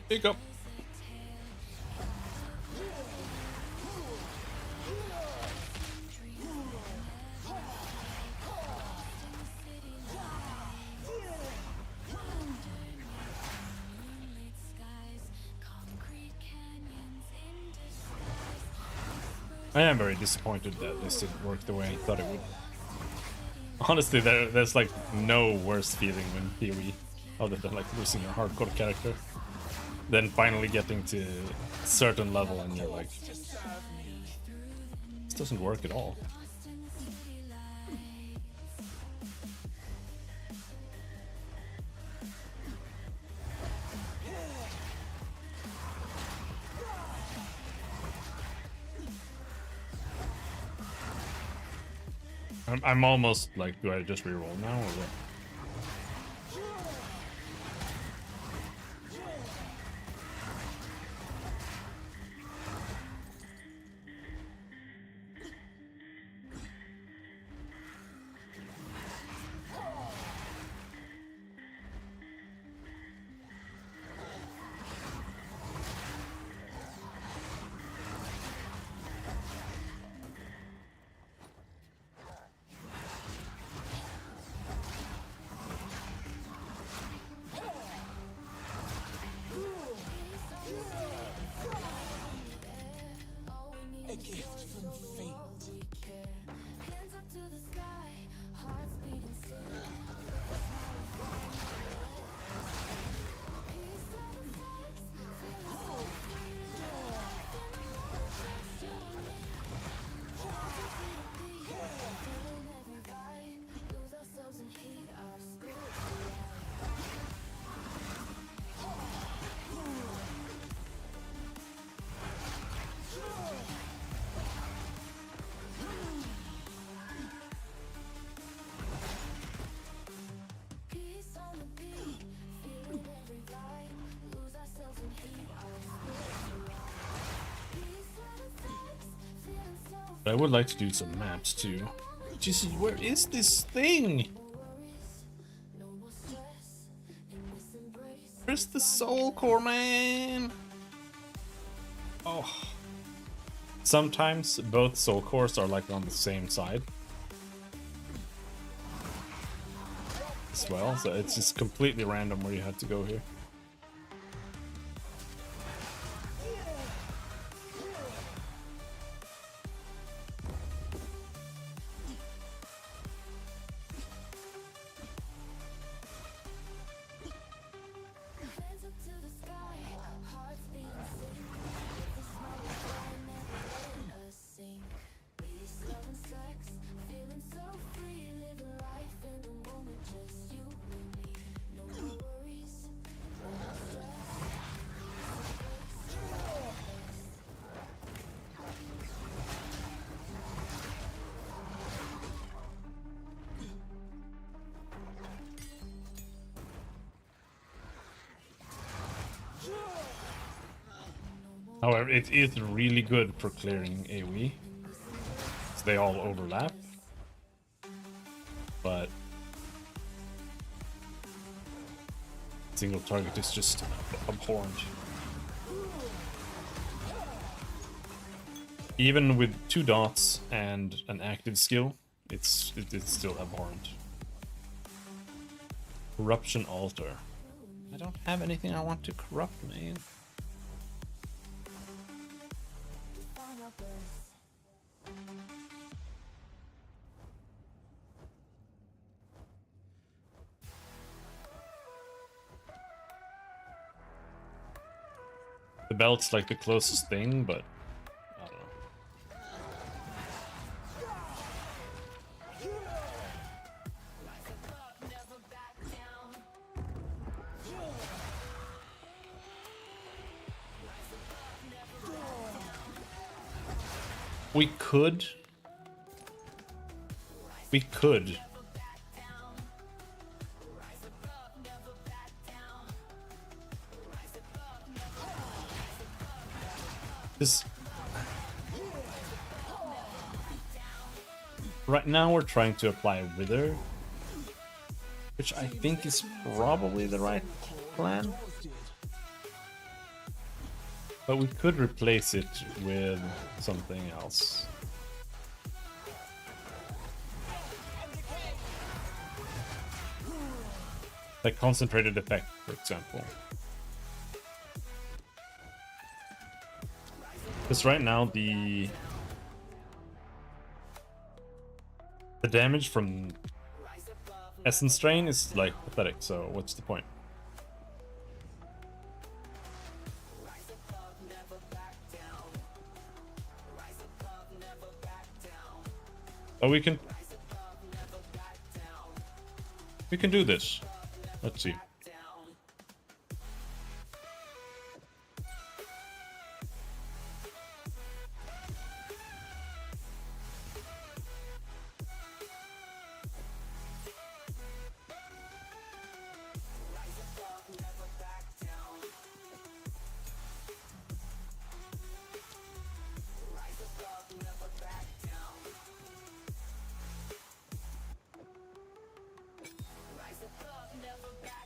Here you go. Moonlit skies, concrete canyons in disguise. I am very disappointed that this didn't work the way I thought it would. Honestly, there's like no worse feeling when PoE, other than like losing a hardcore character, than finally getting to a certain level and you're like, this doesn't work at all. I'm almost like, do I just reroll now or what? A gift from fate. Hands up to the sky, hearts beating still. Peace of the facts, feeling so free. Feeling every vibe, lose ourselves in heat, our spirits alive. Peace on the beat, feeling every vibe, lose ourselves in heat, our spirits alive. Peace of the facts, feeling so But I would like to do some maps too. Jesus, where is this thing? no more stress in this embrace. Where's the soul core, man? Oh. Sometimes both soul cores are like on the same side as well, so it's just completely random where you had to go here. However, it is really good for clearing AoE. So they all overlap. But single target is just abhorrent. Even with 2 dots and an active skill, it's still abhorrent. Corruption altar. I don't have anything I want to corrupt, man. The belt's like the closest thing, but I don't know. We could. This. Right now we're trying to apply Wither, which I think is probably the right plan. But we could replace it with something else. Like concentrated effect, for example. Because right now the damage from Essence Drain is like pathetic, so what's the point? Oh, we can do this. Let's see.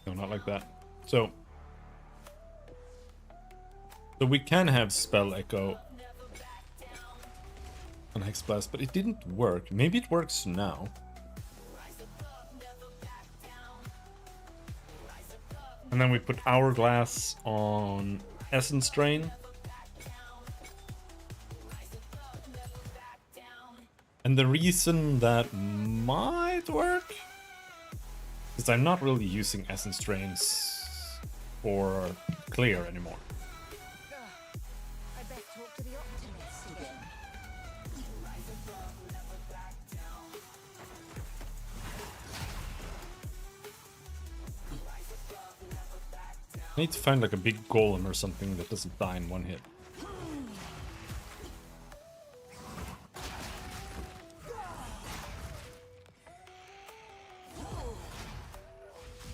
No, not like that. So we can have Spell Echo on Hex Blast, but it didn't work. Maybe it works now. And then we put Hourglass on Essence Drain. And the reason that might work is I'm not really using Essence Drains for clear anymore. I best talk to the optimist again. I need to find like a big golem or something that doesn't die in one hit.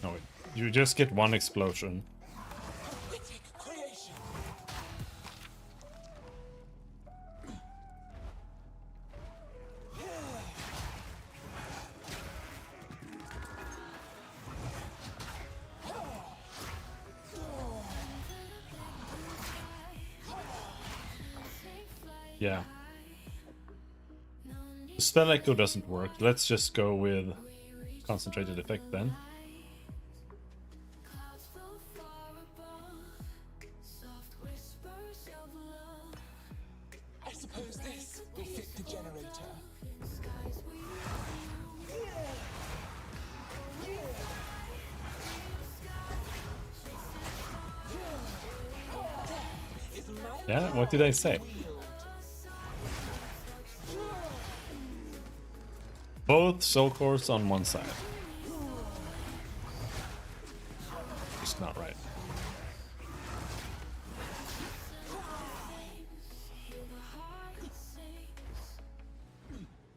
No, wait. You just get one explosion. Creation. Yeah. The Spell Echo doesn't work. Let's just go with Concentrated Effect then. Clouds flow far above, soft whispers of love. I suppose this will fit the generator. Skies we Yeah, what did I say? Both soul cores on one side. Just not right.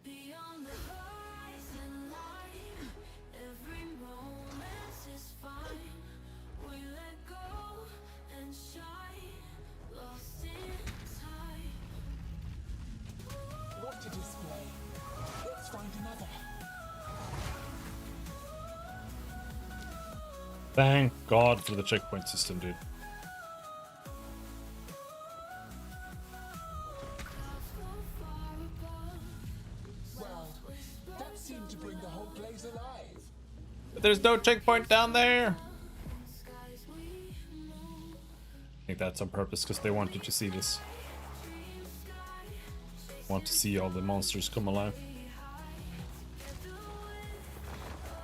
beyond the horizon line. Every moment is fine. We let go and shine, lost in Thank God for the checkpoint system, dude. Well, that seemed to bring the whole place alive. But there's no checkpoint down there. I think that's on purpose because they wanted to see this. Want to see all the monsters come alive.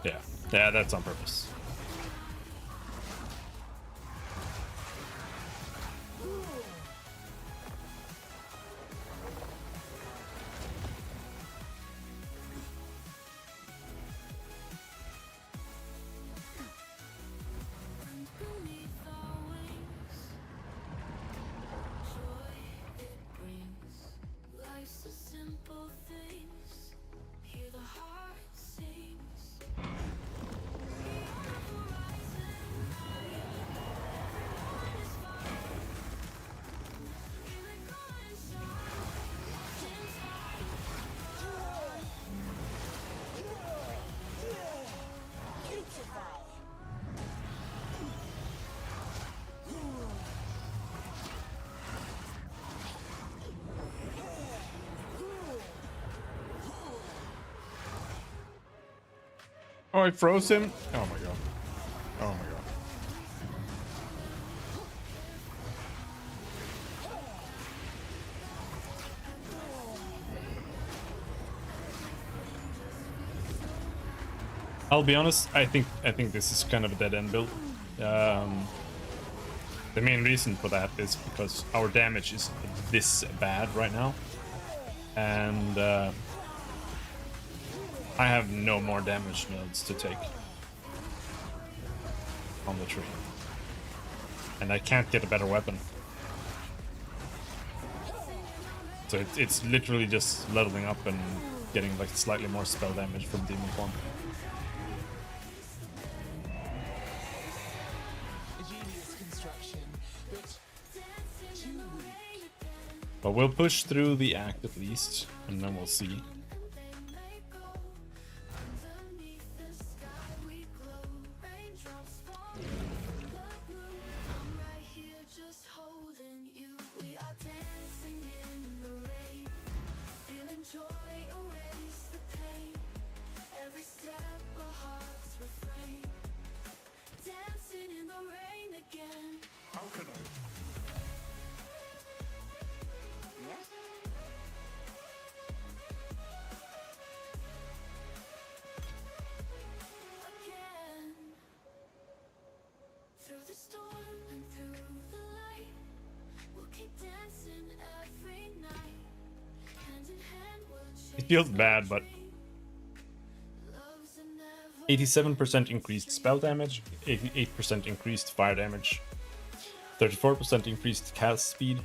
Yeah, yeah, that's on purpose. Beneath our wings, joy it brings. Life's the simple things. Hear the heart sings. Beyond the horizon, everyone is fine. Feel it going strong. Inside. Putrefy. Oh, I froze him. Oh my god. Oh my god. I'll be honest. I think this is kind of a dead end build. The main reason for that is because our damage is this bad right now, and I have no more damage nodes to take on the tree, and I can't get a better weapon. So it's literally just leveling up and getting like slightly more spell damage from demon form. Ingenious construction, but too weak. But we'll push through the act at least, and then we'll see. Underneath the sky we glow. Raindrops falling from the blue. I'm right here just holding you. We are dancing in the rain. Feeling joy erase the pain. Every step a heart's refrain. Dancing in the rain again. How can I? Yes? Again. Through the storm and through the light, we'll keep dancing every night. Hand in hand we'll chase It feels bad, but love's a never 87% increased spell damage, 88% increased fire damage, 34% increased cast speed.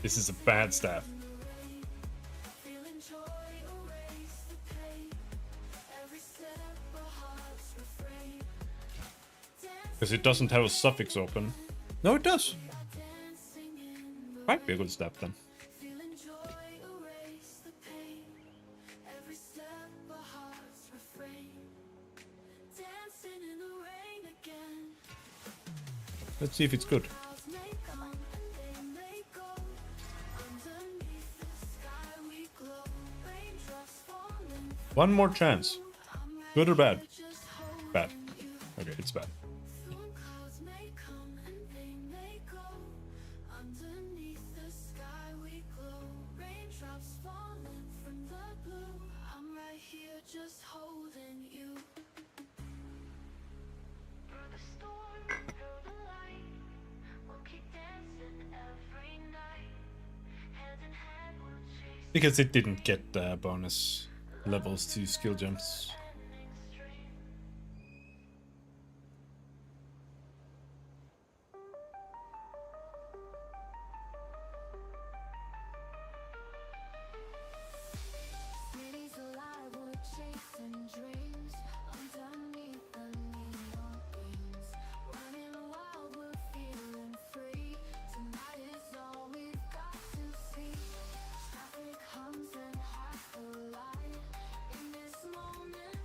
This is a bad staff. feeling joy erase the pain. Every step a heart's refrain. Because it doesn't have a suffix open. No, it does. Dancing in the Might be a good staff then. feeling joy erase the pain. Every step a heart's refrain. Dancing in the rain again. Let's see if it's good. Clouds may come and they may go. Underneath the sky we glow. Raindrops falling. One more chance. I'm right Good or bad? here just holding Bad. you. Okay, it's bad. Storm clouds may come and they may go. Underneath the sky we glow. Raindrops falling from the blue. I'm right here just holding you. Through the storm, through the light, we'll keep dancing every night. Hand in hand we'll chase Because it didn't get bonus levels to skill gems. ending stream. Cities alive, we're chasing dreams underneath the neon beams. Running wild, we're feeling free. Tonight is all we've got to see. Traffic hums and half the light. In this moment,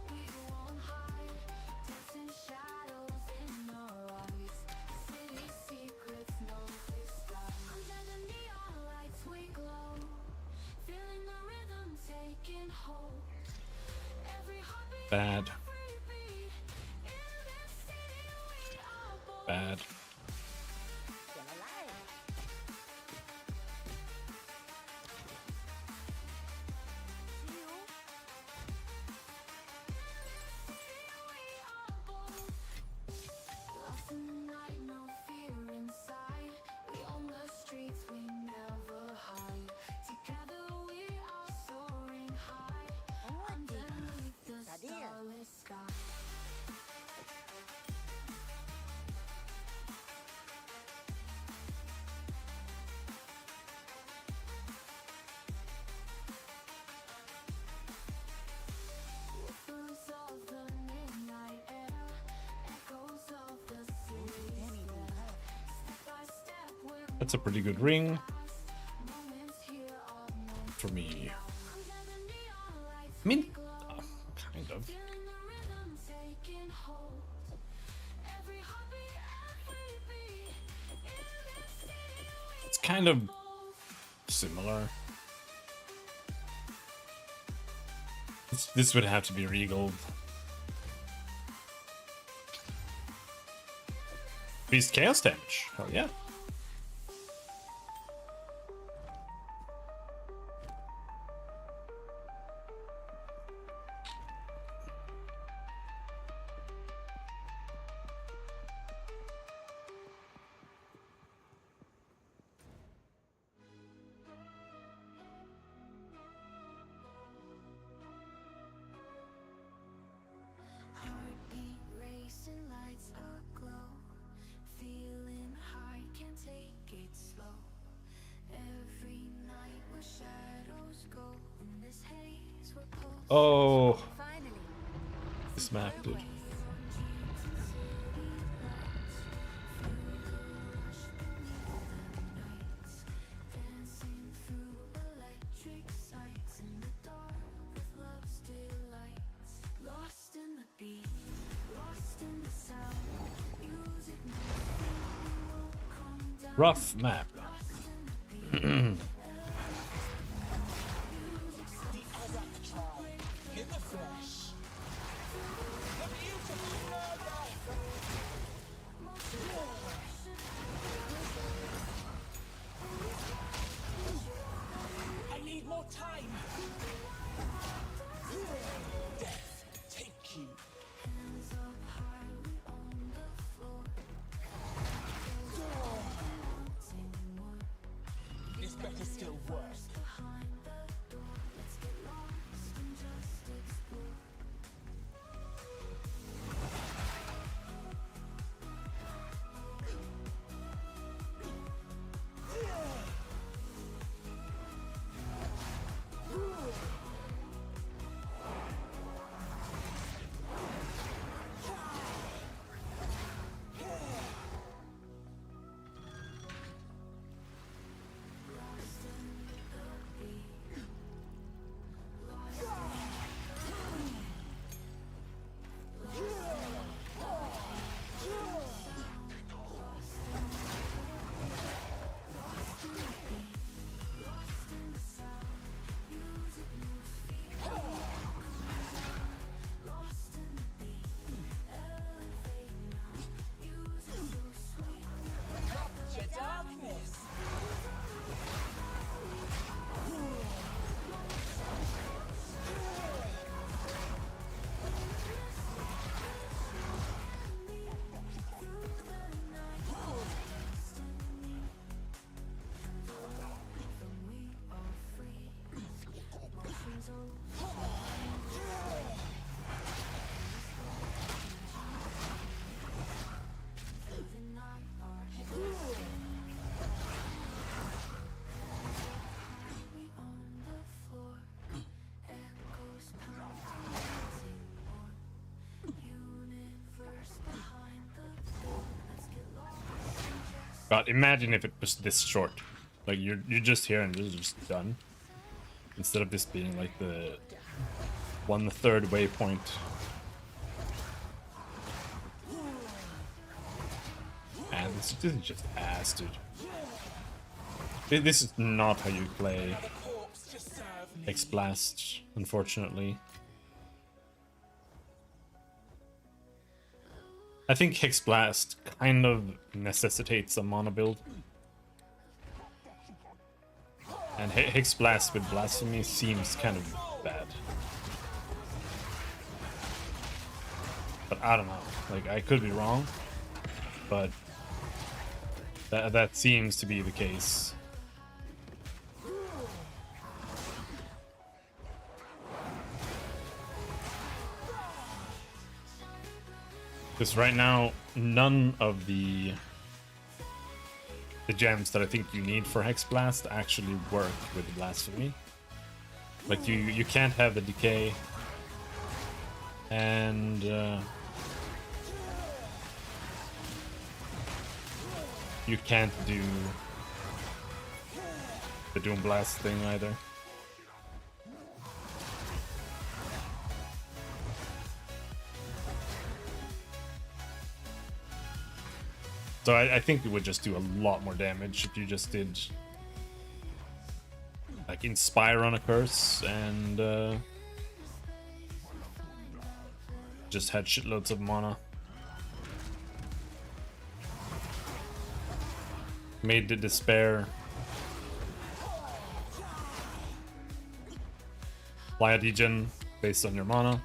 Bad. Bad. Still alive. Lost in the night, no fear inside. We own the streets, we never hide. Together we are soaring high. Underneath the starless sky. Whispers of the midnight air, echoes of the city. Step by step, we're That's a pretty good ring moments here of no for me. under the neon lights. I mean, kind of. Feeling the rhythm taking hold. Every heartbeat, every beat. In the city we It's kind of similar. This would have to be regal. Beast chaos damage. Hell yeah. heartbeat racing, lights aglow. Feeling high, can't take it slow. Every night where shadows go. In this haze, we're close. Oh, Finally. this map, dude. Dancing through electric sights in the dark with love's delights. Lost in the beat, lost in the sound. Music, nothing won't come down. Rough map. The Azak tribe in the flesh. The beautiful murder. I need more time. Death, take you. Hands up high, we on the floor. This better still work. Behind the door, let's get lost and just explore. Your darkness. We on the floor, echoes pounding, on. Universe behind the door. Let's get lost and just God, imagine if it was this short. Like you're just here and this is just done. Instead of this being like the 1/3 waypoint. Man, this is just ass, dude. This is not how you play The corpse to serve me. X-Blast, unfortunately. I think Hex Blast kind of necessitates a mana build. And Hex Blast with Blasphemy seems kind of bad. But I don't know. Like, I could be wrong. But that seems to be the case. Because right now, none of the gems that I think you need for Hex Blast actually work with Blasphemy. Like, you can't have the decay, and you can't do the Doom Blast thing either. So I think it would just do a lot more damage if you just did like Inspire on a curse and just had shitloads of mana. Made the Despair. Apply a degen based on your mana.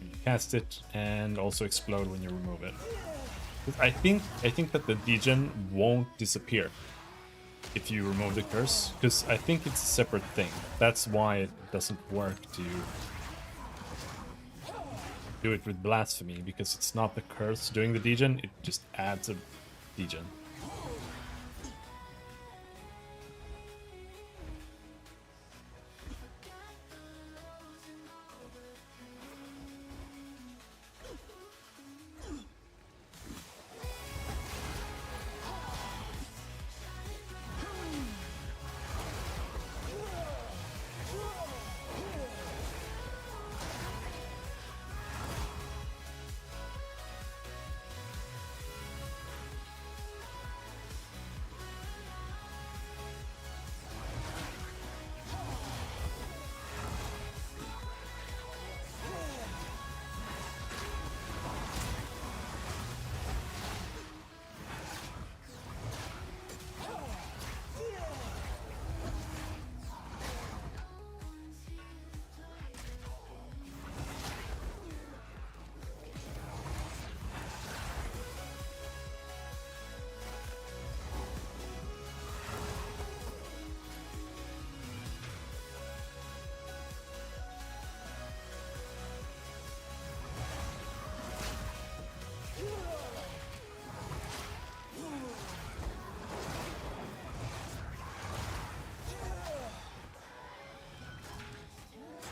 You cast it and also explode when you remove it. I think that the degen won't disappear if you remove the curse, because I think it's a separate thing. That's why it doesn't work to do it with Blasphemy, because it's not the curse doing the degen, it just adds a degen.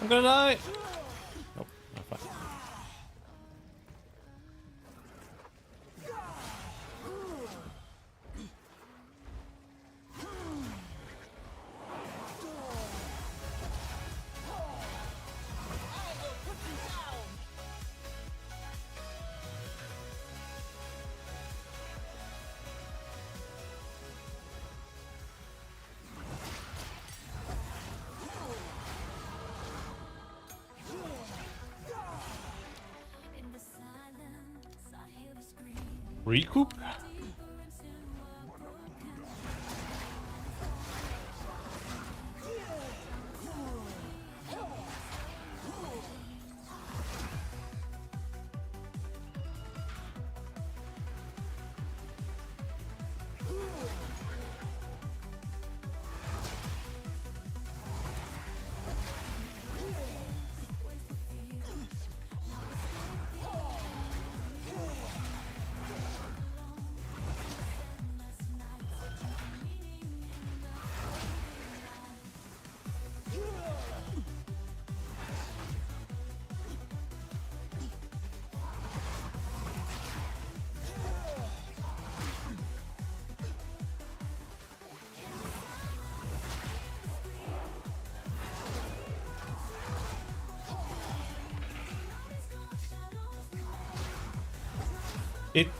I'm gonna die! Nope, not fine. Recoup?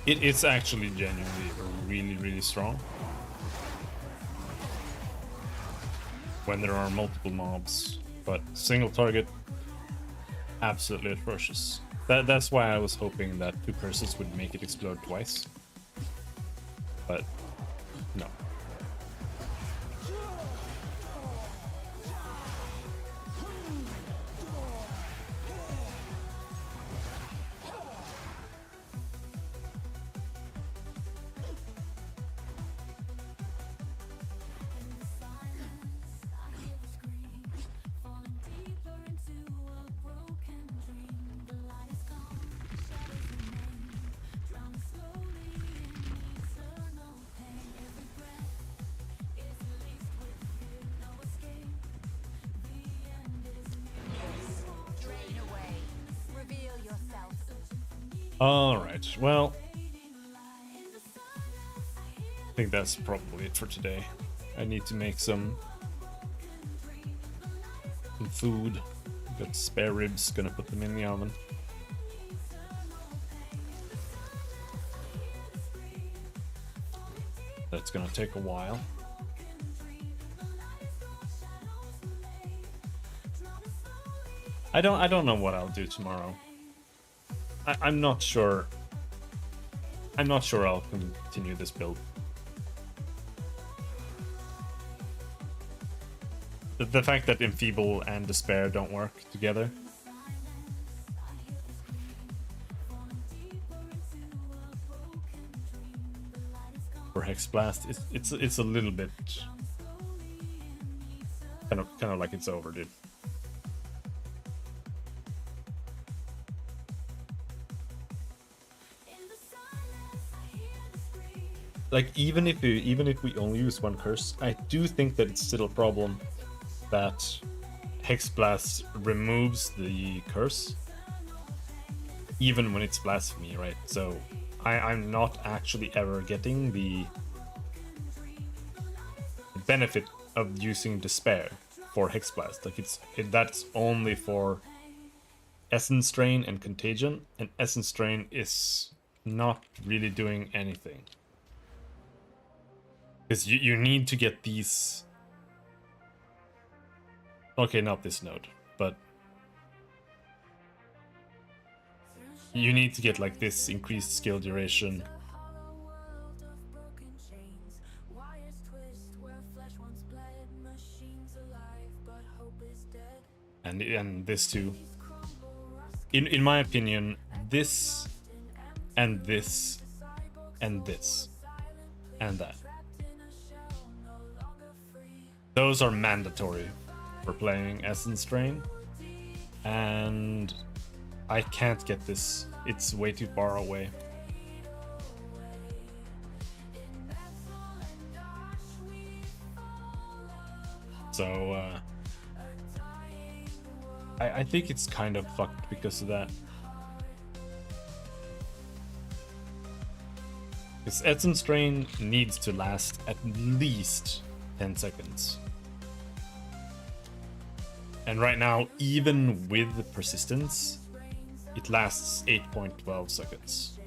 It is actually genuinely really strong when there are multiple mobs, but single target absolutely atrocious. That's why I was hoping that 2 curses would make it explode twice. But no. Drain away. Reveal yourself. Alright, well, I think that's probably it for today. I need to make some food. Got spare ribs, gonna put them in the oven. That's gonna take a while. I don't know what I'll do tomorrow. I'm not sure. I'm not sure I'll continue this build. The fact that Enfeeble and Despair don't work together. For Hex Blast, it's a little bit kind of like it's over, dude. Like even if we only use 1 curse, I do think that it's still a problem that Hex Blast removes the curse even when it's blasphemy, right? So I'm not actually ever getting the benefit of using Despair for Hex Blast. Like that's only for Essence Drain and Contagion, and Essence Drain is not really doing anything. Because you need to get these... Okay, not this node, but you need to get like this increased skill duration. And this too. In my opinion, this and this and this and that. Those are mandatory for playing Essence Drain, and I can't get this. It's way too far away. So I think it's kind of fucked because of that. Because Essence Drain needs to last at least 10 seconds. And right now, even with the persistence, it lasts 8.12 seconds.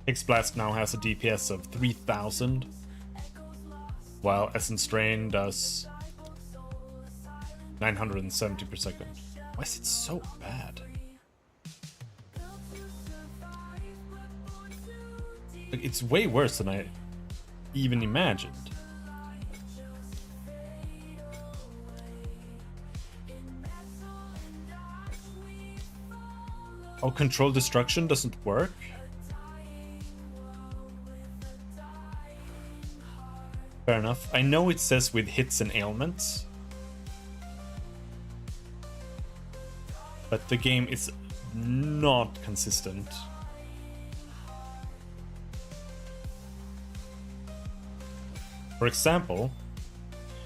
Hex Blast now has a DPS of 3000, while Essence Drain does 970 per second. Why is it so bad? Like, it's way worse than I even imagined. Oh, Control Destruction doesn't work? Fair enough. I know it says with hits and ailments, but the game is not consistent. For example,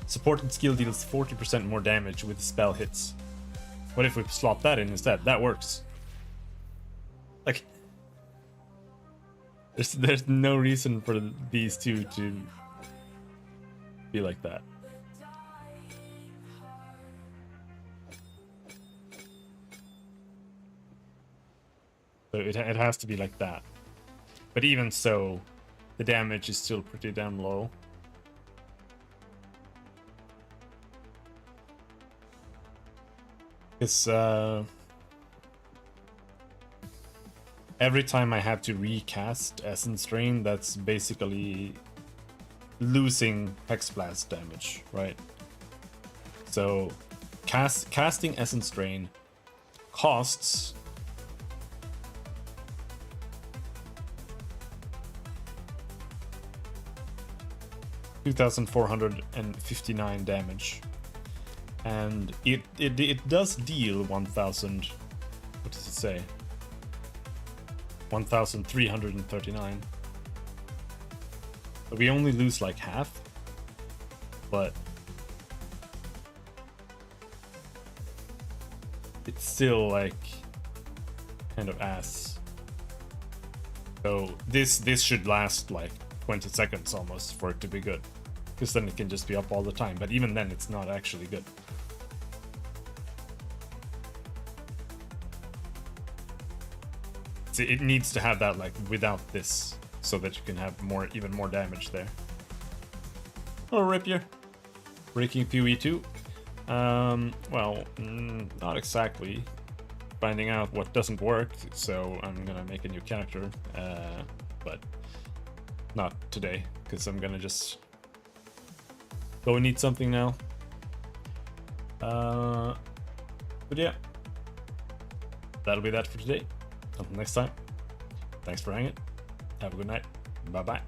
supported skill deals 40% more damage with spell hits. What if we slot that in instead? That works. Like, there's no reason for these two to be like that. So it has to be like that. But even so, the damage is still pretty damn low. Because every time I have to recast Essence Drain, that's basically losing Hex Blast damage, right? So casting Essence Drain costs $2,459 damage, and it does deal 1,000. What does it say? 1,339. We only lose like half, but it's still like kind of ass. So this should last like 20 seconds almost for it to be good, because then it can just be up all the time, but even then it's not actually good. So it needs to have that like without this, so that you can have even more damage there. Oh, Rapier. Breaking PoE 2. Well, not exactly. Finding out what doesn't work, so I'm gonna make a new character, but not today, because I'm gonna just go and eat something now. But yeah, that'll be that for today. Until next time, thanks for hanging. Have a good night. Bye bye.